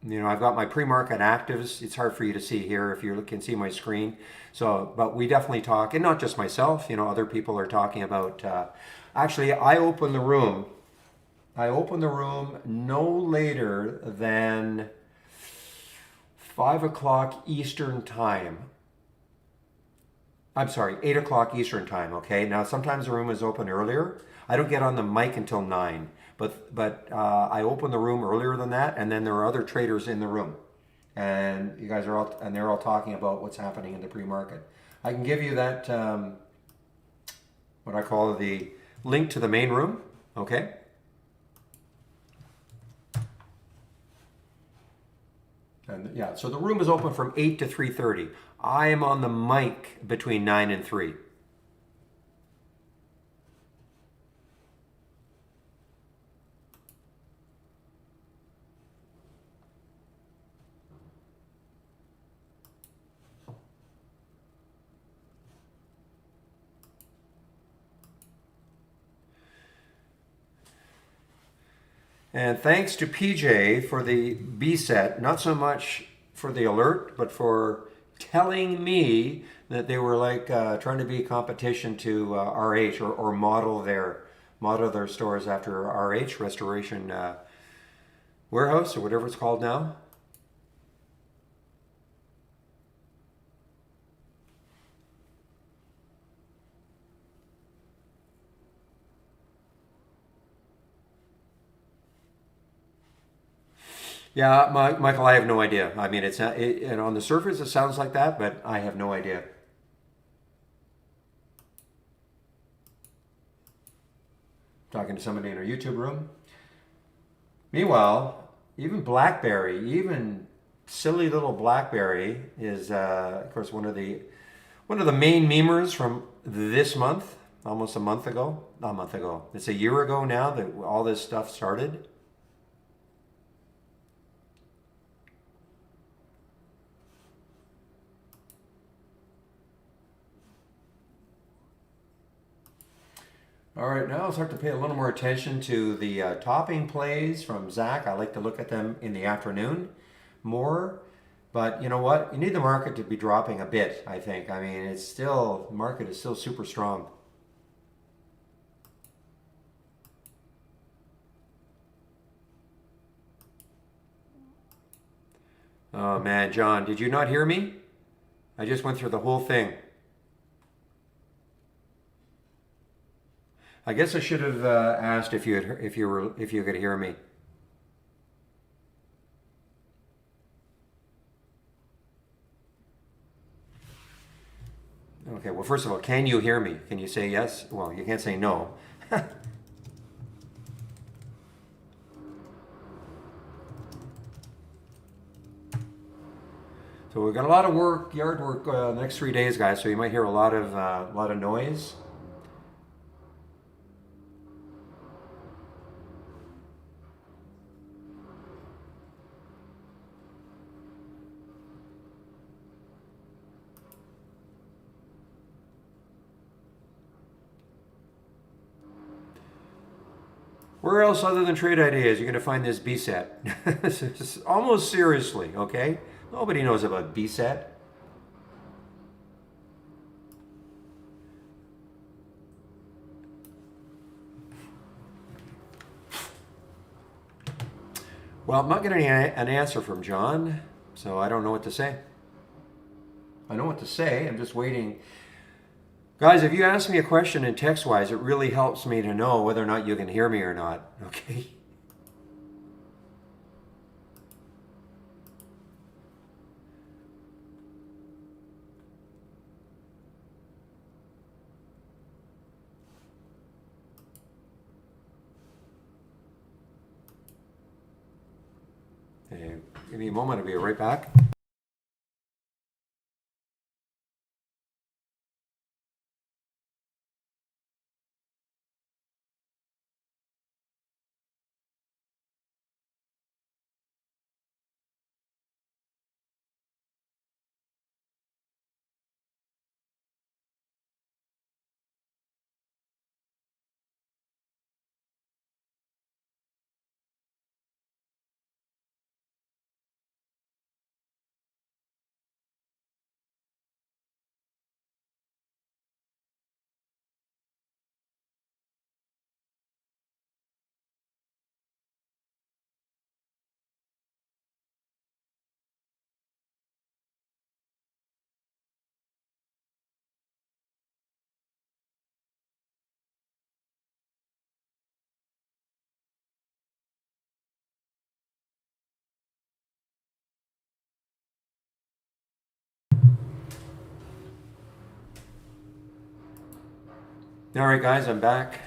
I've got my pre-market actives. It's hard for you to see here if you can see my screen. So, but we definitely talk, and not just myself, other people are talking about, actually, I open the room no later than 5 o'clock Eastern time. I'm sorry, 8 o'clock Eastern time, okay? Now, sometimes the room is open earlier. I don't get on the mic until 9. but I opened the room earlier than that, and then there are other traders in the room, and you guys are all, and they're all talking about what's happening in the pre-market. I can give you that what I call the link to the main room. Okay. And yeah, so the room is open from 8 to 3:30. I am on the mic between 9 and 3. And thanks to PJ for the B set, not so much for the alert, but for telling me that they were like trying to be a competition to RH, or model their stores after RH, Restoration Warehouse, or whatever it's called now. Yeah, Michael, I have no idea. I mean, it's not, and on the surface it sounds like that, but I have no idea. Talking to somebody in our YouTube room. Meanwhile, even BlackBerry, even silly little BlackBerry is, of course, one of the main memers from this month. Almost a month ago, not a month ago. It's a year ago now that all this stuff started. All right, now I'll start to pay a little more attention to the topping plays from Zach. I like to look at them in the afternoon more. But you know what? You need the market to be dropping a bit, I think. I mean, the market is still super strong. Oh man, John, did you not hear me? I just went through the whole thing. I guess I should have asked if you could hear me. Okay, well, first of all, can you hear me? Can you say yes? Well, you can't say no. So we've got a lot of work, yard work, the next 3 days, guys. So you might hear a lot of noise. Where else other than trade ideas you're going to find this B set? Almost seriously, okay? Nobody knows about B set. Well, I'm not getting an answer from John, so I don't know what to say. I know what to say. I'm just waiting. Guys, if you ask me a question in text-wise, it really helps me to know whether or not you can hear me or not, okay? Hey, give me a moment. I'll be right back. All right, guys, I'm back.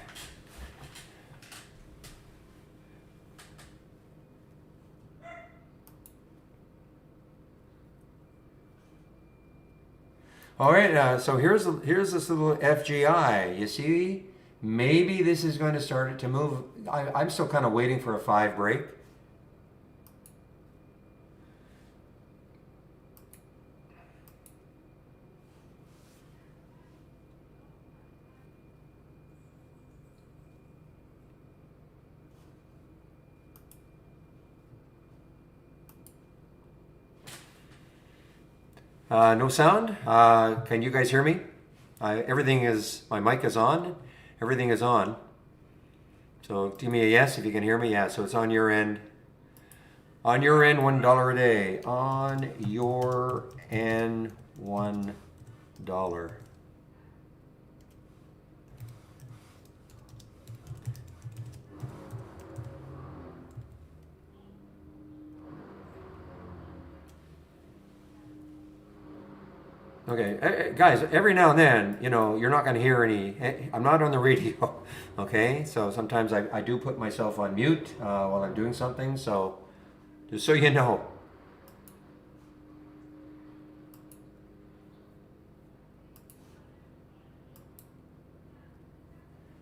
All right, so here's this little FGI. You see, maybe this is going to start it to move. I'm still kind of waiting for a 5 break. No sound. Can you guys hear me? Everything is, my mic is on. Everything is on. So give me a yes if you can hear me. Yeah, so it's on your end. On your end, $1 a day. On your end, $1. Okay, guys, every now and then, you know, you're not going to hear any, I'm not on the radio, okay? So sometimes I do put myself on mute while I'm doing something, so just so you know.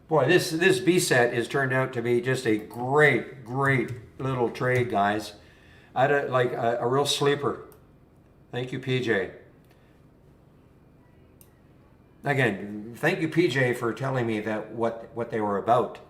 Boy, this B set has turned out to be just a great little trade, guys. I had a real sleeper. Thank you, PJ. Again, thank you, PJ, for telling me that what they were about.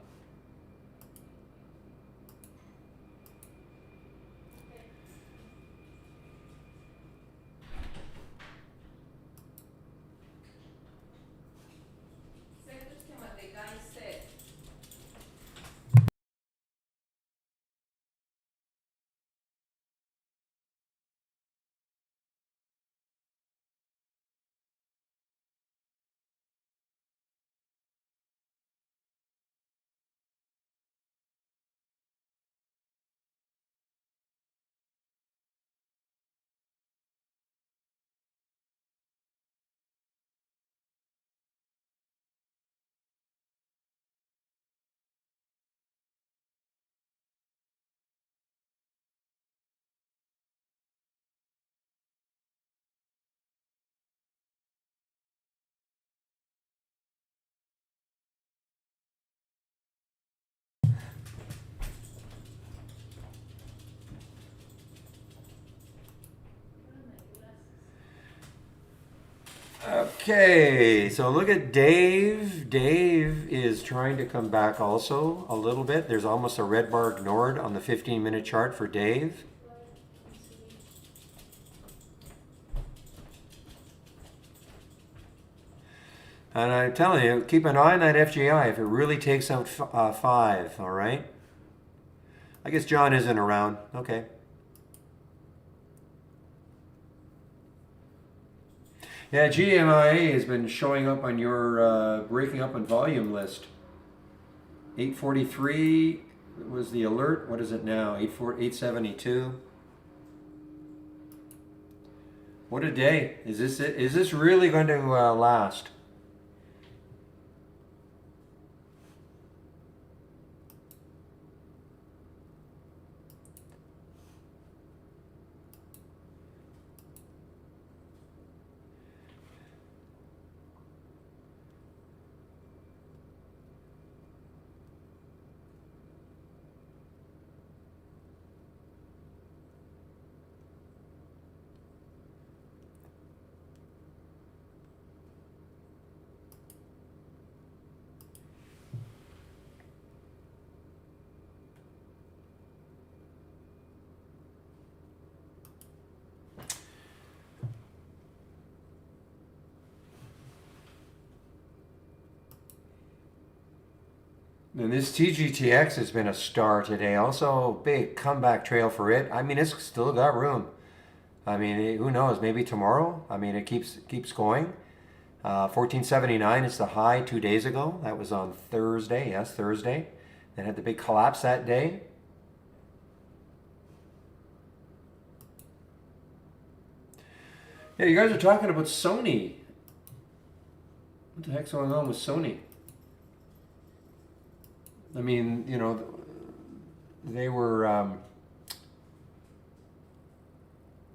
Okay, so look at Dave. Dave is trying to come back also a little bit. There's almost a red bar ignored on the 15-minute chart for Dave. And I'm telling you, keep an eye on that FGI if it really takes out 5, all right? I guess John isn't around. Okay. Yeah, GMIA has been showing up on your breaking up on volume list. 843 was the alert. What is it now? 872. What a day. Is this it? Is this really going to last? And this TGTX has been a star today. Also, big comeback trail for it. I mean, it's still got room. I mean, who knows? Maybe tomorrow. I mean, it keeps going. 1479 is the high 2 days ago. That was on Thursday. Yes, Thursday. Then had the big collapse that day. Yeah, you guys are talking about Sony. What the heck's going on with Sony? I mean, you know, they were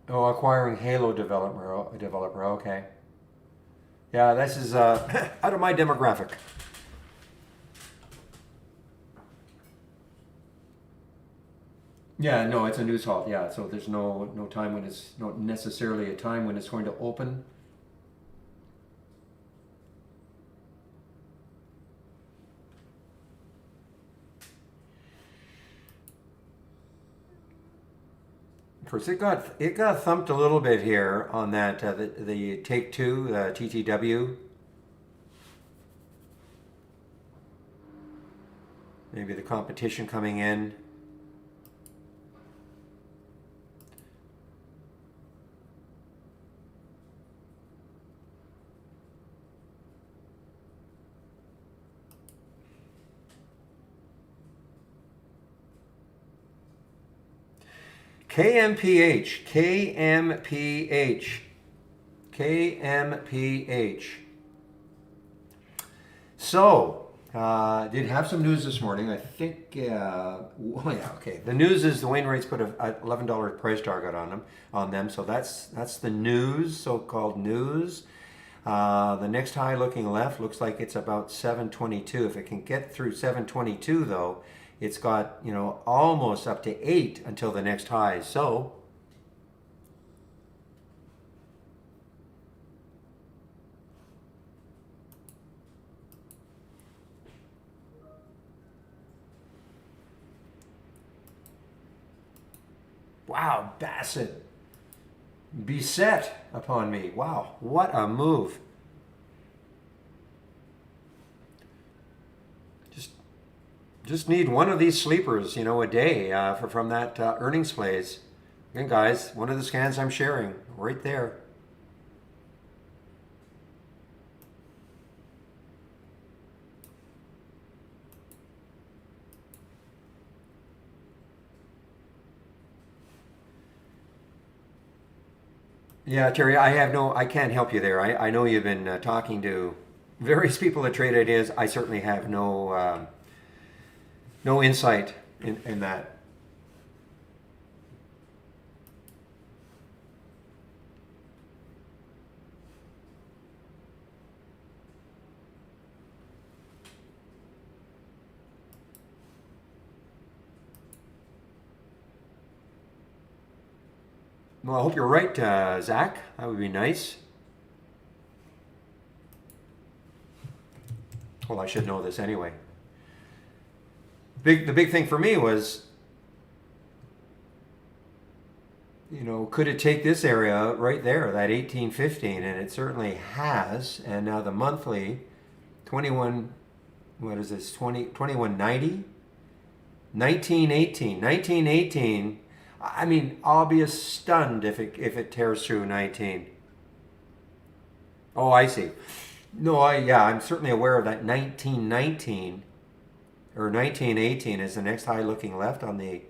acquiring Halo developer. Okay, yeah, this is out of my demographic. Yeah, no, it's a news halt. Yeah, so there's no time when it's not necessarily a time when it's going to open. Of course, it got thumped a little bit here on that the Take Two TTW. Maybe the competition coming in. KMPH, KMPH, KMPH. So, did have some news this morning. I think, oh yeah, okay. The news is the Wainwrights put a $11 price target on them. So that's the news, so-called news. The next high looking left looks like it's about 722. If it can get through 722 though, it's got, you know, almost up to 8 until the next high. So wow, Bassett beset upon me. Wow, what a move. Just need one of these sleepers, you know, a day from that earnings plays. Again, guys, one of the scans I'm sharing right there. Yeah, Terry, I can't help you there. I know you've been talking to various people at Trade Ideas. I certainly have no insight in that. Well, I hope you're right, Zach. That would be nice. Well, I should know this anyway. The big thing for me was, you know, could it take this area right there, that 1815, and it certainly has. And now the monthly 21, what is this, 2190, 1918. I mean, I'll be stunned if it tears through 19. Oh, I see. No, I'm certainly aware of that 1919 or 1918 is the next high looking left on the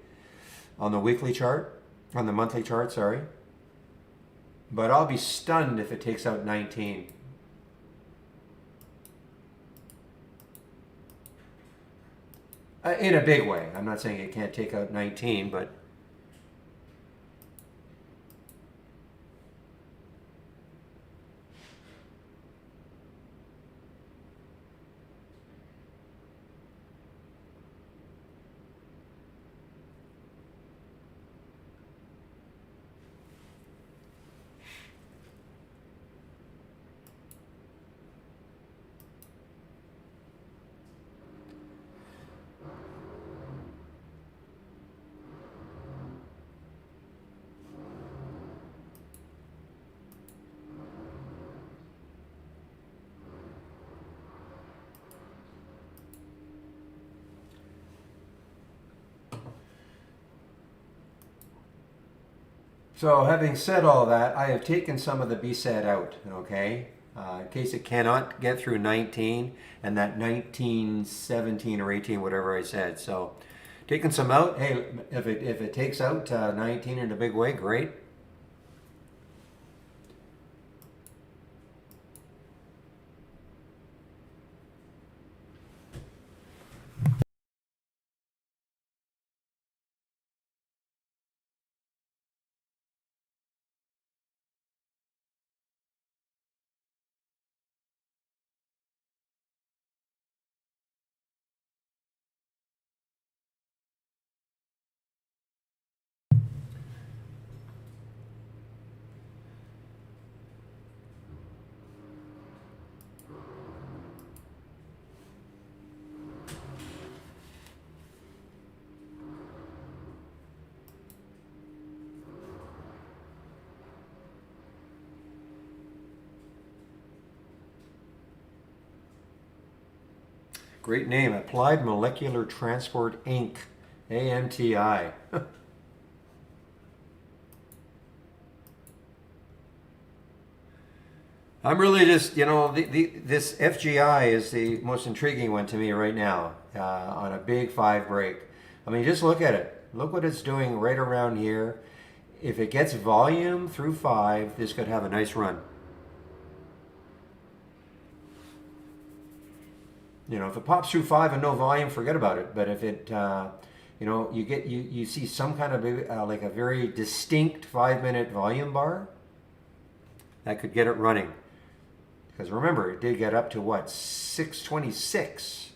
weekly chart, on the monthly chart, sorry. But I'll be stunned if it takes out 19. In a big way. I'm not saying it can't take out 19, but so having said all that, I have taken some of the BSAT out, okay? In case it cannot get through 19 and that 19, 17 or 18, whatever I said. So taking some out. Hey, if it takes out 19 in a big way, great. Great name, Applied Molecular Transport Inc., AMTI. I'm really just, this FGI is the most intriguing one to me right now on a big 5 break. I mean, just look at it. Look what it's doing right around here. If it gets volume through 5, this could have a nice run. If it pops through 5 and no volume, forget about it. But if it, you see some kind of like a very distinct 5-minute volume bar, that could get it running. Because remember, it did get up to what, 626.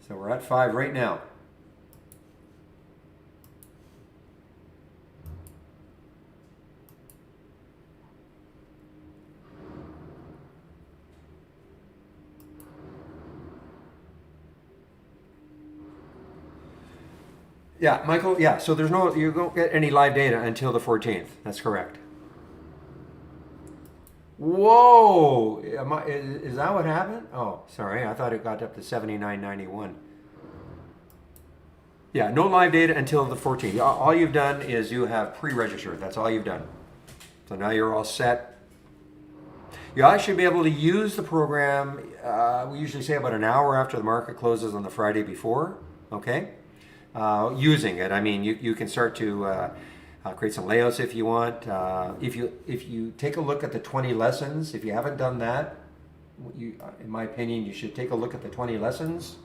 So we're at 5 right now. Yeah, Michael, yeah, so you don't get any live data until the 14th. That's correct. Whoa! Is that what happened? Oh, sorry, I thought it got up to 79.91. Yeah, no live data until the 14th. All you've done is you have pre-registered. That's all you've done. So now you're all set. You actually should be able to use the program, we usually say about an hour after the market closes on the Friday before, okay? Using it. I mean, you can start to create some layouts if you want. If you take a look at the 20 lessons, if you haven't done that, in my opinion, you should take a look at the 20 lessons.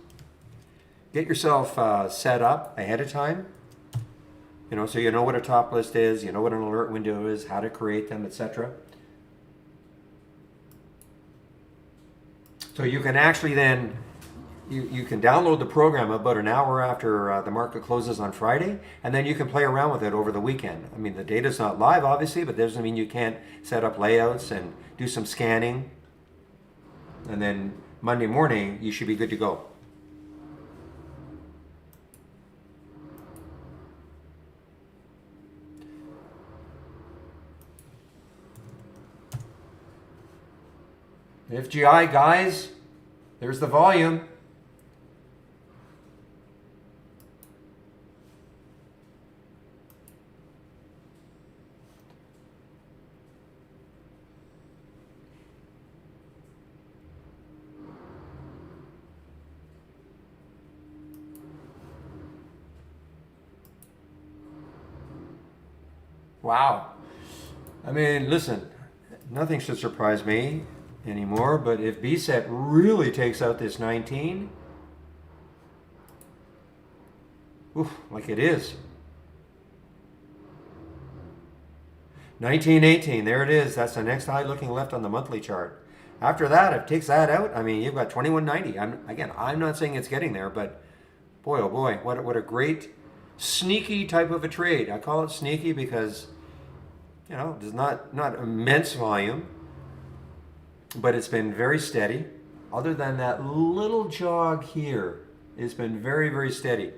Get yourself set up ahead of time. So you know what a top list is, you know what an alert window is, how to create them, etc. So you can actually then you can download the program about an hour after the market closes on Friday, and then you can play around with it over the weekend. I mean, the data's not live, obviously, but that doesn't mean you can't set up layouts and do some scanning. And then Monday morning, you should be good to go. FGI, guys, there's the volume. Wow. I mean, listen, nothing should surprise me anymore, but if BSET really takes out this 19, like it is. 1918, there it is. That's the next high looking left on the monthly chart. After that, if it takes that out, I mean, you've got 2190. I'm not saying it's getting there, but boy, oh boy, what a great sneaky type of a trade. I call it sneaky because, there's not immense volume, but it's been very steady. Other than that little jog here, it's been very, very steady.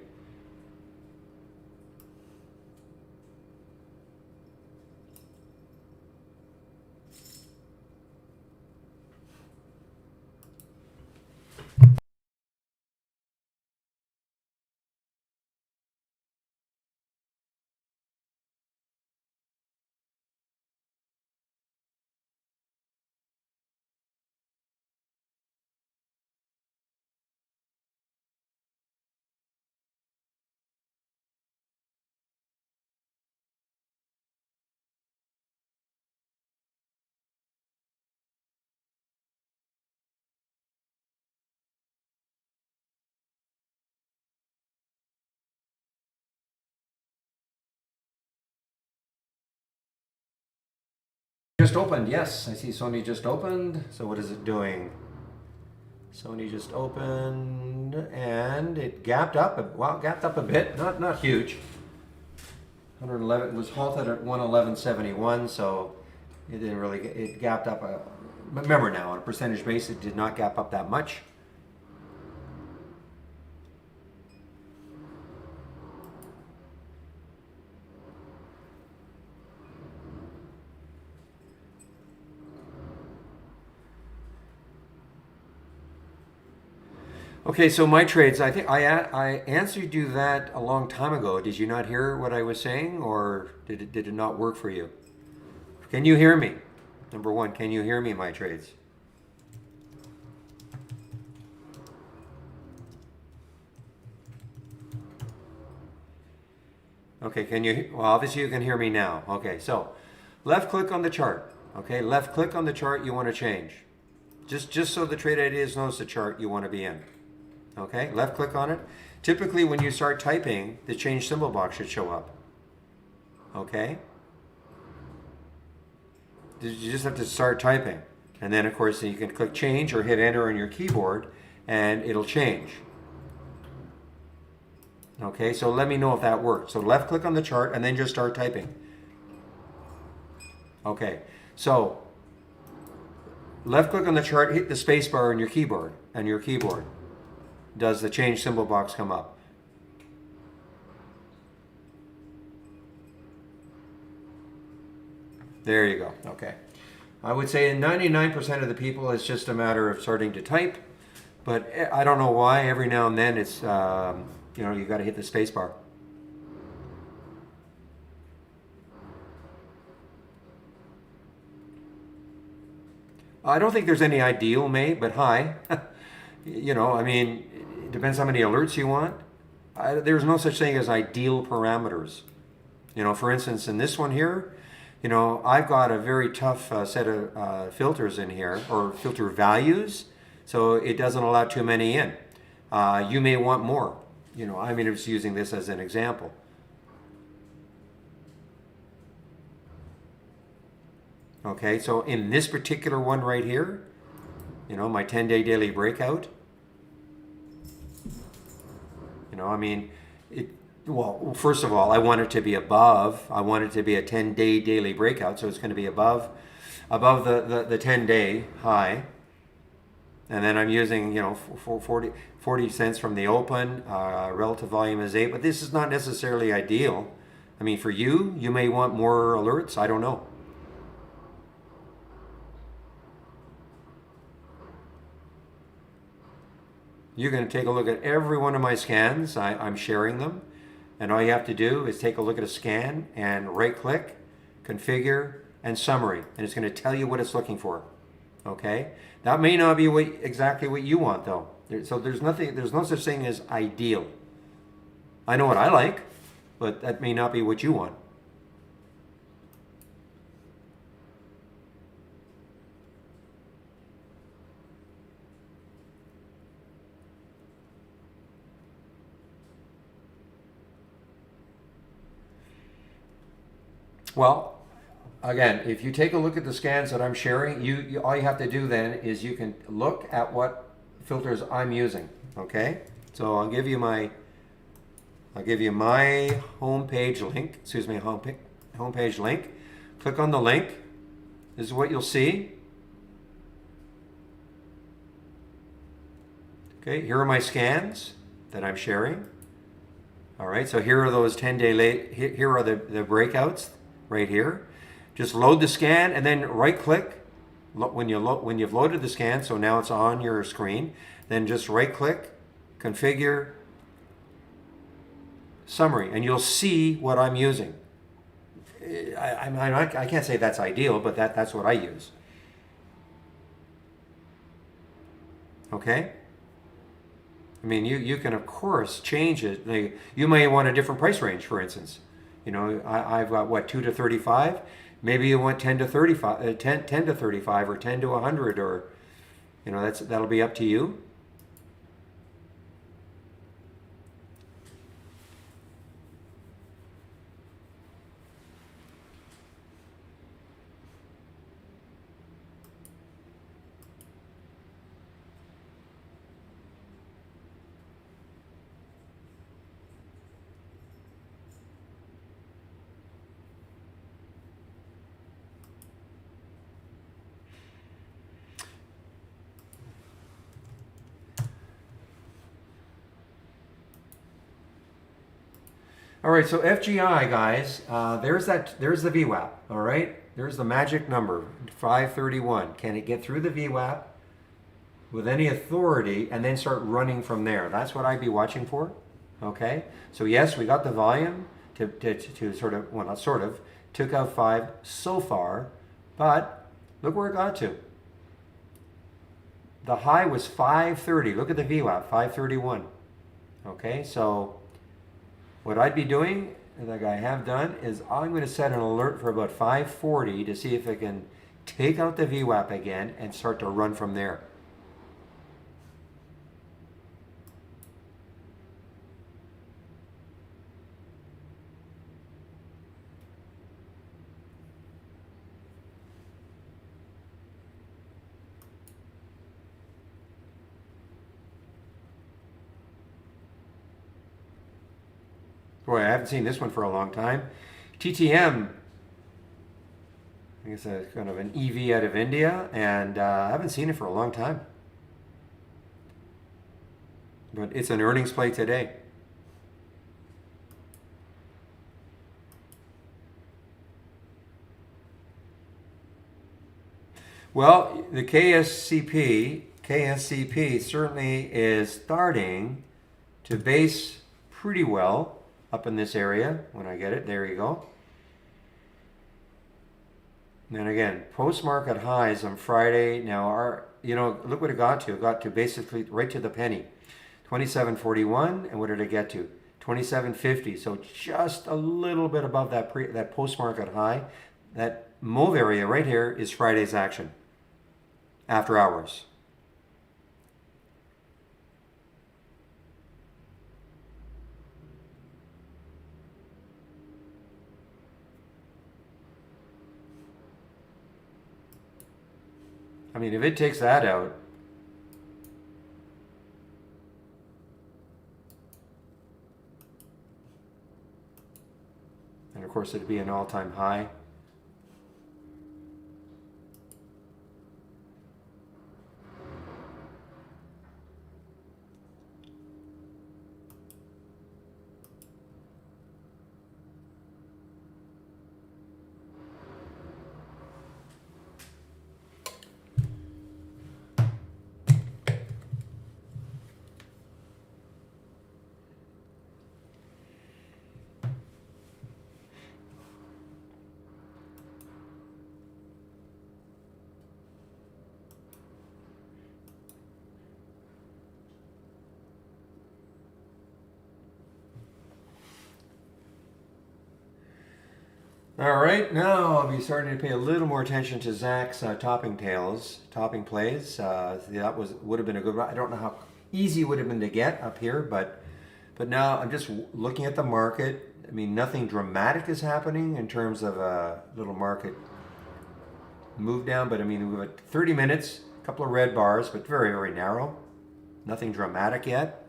Just opened, yes. I see Sony just opened. So what is it doing? Sony just opened and it gapped up. Gapped up a bit, not huge. 111 was halted at 111.71, so it didn't really. It gapped up. Remember now, on a percentage basis, it did not gap up that much. Okay, so my trades, I think I answered you that a long time ago. Did you not hear what I was saying, or did it not work for you? Can you hear me? Number one, can you hear me, my trades? Okay, can you, well, obviously you can hear me now. Okay, so left click on the chart. Okay, left click on the chart you want to change. Just so the trade ideas knows the chart you want to be in. Okay, left click on it. Typically when you start typing, the change symbol box should show up. Okay? You just have to start typing. And then of course you can click change or hit enter on your keyboard and it'll change. Okay, so let me know if that works. So left click on the chart and then just start typing. Okay, so left click on the chart, hit the space bar on your keyboard, and your keyboard. Does the change symbol box come up? There you go. Okay. I would say 99% of the people it's just a matter of starting to type, but I don't know why every now and then it's you know, you got to hit the space bar. I don't think there's any ideal, mate, but hi. You know, I mean, it depends how many alerts you want. There's no such thing as ideal parameters. You know, for instance, in this one here, you know, I've got a very tough set of filters in here, or filter values, so it doesn't allow too many in. You may want more. You know, I mean, I'm just using this as an example. Okay, so in this particular one right here, you know, my 10-day daily breakout, you know, I mean, well, first of all, I want it to be above, I want it to be a 10-day daily breakout, so it's going to be above the 10-day high. And then I'm using, you know, 40 cents from the open, relative volume is 8, but this is not necessarily ideal. I mean, for you, you may want more alerts, I don't know. You're going to take a look at every one of my scans. I'm sharing them. And all you have to do is take a look at a scan and right click, configure, and summary. And it's going to tell you what it's looking for. Okay? That may not be exactly what you want though. So there's no such thing as ideal. I know what I like, but that may not be what you want. Well, again, if you take a look at the scans that I'm sharing, all you have to do then is you can look at what filters I'm using. Okay, so I'll give you my homepage link. Excuse me, homepage link. Click on the link. This is what you'll see. Okay, here are my scans that I'm sharing. All right, so here are those 10-day late. Here are the breakouts. Right here, just load the scan and then right click when you've loaded the scan, so now it's on your screen, then just right click, configure, summary, and you'll see what I'm using. I can't say that's ideal, but that's what I use. Okay? I mean, you can of course change it. You may want a different price range, for instance. You know, I've got what, 2 to 35. Maybe you want 10 to 35, 10 to 35, or 10 to 100, or you know, that'll be up to you. All right, so FGI, guys, there's the VWAP. All right, there's the magic number, 531. Can it get through the VWAP? with any authority and then start running from there. That's what I'd be watching for. Okay, so yes, we got the volume to sort of, well, not sort of, took out 5 so far, but look where it got to. The high was 530. Look at the VWAP, 531. Okay, so what I'd be doing, like I have done, is I'm going to set an alert for about 540 to see if I can take out the VWAP again and start to run from there. Boy, I haven't seen this one for a long time. TTM, I guess it's kind of an EV out of India, and I haven't seen it for a long time. But it's an earnings play today. Well, the KSCP certainly is starting to base pretty well up in this area. When I get it, there you go. And then again, post-market highs on Friday. Now, look what it got to. It got to basically right to the penny, 27.41, and what did it get to? 27.50. So just a little bit above that post-market high. That mauve area right here is Friday's action after hours. I mean, if it takes that out, and of course it'd be an all-time high. All right, now I'll be starting to pay a little more attention to Zach's topping plays. That would have been a good one. I don't know how easy it would have been to get up here, but now I'm just looking at the market. I mean, nothing dramatic is happening in terms of a little market move down, but I mean, we've got 30 minutes, a couple of red bars, but very, very narrow. Nothing dramatic yet.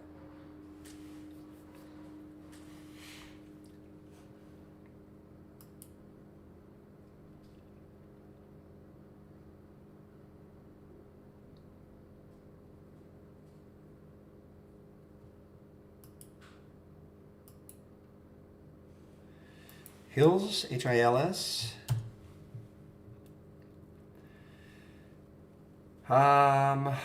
Hills, H-I-L-S. $4,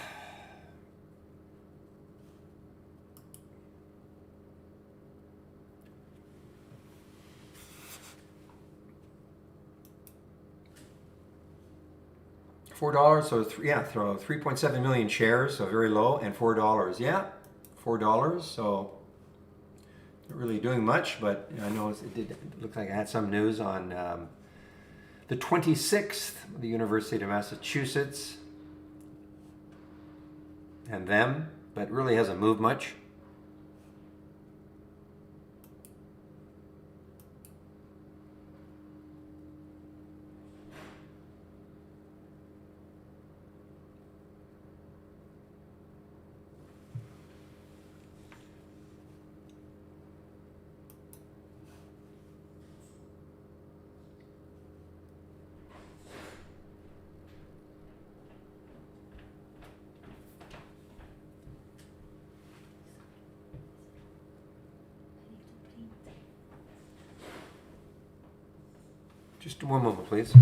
so throw 3.7 million shares, so very low, and $4. Yeah, $4. So not really doing much, but I know it looked like I had some news on the 26th, the University of Massachusetts, and them, but really hasn't moved much. Just one moment, please.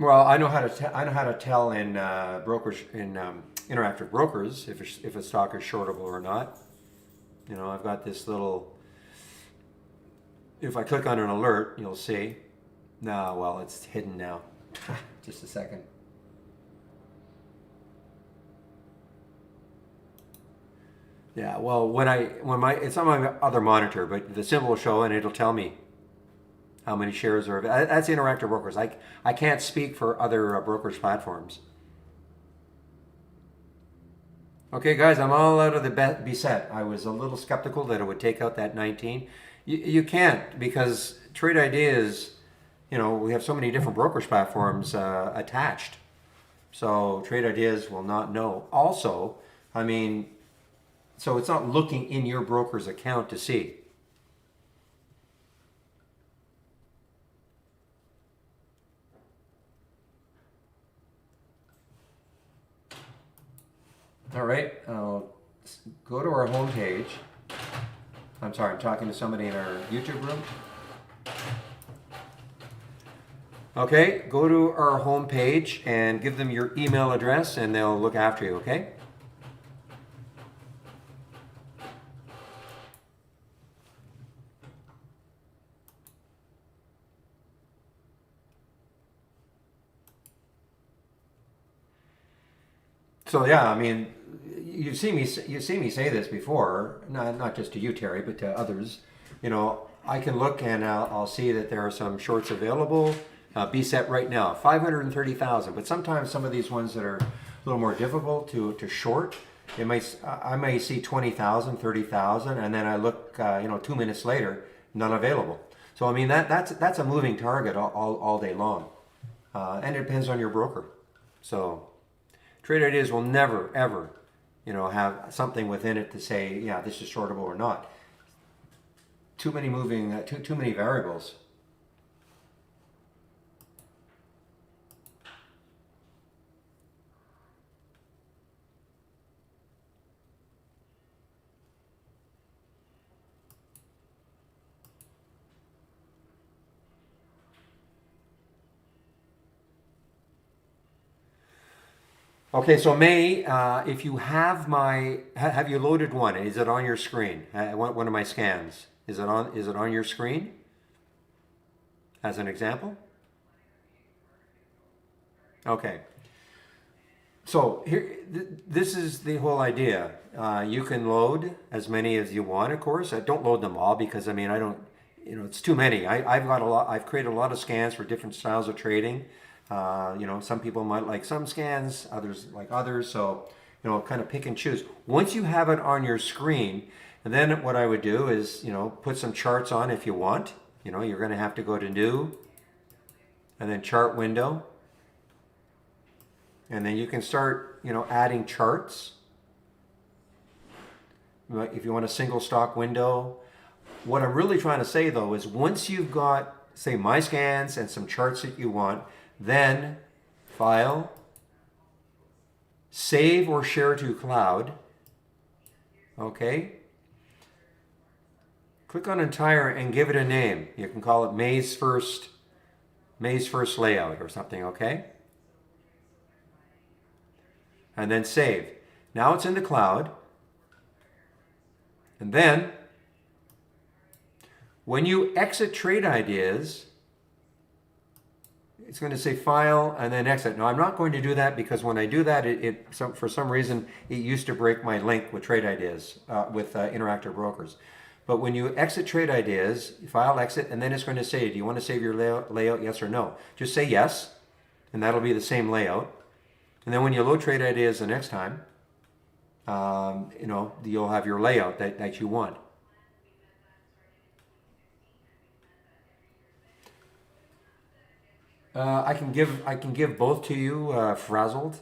Well, I know how to I know how to tell in brokers in interactive brokers if a stock is shortable or not. You know, I've got this little. If I click on an alert, you'll see. No, well, it's hidden now. Just a second. Yeah, well, it's on my other monitor, but the symbol will show and it'll tell me how many shares are. That's interactive brokers. I can't speak for other brokers platforms. Okay, guys, I'm all out of the beset. I was a little skeptical that it would take out that 19. You can't, because Trade Ideas, you know, we have so many different brokerage platforms attached. So Trade Ideas will not know. Also, I mean, so it's not looking in your broker's account to see. All right, I'll go to our home page. I'm sorry, I'm talking to somebody in our YouTube room. Okay, go to our home page and give them your email address and they'll look after you, okay? So yeah, I mean, you see me say this before, not just to you, Terry, but to others. You know, I can look and I'll see that there are some shorts available. Be set right now, 530,000. But sometimes some of these ones that are a little more difficult to short, I may see 20,000, 30,000, and then I look, 2 minutes later, none available. So I mean that's a moving target all day long, and it depends on your broker. So Trade Ideas will never ever, have something within it to say, yeah, this is shortable or not. Too many too many variables. Okay, so May, if you have have you loaded one? Is it on your screen? One of my scans. Is it on your screen? As an example? Okay. So here, this is the whole idea. You can load as many as you want, of course. Don't load them all because I mean I don't, it's too many. I've got a lot. I've created a lot of scans for different styles of trading. Some people might like some scans, others like others. So, kind of pick and choose. Once you have it on your screen, and then what I would do is, put some charts on if you want. You're going to have to go to New, and then Chart Window. And then you can start, adding charts. If you want a single stock window. What I'm really trying to say though is once you've got, say, my scans and some charts that you want, then File, Save or Share to Cloud. Okay. Click on Entire and give it a name. You can call it May's first layout or something, okay? And then save. Now it's in the cloud. And then when you exit Trade Ideas, it's going to say File and then Exit. Now I'm not going to do that because when I do that, for some reason it used to break my link with Trade Ideas with Interactive Brokers. But when you exit Trade Ideas, File, Exit, and then it's going to say, do you want to save your layout, yes or no? Just say yes, and that'll be the same layout. And then when you load Trade Ideas the next time, you'll have your layout that you want. I can give both to you, frazzled.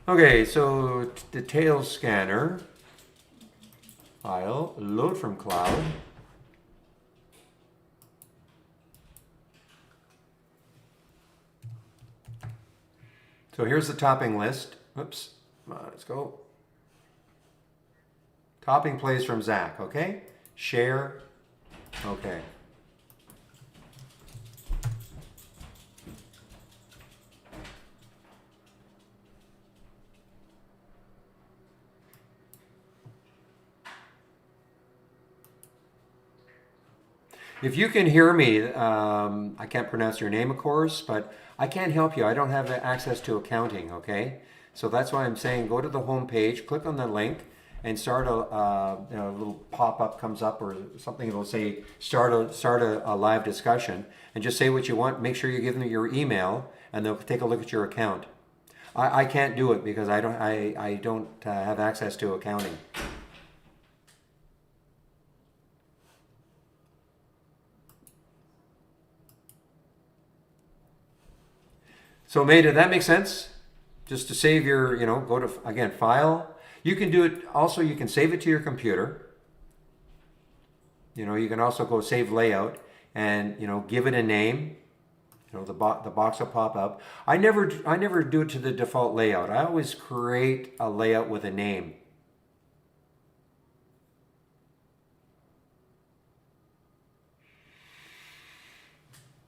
Okay, so detail scanner, file, load from cloud. So here's the topping list. Oops, let's go. Topping plays from Zach, okay? Share, okay. If you can hear me, I can't pronounce your name, of course, but I can't help you. I don't have access to accounting, okay? So that's why I'm saying go to the home page, click on the link, and start a little pop-up comes up or something that'll say start a live discussion, and just say what you want. Make sure you give them your email, and they'll take a look at your account. I can't do it because I don't have access to accounting. So, May, did that make sense? Just to save your, go to, again, file. You can do it, also you can save it to your computer. You can also go save layout and, give it a name. The box will pop up. I never do it to the default layout. I always create a layout with a name.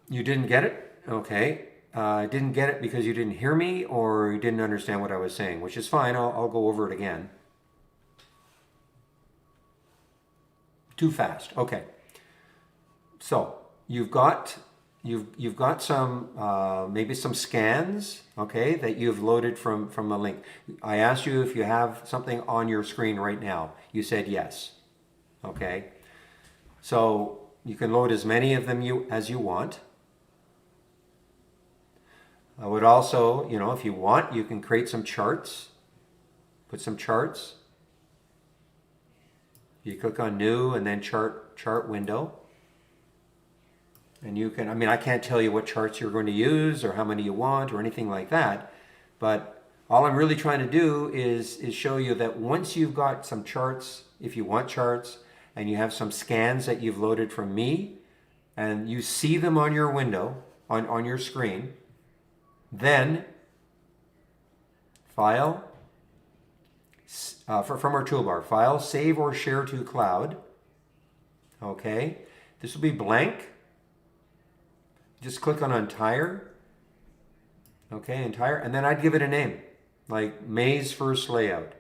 You didn't get it? Okay. I didn't get it because you didn't hear me or you didn't understand what I was saying, which is fine. I'll go over it again. Too fast. Okay. So you've got some maybe some scans, okay, that you've loaded from the link. I asked you if you have something on your screen right now. You said yes. Okay. So you can load as many of them as you want. I would also, if you want, you can create some charts. Put some charts. You click on new and then chart window. And you can, I can't tell you what charts you're going to use or how many you want or anything like that. But all I'm really trying to do is show you that once you've got some charts, if you want charts, and you have some scans that you've loaded from me, and you see them on your window, on your screen, then file, from our toolbar, file, save or share to cloud. Okay, this will be blank. Just click on entire. Okay, entire, and then I'd give it a name, like May's first layout.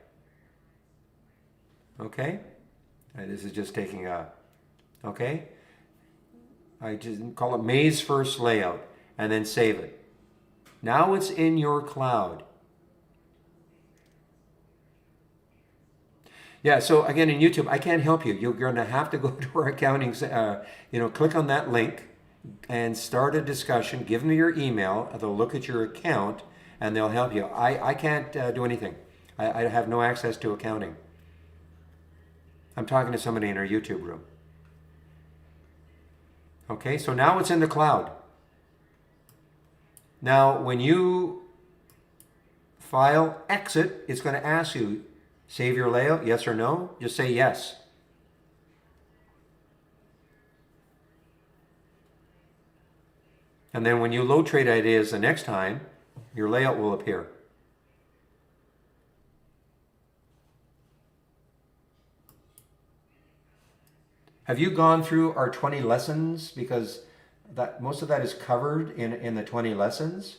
Okay, this is just taking okay. I just call it May's first layout, and then save it. Now it's in your cloud. Yeah, so again, in YouTube, I can't help you. You're going to have to go to our accounting, click on that link and start a discussion. Give them your email. They'll look at your account and they'll help you. I can't do anything. I have no access to accounting. I'm talking to somebody in our YouTube room. Okay, so now it's in the cloud. Now, when you file exit, it's going to ask you, save your layout, yes or no? Just say yes. And then when you load trade ideas the next time, your layout will appear. Have you gone through our 20 lessons? Because most of that is covered in the 20 lessons.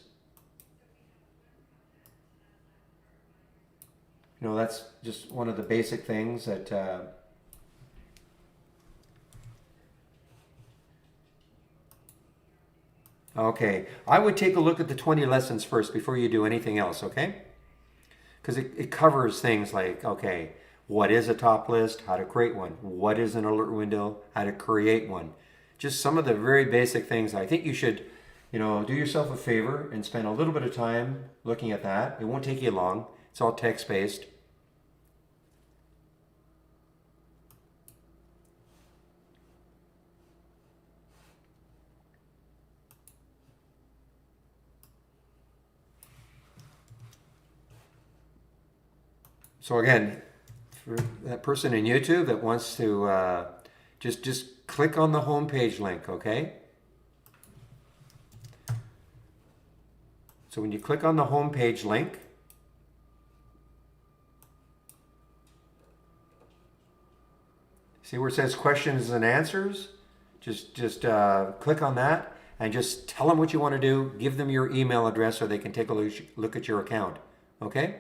That's just one of the basic things that okay, I would take a look at the 20 lessons first before you do anything else, okay? Because it covers things like, okay, what is a top list, how to create one, what is an alert window, how to create one. Just some of the very basic things. I think you should, do yourself a favor and spend a little bit of time looking at that. It won't take you long. It's all text-based. So again, for that person in YouTube that wants to just click on the homepage link, okay? So when you click on the homepage link, see where it says questions and answers? Just click on that and just tell them what you want to do. Give them your email address so they can take a look at your account, okay?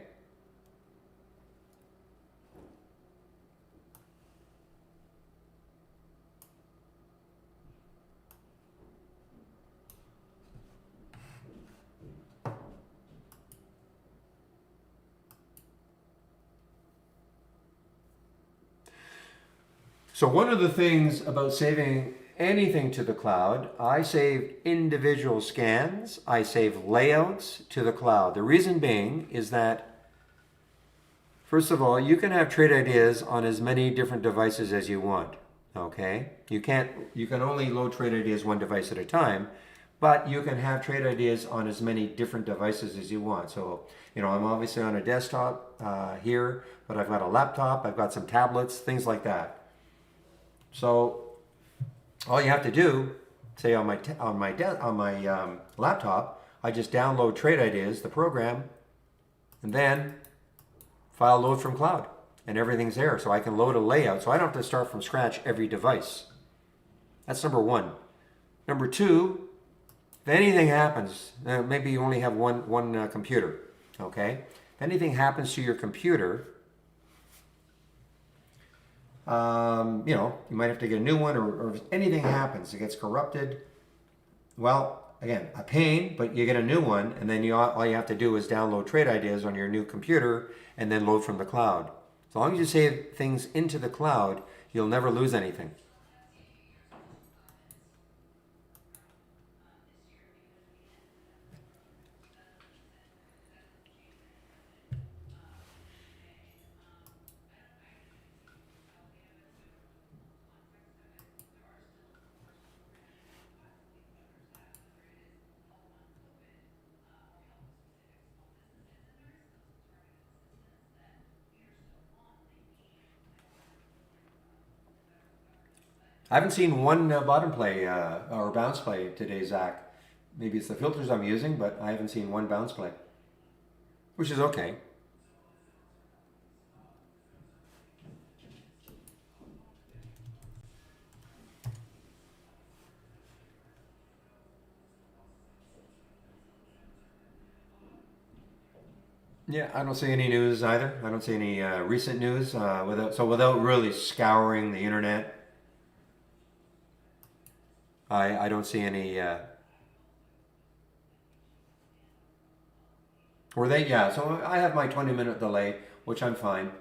So one of the things about saving anything to the cloud, I save individual scans, I save layouts to the cloud. The reason being is that, first of all, you can have trade ideas on as many different devices as you want, okay? You can only load trade ideas one device at a time, but you can have trade ideas on as many different devices as you want. So, I'm obviously on a desktop here, but I've got a laptop, I've got some tablets, things like that. So all you have to do, say on my laptop, I just download Trade Ideas, the program, and then file load from cloud, and everything's there. So I can load a layout, so I don't have to start from scratch every device. That's number one. Number two, if anything happens, maybe you only have one computer, okay? If anything happens to your computer, you might have to get a new one, or if anything happens, it gets corrupted. Well, again, a pain, but you get a new one, and then all you have to do is download Trade Ideas on your new computer and then load from the cloud. As long as you save things into the cloud, you'll never lose anything. I haven't seen one bottom play or bounce play today, Zach. Maybe it's the filters I'm using, but I haven't seen one bounce play, which is okay. Yeah, I don't see any news either. I don't see any recent news. Without really scouring the internet, I don't see any. Were they? Yeah. So I have my 20-minute delay, which I'm fine.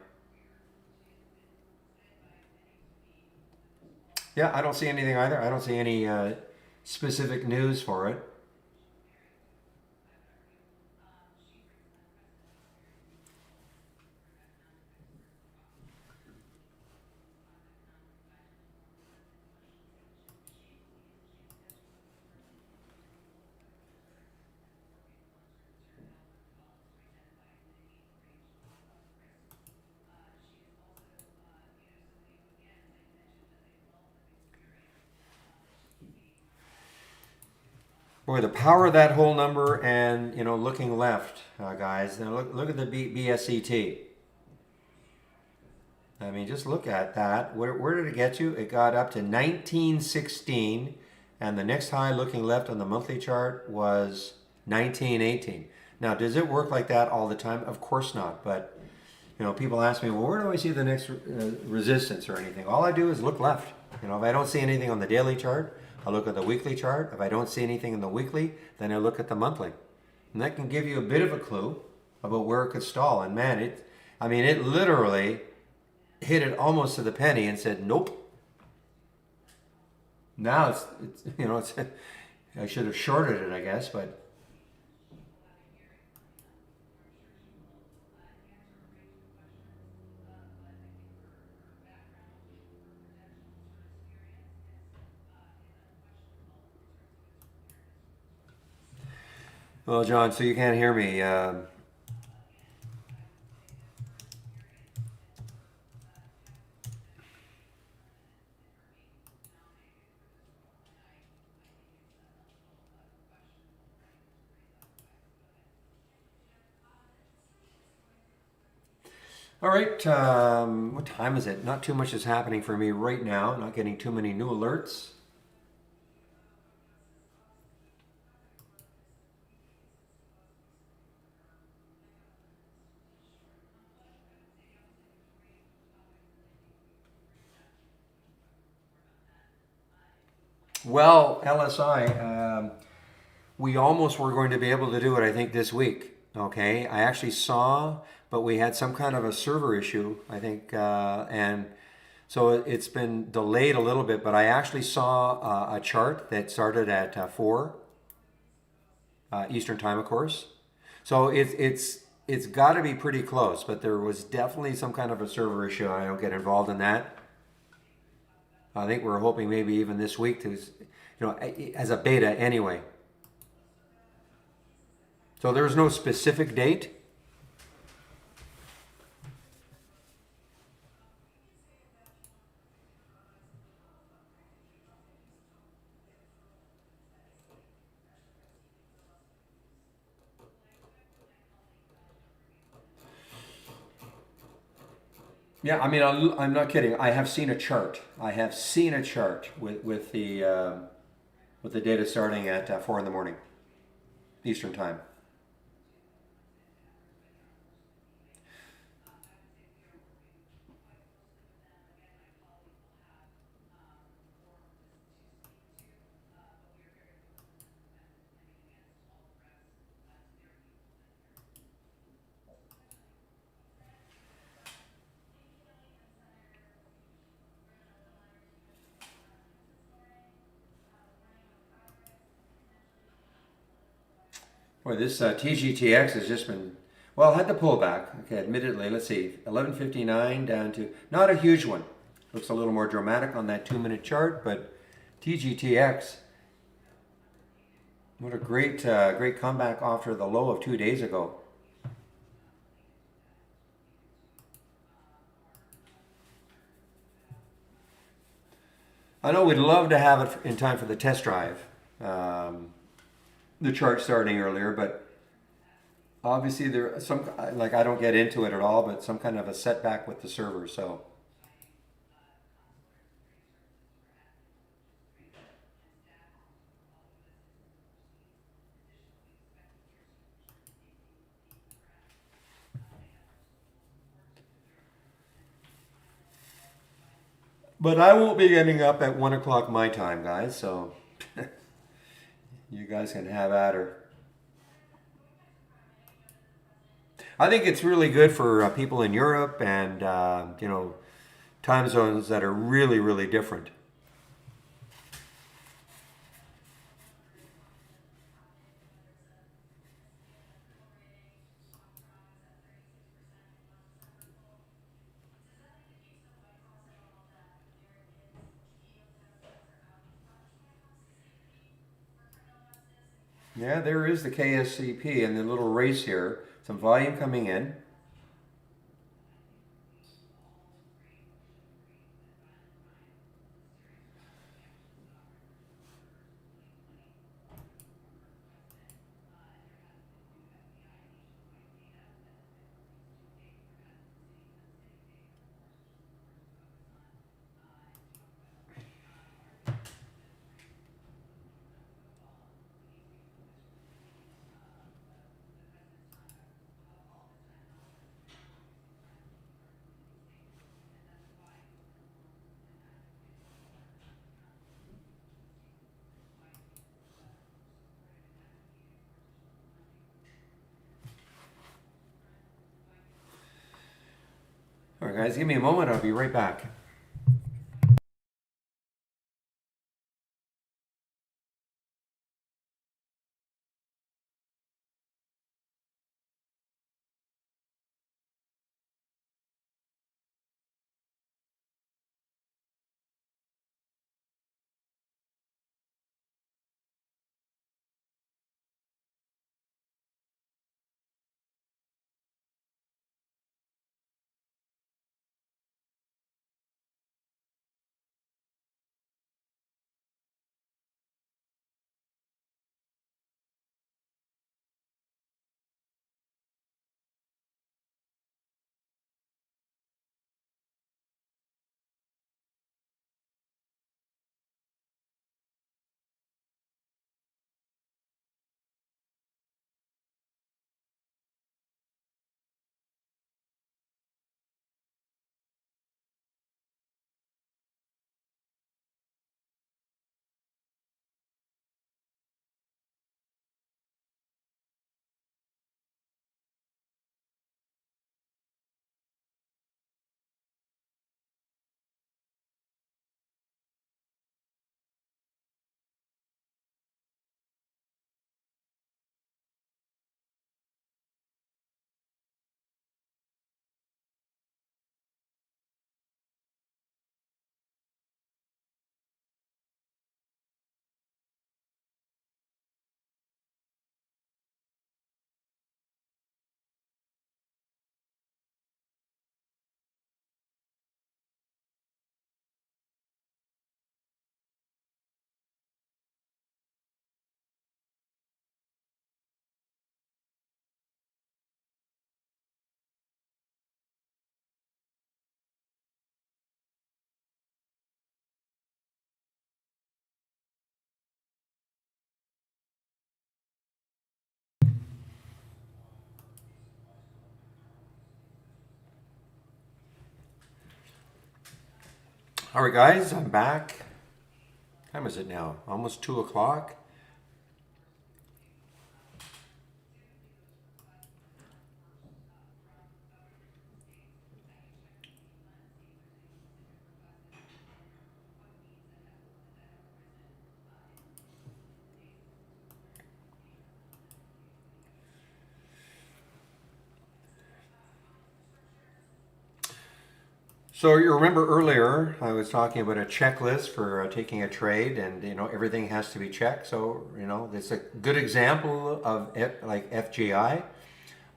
Yeah, I don't see anything either. I don't see any specific news for it. Boy, the power of that whole number, and looking left, guys. Now look at the BSCT. I mean, just look at that. Where did it get you? It got up to 1916, and the next high looking left on the monthly chart was 1918. Now, does it work like that all the time? Of course not. But people ask me, well, where do I see the next resistance or anything? All I do is look left. If I don't see anything on the daily chart, I look at the weekly chart. If I don't see anything in the weekly, then I look at the monthly. And that can give you a bit of a clue about where it could stall. And man, it literally hit it almost to the penny and said, nope. Now it's I should have shorted it, I guess, but well, John, so you can't hear me. All right, what time is it? Not too much is happening for me right now. Not getting too many new alerts. Well, LSI, we almost were going to be able to do it, I think, this week. Okay, I actually saw, but we had some kind of a server issue, I think, and so it's been delayed a little bit. But I actually saw a chart that started at 4 Eastern time, of course. So it's got to be pretty close. But there was definitely some kind of a server issue. I don't get involved in that. I think we're hoping maybe even this week to, as a beta anyway. So there's no specific date. Yeah, I mean, I'm not kidding. I have seen a chart. I have seen a chart with the data starting at 4 in the morning, Eastern time. Boy, this TGTX has just been, well, had to pull back. Okay, admittedly, let's see, 11:59 down to, not a huge one. Looks a little more dramatic on that 2-minute chart, but TGTX, what a great comeback after the low of 2 days ago. I know we'd love to have it in time for the test drive, the chart starting earlier, but obviously there some, like, I don't get into it at all, but some kind of a setback with the server. So but I won't be getting up at 1 o'clock my time, guys. So you guys can have at her. I think it's really good for people in Europe and time zones that are really different. Yeah, there is the KSCP and the little race here. Some volume coming in. All right, guys, give me a moment. I'll be right back. All right, guys, I'm back. What time is it now? Almost 2 o'clock. So you remember earlier I was talking about a checklist for taking a trade, and everything has to be checked. So it's a good example of like FGI.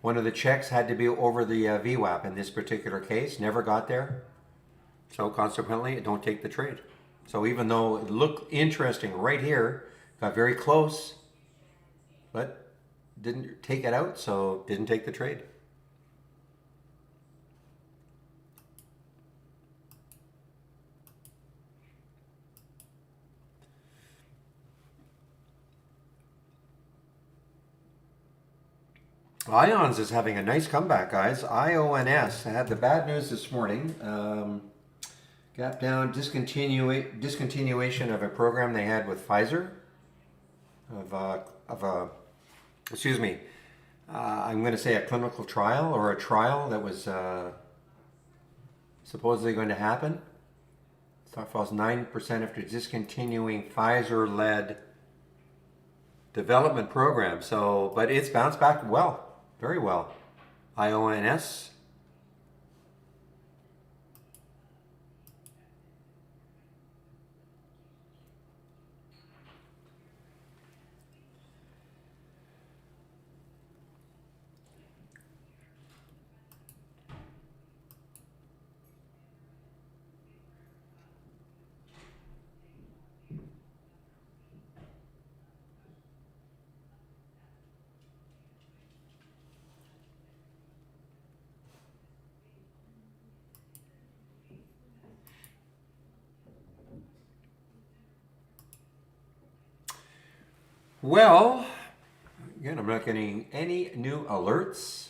One of the checks had to be over the VWAP in this particular case. Never got there. So consequently, don't take the trade. So even though it looked interesting right here, got very close, but didn't take it out, so didn't take the trade. Ions is having a nice comeback, guys. IONS. I had the bad news this morning. Gap down, discontinuation of a program they had with Pfizer. Excuse me. I'm going to say a clinical trial or a trial that was supposedly going to happen. Stock falls 9% after discontinuing Pfizer-led development program. So, but it's bounced back well, very well. IONS. Well, again, I'm not getting any new alerts.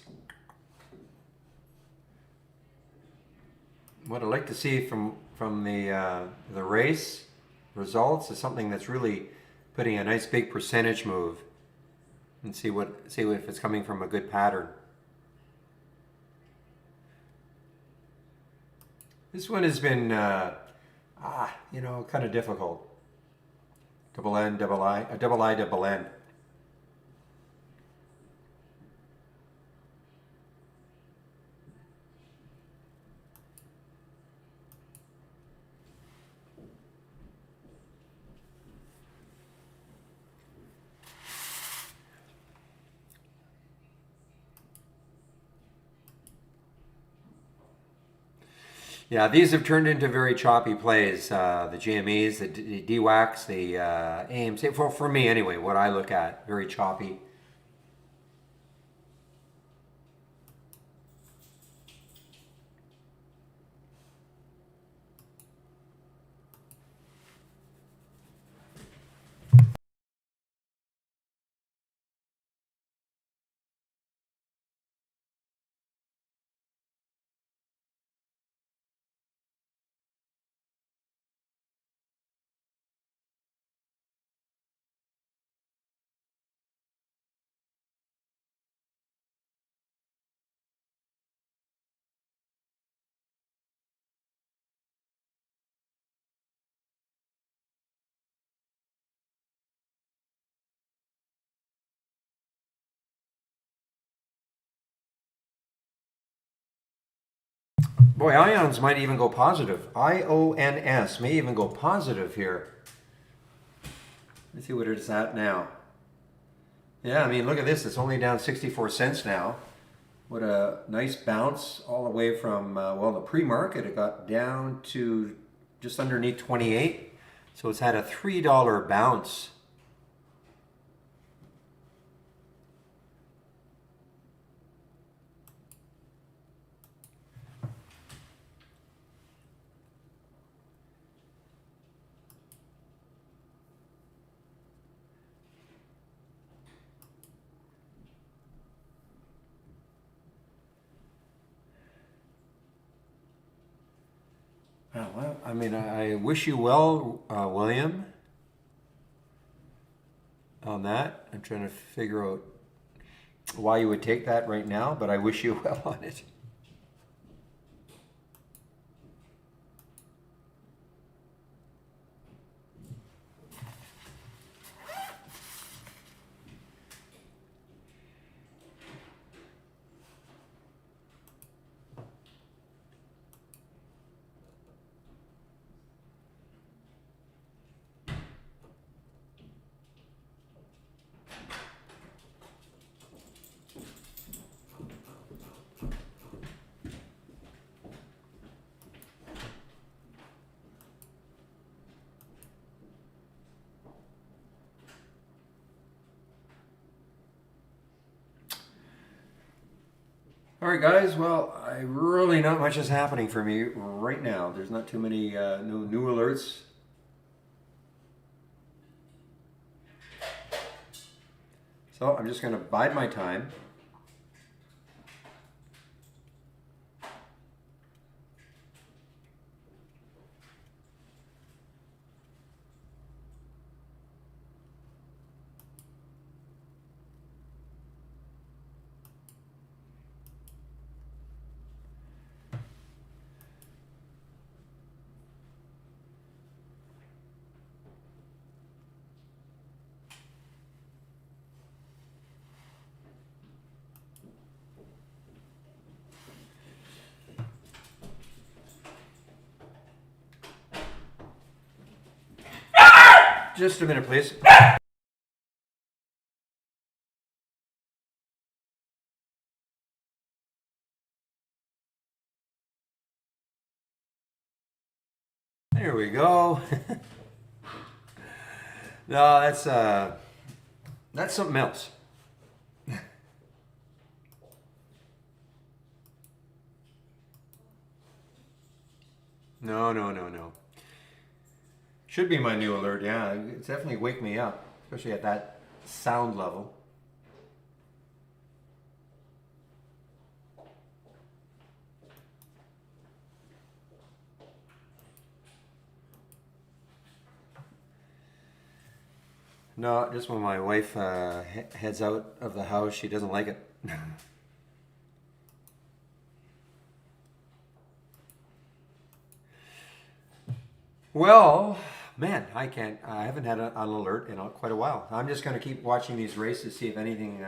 What I'd like to see from the race results is something that's really putting a nice big percentage move, and see if it's coming from a good pattern. This one has been kind of difficult. Double N, double I, double I, double N. Yeah, these have turned into very choppy plays. The GMEs, the DWACs, the AMC. For me anyway, what I look at, very choppy. Boy, ions might even go positive. IONS may even go positive here. Let's see what it's at now. Yeah, I mean, look at this. It's only down 64 cents now. What a nice bounce all the way from, the pre-market. It got down to just underneath 28. So it's had a $3 bounce. Well, I mean, I wish you well, William, on that. I'm trying to figure out why you would take that right now, but I wish you well on it. All right, guys. Well, really not much is happening for me right now. There's not too many new alerts. So I'm just going to bide my time. Just a minute, please. There we go. No, that's something else. No. Should be my new alert. Yeah, it's definitely wake me up, especially at that sound level. No, just when my wife heads out of the house, she doesn't like it. Well, man, I haven't had an alert in quite a while. I'm just going to keep watching these races, see if anything.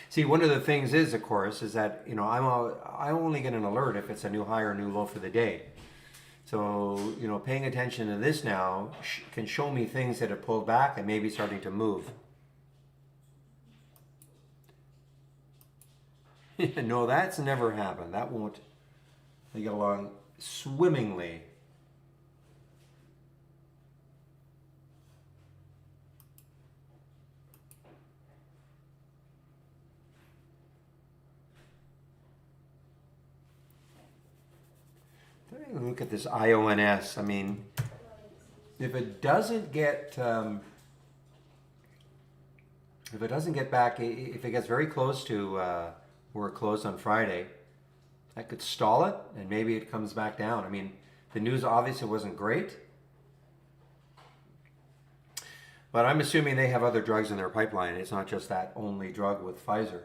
See, one of the things is, of course, is that I only get an alert if it's a new high or new low for the day. So paying attention to this now can show me things that have pulled back and maybe starting to move. No, that's never happened. That won't. They get along swimmingly. Look at this IONS. I mean, if it doesn't get back, if it gets very close to where it closed on Friday, that could stall it, and maybe it comes back down. I mean, the news obviously wasn't great, but I'm assuming they have other drugs in their pipeline. It's not just that only drug with Pfizer.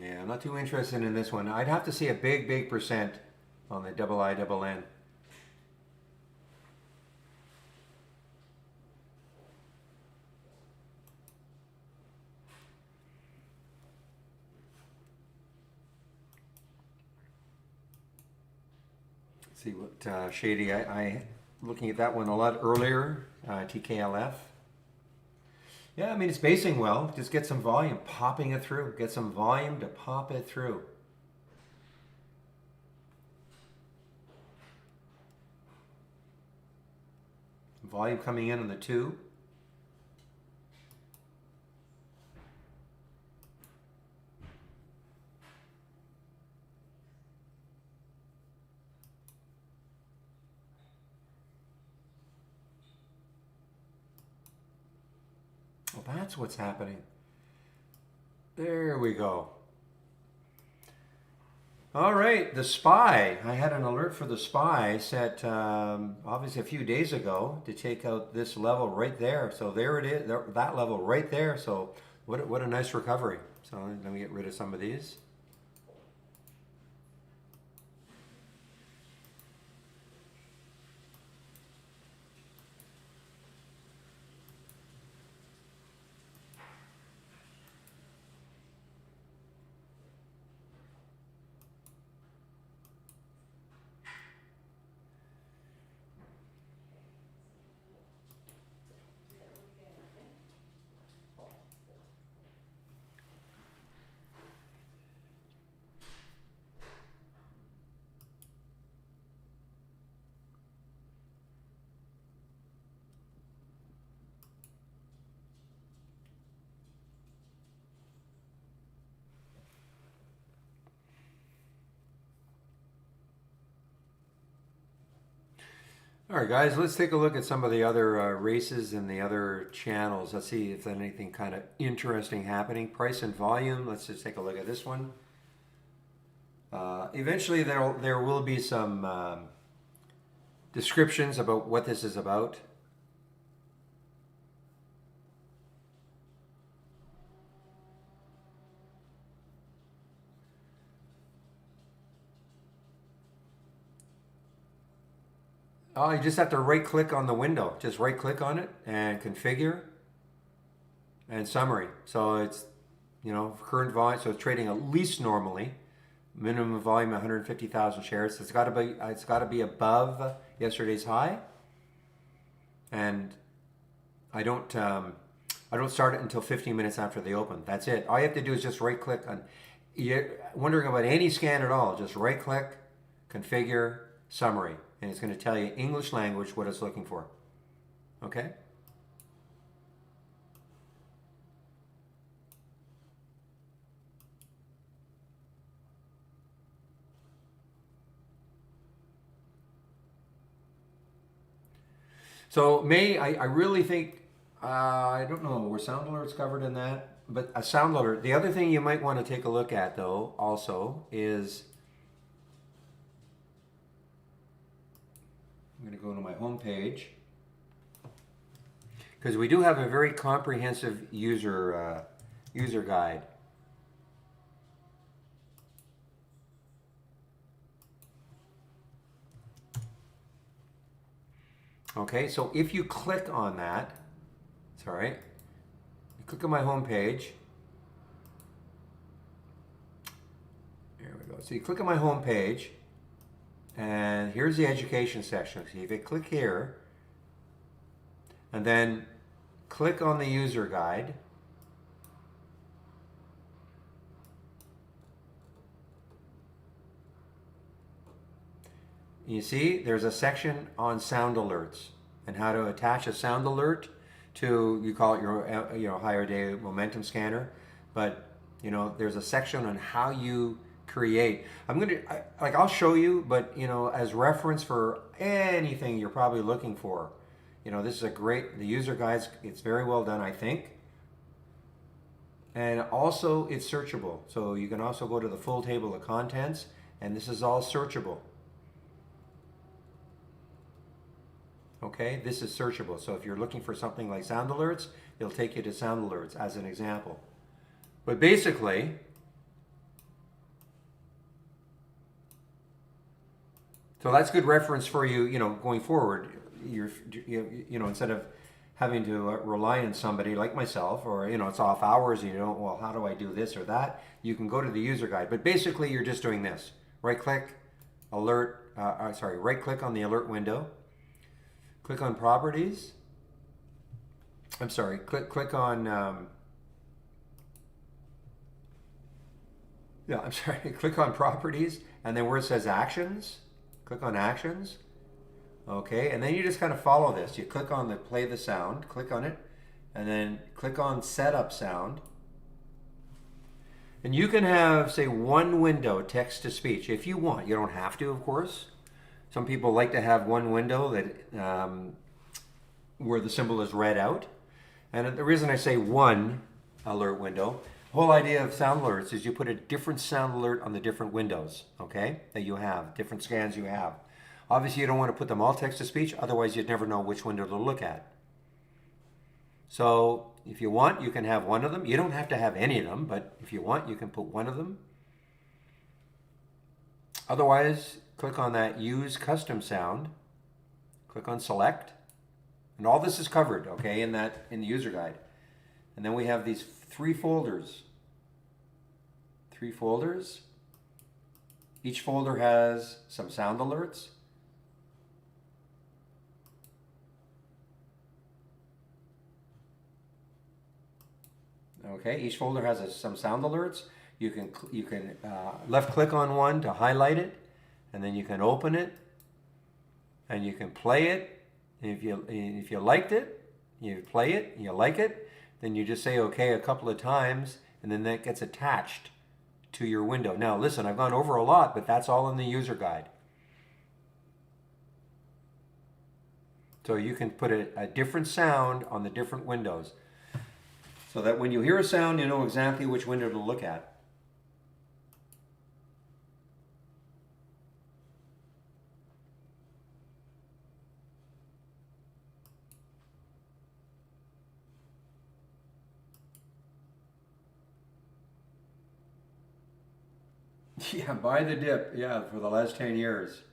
Yeah, I'm not too interested in this one. I'd have to see a big percent on the double I double N. See what Shady, I looking at that one a lot earlier, Tklf. Yeah, I mean, it's basing well. Just get some volume, popping it through. Get some volume to pop it through. Volume coming in on the 2. Well, that's what's happening. There we go. All right, the SPY. I had an alert for the SPY set obviously a few days ago to take out this level right there. So there it is, that level right there. So what a nice recovery. So let me get rid of some of these. All right, guys, let's take a look at some of the other races and the other channels. Let's see if there's anything kind of interesting happening. Price and volume. Let's just take a look at this one. Eventually, there will be some descriptions about what this is about. Oh, you just have to right click on the window. Just right click on it and configure and summary. So it's, current volume. So it's trading at least normally. Minimum volume 150,000 shares. It's got to be above yesterday's high. And I don't start it until 15 minutes after they open. That's it. All you have to do is just right click on. You're wondering about any scan at all, just right click, configure, summary. And it's going to tell you English language what it's looking for. Okay? So I really think, I don't know, were sound alerts covered in that? But a sound alert. The other thing you might want to take a look at, though, also, is I'm going to go to my home page because we do have a very comprehensive user guide. Okay, so if you click on that, sorry, you click on my home page. There we go. So you click on my home page. And here's the education section. So if you click here, and then click on the user guide, you see there's a section on sound alerts and how to attach a sound alert to, you call it your higher day momentum scanner, but there's a section on how you create. I'll show you, but as reference for anything you're probably looking for, this is the user guides. It's very well done, I think. And also it's searchable. So you can also go to the full table of contents, and this is all searchable. Okay, this is searchable. So if you're looking for something like sound alerts, it'll take you to sound alerts as an example. But basically, so that's good reference for you, going forward. Instead of having to rely on somebody like myself, or it's off hours, and well, how do I do this or that? You can go to the user guide. But basically, you're just doing this: right click, alert, right click on the alert window, click on properties. I'm sorry, click on, click on properties, and then where it says actions, click on actions. Okay, and then you just kind of follow this. You click on the play the sound, click on it, and then click on setup sound. And you can have, say, one window text to speech if you want. You don't have to, of course. Some people like to have one window that where the symbol is read out. And the reason I say one alert window, the whole idea of sound alerts is you put a different sound alert on the different windows, okay, that you have, different scans you have. Obviously, you don't want to put them all text to speech, otherwise you'd never know which window to look at. So if you want, you can have one of them. You don't have to have any of them, but if you want, you can put one of them. Otherwise, click on that Use Custom Sound. Click on Select. And all this is covered, okay, in the user guide. And then we have these three folders. Three folders. Each folder has some sound alerts. Okay, each folder has some sound alerts. You can left click on one to highlight it, and then you can open it, and you can play it. And if you liked it, you play it, and you like it, then you just say okay a couple of times, and then that gets attached to your window. Now listen, I've gone over a lot, but that's all in the user guide. So you can put a different sound on the different windows, so that when you hear a sound, you know exactly which window to look at. Yeah, buy the dip. Yeah, for the last 10 years.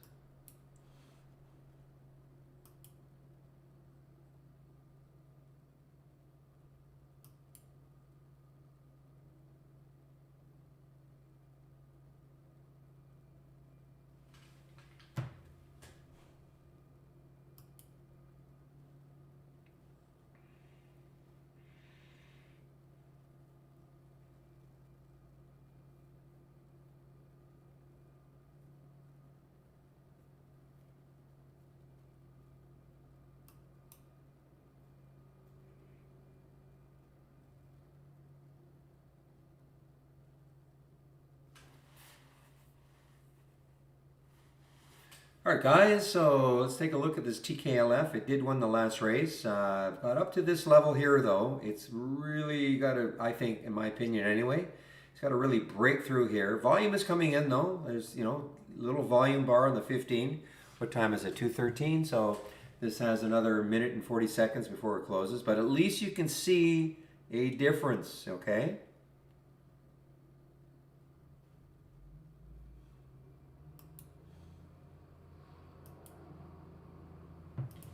All right, guys, so let's take a look at this Tklf. It did win the last race. But up to this level here, though, it's really got to, I think, in my opinion anyway, it's got to really break through here. Volume is coming in, though. There's, little volume bar on the 15. What time is it? 2:13. So this has another minute and 40 seconds before it closes. But at least you can see a difference, okay?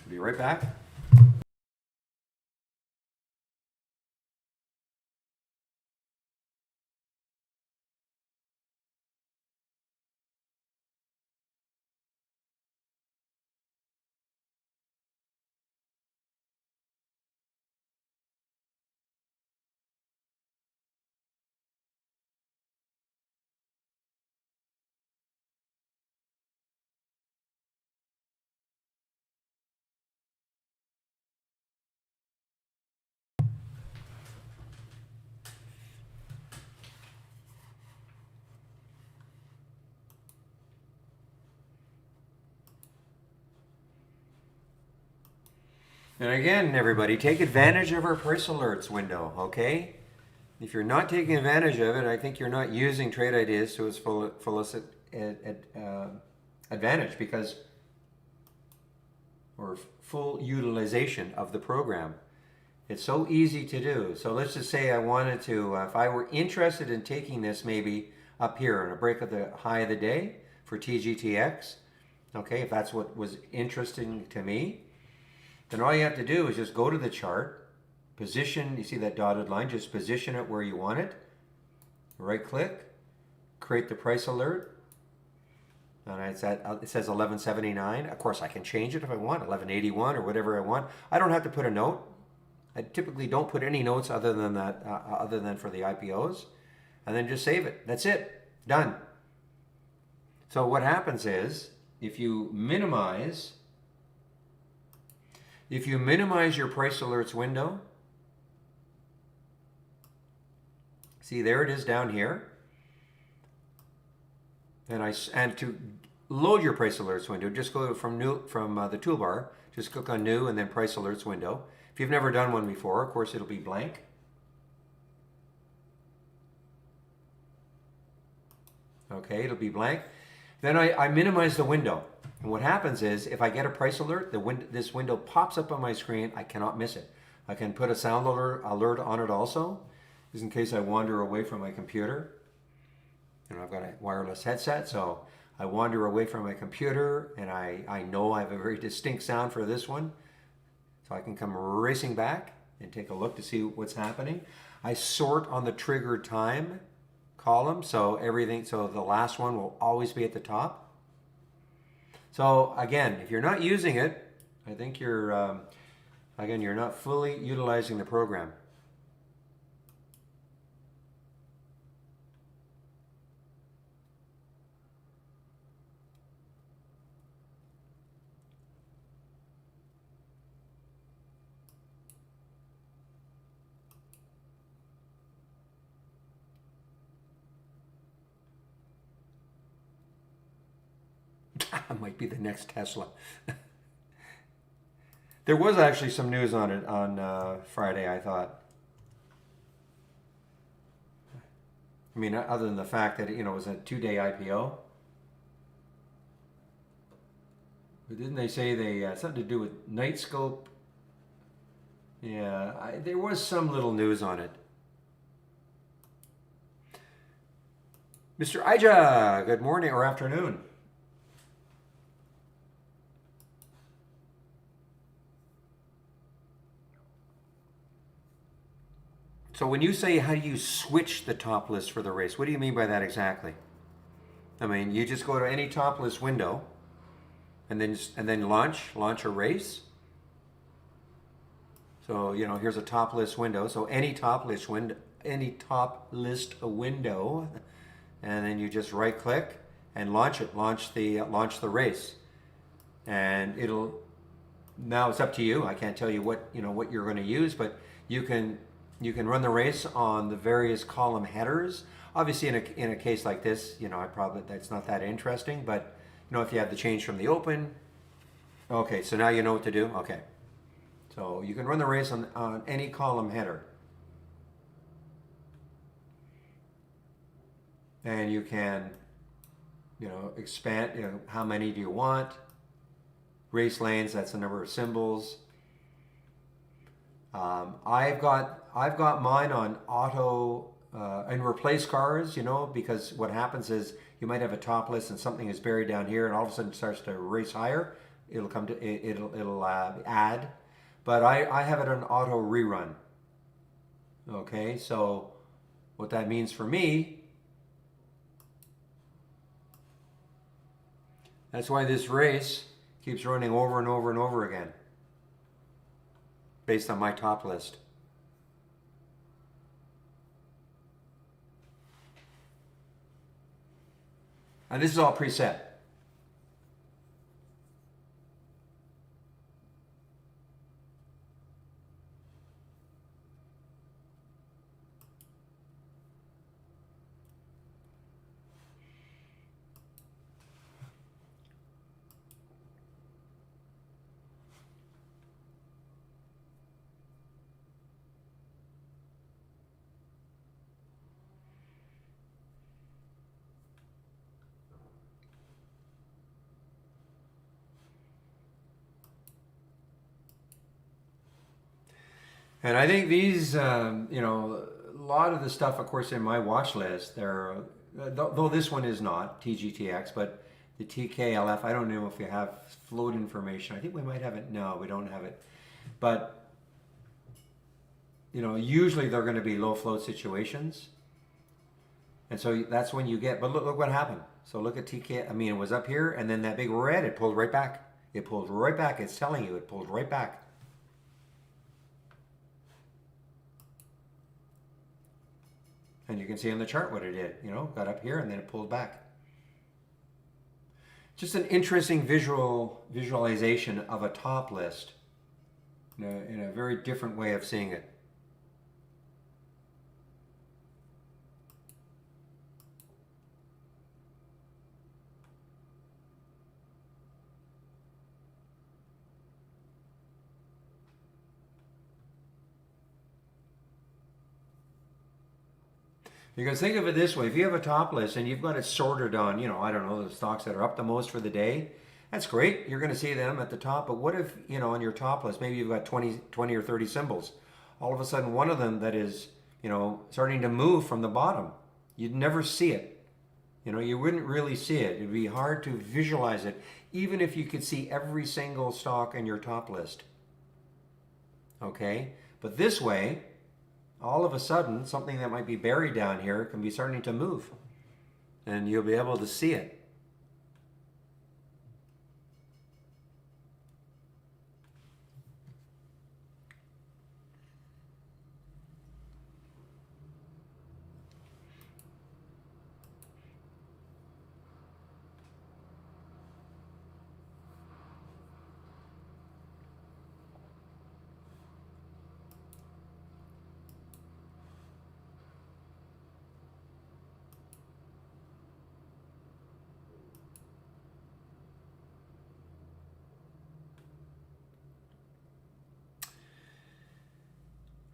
Be right back. And again, everybody, take advantage of our price alerts window, okay? If you're not taking advantage of it, I think you're not using Trade Ideas to its fullest advantage, because, or full utilization of the program. It's so easy to do. So let's just say I wanted to, if I were interested in taking this maybe up here on a break of the high of the day for TGTX, okay, if that's what was interesting to me, then all you have to do is just go to the chart, position, you see that dotted line, just position it where you want it, right click, create the price alert, And it says 1179. Of course, I can change it if I want, 1181 or whatever I want. I don't have to put a note. I typically don't put any notes other than that, other than for the IPOs, and then just save it. That's it. Done. So what happens is, if you minimize your price alerts window, see there it is down here. And to load your price alerts window, just go from the toolbar, just click on new and then price alerts window. If you've never done one before, of course it'll be blank. Okay, it'll be blank. Then I minimize the window. And what happens is, if I get a price alert, this window pops up on my screen. I cannot miss it. I can put a sound alert on it also, just in case I wander away from my computer. You know, I've got a wireless headset, so I wander away from my computer, and I know I have a very distinct sound for this one. So I can come racing back and take a look to see what's happening. I sort on the trigger time column, so the last one will always be at the top. So again, if you're not using it, I think you're not fully utilizing the program. That might be the next Tesla. There was actually some news on it on Friday, I thought. I mean, other than the fact that, it was a 2-day IPO. But didn't they say they something to do with Nightscope? Yeah, there was some little news on it. Mr. Ija, good morning or afternoon. So when you say how do you switch the top list for the race, what do you mean by that exactly? I mean, you just go to any top list window and then launch a race. So, here's a top list window. So any top list window, and then you just right click and launch the race. And now it's up to you. I can't tell you what you're going to use, but you can run the race on the various column headers. Obviously, in a case like this, that's not that interesting. But if you have the change from the open, okay. So now you know what to do. Okay, so you can run the race on any column header, and you can, expand. How many do you want? Race lanes. That's the number of symbols. I've got mine on auto and replace cars, because what happens is you might have a top list and something is buried down here, and all of a sudden it starts to race higher. It'll add, but I have it on auto rerun. Okay, so what that means for me, that's why this race keeps running over and over and over again, based on my top list. And this is all preset. And I think these, a lot of the stuff, of course, in my watch list, though this one is not TGTX, but the Tklf, I don't know if you have float information. I think we might have it. No, we don't have it. But, usually they're going to be low float situations. And so that's when you get, but look what happened. So look at TK, I mean, it was up here and then that big red, it pulled right back. It pulled right back. It's telling you it pulled right back. And you can see on the chart what it did, you know, got up here and then it pulled back. Just an interesting visualization of a top list in a very different way of seeing it. Because think of it this way, if you have a top list and you've got it sorted on, you know, I don't know, the stocks that are up the most for the day, that's great. You're going to see them at the top. But what if, you know, on your top list, maybe you've got 20 or 30 symbols. All of a sudden, one of them that is, you know, starting to move from the bottom. You'd never see it. You know, you wouldn't really see it. It'd be hard to visualize it, even if you could see every single stock in your top list. Okay? But this way, all of a sudden, something that might be buried down here can be starting to move. And you'll be able to see it.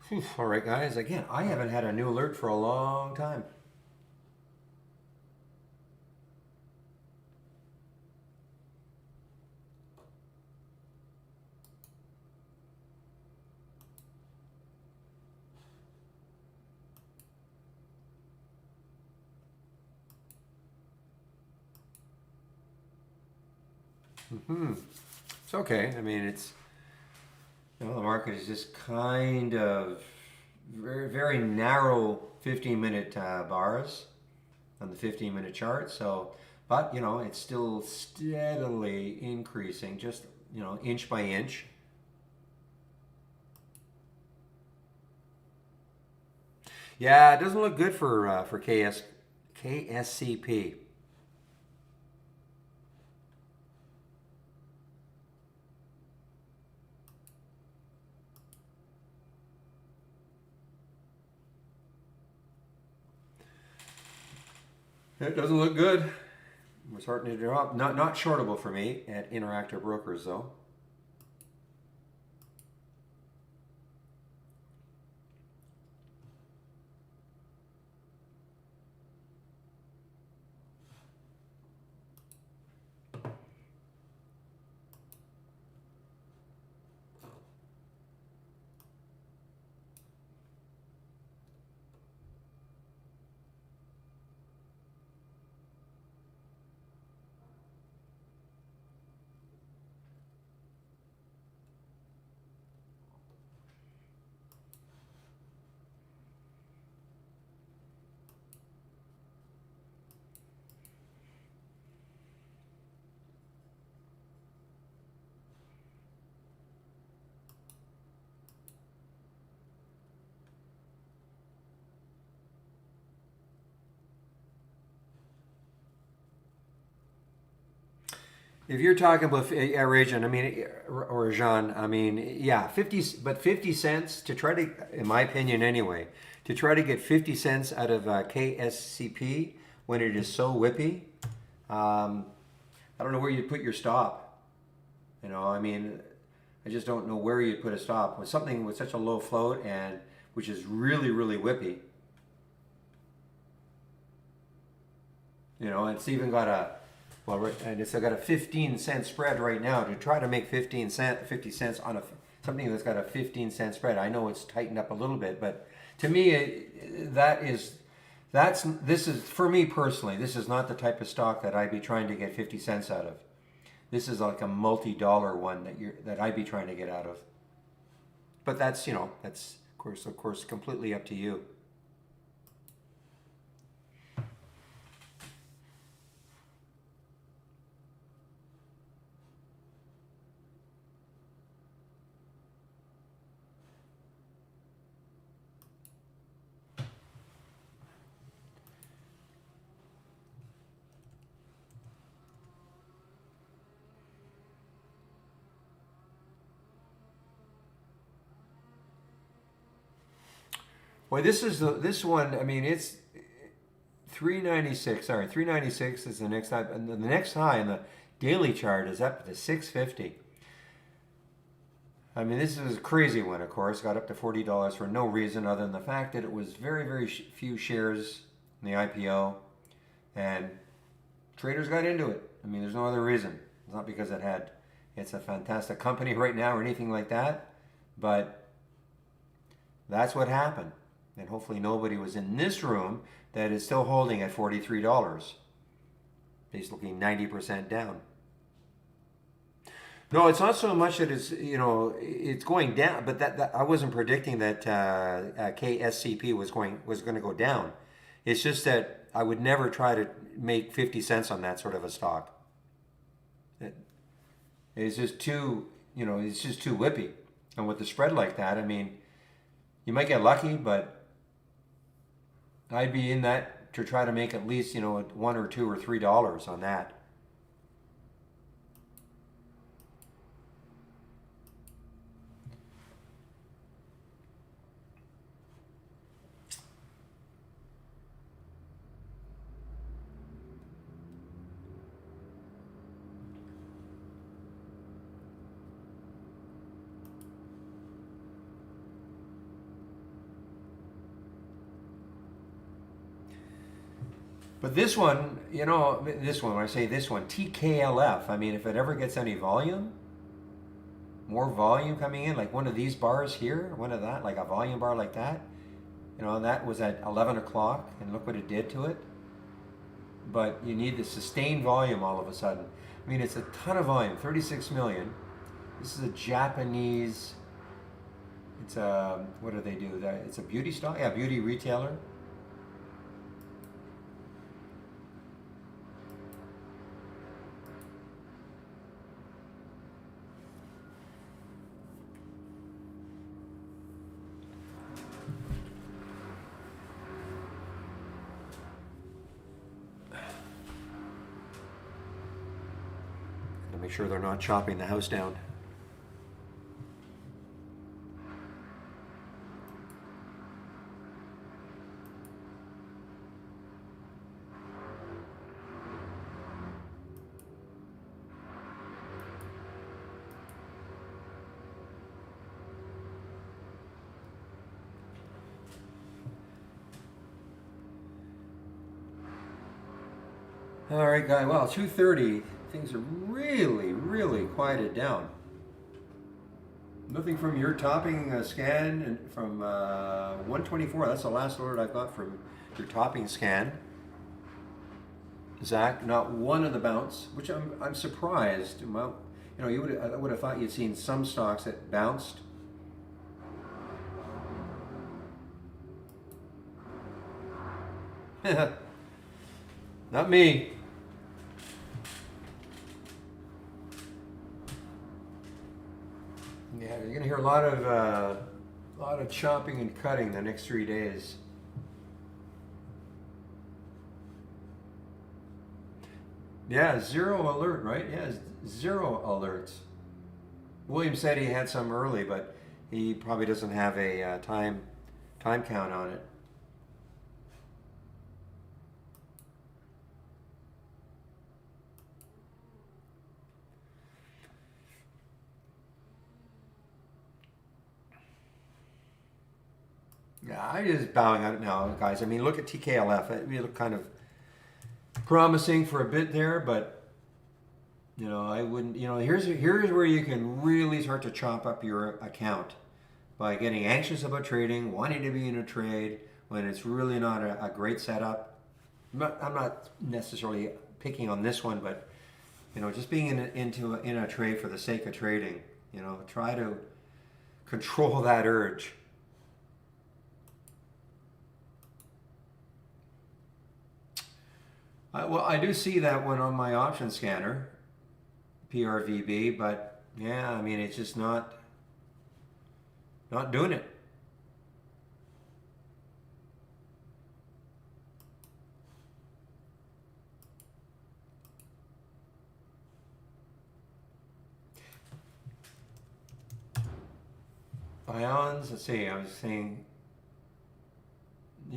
Whew. All right, guys. Again, I haven't had a new alert for a long time. It's okay. I mean, it's, you know, the market is just kind of very narrow 15-minute bars on the 15-minute chart. So, but you know, it's still steadily increasing, just, you know, inch by inch. Yeah, it doesn't look good for KSCP. It doesn't look good. We're starting to drop. Not shortable for me at Interactive Brokers though. If you're talking about Rajan, I mean, or Jean, I mean, yeah, 50 cents to try to, in my opinion anyway, to try to get 50 cents out of KSCP when it is so whippy, I don't know where you'd put your stop. You know, I mean, I just don't know where you'd put a stop with something with such a low float and which is really, really whippy. You know, it's even got a, well, and it's got a 15-cent spread right now. To try to make 50 cents on something that's got a 15-cent spread. I know it's tightened up a little bit, but to me, this is for me personally. This is not the type of stock that I'd be trying to get 50 cents out of. This is like a multi-dollar one that I'd be trying to get out of. But that's, you know, that's of course completely up to you. Well, this one. I mean, it's 396. Sorry, 396 is the next high, and the next high in the daily chart is up to 650. I mean, this is a crazy one. Of course, got up to $40 for no reason other than the fact that it was very few shares in the IPO, and traders got into it. I mean, there's no other reason. It's not because it's a fantastic company right now or anything like that, but that's what happened. And hopefully nobody was in this room that is still holding at $43, basically 90% down. No, it's not so much that it's going down, but that I wasn't predicting that KSCP was going to go down. It's just that I would never try to make 50 cents on that sort of a stock. It's just too whippy. And with the spread like that, I mean, you might get lucky, but I'd be in that to try to make at least, $1 or $2 or $3 on that. But this one, when I say this one, TKLF, I mean, if it ever gets any volume, more volume coming in, like one of these bars here, one of that, like a volume bar like that, that was at 11 o'clock, and look what it did to it. But you need the sustained volume all of a sudden. I mean, it's a ton of volume, 36 million. This is a Japanese, what do they do? It's a beauty stock? Yeah, beauty retailer. Make sure they're not chopping the house down. All right, guy. Well, 2:30. Things are really quieted down. Nothing from your topping scan and from 124. That's the last alert I've got from your topping scan. Zach, not one of the bounce, which I'm surprised. Well, I would have thought you'd seen some stocks that bounced. Not me. Yeah, you're gonna hear a lot of chopping and cutting the next 3 days. Yeah, zero alert, right? Yeah, zero alerts. William said he had some early, but he probably doesn't have a time count on it. Yeah, I'm just bowing out now, guys. I mean, look at TKLF. It looked kind of promising for a bit there, but I wouldn't. Here's where you can really start to chop up your account by getting anxious about trading, wanting to be in a trade when it's really not a great setup. I'm not necessarily picking on this one, but just being in a trade for the sake of trading. Try to control that urge. Well, I do see that one on my option scanner, PRVB, but yeah, I mean, it's just not doing it. Ions, let's see, I was saying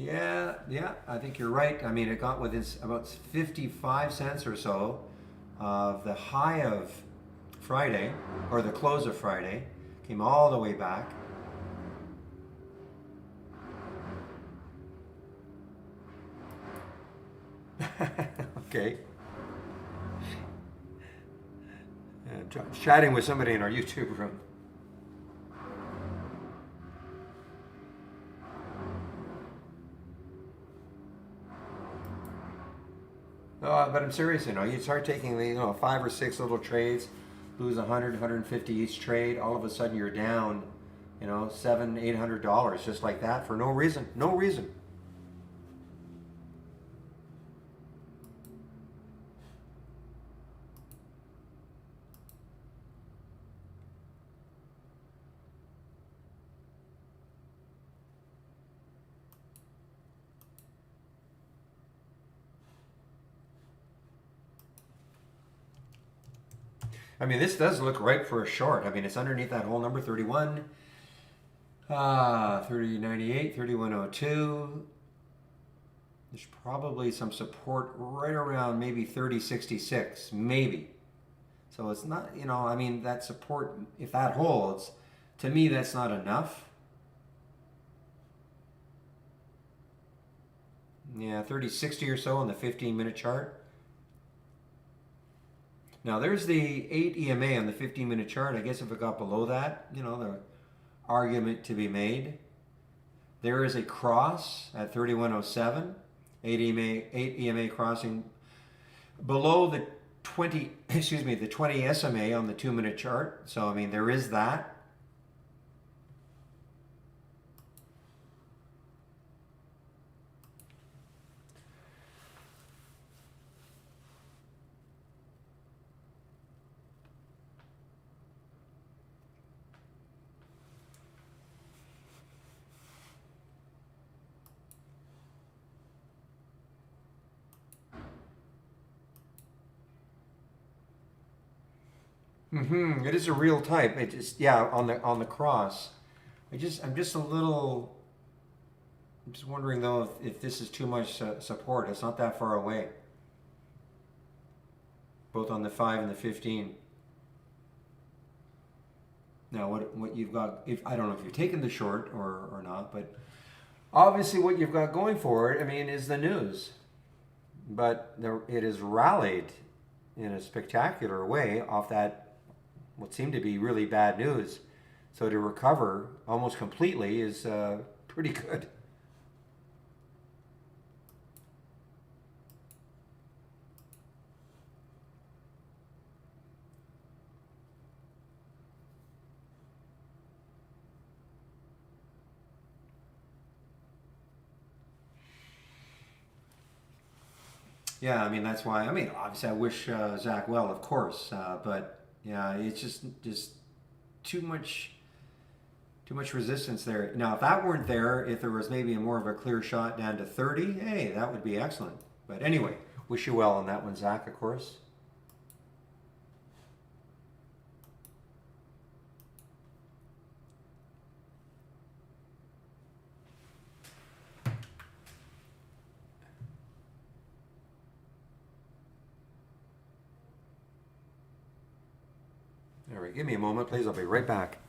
Yeah, I think you're right. I mean, it got within about 55 cents or so of the high of Friday, or the close of Friday, came all the way back. Okay. Chatting with somebody in our YouTube room. No, but I'm serious, you start taking the, 5 or 6 little trades, lose 100, 150 each trade, all of a sudden you're down, $700, $800 just like that for no reason. No reason. I mean, this does look right for a short. I mean, it's underneath that whole number 31, 3098, 3102. There's probably some support right around maybe 3066, maybe. So it's not, I mean, that support, if that holds, to me, that's not enough. Yeah, 3060 or so on the 15-minute chart. Now there's the 8 EMA on the 15-minute chart. I guess if it got below that, the argument to be made. There is a cross at 3107, 8 EMA crossing below the 20, the 20 SMA on the 2-minute chart. So I mean there is that. It is a real type. It just, yeah, on the cross. I'm just a little. I'm just wondering though if this is too much support. It's not that far away. Both on the 5 and the 15. Now what you've got, if I don't know if you've taken the short or not, but obviously what you've got going for it, I mean, is the news. But it has rallied in a spectacular way off that what seemed to be really bad news. So to recover almost completely is pretty good. Yeah, I mean that's why. I mean, obviously, I wish Zach well, of course, but yeah, it's just too much resistance there. Now, if that weren't there, if there was maybe more of a clear shot down to 30, hey, that would be excellent. But anyway, wish you well on that one, Zach, of course. All right, give me a moment, please. I'll be right back.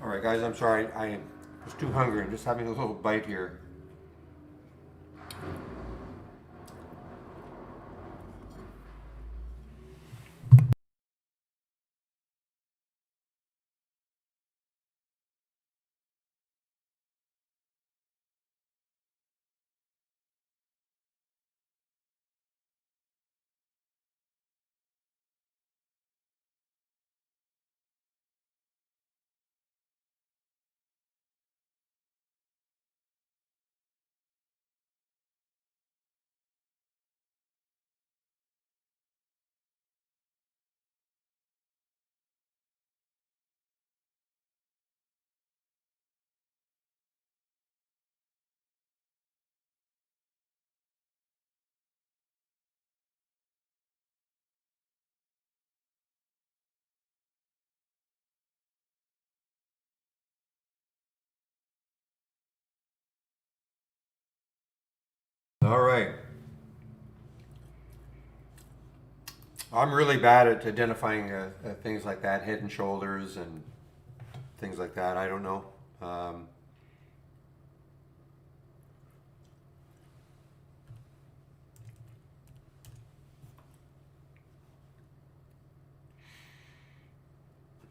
All right, guys, I'm sorry. I was too hungry. I'm just having a little bite here. All right. I'm really bad at identifying things like that, head and shoulders and things like that. I don't know.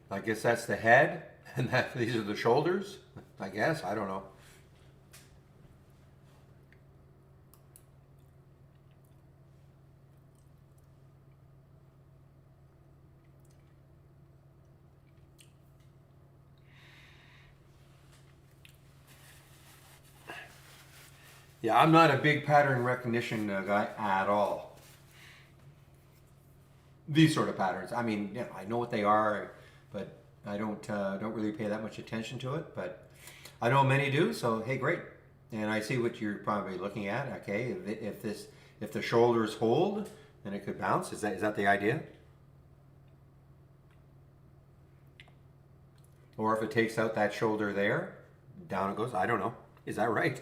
I guess that's the head, and these are the shoulders. I guess, I don't know. Yeah, I'm not a big pattern recognition guy at all. These sort of patterns. I mean, yeah, I know what they are, but I don't really pay that much attention to it. But I know many do. So hey, great. And I see what you're probably looking at. Okay, if the shoulders hold, then it could bounce. Is that the idea? Or if it takes out that shoulder there, down it goes. I don't know. Is that right?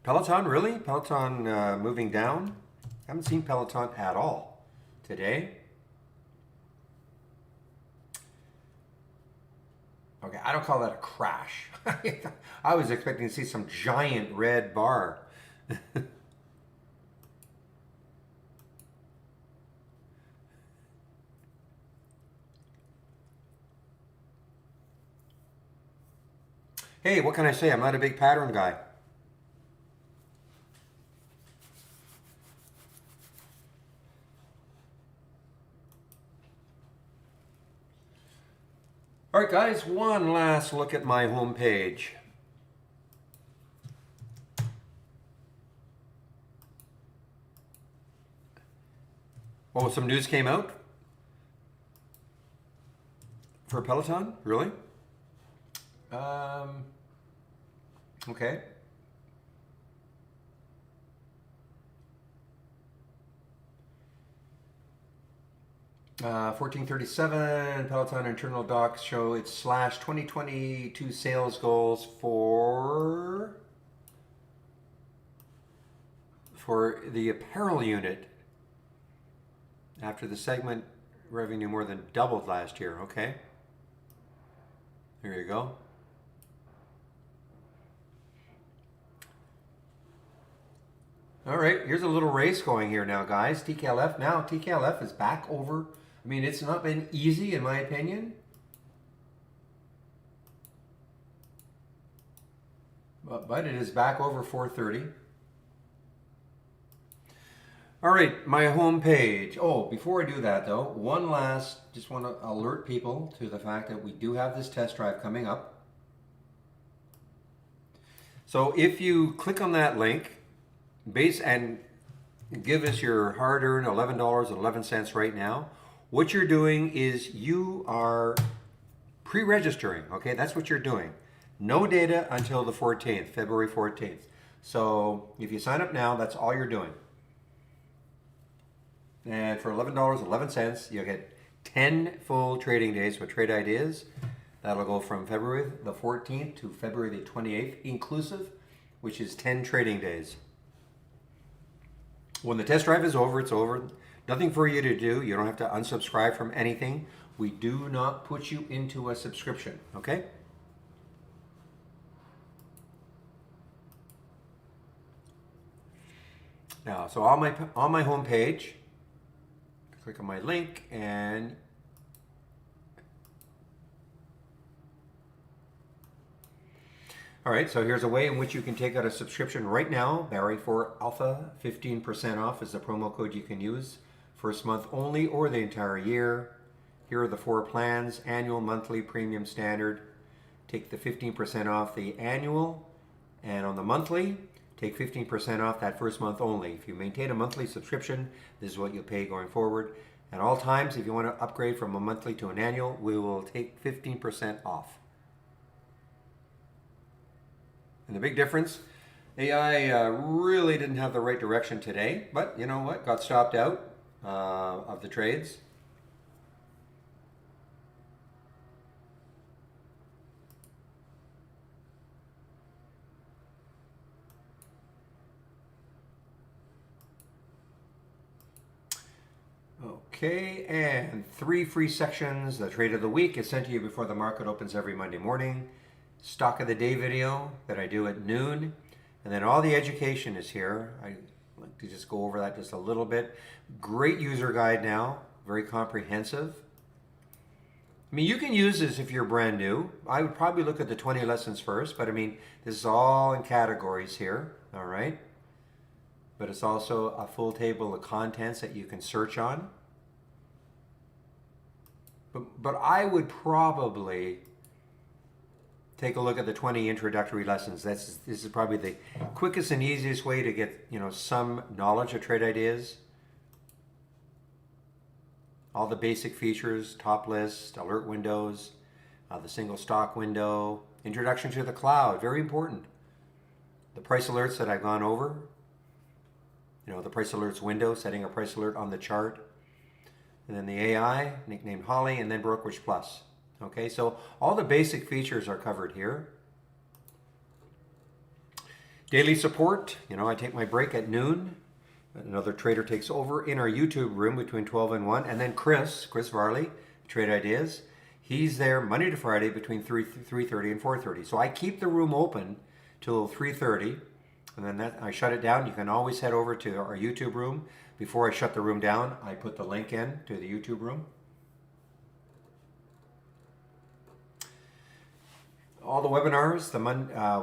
Peloton, really? Peloton moving down? Haven't seen Peloton at all today. Okay, I don't call that a crash. I was expecting to see some giant red bar. Hey, what can I say? I'm not a big pattern guy. All right, guys, one last look at my homepage. Oh, some news came out for Peloton? Really? Okay. Uh, 1437 Peloton internal docs show its slash 2022 sales goals for the apparel unit after the segment revenue more than doubled last year. Okay, there you go. All right, here's a little race going here now, guys. Tklf now. Tklf is back over. I mean, it's not been easy in my opinion. But it is back over 430. All right, my home page. Oh, before I do that though, one last, just want to alert people to the fact that we do have this test drive coming up. So if you click on that link, and give us your hard-earned $11.11 right now, what you're doing is you are pre-registering, okay? That's what you're doing. No data until the 14th, February 14th. So if you sign up now, that's all you're doing. And for $11.11, you'll get 10 full trading days with trade ideas. That'll go from February the 14th to February the 28th inclusive, which is 10 trading days. When the test drive is over, it's over. Nothing for you to do. You don't have to unsubscribe from anything. We do not put you into a subscription, okay? Now, so on my home page, click on my link and all right, so here's a way in which you can take out a subscription right now. Barry for Alpha, 15% off is the promo code you can use. First month only or the entire year. Here are the 4 plans: annual, monthly, premium, standard. Take the 15% off the annual, and on the monthly, take 15% off that first month only. If you maintain a monthly subscription, this is what you'll pay going forward. At all times, if you want to upgrade from a monthly to an annual, we will take 15% off. And the big difference, AI really didn't have the right direction today, but you know what? Got stopped out of the trades. Okay, and 3 free sections. The trade of the week is sent to you before the market opens every Monday morning. Stock of the day video that I do at noon. And then all the education is here. I like to just go over that just a little bit. Great user guide now, very comprehensive. I mean, you can use this if you're brand new. I would probably look at the 20 lessons first, but I mean, this is all in categories here, all right? But it's also a full table of contents that you can search on. But I would probably take a look at the 20 introductory lessons. This is probably the quickest and easiest way to get, you know, some knowledge of trade ideas. All the basic features: top list, alert windows, the single stock window, introduction to the cloud, very important. The price alerts that I've gone over. You know, the price alerts window, setting a price alert on the chart. And then the AI, nicknamed Holly, and then Brokerage Plus. Okay, so all the basic features are covered here. Daily support, you know, I take my break at noon. Another trader takes over in our YouTube room between 12 and 1. And then Chris Varley, Trade Ideas, he's there Monday to Friday between 3:30 and 4:30. So I keep the room open till 3:30. And then I shut it down. You can always head over to our YouTube room. Before I shut the room down, I put the link in to the YouTube room. All the webinars,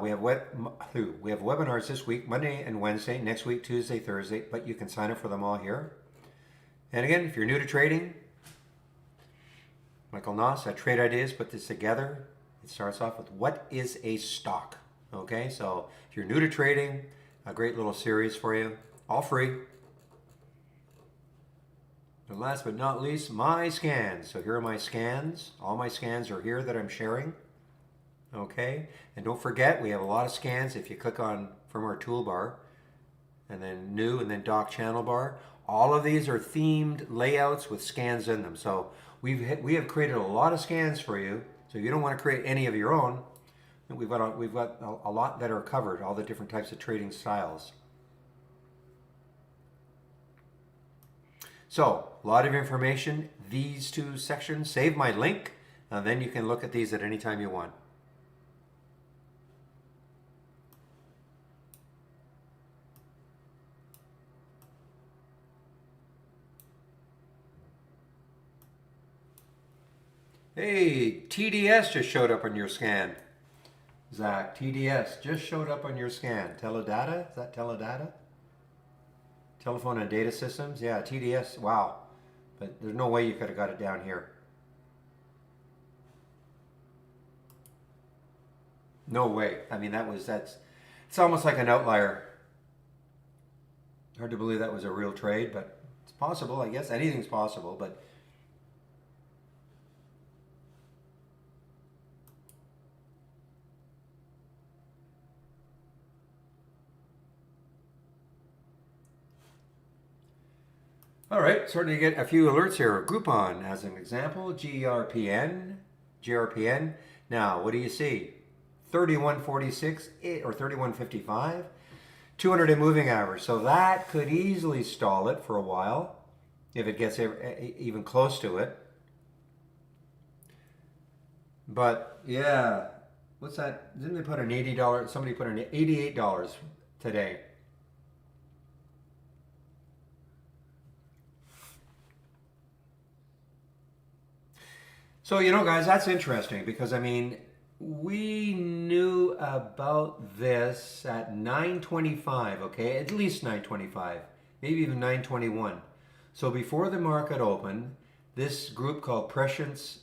we have webinars this week, Monday and Wednesday, next week, Tuesday, Thursday, but you can sign up for them all here. And again, if you're new to trading, Michael Noss at Trade Ideas put this together. It starts off with, what is a stock? Okay, so if you're new to trading, a great little series for you, all free. And last but not least, my scans. So here are my scans. All my scans are here that I'm sharing. Okay, and don't forget, we have a lot of scans. If you click on from our toolbar, and then new, and then dock channel bar, all of these are themed layouts with scans in them. So we have created a lot of scans for you. So if you don't want to create any of your own, we've got a lot that are covered, all the different types of trading styles. So a lot of information. These 2 sections. Save my link, and then you can look at these at any time you want. Hey, TDS just showed up on your scan. Zach, TDS just showed up on your scan. Teledata? Is that Teledata? Telephone and Data Systems? Yeah, TDS. Wow. But there's no way you could have got it down here. No way. I mean, it's almost like an outlier. Hard to believe that was a real trade, but it's possible, I guess. Anything's possible, but all right, starting to get a few alerts here. Groupon, as an example, GRPN. Now, what do you see? 31.46 or 31.55. 200-day moving average. So that could easily stall it for a while if it gets even close to it. But yeah, what's that? Didn't they put an $80? Somebody put an $88 today. So, you know, guys, that's interesting because, I mean, we knew about this at 9:25, okay? At least 9:25, maybe even 9:21. So before the market opened, this group called Prescience,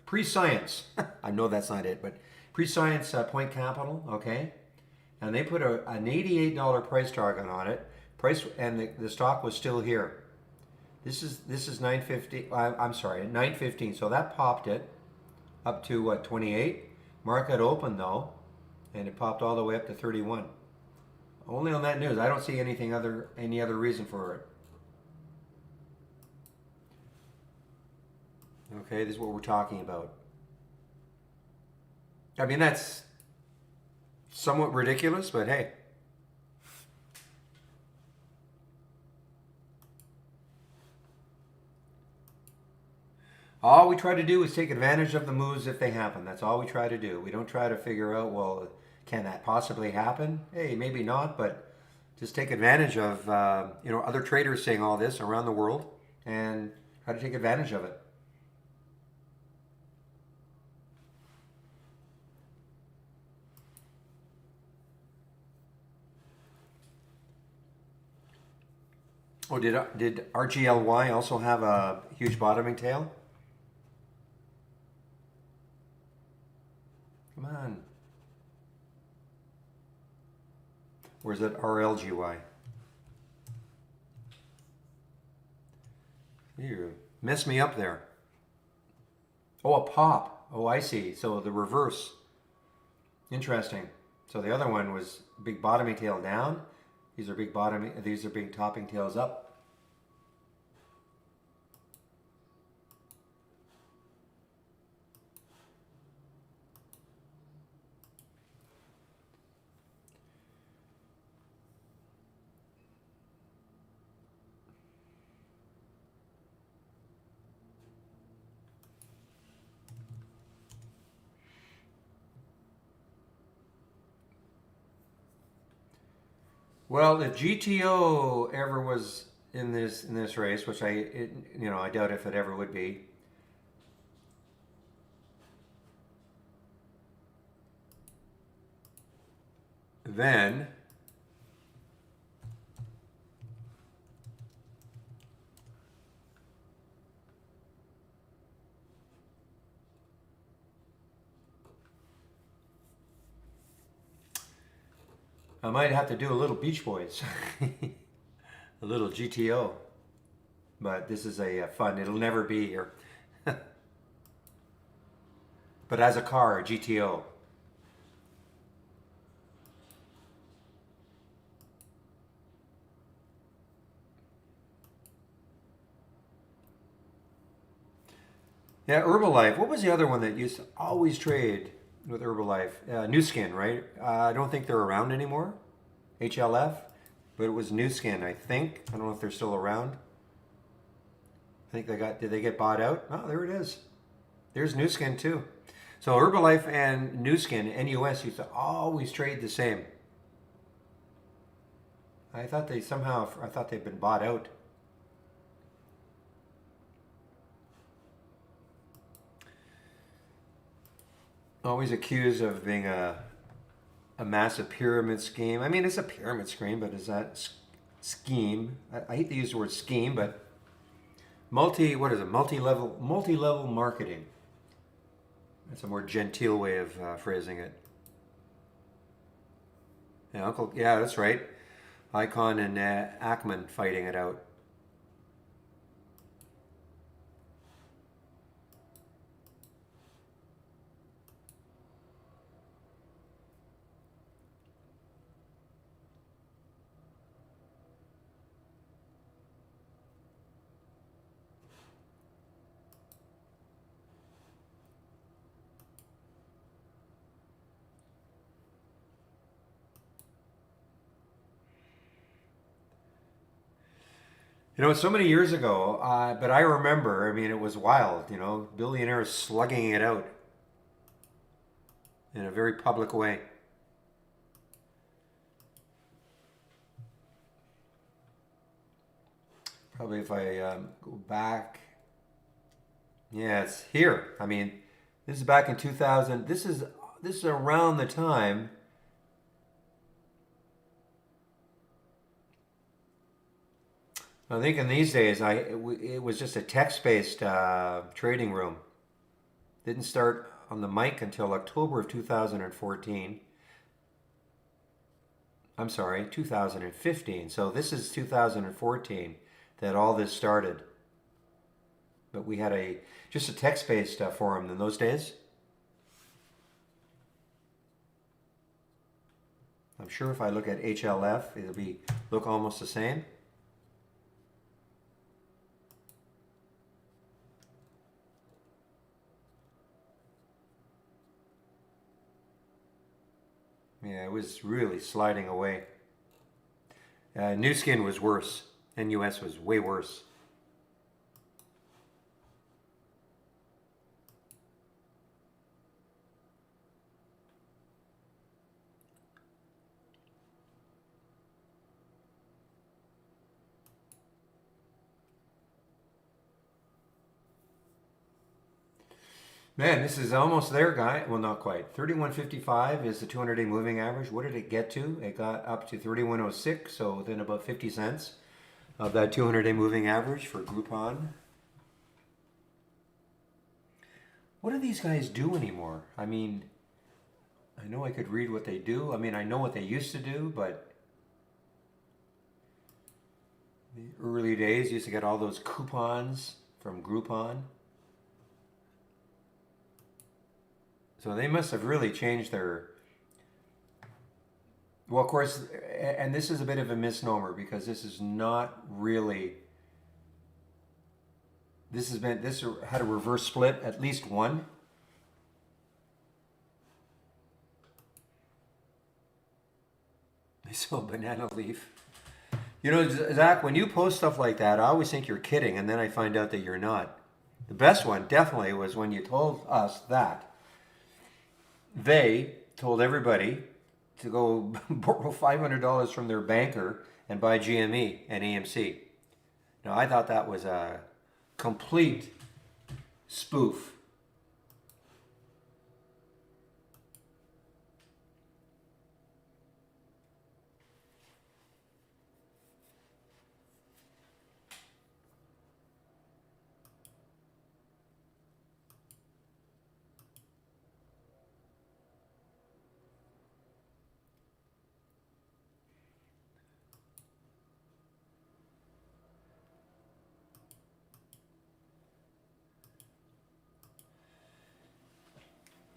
Pre-Science, I know that's not it, but Pre-Science Point Capital, okay? And they put an $88 price target on it. And the stock was still here. This is 950. I'm sorry, 915. So that popped it up to what, 28. Market open though, and it popped all the way up to 31. Only on that news. I don't see any other reason for it. Okay, this is what we're talking about. I mean, that's somewhat ridiculous, but hey. All we try to do is take advantage of the moves if they happen. That's all we try to do. We don't try to figure out, well, can that possibly happen? Hey, maybe not, but just take advantage of other traders saying all this around the world and try to take advantage of it. Oh, did RGLY also have a huge bottoming tail? Come on. Or is it RLGY? You messed me up there. Oh, a pop. Oh, I see. So the reverse. Interesting. So the other one was big bottoming tail down. These are big topping tails up. Well, if GTO ever was in this race, which I doubt if it ever would be, then I might have to do a little Beach Boys, a little GTO. But this is a fun. It'll never be here. But as a car, a GTO. Yeah, Herbalife. What was the other one that used to always trade with Herbalife? New Skin, right? I don't think they're around anymore. HLF, but it was New Skin, I think. I don't know if they're still around. I think did they get bought out? Oh, there it is. There's New Skin too. So Herbalife and New Skin, NUS, used to always trade the same. I thought they'd been bought out. Always accused of being a massive pyramid scheme. I mean, it's a pyramid scheme, but is that scheme? I hate to use the word scheme, but multi-level marketing. That's a more genteel way of phrasing it. Yeah, that's right. Icon and Ackman fighting it out. You know, it's so many years ago, but I remember, I mean, it was wild, you know, billionaires slugging it out in a very public way. Probably if I go back, yeah, it's here. I mean, this is back in 2000. This is around the time. I think in these days, it was just a text-based trading room. Didn't start on the mic until October of 2014. I'm sorry, 2015. So this is 2014 that all this started. But we had just a text-based forum in those days. I'm sure if I look at HLF, it'll look almost the same. Yeah, it was really sliding away. New Skin was worse. NUS was way worse. Man, this is almost there, guy. Well, not quite. 31.55 is the 200-day moving average. What did it get to? It got up to 31.06, so within about 50 cents of that 200-day moving average for Groupon. What do these guys do anymore? I mean, I know I could read what they do. I mean, I know what they used to do, but the early days used to get all those coupons from Groupon. So they must have really changed their. Well, of course, and this is a bit of a misnomer because this is not really. This had a reverse split, at least one. They saw banana leaf. You know, Zach, when you post stuff like that, I always think you're kidding, and then I find out that you're not. The best one definitely was when you told us that they told everybody to go borrow $500 from their banker and buy GME and AMC. Now, I thought that was a complete spoof.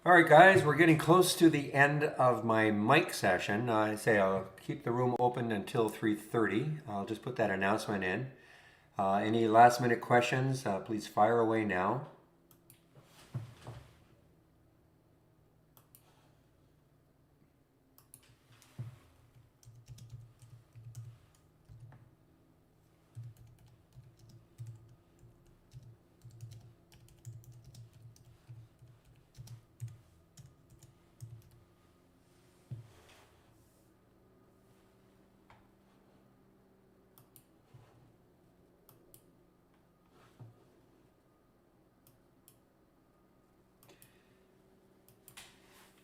All right, guys, we're getting close to the end of my mic session. I say I'll keep the room open until 3:30. I'll just put that announcement in. Any last minute questions, please fire away now.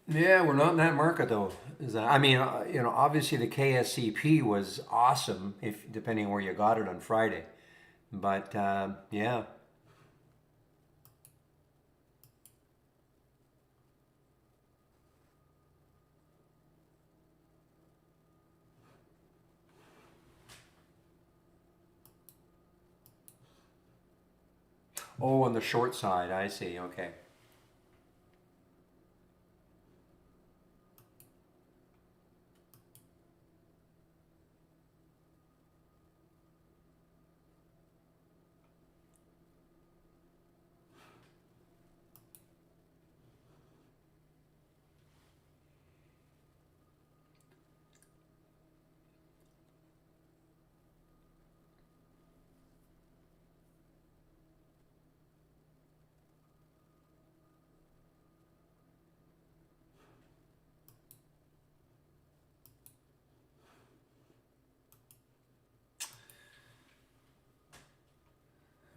Yeah, we're not in that market though. I mean, you know, obviously the KSCP was awesome if depending where you got it on Friday, but yeah. Oh, on the short side, I see. Okay.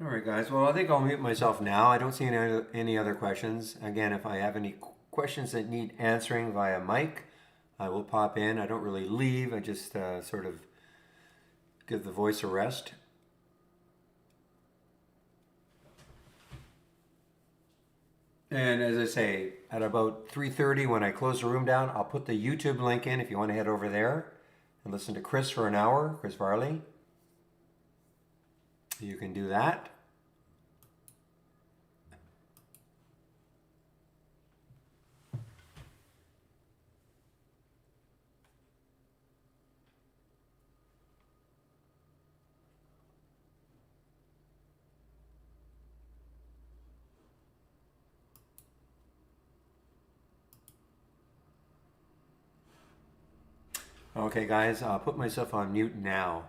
All right, guys. Well, I think I'll mute myself now. I don't see any other questions. Again, if I have any questions that need answering via mic, I will pop in. I don't really leave. I just sort of give the voice a rest. And as I say, at about 3:30 when I close the room down, I'll put the YouTube link in if you want to head over there and listen to Chris for an hour, Chris Varley. You can do that. Okay, guys, I'll put myself on mute now.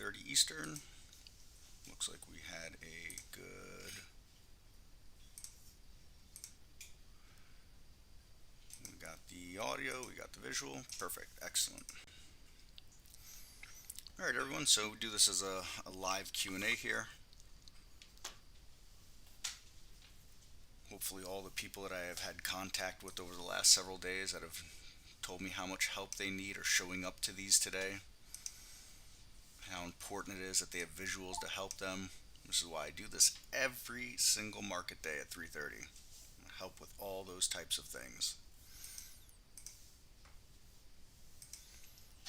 3:30 Eastern. Looks like we had a good. We got the audio, we got the visual. Perfect, excellent. All right, everyone. So we do this as a live Q&A here. Hopefully, all the people that I have had contact with over the last several days that have told me how much help they need are showing up to these today. How important it is that they have visuals to help them. This is why I do this every single market day at 3:30. Help with all those types of things.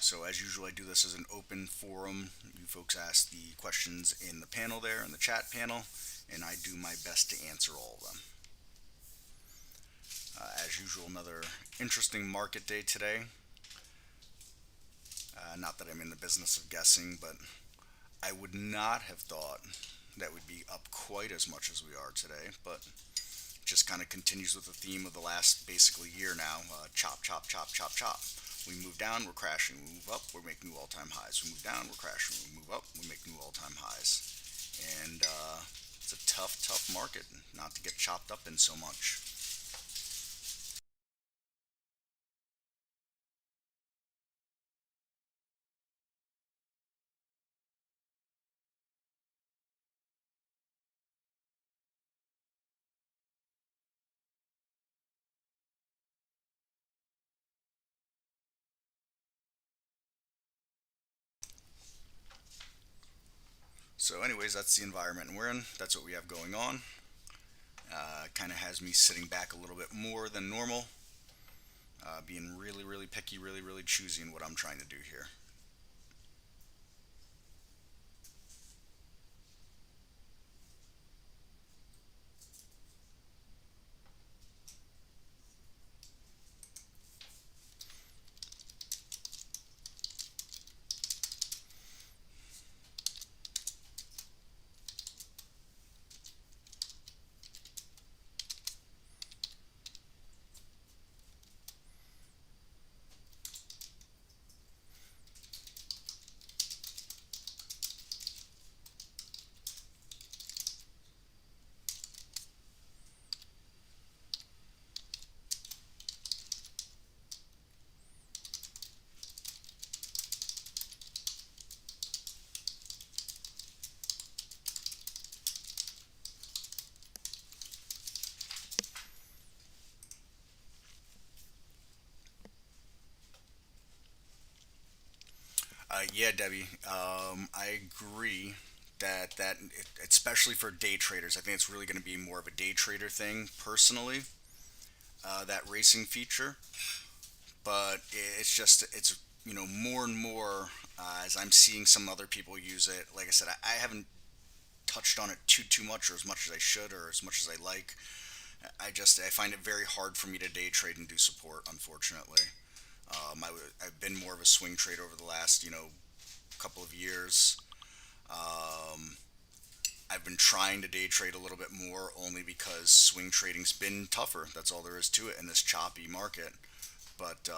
So as usual, I do this as an open forum. You folks ask the questions in the panel there, in the chat panel, and I do my best to answer all of them. As usual, another interesting market day today. Not that I'm in the business of guessing, but I would not have thought that we'd be up quite as much as we are today, but just kind of continues with the theme of the last basically year now. Chop, chop, chop, chop, chop. We move down, we're crashing. We move up, we're making new all-time highs. We move down, we're crashing. We move up, we make new all-time highs. And it's a tough, tough market not to get chopped up in so much. So anyways, that's the environment we're in. That's what we have going on. Kind of has me sitting back a little bit more than normal. Being really, really picky, really, really choosy in what I'm trying to do here. Yeah, Debbie, I agree that especially for day traders, I think it's really going to be more of a day trader thing personally. That racing feature, but it's more and more as I'm seeing some other people use it. Like I said, I haven't touched on it too much or as much as I should or as much as I like. I find it very hard for me to day trade and do support, unfortunately. I've been more of a swing trader over the last couple of years. Um, I've been trying to day trade a little bit more only because swing trading's been tougher. That's all there is to it in this choppy market. But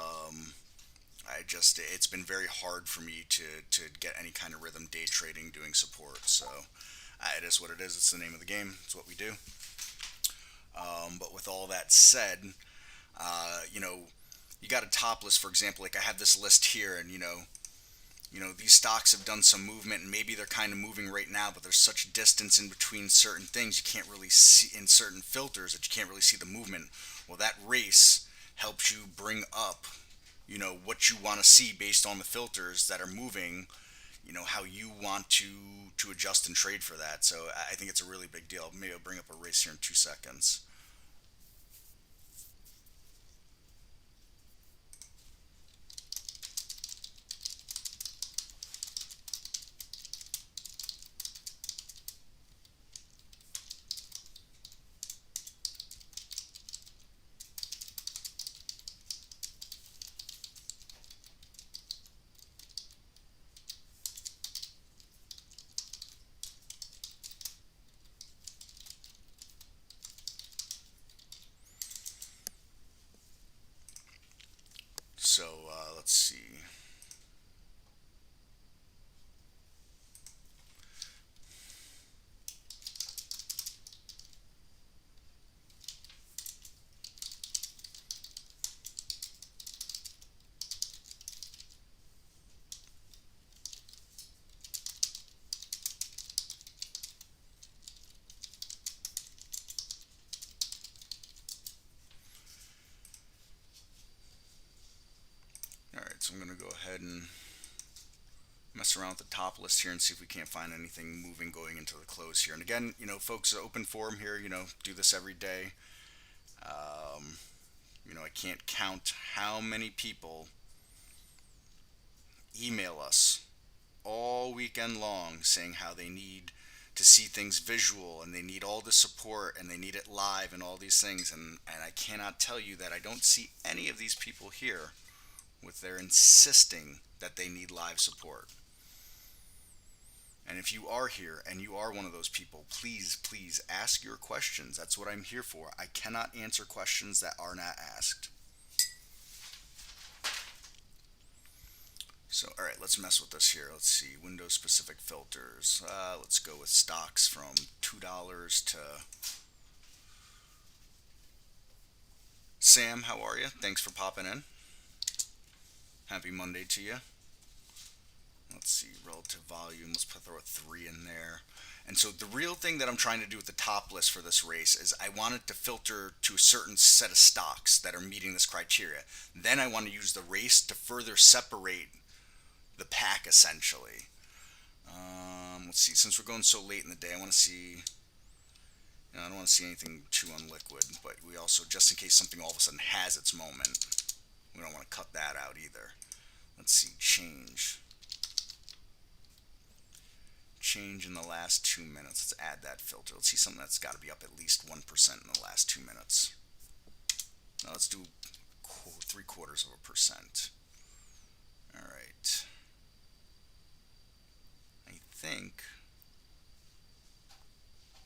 it's been very hard for me to get any kind of rhythm day trading doing support. So it is what it is. It's the name of the game. It's what we do. But with all that said, you know, you got a top list, for example. Like I have this list here, and these stocks have done some movement, and maybe they're kind of moving right now, but there's such distance in between certain things you can't really see in certain filters that you can't really see the movement. Well, that race helps you bring up, what you want to see based on the filters that are moving. How you want to adjust and trade for that. So I think it's a really big deal. Maybe I'll bring up a race here in 2 seconds. So let's see. so I'm going to go ahead and mess around with the top list here and see if we can't find anything moving going into the close here. And again, folks, open forum here, do this every day. I can't count how many people email us all weekend long saying how they need to see things visual and they need all the support and they need it live and all these things. And I cannot tell you that I don't see any of these people here with their insisting that they need live support. And if you are here and you are one of those people, please ask your questions. That's what I'm here for. I cannot answer questions that are not asked. So, all right, let's mess with this here. Let's see, Windows specific filters. Let's go with stocks from $2 to... Sam, how are you? Thanks for popping in. Happy Monday to you. Let's see, relative volume. Let's throw a 3 in there. And so the real thing that I'm trying to do with the top list for this race is I want it to filter to a certain set of stocks that are meeting this criteria. Then I want to use the race to further separate the pack, essentially. Let's see, since we're going so late in the day, I want to see... I don't want to see anything too unliquid, but we also, just in case something all of a sudden has its moment, we don't want to cut that out either. Let's see, change in the last 2 minutes. Let's add that filter. Let's see something that's got to be up at least 1% in the last 2 minutes. Now let's do 0.75%. All right. I think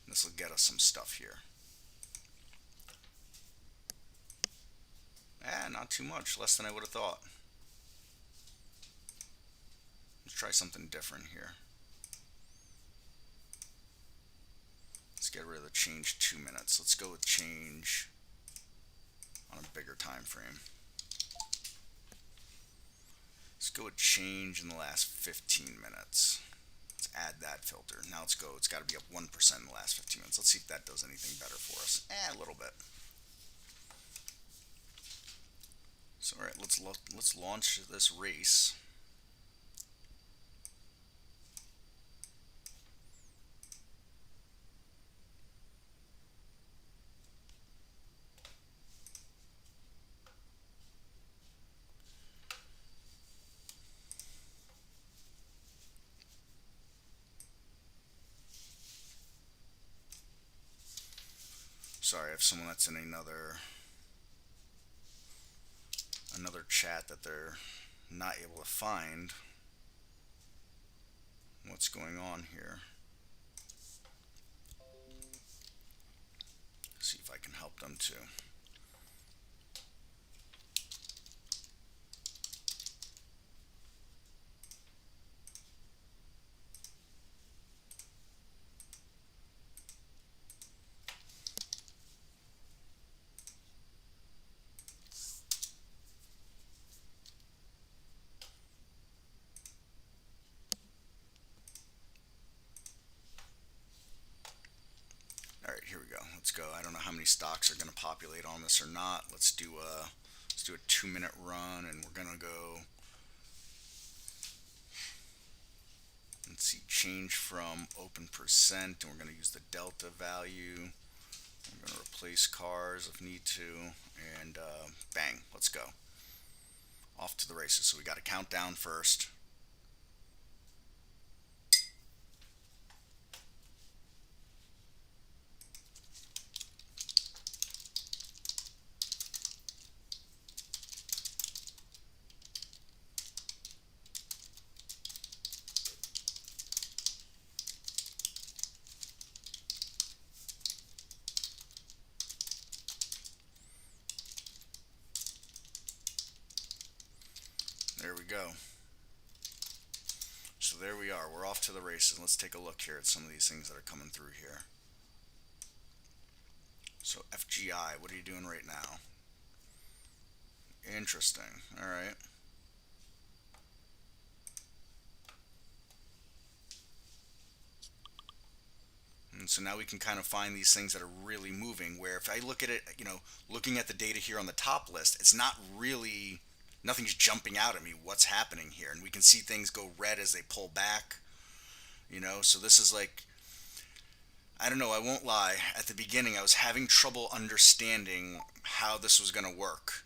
this will get us some stuff here. Not too much, less than I would have thought. Let's try something different here. Let's get rid of the change 2 minutes. Let's go with change on a bigger time frame. Let's go with change in the last 15 minutes. Let's add that filter. Now let's go. It's got to be up 1% in the last 15 minutes. Let's see if that does anything better for us. A little bit. So all right, let's launch this race. Sorry, I have someone that's in another chat that they're not able to find what's going on here. See if I can help them too. Here we go. Let's go. I don't know how many stocks are going to populate on this or not. Let's do a 2-minute run, and we're going to go. Let's see, change from open percent, and we're going to use the delta value. We're going to replace cars if need to, and bang, let's go. Off to the races. So we got to count down first. There we go. So there we are. We're off to the races. Let's take a look here at some of these things that are coming through here. So FGI, what are you doing right now? Interesting. All right. And so now we can kind of find these things that are really moving, where if I look at it, looking at the data here on the top list, it's not really Nothing's jumping out at me. What's happening here? And we can see things go red as they pull back. So this is like, I don't know, I won't lie. At the beginning, I was having trouble understanding how this was going to work.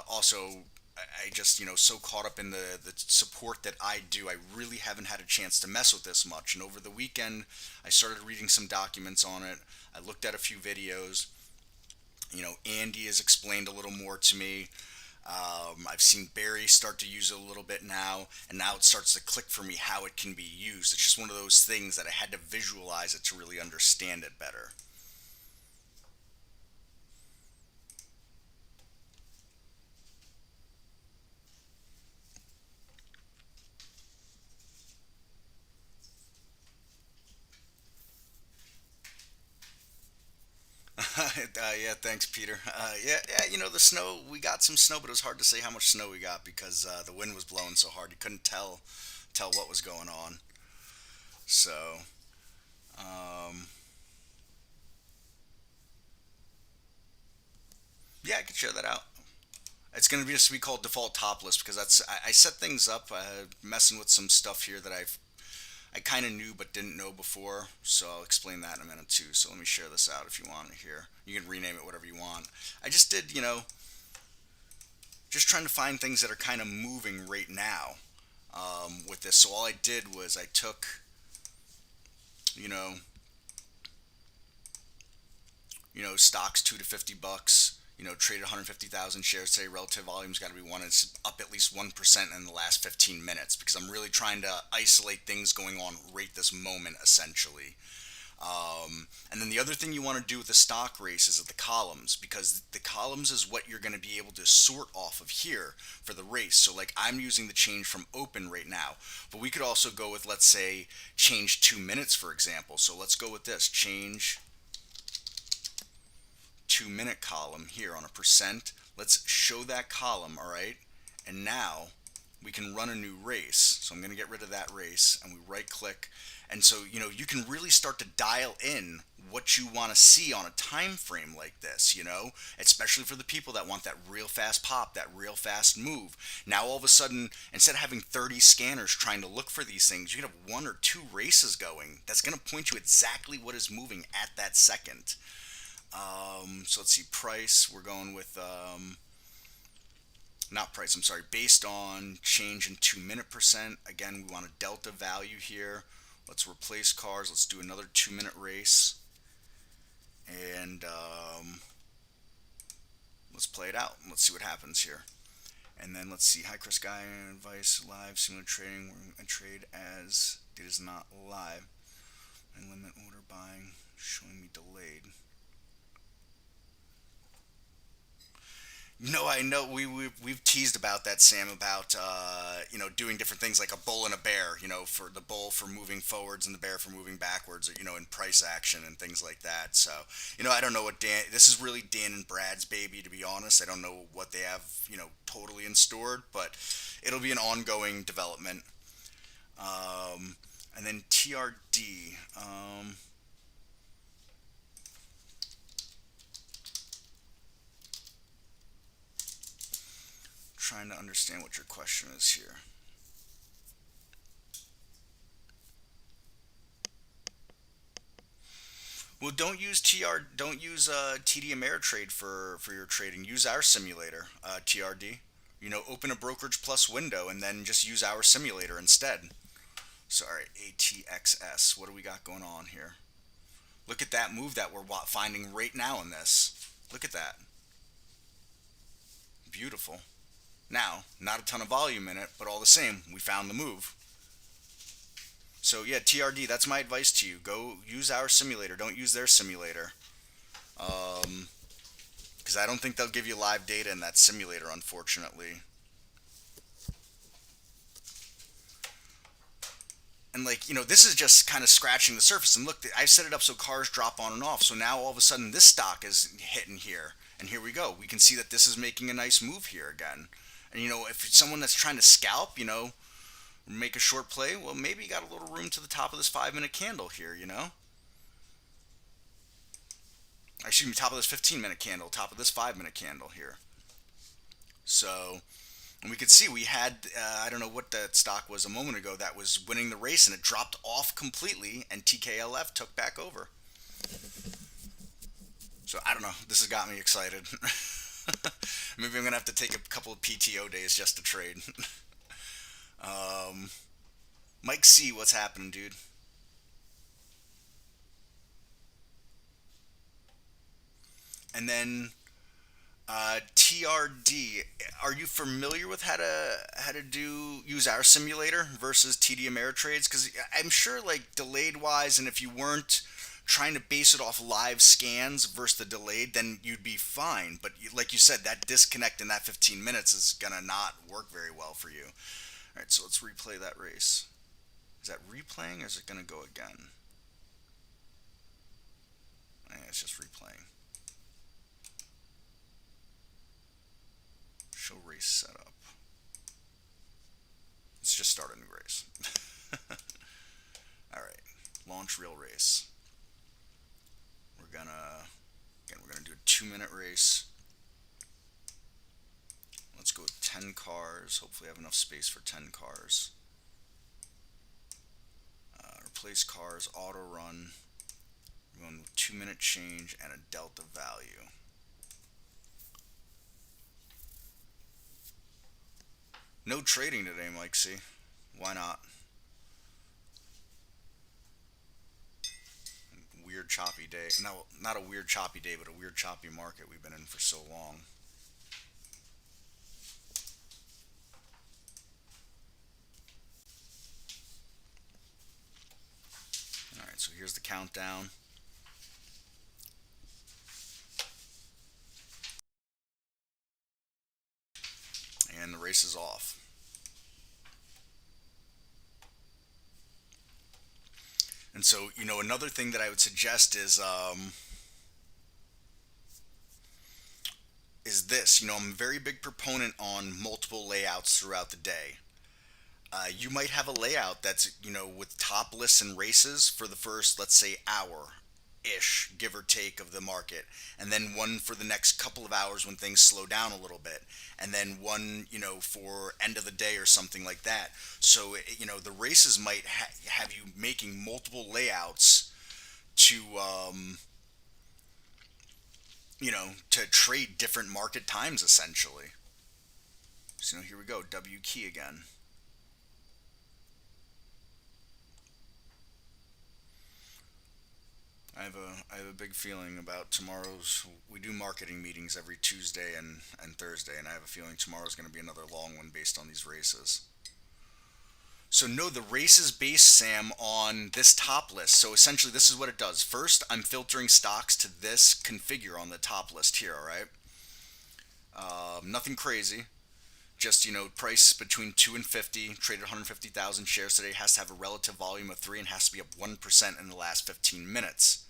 Also, I just, so caught up in the support that I do, I really haven't had a chance to mess with this much. And over the weekend, I started reading some documents on it. I looked at a few videos. Andy has explained a little more to me. I've seen Barry start to use it a little bit now, and now it starts to click for me how it can be used. It's just one of those things that I had to visualize it to really understand it better. Yeah, thanks, Peter. Yeah, the snow, we got some snow, but it was hard to say how much snow we got because the wind was blowing so hard you couldn't tell what was going on. So, um, yeah, I could share that out. It's going to be just be called default top list because I set things up messing with some stuff here that I kind of knew but didn't know before, so I'll explain that in a minute too. So let me share this out if you want to hear. You can rename it whatever you want. I just did, just trying to find things that are kind of moving right now with this. So all I did was I took, you know, stocks $2 to $50. Traded 150,000 shares today. Relative volume's got to be one. It's up at least 1% in the last 15 minutes because I'm really trying to isolate things going on right this moment, essentially. And then the other thing you want to do with the stock race is at the columns, because the columns is what you're going to be able to sort off of here for the race. So like I'm using the change from open right now, but we could also go with, let's say, change 2 minutes, for example. So let's go with this change 2 minute column here on a percent. Let's show that column, all right? And now we can run a new race. So I'm going to get rid of that race and we right click. And so, you can really start to dial in what you want to see on a time frame like this, especially for the people that want that real fast pop, that real fast move. Now all of a sudden, instead of having 30 scanners trying to look for these things, you can have 1 or 2 races going. That's going to point you exactly what is moving at that second. So let's see, price, we're going with, not price, I'm sorry, based on change in 2 minute percent. Again, we want a delta value here. Let's replace cars. Let's do another 2 minute race. And let's play it out. Let's see what happens here. And then let's see, hi Chris Guy, advice, live, simulator trading, we're going to trade as it is not live. And limit order buying, showing me delayed. No, I know we've teased about that, Sam, about doing different things like a bull and a bear, for the bull for moving forwards and the bear for moving backwards, or in price action and things like that. So I don't know what this is really Dan and Brad's baby, to be honest. I don't know what they have totally in stored, but it'll be an ongoing development. And then TRD. Trying to understand what your question is here. Well, don't use TD Ameritrade for your trading. Use our simulator, TRD. Open a brokerage plus window and then just use our simulator instead. Sorry, ATXS. What do we got going on here? Look at that move that we're finding right now in this. Look at that. Beautiful. Now, not a ton of volume in it, but all the same, we found the move. So yeah, TRD, that's my advice to you. Go use our simulator. Don't use their simulator. Because I don't think they'll give you live data in that simulator, unfortunately. And this is just kind of scratching the surface. And look, I've set it up so cars drop on and off. So now all of a sudden this stock is hitting here. And here we go. We can see that this is making a nice move here again. And if it's someone that's trying to scalp, make a short play, well, maybe you got a little room to the top of this 5-minute candle here, Excuse me, top of this 15-minute candle, top of this 5-minute candle here. So, And we could see we had, I don't know what that stock was a moment ago that was winning the race, and it dropped off completely, and TKLF took back over. So I don't know. This has got me excited. Maybe I'm going to have to take a couple of PTO days just to trade. Mike C, what's happening, dude? And then TRD, are you familiar with how to use our simulator versus TD Ameritrade's? Because I'm sure, like, delayed wise, and if you weren't trying to base it off live scans versus the delayed, then you'd be fine. But like you said, that disconnect in that 15 minutes is gonna not work very well for you. All right, so let's replay that race. Is that replaying or is it gonna go again? It's just replaying. Show race setup. Let's just start a new race. All right, launch real race. We're gonna do a 2-minute race. Let's go with 10 cars. Hopefully, I have enough space for 10 cars. Replace cars, auto run. We're going with 2-minute change and a delta value. No trading today, Mike C. Why not? Weird choppy day. No, not a weird choppy day, but a weird choppy market we've been in for so long. Alright, so here's the countdown. And the race is off. And so, another thing that I would suggest is this. I'm a very big proponent on multiple layouts throughout the day. You might have a layout that's, with top lists and races for the first, let's say, hour-ish, give or take, of the market. And then one for the next couple of hours when things slow down a little bit. And then one, for end of the day or something like that. So, the races might have you making multiple layouts to, to trade different market times, essentially. So, here we go, W key again. I have a big feeling about tomorrow's. We do marketing meetings every Tuesday and Thursday, and I have a feeling tomorrow's going to be another long one based on these races. So no, the race is based, Sam, on this top list. So essentially, this is what it does. First, I'm filtering stocks to this configure on the top list here. All right, nothing crazy. Just, price between 2 and 50, traded 150,000 shares today, has to have a relative volume of 3 and has to be up 1% in the last 15 minutes.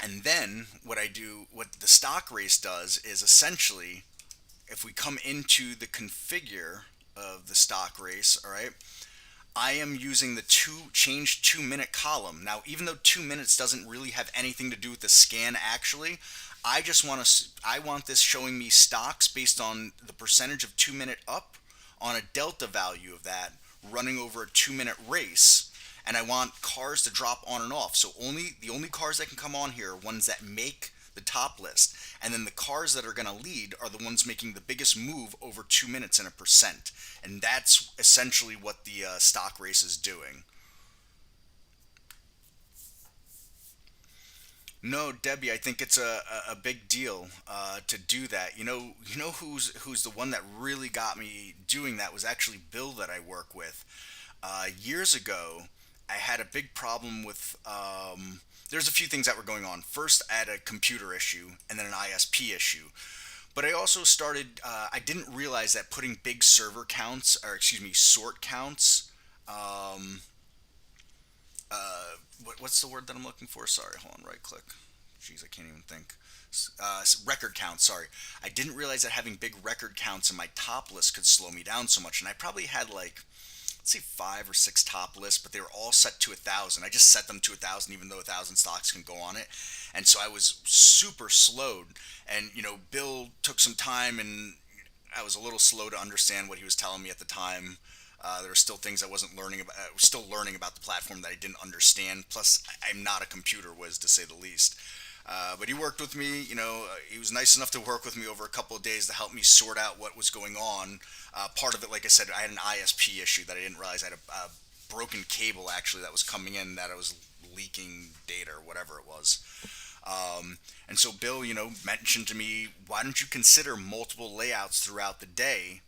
And then what the stock race does is essentially, if we come into the configure of the stock race, all right, I am using the change 2-minute column. Now, even though 2 minutes doesn't really have anything to do with the scan actually, I want this showing me stocks based on the percentage of 2-minute up on a delta value of that running over a 2-minute race. And I want cars to drop on and off. So the only cars that can come on here are ones that make the top list. And then the cars that are going to lead are the ones making the biggest move over 2 minutes in a percent. And that's essentially what the stock race is doing. No, Debbie, I think it's a big deal to do that. Who's the one that really got me doing that was actually Bill that I work with. Years ago, I had a big problem with. There's a few things that were going on. First, I had a computer issue, and then an ISP issue. But I also started. I didn't realize that putting big server counts, or excuse me, sort counts. What's the word that I'm looking for? Sorry, hold on, right click. Jeez, I can't even think. Record counts, sorry. I didn't realize that having big record counts in my top list could slow me down so much. And I probably had like, let's say 5 or 6 top lists, but they were all set to 1,000. I just set them to 1,000, even though 1,000 stocks can go on it. And so I was super slowed. And Bill took some time, and I was a little slow to understand what he was telling me at the time. There were still things I wasn't learning about. I was still learning about the platform that I didn't understand. Plus, I'm not a computer whiz, to say the least. But he worked with me. He was nice enough to work with me over a couple of days to help me sort out what was going on. Part of it, like I said, I had an ISP issue that I didn't realize. I had a broken cable actually that was coming in, that I was leaking data or whatever it was. And so Bill, mentioned to me, why don't you consider multiple layouts throughout the day?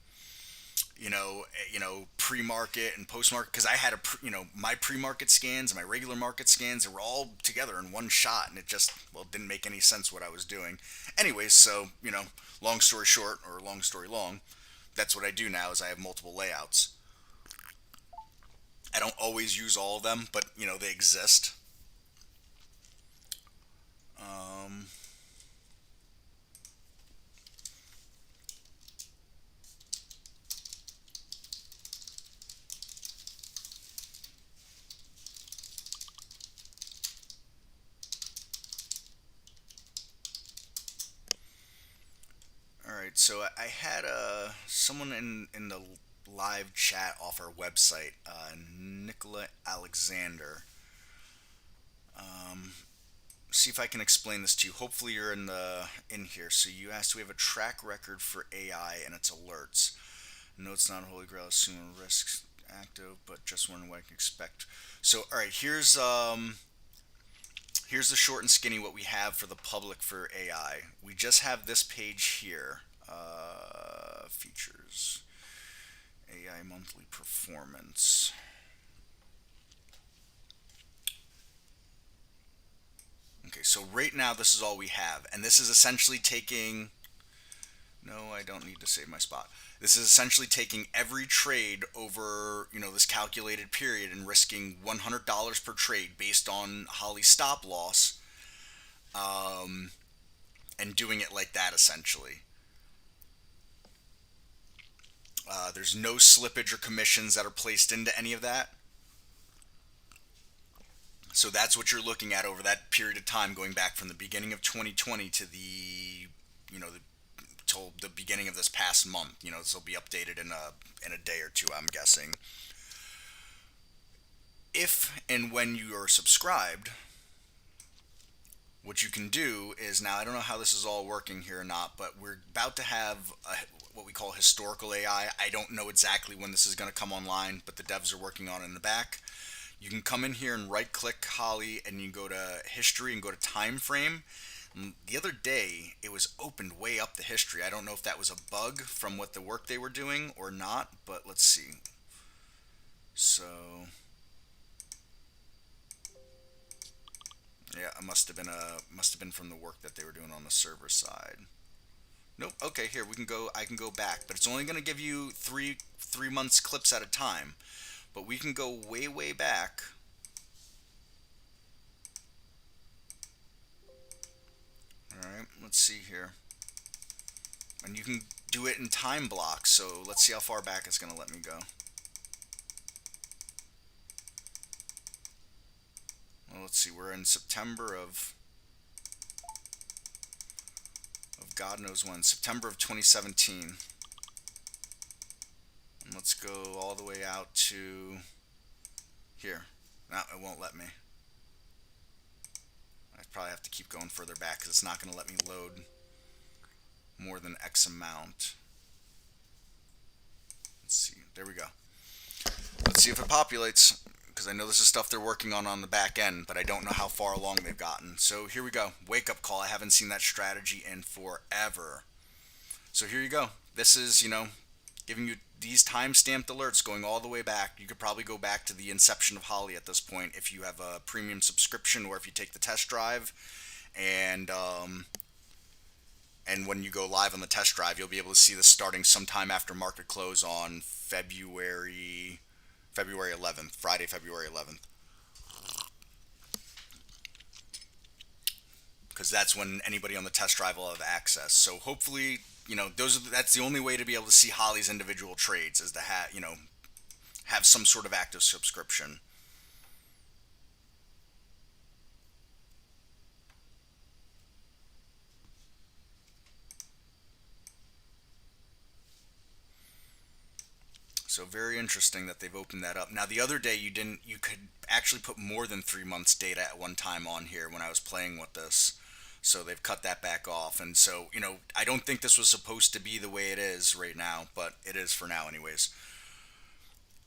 Pre-market and post-market, because I had my pre-market scans and my regular market scans, they were all together in one shot, and it just, well, didn't make any sense what I was doing. Anyways, so, long story short, or long story long, that's what I do now, is I have multiple layouts. I don't always use all of them, but, they exist. All right, so I had someone in the live chat off our website, Nicola Alexander. See if I can explain this to you. Hopefully you're in here. So you asked, do we have a track record for AI and its alerts? No, it's not a holy grail, assuming risks active, but just wondering what I can expect. So all right, here's the short and skinny what we have for the public for AI. We just have this page here. Features, AI monthly performance. Okay, so right now this is all we have, and this is essentially taking, no, I don't need to save my spot. This is essentially taking every trade over, this calculated period and risking $100 per trade based on Holly's stop loss, and doing it like that essentially. There's no slippage or commissions that are placed into any of that. So that's what you're looking at over that period of time, going back from the beginning of 2020 to till the beginning of this past month. This will be updated in a day or two, I'm guessing. If and when you are subscribed, what you can do is, now I don't know how this is all working here or not, but we're about to have what we call historical AI. I don't know exactly when this is going to come online, but the devs are working on it in the back. You can come in here and right click Holly, and you go to history and go to time frame. And the other day it was opened way up the history. I don't know if that was a bug from what the work they were doing or not, but let's see. So yeah, it must have been from the work that they were doing on the server side. Nope. Okay, here we can go. I can go back, but it's only going to give you three months clips at a time. But we can go way back. All right, let's see here. And you can do it in time blocks. So let's see how far back it's going to let me go. Well, let's see. We're in September of God knows when. September of 2017. Let's go all the way out to here. No, it won't let me. I probably have to keep going further back because it's not going to let me load more than X amount. Let's see. There we go. Let's see if it populates, because I know this is stuff they're working on the back end, but I don't know how far along they've gotten. So here we go. Wake up call. I haven't seen that strategy in forever. So here you go. This is, giving you these time-stamped alerts going all the way back. You could probably go back to the inception of Holly at this point if you have a premium subscription, or if you take the test drive, and when you go live on the test drive, you'll be able to see this starting sometime after market close on February 11th, Friday, February 11th. Because that's when anybody on the test drive will have access. So hopefully, that's the only way to be able to see Holly's individual trades, is to have some sort of active subscription. So very interesting that they've opened that up. Now the other day you could actually put more than 3 months data at one time on here when I was playing with this. So they've cut that back off. And so, I don't think this was supposed to be the way it is right now, but it is for now anyways.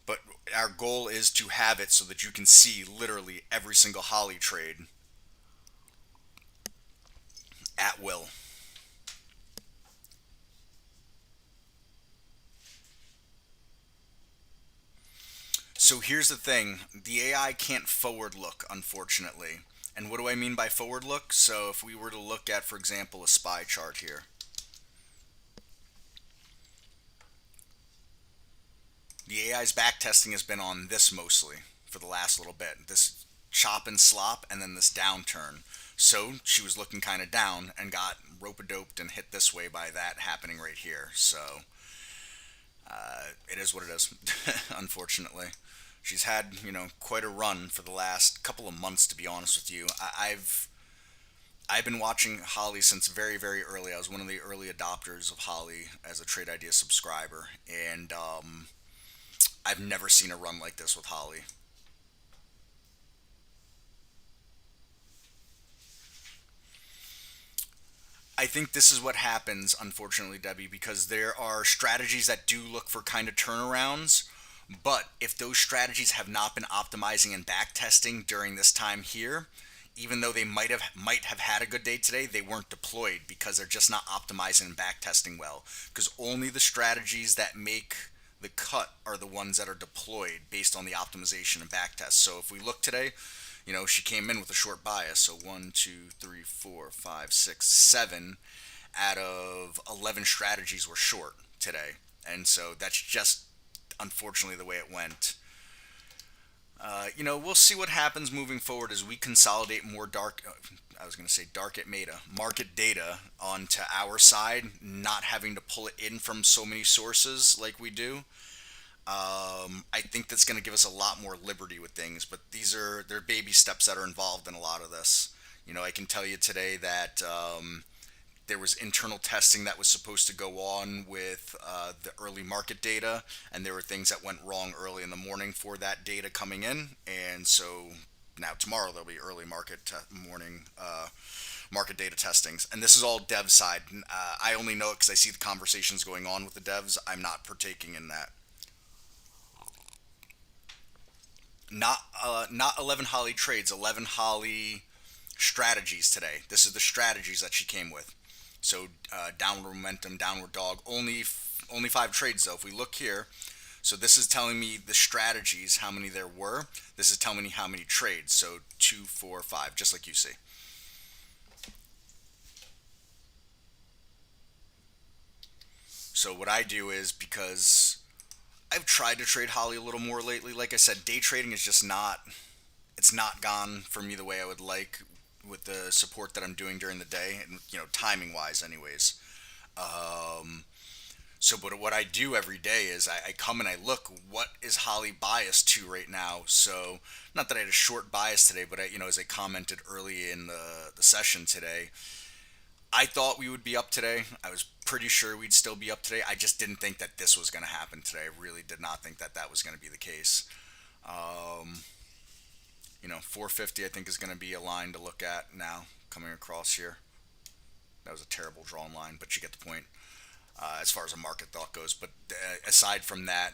But our goal is to have it so that you can see literally every single Holly trade at will. So here's the thing, the AI can't forward look, unfortunately. And what do I mean by forward look? So if we were to look at, for example, a SPY chart here. The AI's backtesting has been on this mostly for the last little bit. This chop and slop and then this downturn. So she was looking kind of down and got rope-a-doped and hit this way by that happening right here. So it is what it is, unfortunately. She's had, quite a run for the last couple of months, to be honest with you. I've been watching Holly since very, very early. I was one of the early adopters of Holly as a Trade Idea subscriber, and I've never seen a run like this with Holly. I think this is what happens, unfortunately, Debbie, because there are strategies that do look for kind of turnarounds, but if those strategies have not been optimizing and backtesting during this time here, even though they might have had a good day today, they weren't deployed because they're just not optimizing and backtesting well. Because only the strategies that make the cut are the ones that are deployed based on the optimization and backtest. So if we look today, she came in with a short bias. So 1, 2, 3, 4, 5, 6, 7 out of 11 strategies were short today. And so that's just unfortunately the way it went. We'll see what happens moving forward as we consolidate more market data onto our side, not having to pull it in from so many sources like we do. I think that's going to give us a lot more liberty with things, but they're baby steps that are involved in a lot of this. I can tell you today that there was internal testing that was supposed to go on with the early market data, and there were things that went wrong early in the morning for that data coming in, and so now tomorrow there'll be early market data testings, and this is all dev side. I only know it because I see the conversations going on with the devs. I'm not partaking in that. Not 11 Holly trades, 11 Holly strategies today. This is the strategies that she came with. So downward momentum, downward dog. Only 5 trades though. If we look here, so this is telling me the strategies, how many there were. This is telling me how many trades. So 2, 4, 5, just like you see. So what I do is, because I've tried to trade Holly a little more lately, like I said, day trading is just it's not gone for me the way I would like with the support that I'm doing during the day, and timing wise anyways. But what I do every day is I come and I look, what is Holly biased to right now. So not that I had a short bias today, but as I commented early in the session today, I thought we would be up today. I was pretty sure we'd still be up today. I just didn't think that this was going to happen today. I really did not think that was going to be the case. 450 I think is going to be a line to look at now coming across here. That was a terrible drawn line, but you get the point as far as a market thought goes. But aside from that,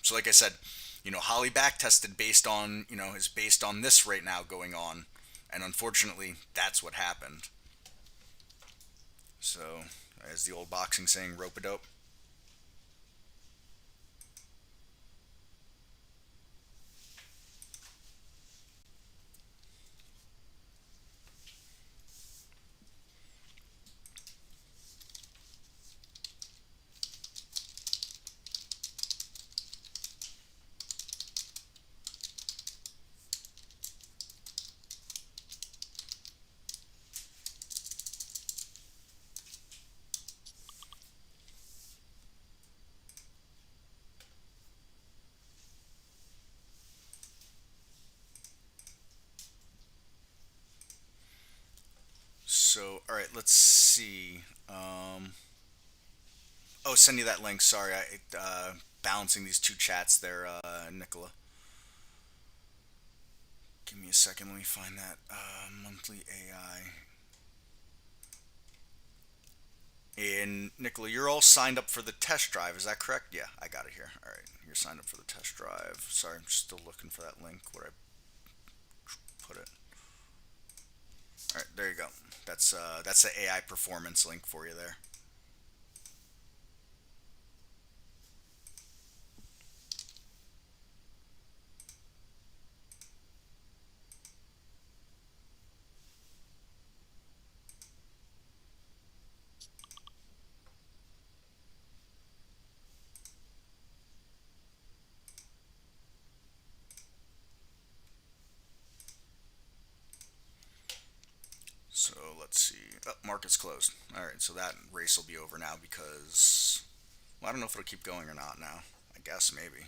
so like I said, Holly back tested based on is based on this right now going on, and unfortunately that's what happened. So as the old boxing saying, rope-a-dope. So, all right, let's see. Oh, send you that link. Sorry, balancing these two chats there, Nicola. Give me a second. Let me find that monthly AI. And Nicola, you're all signed up for the test drive. Is that correct? Yeah, I got it here. All right, you're signed up for the test drive. Sorry, I'm still looking for that link. Where I put it? All right, there you go. That's the AI performance link for you there. So let's see. Oh, market's closed. All right, so that race will be over now because, well, I don't know if it'll keep going or not now. I guess maybe.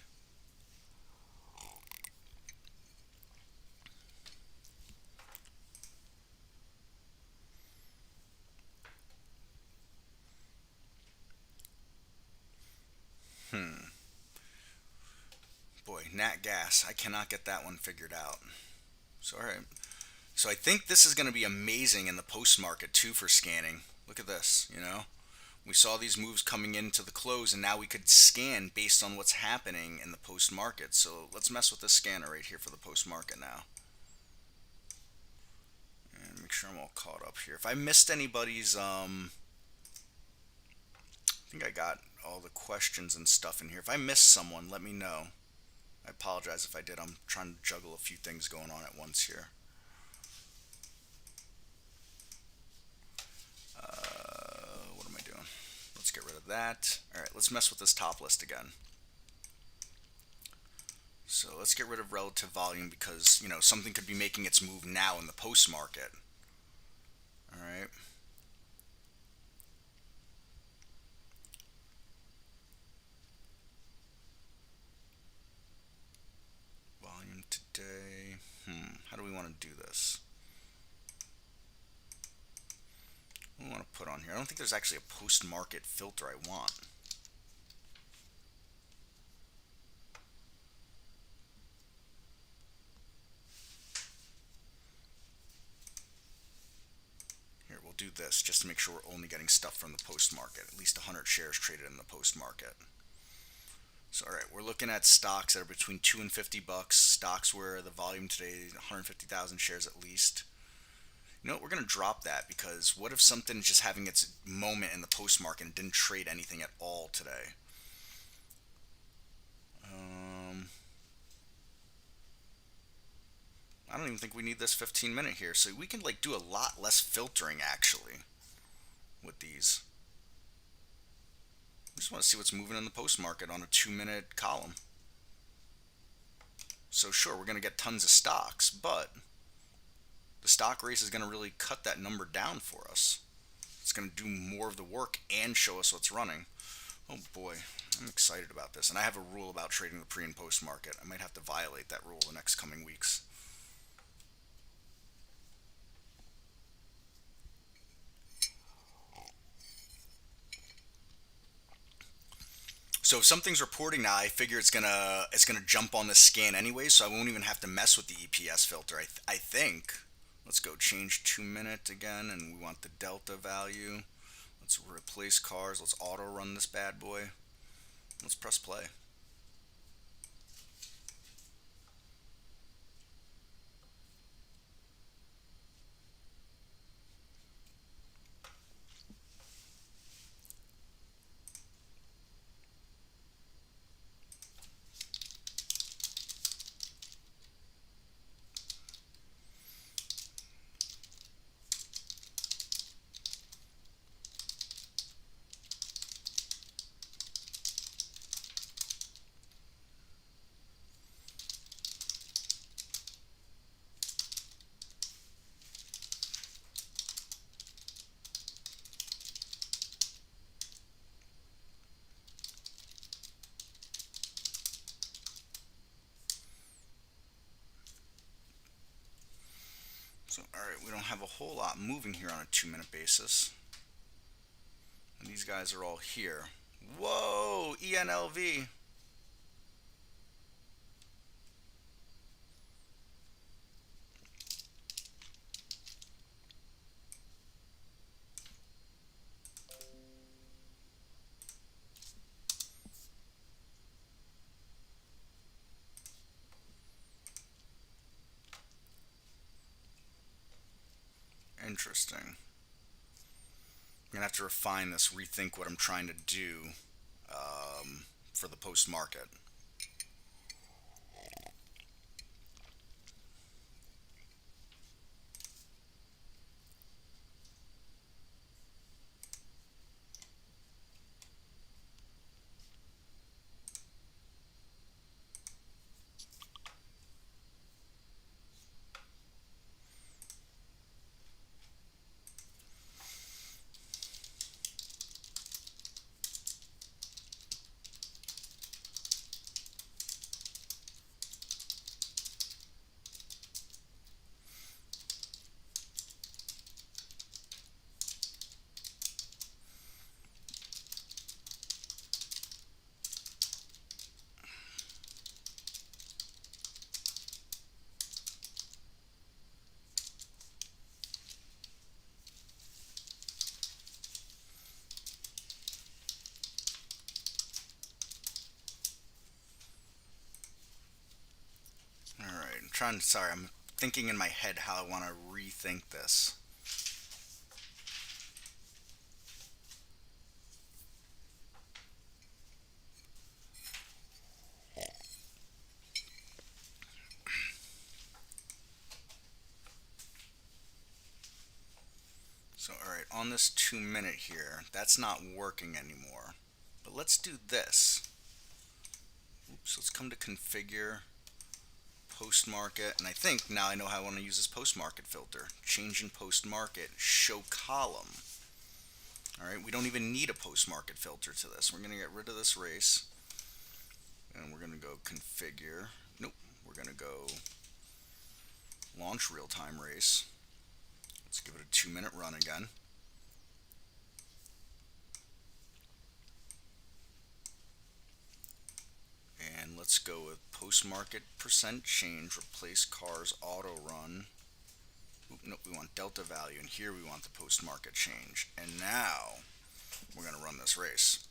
Boy, Nat Gas. I cannot get that one figured out. So all right. So I think this is going to be amazing in the post market too for scanning. Look at this. We saw these moves coming into the close, and now we could scan based on what's happening in the post market. So let's mess with this scanner right here for the post market now. And make sure I'm all caught up here. If I missed anybody's, I think I got all the questions and stuff in here. If I missed someone, let me know. I apologize if I did. I'm trying to juggle a few things going on at once here. What am I doing? Let's get rid of that. All right, let's mess with this top list again. So let's get rid of relative volume because, something could be making its move now in the post market. All right. Volume today. How do we want to do this? What do we want to put on here? I don't think there's actually a post market filter I want. Here, we'll do this just to make sure we're only getting stuff from the post market. At least 100 shares traded in the post market. So, all right, we're looking at stocks that are between $2 and $50. Stocks where the volume today is 150,000 shares at least. You know what? We're going to drop that because what if something's just having its moment in the post market and didn't trade anything at all today? I don't even think we need this 15-minute here. So we can do a lot less filtering actually with these. We just want to see what's moving in the post market on a 2-minute column. So sure, we're going to get tons of stocks, but the stock race is going to really cut that number down for us. It's going to do more of the work and show us what's running. Oh boy, I'm excited about this. And I have a rule about trading the pre and post market. I might have to violate that rule the next coming weeks. So if something's reporting now, I figure it's gonna jump on the scan anyway, so I won't even have to mess with the EPS filter. I think. Let's go change 2-minute again, and we want the delta value. Let's replace cars. Let's auto run this bad boy. Let's press play. So, alright, we don't have a whole lot moving here on a 2-minute basis. And these guys are all here. Whoa! ENLV! Interesting. I'm gonna have to refine this, rethink what I'm trying to do for the post-market. Alright, I'm thinking in my head how I want to rethink this. So, alright, on this 2-minute here, that's not working anymore. But let's do this. Oops, let's come to configure, post-market, and I think now I know how I want to use this post-market filter. Change in post-market, show column. Alright, we don't even need a post-market filter to this. We're going to get rid of this race. And we're going to go configure. Nope, we're going to go launch real-time race. Let's give it a 2-minute run again. And let's go with post-market percent change, replace cars auto run. Oop, nope, we want delta value, and here we want the post-market change. And now we're going to run this race.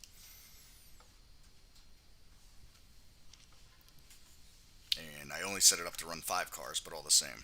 And I only set it up to run 5 cars, but all the same.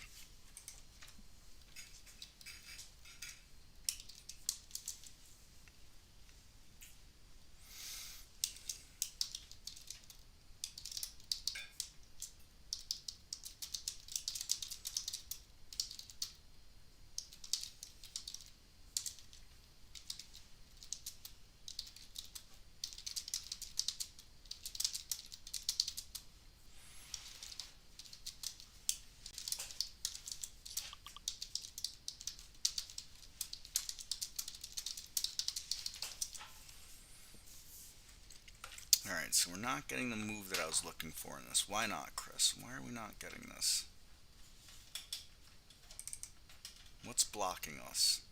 Alright, so we're not getting the move that I was looking for in this. Why not, Chris? Why are we not getting this? What's blocking us?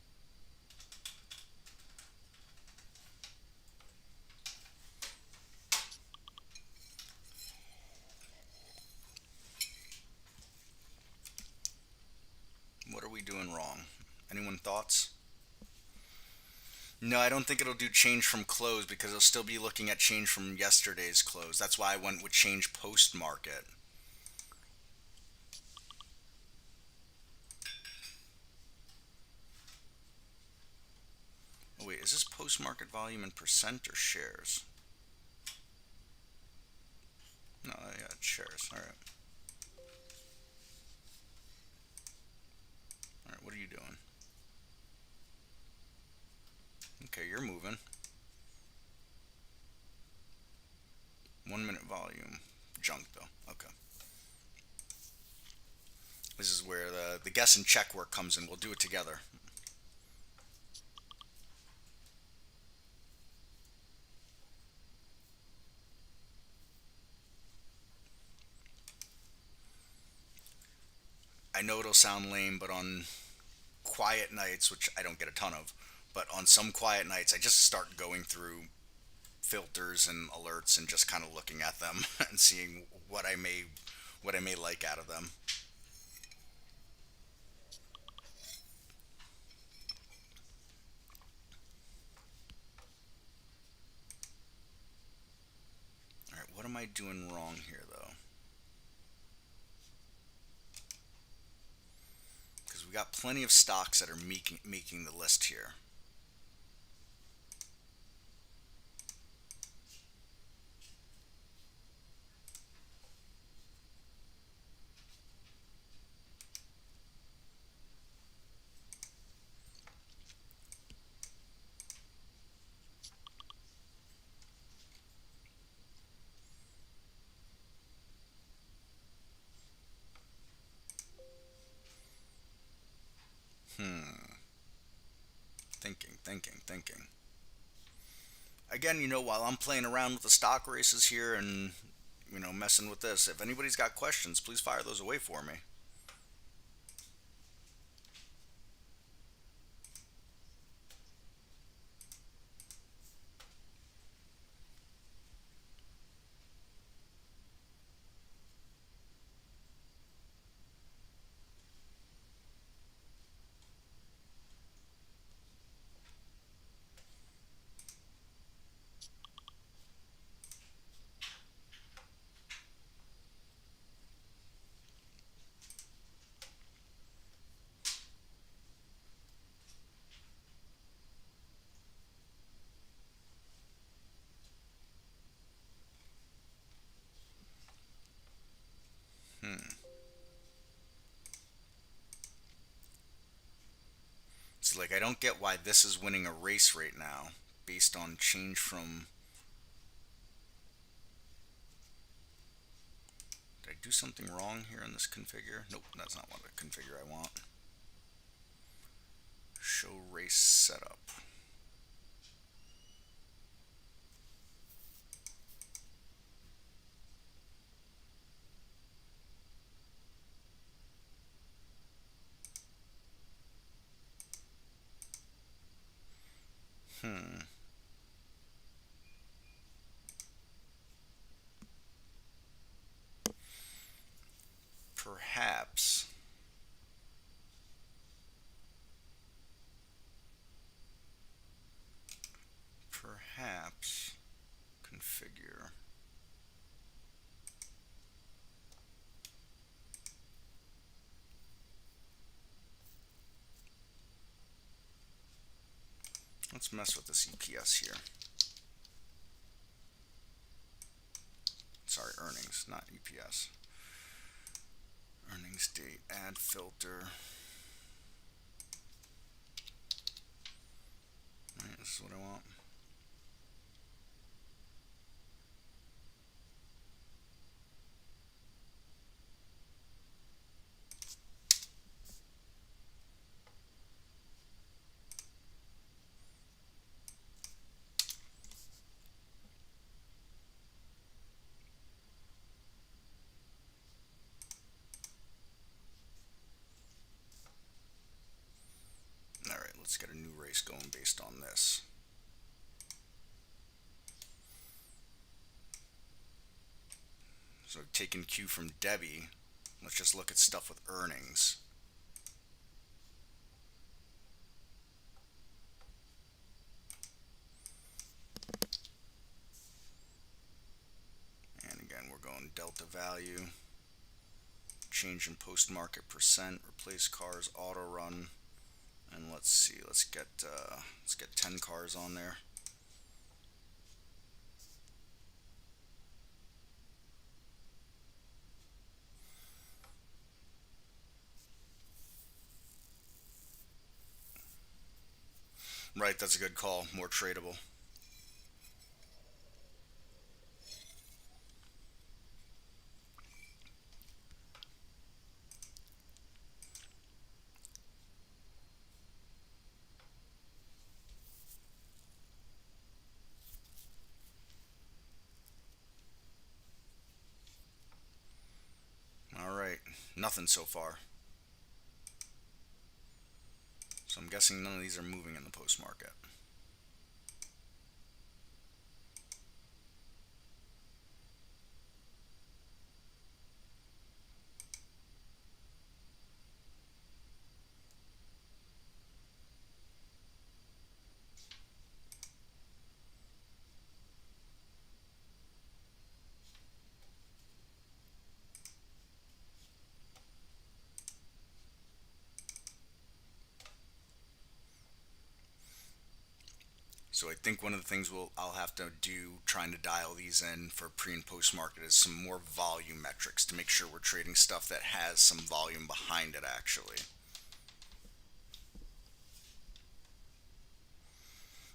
What are we doing wrong? Anyone thoughts? No, I don't think it'll do change from close because it'll still be looking at change from yesterday's close. That's why I went with change post market. Oh wait, is this post market volume in percent or shares? No, yeah, it's shares. Alright. Alright, what are you doing? Okay, you're moving. 1-minute volume. Junk though. Okay. This is where the guess and check work comes in. We'll do it together. I I know it'll sound lame, but on quiet nights, which I don't get a ton of, but on some quiet nights, I just start going through filters and alerts and just kind of looking at them and seeing what I may like out of them. All right, what am I doing wrong here though? Because we got plenty of stocks that are making the list here. Thinking. Again, while I'm playing around with the stock races here and, messing with this, if anybody's got questions, please fire those away for me. So, I don't get why this is winning a race right now based on change from. Did I do something wrong here in this configure? Nope, that's not what the configure I want. Show race setup. Perhaps. Configure. Let's mess with this EPS here. Sorry, earnings, not EPS. Earnings date, add filter. Alright, this is what I want. Alright, let's get a new race going based on this. So taking cue from Debbie, let's just look at stuff with earnings. And again, we're going delta value, change in post-market percent, replace cars, auto run, and let's see, let's get 10 cars on there. Right, that's a good call. More tradable. All right, nothing so far. So I'm guessing none of these are moving in the post market. So I think one of the things I'll have to do trying to dial these in for pre and post market is some more volume metrics to make sure we're trading stuff that has some volume behind it actually.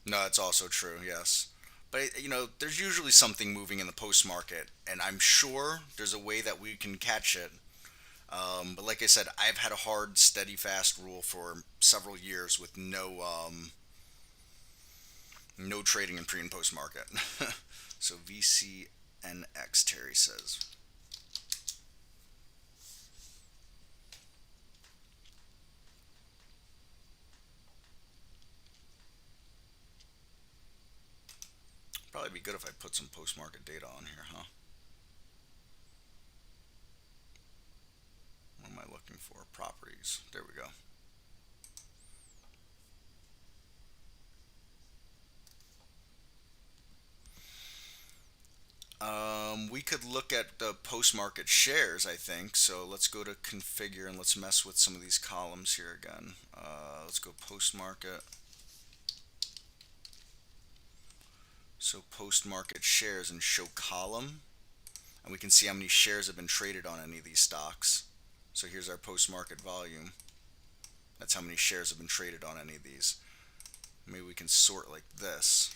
No, that's also true, yes. But there's usually something moving in the post market, and I'm sure there's a way that we can catch it. But like I said, I've had a hard, steady, fast rule for several years with no trading in pre and post market. So VCNX Terry says. Probably be good if I put some post market data on here, huh? What am I looking for? Properties. There we go. We could look at the post-market shares, I think. So let's go to configure and let's mess with some of these columns here again. Let's go post-market. So post-market shares and show column. And we can see how many shares have been traded on any of these stocks. So here's our post-market volume. That's how many shares have been traded on any of these. Maybe we can sort like this.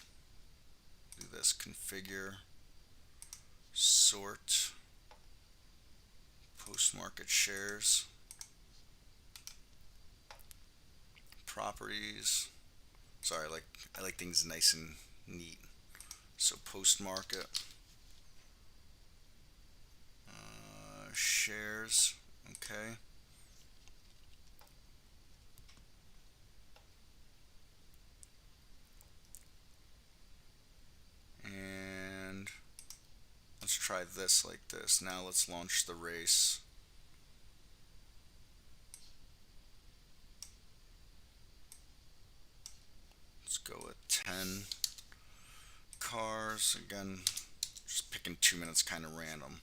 Do this, configure, sort, post-market shares, properties. Sorry, I like things nice and neat. So post-market, shares, okay. And let's try this like this. Now let's launch the race. Let's go with 10 cars. Again, just picking 2 minutes, kind of random.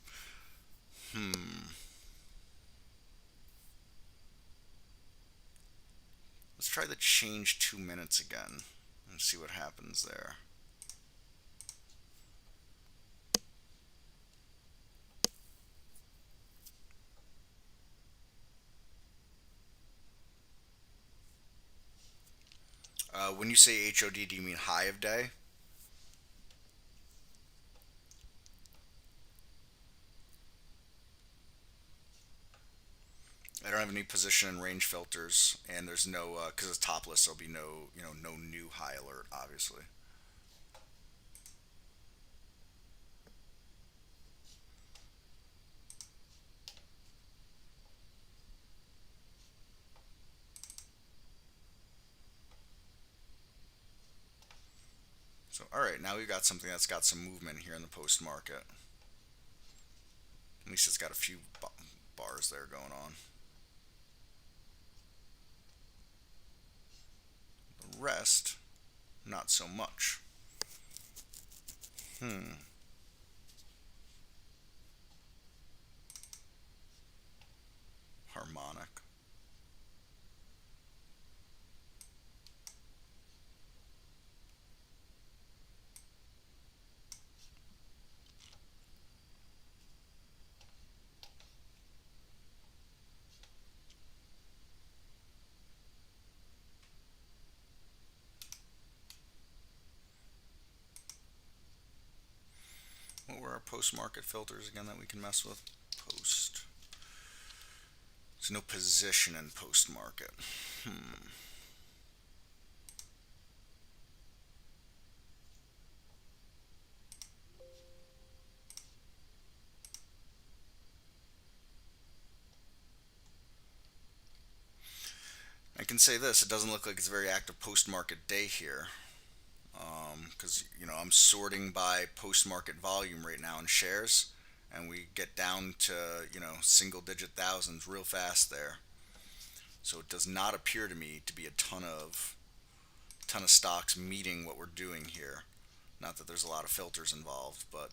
Let's try the change 2 minutes again and see what happens there. When you say HOD, do you mean high of day? I don't have any position and range filters, and there's no because it's topless. There'll be no new high alert, obviously. So all right, now we've got something that's got some movement here in the post market. At least it's got a few bars there going on. The rest, not so much. Harmonic. What were our post-market filters again that we can mess with? Post. There's no position in post-market. I can say this, it doesn't look like it's a very active post-market day here. Because, I'm sorting by post-market volume right now in shares, and we get down to, single-digit thousands real fast there. So it does not appear to me to be a ton of stocks meeting what we're doing here. Not that there's a lot of filters involved, but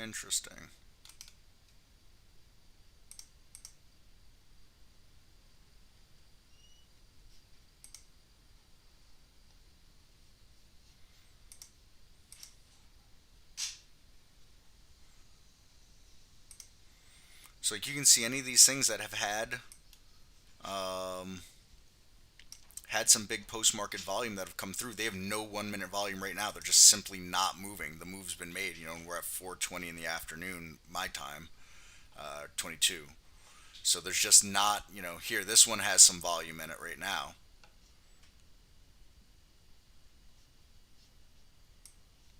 interesting. So like you can see any of these things that have um, had some big post-market volume that have come through. They have no 1 minute volume right now. They're just simply not moving. The move's been made. And we're at 4:20 in the afternoon, my time, 22. So there's just not, here. This one has some volume in it right now.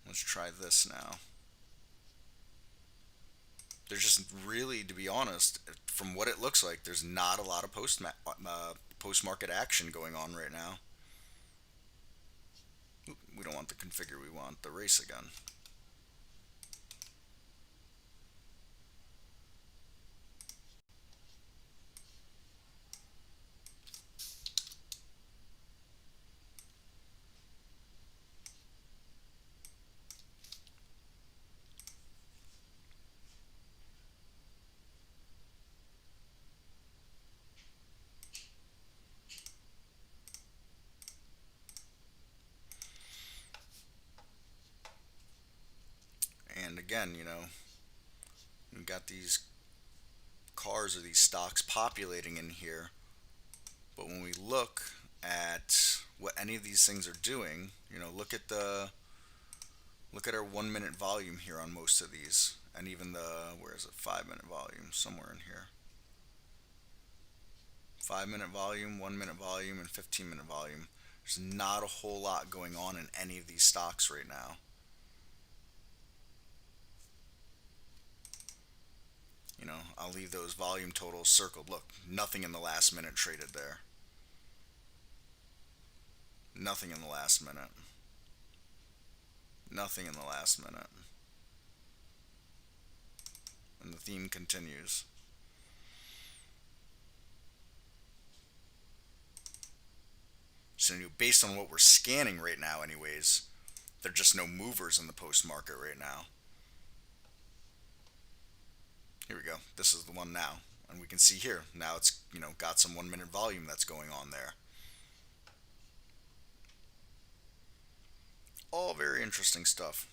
Let's try this now. There's just really, to be honest, from what it looks like, there's not a lot of post-market action going on right now. We don't want the configure, we want the race again. And again, we've got these cars or these stocks populating in here. But when we look at what any of these things are doing, look at our 1 minute volume here on most of these, and even where is it, 5 minute volume somewhere in here. 5 minute volume, 1 minute volume, and 15 minute volume. There's not a whole lot going on in any of these stocks right now. I'll leave those volume totals circled. Look, nothing in the last minute traded there. Nothing in the last minute. Nothing in the last minute. And the theme continues. So based on what we're scanning right now anyways, there are just no movers in the post market right now. Here we go. This is the one now. And we can see here, now it's, got some 1 minute volume that's going on there. All very interesting stuff.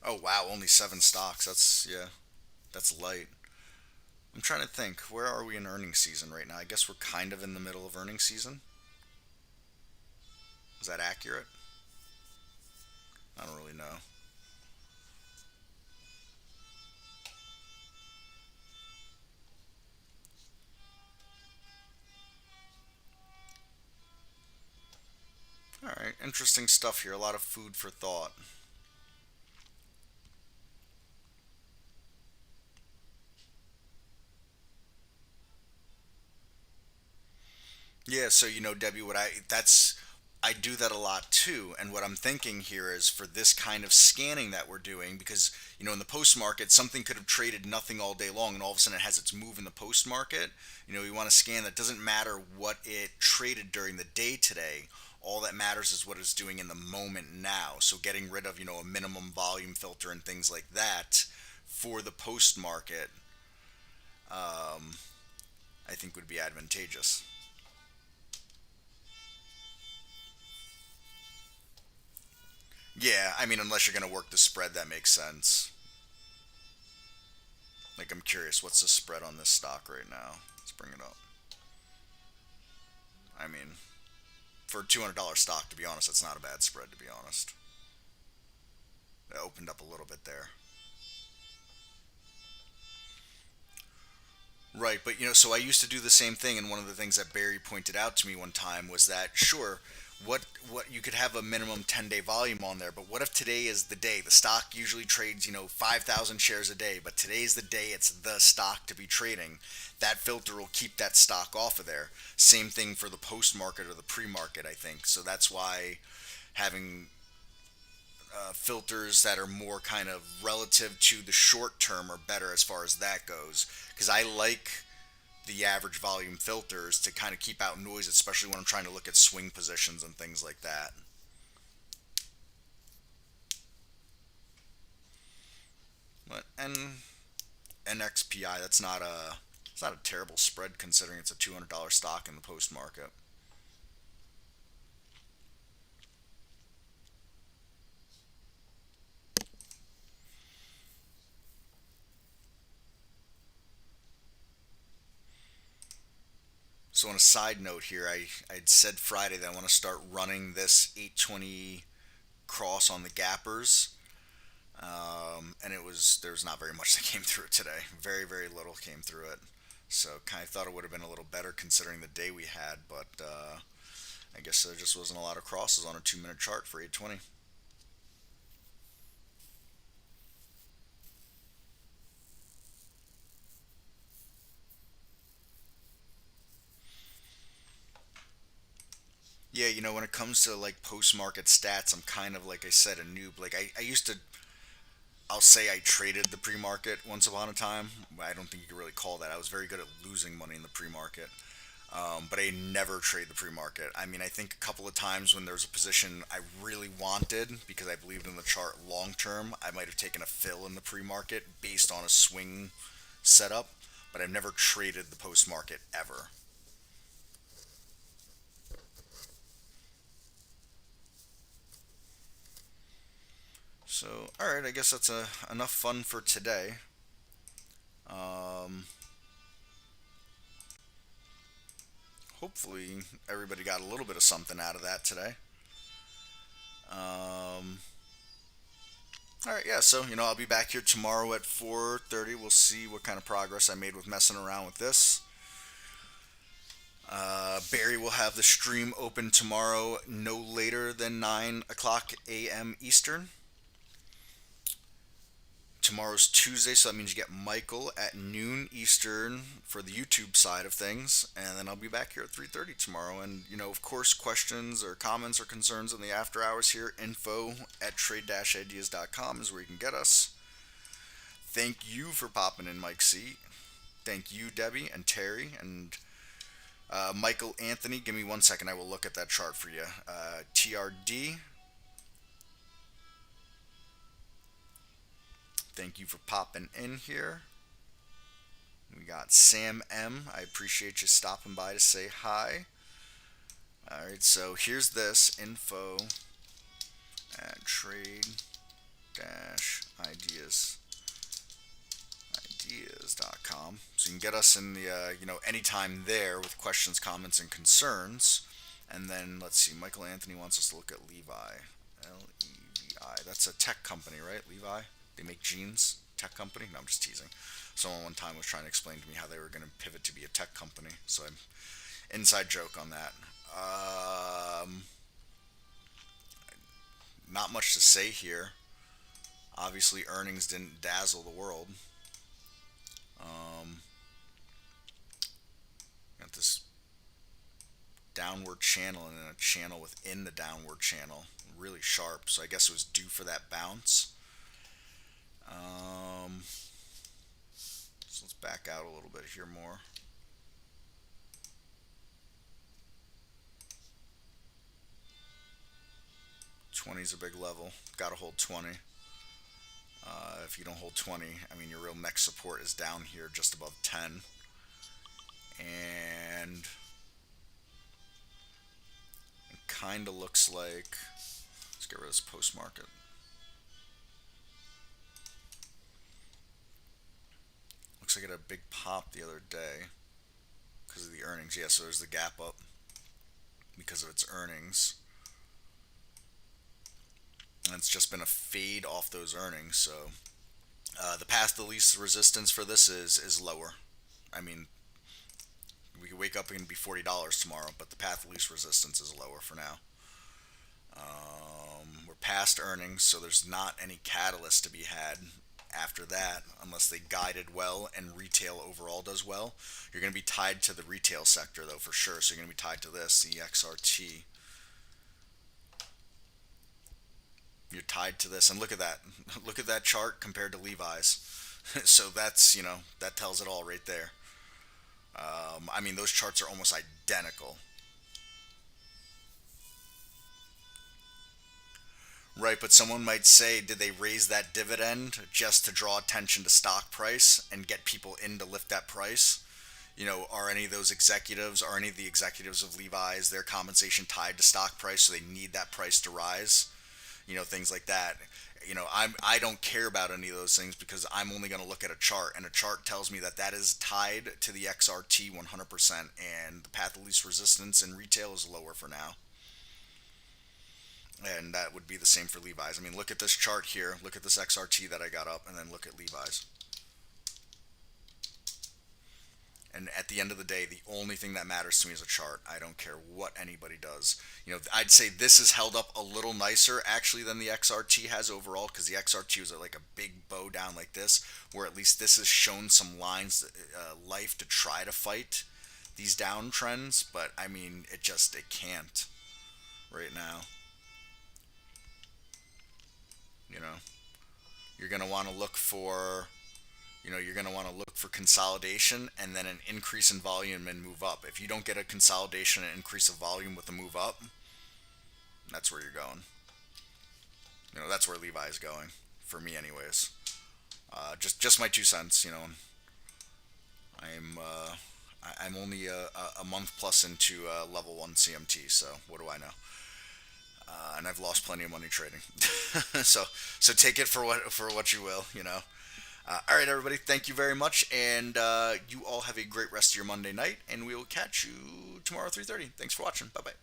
Oh wow, only 7 stocks. That's light. I'm trying to think, where are we in earnings season right now? I guess we're kind of in the middle of earnings season. Is that accurate? I don't really know. Alright, interesting stuff here. A lot of food for thought. Yeah, so Debbie, I do that a lot too. And what I'm thinking here is for this kind of scanning that we're doing, because in the post market, something could have traded nothing all day long, and all of a sudden it has its move in the post market. We want to scan that. Doesn't matter what it traded during the day today. All that matters is what it's doing in the moment now. So getting rid of a minimum volume filter and things like that for the post market, I think would be advantageous. Yeah, I mean, unless you're going to work the spread, that makes sense. Like, I'm curious, what's the spread on this stock right now? Let's bring it up. I mean, for a $200 stock, to be honest, that's not a bad spread, to be honest. It opened up a little bit there. Right, but so I used to do the same thing, and one of the things that Barry pointed out to me one time was that sure, what you could have a minimum 10-day volume on there, but what if today is the day? The stock usually trades 5,000 shares a day, but today's the day it's the stock to be trading. That filter will keep that stock off of there. Same thing for the post market or the pre market, I think. So that's why having filters that are more kind of relative to the short term are better as far as that goes, because I like the average volume filters to kind of keep out noise, especially when I'm trying to look at swing positions and things like that. But and NXPI, it's not a terrible spread considering it's a $200 stock in the post market. So on a side note here, I'd said Friday that I want to start running this 820 cross on the gappers. And there's not very much that came through it today. Very, very little came through it. So kind of thought it would have been a little better considering the day we had, but I guess there just wasn't a lot of crosses on a 2-minute chart for 820. Yeah, when it comes to like post market stats, I'm kind of, like I said, a noob. Like I used to, I'll say I traded the pre market once upon a time. I don't think you could really call that. I was very good at losing money in the pre market. But I never trade the pre market. I mean, I think a couple of times when there's a position I really wanted because I believed in the chart long term, I might have taken a fill in the pre market based on a swing setup, but I've never traded the post market ever. So, all right, I guess that's enough fun for today. Um, Hopefully, everybody got a little bit of something out of that today. All right, yeah. So I'll be back here tomorrow at 4:30. We'll see what kind of progress I made with messing around with this. Barry will have the stream open tomorrow, no later than 9 o'clock a.m. Eastern. Tomorrow's Tuesday, so that means you get Michael at noon Eastern for the YouTube side of things, and then I'll be back here at 3:30 tomorrow. And of course, questions or comments or concerns in the after hours here, info at trade-ideas.com is where you can get us. Thank you for popping in, Mike C. Thank you, Debbie and Terry and Michael Anthony. Give me 1 second, I will look at that chart for you. TRD. Thank you for popping in here. We got Sam M. I appreciate you stopping by to say hi. Alright, so here's this info at trade-ideas.com. So you can get us in the, anytime there with questions, comments, and concerns. And then, let's see, Michael Anthony wants us to look at Levi. Levi. That's a tech company, right? Levi? They make jeans, tech company. No, I'm just teasing. Someone one time was trying to explain to me how they were going to pivot to be a tech company. So I'm inside joke on that. Not much to say here. Obviously, earnings didn't dazzle the world. Got this downward channel and then a channel within the downward channel, really sharp. So I guess it was due for that bounce. So let's back out a little bit here more. $20 is a big level. Got to hold 20. If you don't hold 20, I mean, your real next support is down here just above 10. And it kind of looks like, let's get rid of this post market. Looks like it had a big pop the other day because of the earnings. Yeah, so there's the gap up. because of its earnings. And it's just been a fade off those earnings. So the path to least resistance for this is lower. I mean, we could wake up and be $40 tomorrow, but the path to least resistance is lower for now. We're past earnings, so there's not any catalyst to be had after that unless they guided well and retail overall does well. You're going to be tied to the retail sector, though, for sure. So you're going to be tied to this, the XRT. You're tied to this, and look at that. Look at that chart compared to Levi's. So that's, that tells it all right there. I mean, those charts are almost identical. Right, but someone might say, did they raise that dividend just to draw attention to stock price and get people in to lift that price? Are any of those executives, are any of the executives of Levi's, their compensation tied to stock price, so they need that price to rise? Things like that. I don't care about any of those things because I'm only going to look at a chart, and a chart tells me that is tied to the XRT 100%, and the path of least resistance in retail is lower for now. And that would be the same for Levi's. I mean, look at this chart here. Look at this XRT that I got up, and then look at Levi's. And at the end of the day, the only thing that matters to me is a chart. I don't care what anybody does. I'd say this is held up a little nicer, actually, than the XRT has overall, because the XRT was like a big bow down like this, where at least this has shown some lines, life to try to fight these downtrends. But, I mean, it can't right now. You're going to want to look for, consolidation and then an increase in volume and move up. If you don't get a consolidation and increase of volume with a move up, that's where you're going. That's where Levi is going, for me anyways. Just my 2 cents, I'm only a month plus into level 1 CMT, so what do I know? And I've lost plenty of money trading. so take it for what you will, all right, everybody, thank you very much, and you all have a great rest of your Monday night, and we will catch you tomorrow at 3:30. Thanks for watching. Bye-bye.